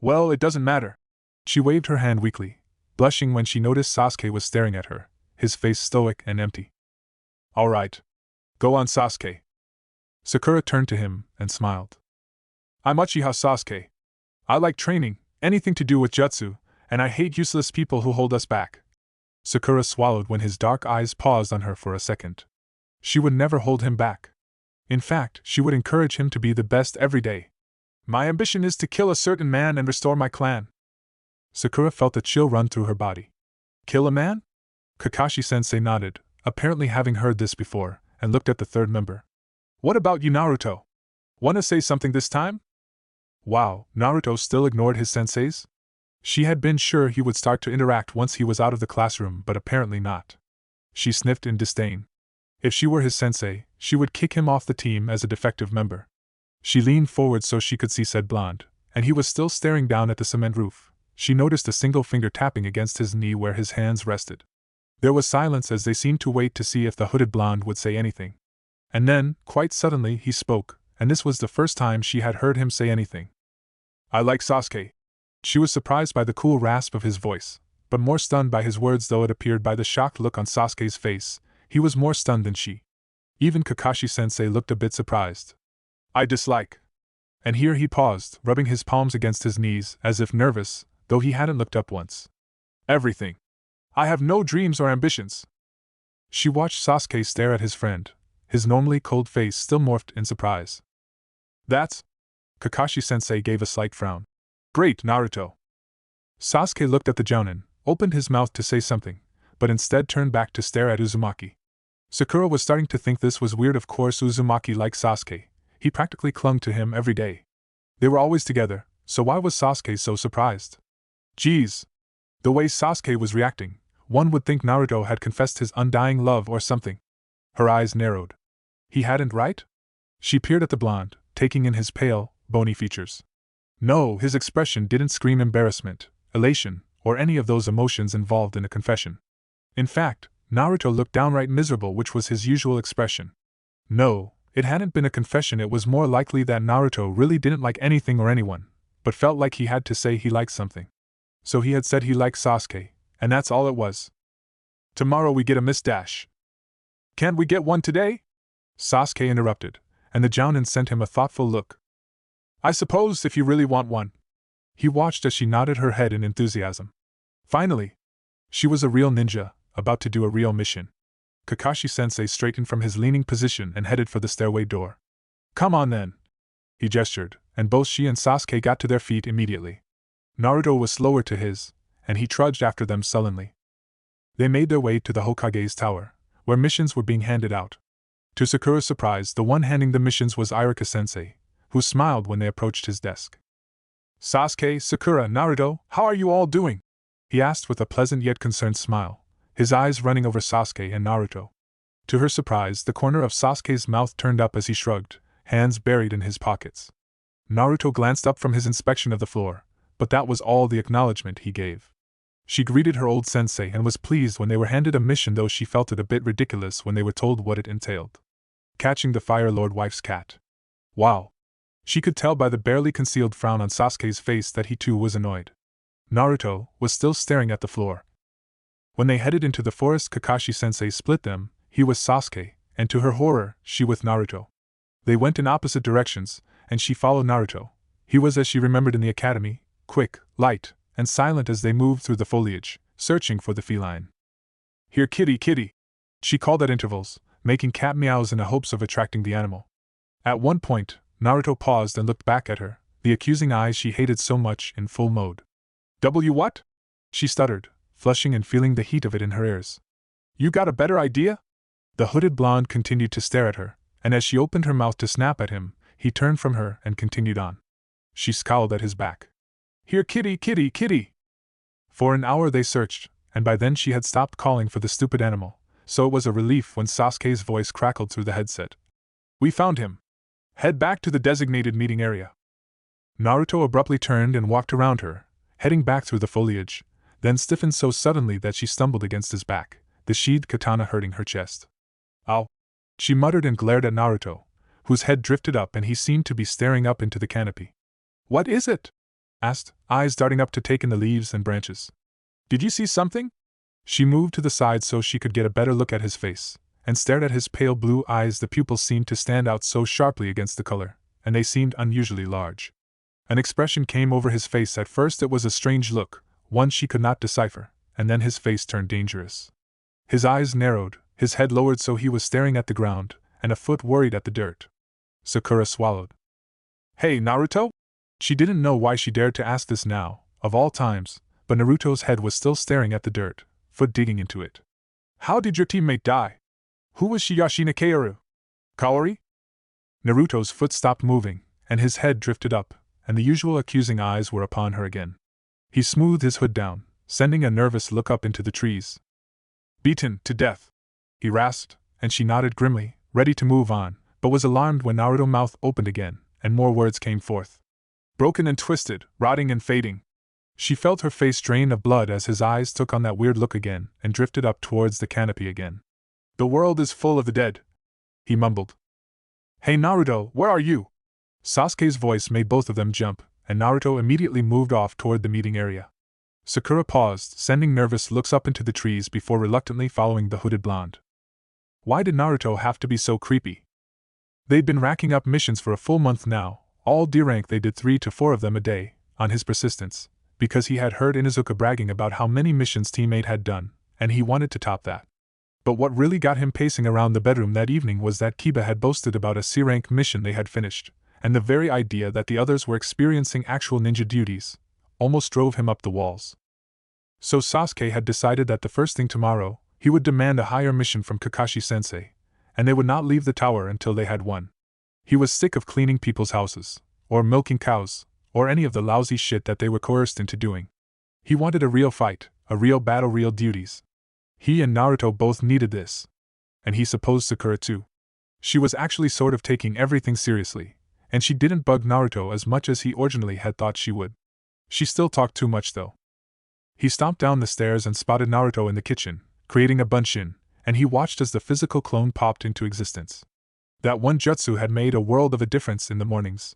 Well, it doesn't matter. She waved her hand weakly, blushing when she noticed Sasuke was staring at her, his face stoic and empty. All right. Go on, Sasuke. Sakura turned to him and smiled. I'm Uchiha Sasuke. I like training, anything to do with jutsu, and I hate useless people who hold us back. Sakura swallowed when his dark eyes paused on her for a second. She would never hold him back. In fact, she would encourage him to be the best every day. My ambition is to kill a certain man and restore my clan. Sakura felt a chill run through her body. Kill a man? Kakashi-sensei nodded, apparently having heard this before, and looked at the third member. What about you, Naruto? Wanna say something this time? Wow, Naruto still ignored his senseis? She had been sure he would start to interact once he was out of the classroom, but apparently not. She sniffed in disdain. If she were his sensei, she would kick him off the team as a defective member. She leaned forward so she could see said blonde, and he was still staring down at the cement roof. She noticed a single finger tapping against his knee where his hands rested. There was silence as they seemed to wait to see if the hooded blonde would say anything. And then, quite suddenly, he spoke, and this was the first time she had heard him say anything. I like Sasuke. She was surprised by the cool rasp of his voice, but more stunned by his words, though it appeared by the shocked look on Sasuke's face. He was more stunned than she. Even Kakashi-sensei looked a bit surprised. I dislike. And here he paused, rubbing his palms against his knees, as if nervous, though he hadn't looked up once. Everything. I have no dreams or ambitions. She watched Sasuke stare at his friend, his normally cold face still morphed in surprise. That's... Kakashi-sensei gave a slight frown. Great, Naruto. Sasuke looked at the jounin, opened his mouth to say something, but instead turned back to stare at Uzumaki. Sakura was starting to think this was weird. Of course, Uzumaki liked Sasuke. He practically clung to him every day. They were always together, so why was Sasuke so surprised? Geez. The way Sasuke was reacting, one would think Naruto had confessed his undying love or something. Her eyes narrowed. He hadn't, right? She peered at the blonde, taking in his pale, bony features. No, his expression didn't scream embarrassment, elation, or any of those emotions involved in a confession. In fact, Naruto looked downright miserable, which was his usual expression. No, it hadn't been a confession. It was more likely that Naruto really didn't like anything or anyone, but felt like he had to say he liked something. So he had said he liked Sasuke, and that's all it was. Tomorrow we get a Miss Dash. Can't we get one today? Sasuke interrupted, and the jounin sent him a thoughtful look. I suppose if you really want one. He watched as she nodded her head in enthusiasm. Finally. She was a real ninja, about to do a real mission. Kakashi-sensei straightened from his leaning position and headed for the stairway door. Come on then. He gestured, and both she and Sasuke got to their feet immediately. Naruto was slower to his, and he trudged after them sullenly. They made their way to the Hokage's tower, where missions were being handed out. To Sakura's surprise, the one handing the missions was Iruka-sensei, who smiled when they approached his desk. Sasuke, Sakura, Naruto, how are you all doing? He asked with a pleasant yet concerned smile, his eyes running over Sasuke and Naruto. To her surprise, the corner of Sasuke's mouth turned up as he shrugged, hands buried in his pockets. Naruto glanced up from his inspection of the floor, but that was all the acknowledgement he gave. She greeted her old sensei and was pleased when they were handed a mission, though she felt it a bit ridiculous when they were told what it entailed. Catching the Fire Lord wife's cat. Wow. She could tell by the barely concealed frown on Sasuke's face that he too was annoyed. Naruto was still staring at the floor. When they headed into the forest, Kakashi-sensei split them, he with Sasuke, and to her horror, she with Naruto. They went in opposite directions, and she followed Naruto. He was as she remembered in the academy, quick, light, and silent as they moved through the foliage, searching for the feline. Here, kitty, kitty! She called at intervals, making cat meows in the hopes of attracting the animal. At one point, Naruto paused and looked back at her, the accusing eyes she hated so much in full mode. What? She stuttered, flushing and feeling the heat of it in her ears. You got a better idea? The hooded blonde continued to stare at her, and as she opened her mouth to snap at him, he turned from her and continued on. She scowled at his back. Here, kitty, kitty, kitty! For an hour they searched, and by then she had stopped calling for the stupid animal, so it was a relief when Sasuke's voice crackled through the headset. We found him. Head back to the designated meeting area. Naruto abruptly turned and walked around her, heading back through the foliage, then stiffened so suddenly that she stumbled against his back, the sheathed katana hurting her chest. Ow! She muttered and glared at Naruto, whose head drifted up and he seemed to be staring up into the canopy. What is it? Asked, eyes darting up to take in the leaves and branches. Did you see something? She moved to the side so she could get a better look at his face, and stared at his pale blue eyes. The pupils seemed to stand out so sharply against the color, and they seemed unusually large. An expression came over his face. At first it was a strange look, one she could not decipher, and then his face turned dangerous. His eyes narrowed, his head lowered so he was staring at the ground, and a foot worried at the dirt. Sakura swallowed. Hey, Naruto? She didn't know why she dared to ask this now, of all times, but Naruto's head was still staring at the dirt, foot digging into it. How did your teammate die? Who was she? Yashina Kaoru? Kaori? Naruto's foot stopped moving, and his head drifted up, and the usual accusing eyes were upon her again. He smoothed his hood down, sending a nervous look up into the trees. Beaten to death, he rasped, and she nodded grimly, ready to move on, but was alarmed when Naruto's mouth opened again, and more words came forth. Broken and twisted, rotting and fading. She felt her face drain of blood as his eyes took on that weird look again and drifted up towards the canopy again. The world is full of the dead, he mumbled. Hey Naruto, where are you? Sasuke's voice made both of them jump, and Naruto immediately moved off toward the meeting area. Sakura paused, sending nervous looks up into the trees before reluctantly following the hooded blonde. Why did Naruto have to be so creepy? They'd been racking up missions for a full month now, all D-rank. They did 3 to 4 of them a day, on his persistence, because he had heard Inuzuka bragging about how many missions teammate had done, and he wanted to top that. But what really got him pacing around the bedroom that evening was that Kiba had boasted about a C-rank mission they had finished, and the very idea that the others were experiencing actual ninja duties almost drove him up the walls. So Sasuke had decided that the first thing tomorrow, he would demand a higher mission from Kakashi-sensei, and they would not leave the tower until they had won. He was sick of cleaning people's houses, or milking cows, or any of the lousy shit that they were coerced into doing. He wanted a real fight, a real battle, real duties. He and Naruto both needed this. And he supposed Sakura too. She was actually sort of taking everything seriously, and she didn't bug Naruto as much as he originally had thought she would. She still talked too much though. He stomped down the stairs and spotted Naruto in the kitchen, creating a bunshin, and he watched as the physical clone popped into existence. That one jutsu had made a world of a difference in the mornings.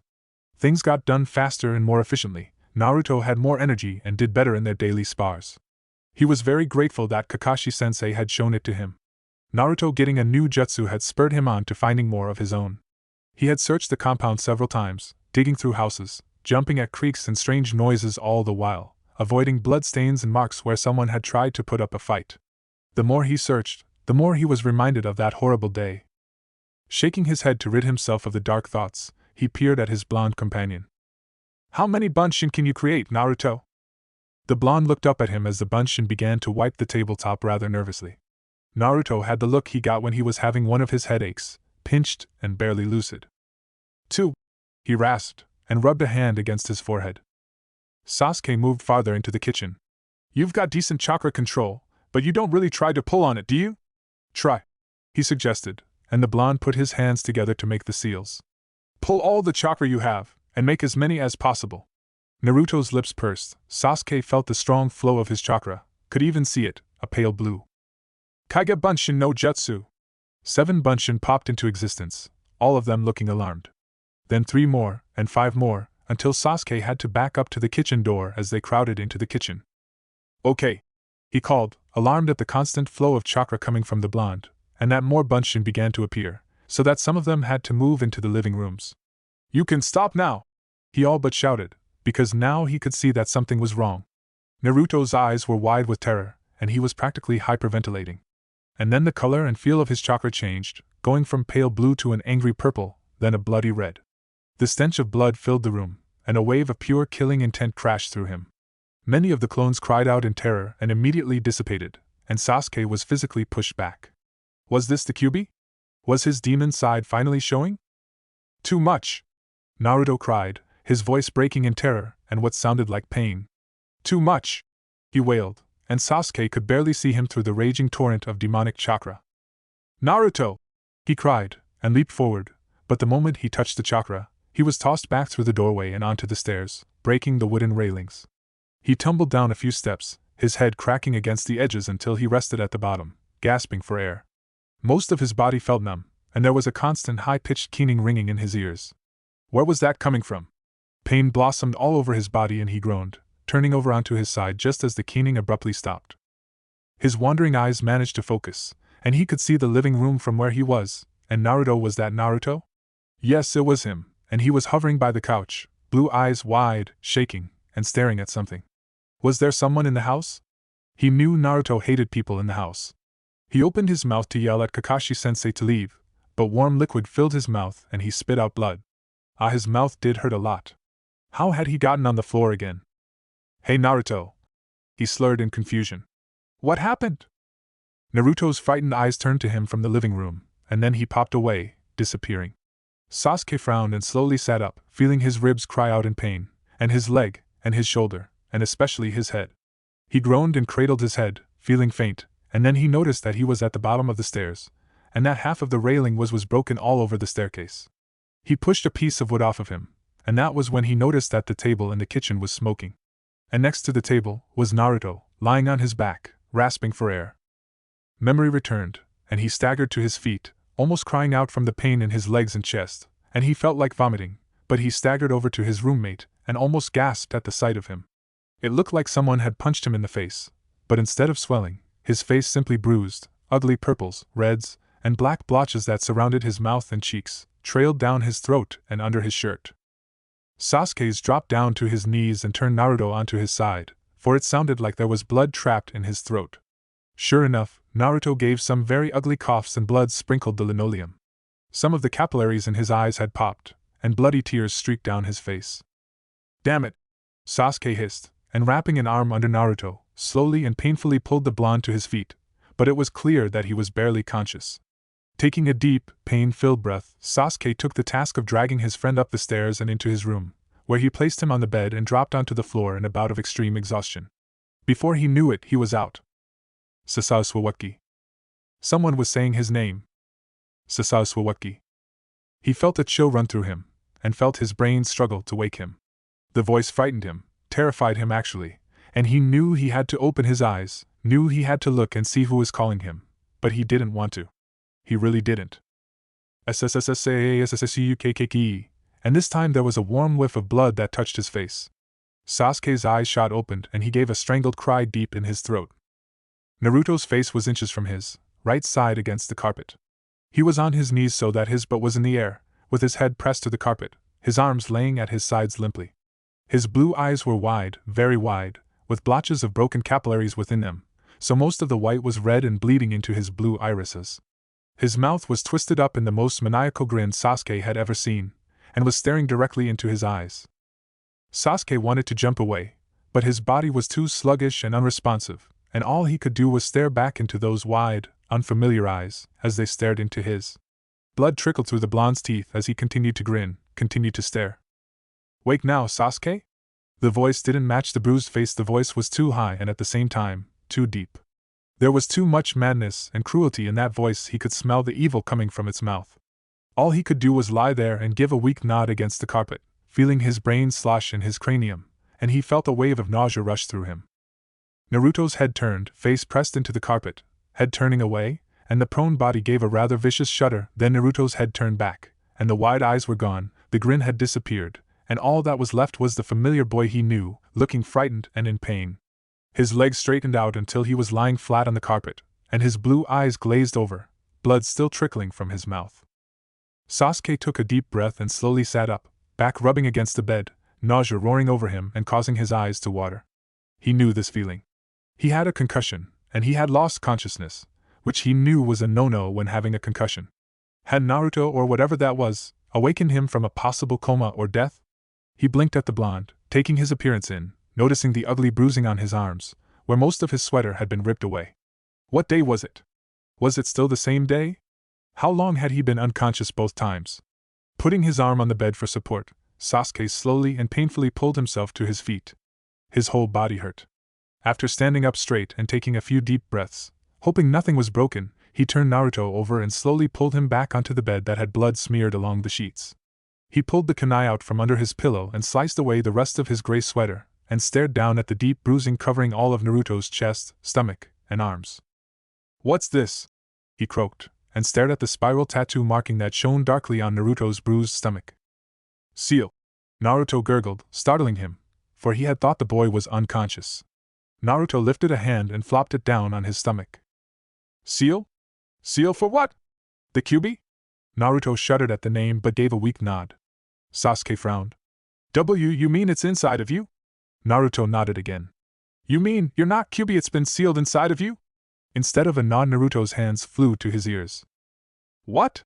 Things got done faster and more efficiently. Naruto had more energy and did better in their daily spars. He was very grateful that Kakashi-sensei had shown it to him. Naruto getting a new jutsu had spurred him on to finding more of his own. He had searched the compound several times, digging through houses, jumping at creaks and strange noises all the while, avoiding bloodstains and marks where someone had tried to put up a fight. The more he searched, the more he was reminded of that horrible day. Shaking his head to rid himself of the dark thoughts, he peered at his blonde companion. How many bunshin can you create, Naruto? The blonde looked up at him as the bunshin began to wipe the tabletop rather nervously. Naruto had the look he got when he was having one of his headaches, pinched and barely lucid. 2. He rasped, and rubbed a hand against his forehead. Sasuke moved farther into the kitchen. You've got decent chakra control, but you don't really try to pull on it, do you? Try, he suggested, and the blonde put his hands together to make the seals. Pull all the chakra you have, and make as many as possible. Naruto's lips pursed. Sasuke felt the strong flow of his chakra, could even see it, a pale blue. Kage Bunshin no Jutsu. 7 bunshin popped into existence, all of them looking alarmed. Then 3 more, and 5 more, until Sasuke had to back up to the kitchen door as they crowded into the kitchen. Okay, he called, alarmed at the constant flow of chakra coming from the blonde, and that more bunshin began to appear, so that some of them had to move into the living rooms. You can stop now, he all but shouted, because now he could see that something was wrong. Naruto's eyes were wide with terror, and he was practically hyperventilating. And then the color and feel of his chakra changed, going from pale blue to an angry purple, then a bloody red. The stench of blood filled the room, and a wave of pure killing intent crashed through him. Many of the clones cried out in terror and immediately dissipated, and Sasuke was physically pushed back. Was this the Kyuubi? Was his demon side finally showing? Too much! Naruto cried, his voice breaking in terror and what sounded like pain. Too much! He wailed, and Sasuke could barely see him through the raging torrent of demonic chakra. Naruto! He cried, and leaped forward, but the moment he touched the chakra, he was tossed back through the doorway and onto the stairs, breaking the wooden railings. He tumbled down a few steps, his head cracking against the edges until he rested at the bottom, gasping for air. Most of his body felt numb, and there was a constant high-pitched keening ringing in his ears. Where was that coming from? Pain blossomed all over his body and he groaned, turning over onto his side just as the keening abruptly stopped. His wandering eyes managed to focus, and he could see the living room from where he was, and Naruto. Was that Naruto? Yes, it was him, and he was hovering by the couch, blue eyes wide, shaking, and staring at something. Was there someone in the house? He knew Naruto hated people in the house. He opened his mouth to yell at Kakashi-sensei to leave, but warm liquid filled his mouth and he spit out blood. His mouth did hurt a lot. How had he gotten on the floor again? Hey Naruto! He slurred in confusion. What happened? Naruto's frightened eyes turned to him from the living room, and then he popped away, disappearing. Sasuke frowned and slowly sat up, feeling his ribs cry out in pain, and his leg, and his shoulder, and especially his head. He groaned and cradled his head, feeling faint, and then he noticed that he was at the bottom of the stairs, and that half of the railing was broken all over the staircase. He pushed a piece of wood off of him, and that was when he noticed that the table in the kitchen was smoking. And next to the table was Naruto, lying on his back, rasping for air. Memory returned, and he staggered to his feet, almost crying out from the pain in his legs and chest, and he felt like vomiting, but he staggered over to his roommate and almost gasped at the sight of him. It looked like someone had punched him in the face, but instead of swelling, his face simply bruised, ugly purples, reds, and black blotches that surrounded his mouth and cheeks, trailed down his throat and under his shirt. Sasuke's dropped down to his knees and turned Naruto onto his side, for it sounded like there was blood trapped in his throat. Sure enough, Naruto gave some very ugly coughs and blood sprinkled the linoleum. Some of the capillaries in his eyes had popped, and bloody tears streaked down his face. Damn it! Sasuke hissed, and wrapping an arm under Naruto, slowly and painfully pulled the blonde to his feet, but it was clear that he was barely conscious. Taking a deep, pain-filled breath, Sasuke took the task of dragging his friend up the stairs and into his room, where he placed him on the bed and dropped onto the floor in a bout of extreme exhaustion. Before he knew it, he was out. Sasuke. Someone was saying his name. Sasuke. He felt a chill run through him, and felt his brain struggle to wake him. The voice frightened him, terrified him actually, and he knew he had to open his eyes, knew he had to look and see who was calling him, but he didn't want to. He really didn't. SSSSASSSUKKE, and this time there was a warm whiff of blood that touched his face. Sasuke's eyes shot open and he gave a strangled cry deep in his throat. Naruto's face was inches from his right side against the carpet. He was on his knees so that his butt was in the air, with his head pressed to the carpet, his arms laying at his sides limply. His blue eyes were wide, very wide, with blotches of broken capillaries within them, so most of the white was red and bleeding into his blue irises. His mouth was twisted up in the most maniacal grin Sasuke had ever seen, and was staring directly into his eyes. Sasuke wanted to jump away, but his body was too sluggish and unresponsive, and all he could do was stare back into those wide, unfamiliar eyes, as they stared into his. Blood trickled through the blonde's teeth as he continued to grin, continued to stare. Wake now, Sasuke? The voice didn't match the bruised face. The voice was too high and at the same time, too deep. There was too much madness and cruelty in that voice. He could smell the evil coming from its mouth. All he could do was lie there and give a weak nod against the carpet, feeling his brain slosh in his cranium, and he felt a wave of nausea rush through him. Naruto's head turned, face pressed into the carpet, head turning away, and the prone body gave a rather vicious shudder. Then Naruto's head turned back, and the wide eyes were gone, the grin had disappeared, and all that was left was the familiar boy he knew, looking frightened and in pain. His legs straightened out until he was lying flat on the carpet, and his blue eyes glazed over, blood still trickling from his mouth. Sasuke took a deep breath and slowly sat up, back rubbing against the bed, nausea roaring over him and causing his eyes to water. He knew this feeling. He had a concussion, and he had lost consciousness, which he knew was a no-no when having a concussion. Had Naruto or whatever that was awakened him from a possible coma or death? He blinked at the blonde, taking his appearance in, noticing the ugly bruising on his arms, where most of his sweater had been ripped away. What day was it? Was it still the same day? How long had he been unconscious both times? Putting his arm on the bed for support, Sasuke slowly and painfully pulled himself to his feet. His whole body hurt. After standing up straight and taking a few deep breaths, hoping nothing was broken, he turned Naruto over and slowly pulled him back onto the bed that had blood smeared along the sheets. He pulled the kunai out from under his pillow and sliced away the rest of his gray sweater, and stared down at the deep bruising covering all of Naruto's chest, stomach, and arms. "What's this?" he croaked, and stared at the spiral tattoo marking that shone darkly on Naruto's bruised stomach. "Seal," Naruto gurgled, startling him, for he had thought the boy was unconscious. Naruto lifted a hand and flopped it down on his stomach. "Seal? Seal for what? The Kyuubi?" Naruto shuddered at the name but gave a weak nod. Sasuke frowned. You mean it's inside of you?" Naruto nodded again. "You mean you're not Kyuubi, it's been sealed inside of you?" Instead of a nod, Naruto's hands flew to his ears. "What?"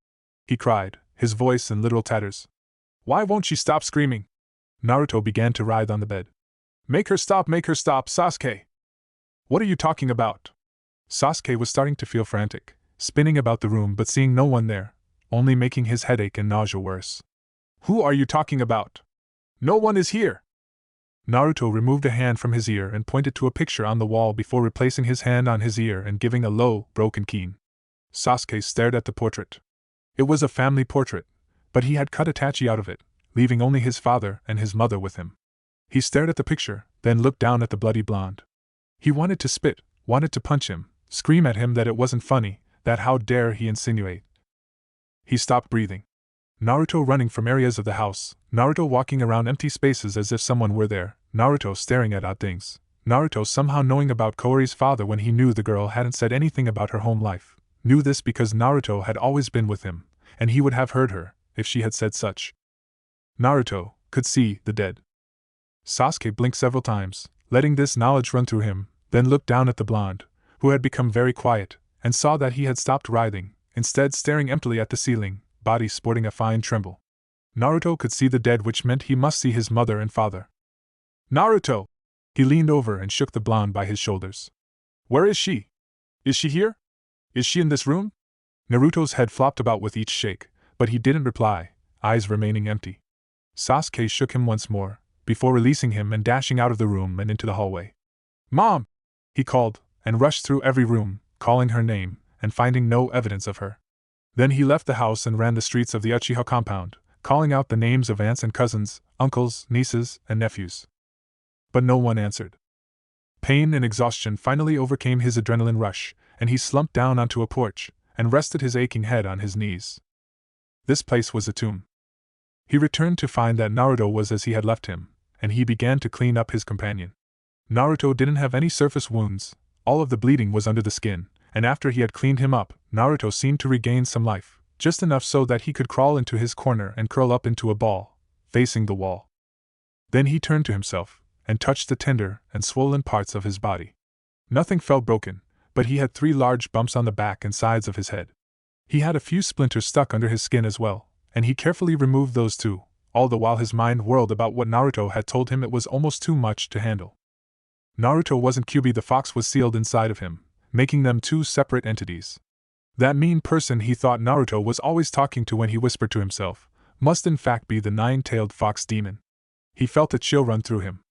he cried, his voice in literal tatters. "Why won't she stop screaming?" Naruto began to writhe on the bed. Make her stop, Sasuke!" "What are you talking about?" Sasuke was starting to feel frantic, spinning about the room but seeing no one there, only making his headache and nausea worse. "Who are you talking about? No one is here!" Naruto removed a hand from his ear and pointed to a picture on the wall before replacing his hand on his ear and giving a low, broken keen. Sasuke stared at the portrait. It was a family portrait, but he had cut Itachi out of it, leaving only his father and his mother with him. He stared at the picture, then looked down at the bloody blonde. He wanted to spit, wanted to punch him, scream at him that it wasn't funny, that how dare he insinuate. He stopped breathing. Naruto running from areas of the house, Naruto walking around empty spaces as if someone were there, Naruto staring at odd things, Naruto somehow knowing about Kaori's father when he knew the girl hadn't said anything about her home life, knew this because Naruto had always been with him, and he would have heard her, if she had said such. Naruto could see the dead. Sasuke blinked several times, letting this knowledge run through him, then looked down at the blonde, who had become very quiet, and saw that he had stopped writhing, instead staring emptily at the ceiling, body sporting a fine tremble. Naruto could see the dead, which meant he must see his mother and father. "Naruto!" He leaned over and shook the blonde by his shoulders. "Where is she? Is she here? Is she in this room?" Naruto's head flopped about with each shake, but he didn't reply, eyes remaining empty. Sasuke shook him once more, before releasing him and dashing out of the room and into the hallway. "Mom!" he called, and rushed through every room, calling her name, and finding no evidence of her. Then he left the house and ran the streets of the Uchiha compound, calling out the names of aunts and cousins, uncles, nieces, and nephews. But no one answered. Pain and exhaustion finally overcame his adrenaline rush, and he slumped down onto a porch, and rested his aching head on his knees. This place was a tomb. He returned to find that Naruto was as he had left him, and he began to clean up his companion. Naruto didn't have any surface wounds, all of the bleeding was under the skin, and after he had cleaned him up, Naruto seemed to regain some life, just enough so that he could crawl into his corner and curl up into a ball, facing the wall. Then he turned to himself, and touched the tender and swollen parts of his body. Nothing felt broken, but he had 3 large bumps on the back and sides of his head. He had a few splinters stuck under his skin as well, and he carefully removed those too, all the while his mind whirled about what Naruto had told him. It was almost too much to handle. Naruto wasn't Kyuubi, the fox was sealed inside of him, making them 2 separate entities. That mean person he thought Naruto was always talking to when he whispered to himself, must in fact be the 9-tailed fox demon. He felt a chill run through him.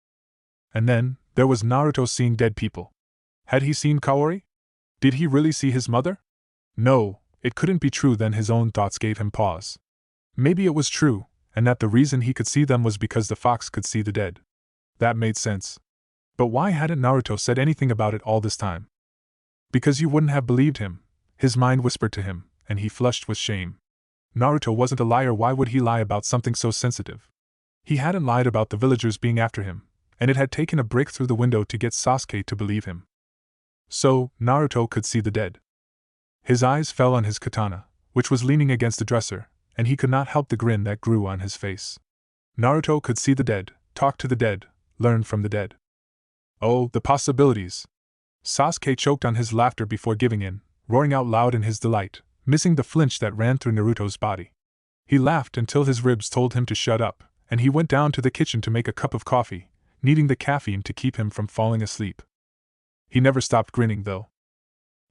And then, there was Naruto seeing dead people. Had he seen Kaori? Did he really see his mother? No, it couldn't be true. Then his own thoughts gave him pause. Maybe it was true, and that the reason he could see them was because the fox could see the dead. That made sense. But why hadn't Naruto said anything about it all this time? Because you wouldn't have believed him, his mind whispered to him, and he flushed with shame. Naruto wasn't a liar. Why would he lie about something so sensitive? He hadn't lied about the villagers being after him, and it had taken a break through the window to get Sasuke to believe him. So, Naruto could see the dead. His eyes fell on his katana, which was leaning against the dresser, and he could not help the grin that grew on his face. Naruto could see the dead, talk to the dead, learn from the dead. Oh, the possibilities! Sasuke choked on his laughter before giving in, roaring out loud in his delight, missing the flinch that ran through Naruto's body. He laughed until his ribs told him to shut up, and he went down to the kitchen to make a cup of coffee, needing the caffeine to keep him from falling asleep. He never stopped grinning, though.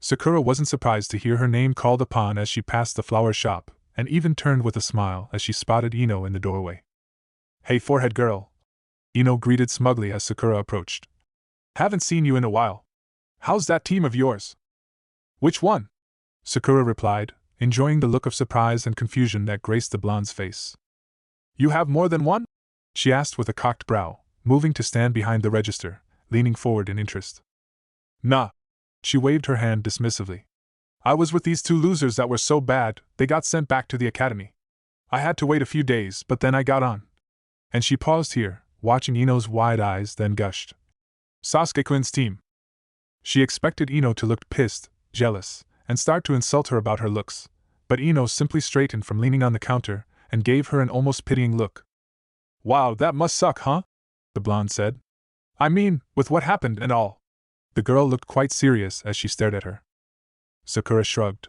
Sakura wasn't surprised to hear her name called upon as she passed the flower shop, and even turned with a smile as she spotted Ino in the doorway. "Hey, forehead girl," Ino greeted smugly as Sakura approached. "Haven't seen you in a while. How's that team of yours?" "Which one?" Sakura replied, enjoying the look of surprise and confusion that graced the blonde's face. "You have more than one?" she asked with a cocked brow, moving to stand behind the register, leaning forward in interest. "Nah." She waved her hand dismissively. "I was with these two losers that were so bad, they got sent back to the academy. I had to wait a few days, but then I got on." And she paused here, watching Ino's wide eyes, then gushed. "Sasuke-kun's team." She expected Ino to look pissed, jealous, and start to insult her about her looks, but Ino simply straightened from leaning on the counter and gave her an almost pitying look. "Wow, that must suck, huh?" the blonde said. "I mean, with what happened and all." The girl looked quite serious as she stared at her. Sakura shrugged.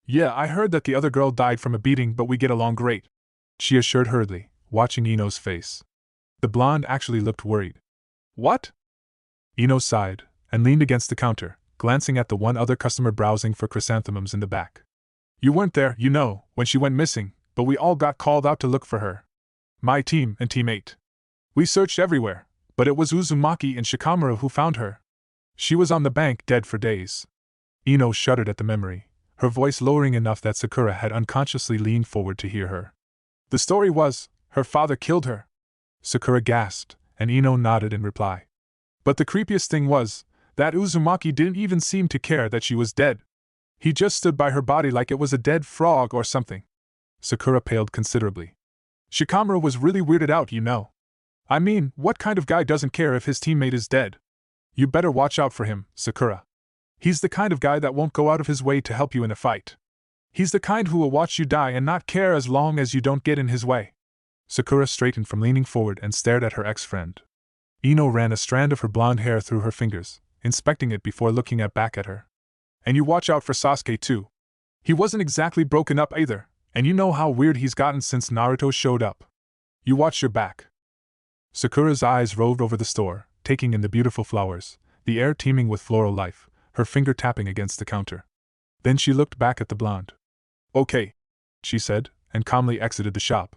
"Yeah, I heard that the other girl died from a beating, but we get along great," she assured hurriedly, watching Ino's face. The blonde actually looked worried. "What?" Ino sighed, and leaned against the counter, glancing at the one other customer browsing for chrysanthemums in the back. "You weren't there, you know, when she went missing, but we all got called out to look for her. My team and Team 8. We searched everywhere, but it was Uzumaki and Shikamaru who found her. She was on the bank dead for days." Ino shuddered at the memory, her voice lowering enough that Sakura had unconsciously leaned forward to hear her. "The story was, her father killed her." Sakura gasped, and Ino nodded in reply. "But the creepiest thing was, that Uzumaki didn't even seem to care that she was dead. He just stood by her body like it was a dead frog or something." Sakura paled considerably. "Shikamaru was really weirded out, you know. I mean, what kind of guy doesn't care if his teammate is dead? You better watch out for him, Sakura. He's the kind of guy that won't go out of his way to help you in a fight. He's the kind who will watch you die and not care as long as you don't get in his way." Sakura straightened from leaning forward and stared at her ex-friend. Ino ran a strand of her blonde hair through her fingers, inspecting it before looking back at her. "And you watch out for Sasuke too. He wasn't exactly broken up either, and you know how weird he's gotten since Naruto showed up. You watch your back." Sakura's eyes roved over the store, taking in the beautiful flowers, the air teeming with floral life, her finger tapping against the counter. Then she looked back at the blonde. "Okay," she said, and calmly exited the shop.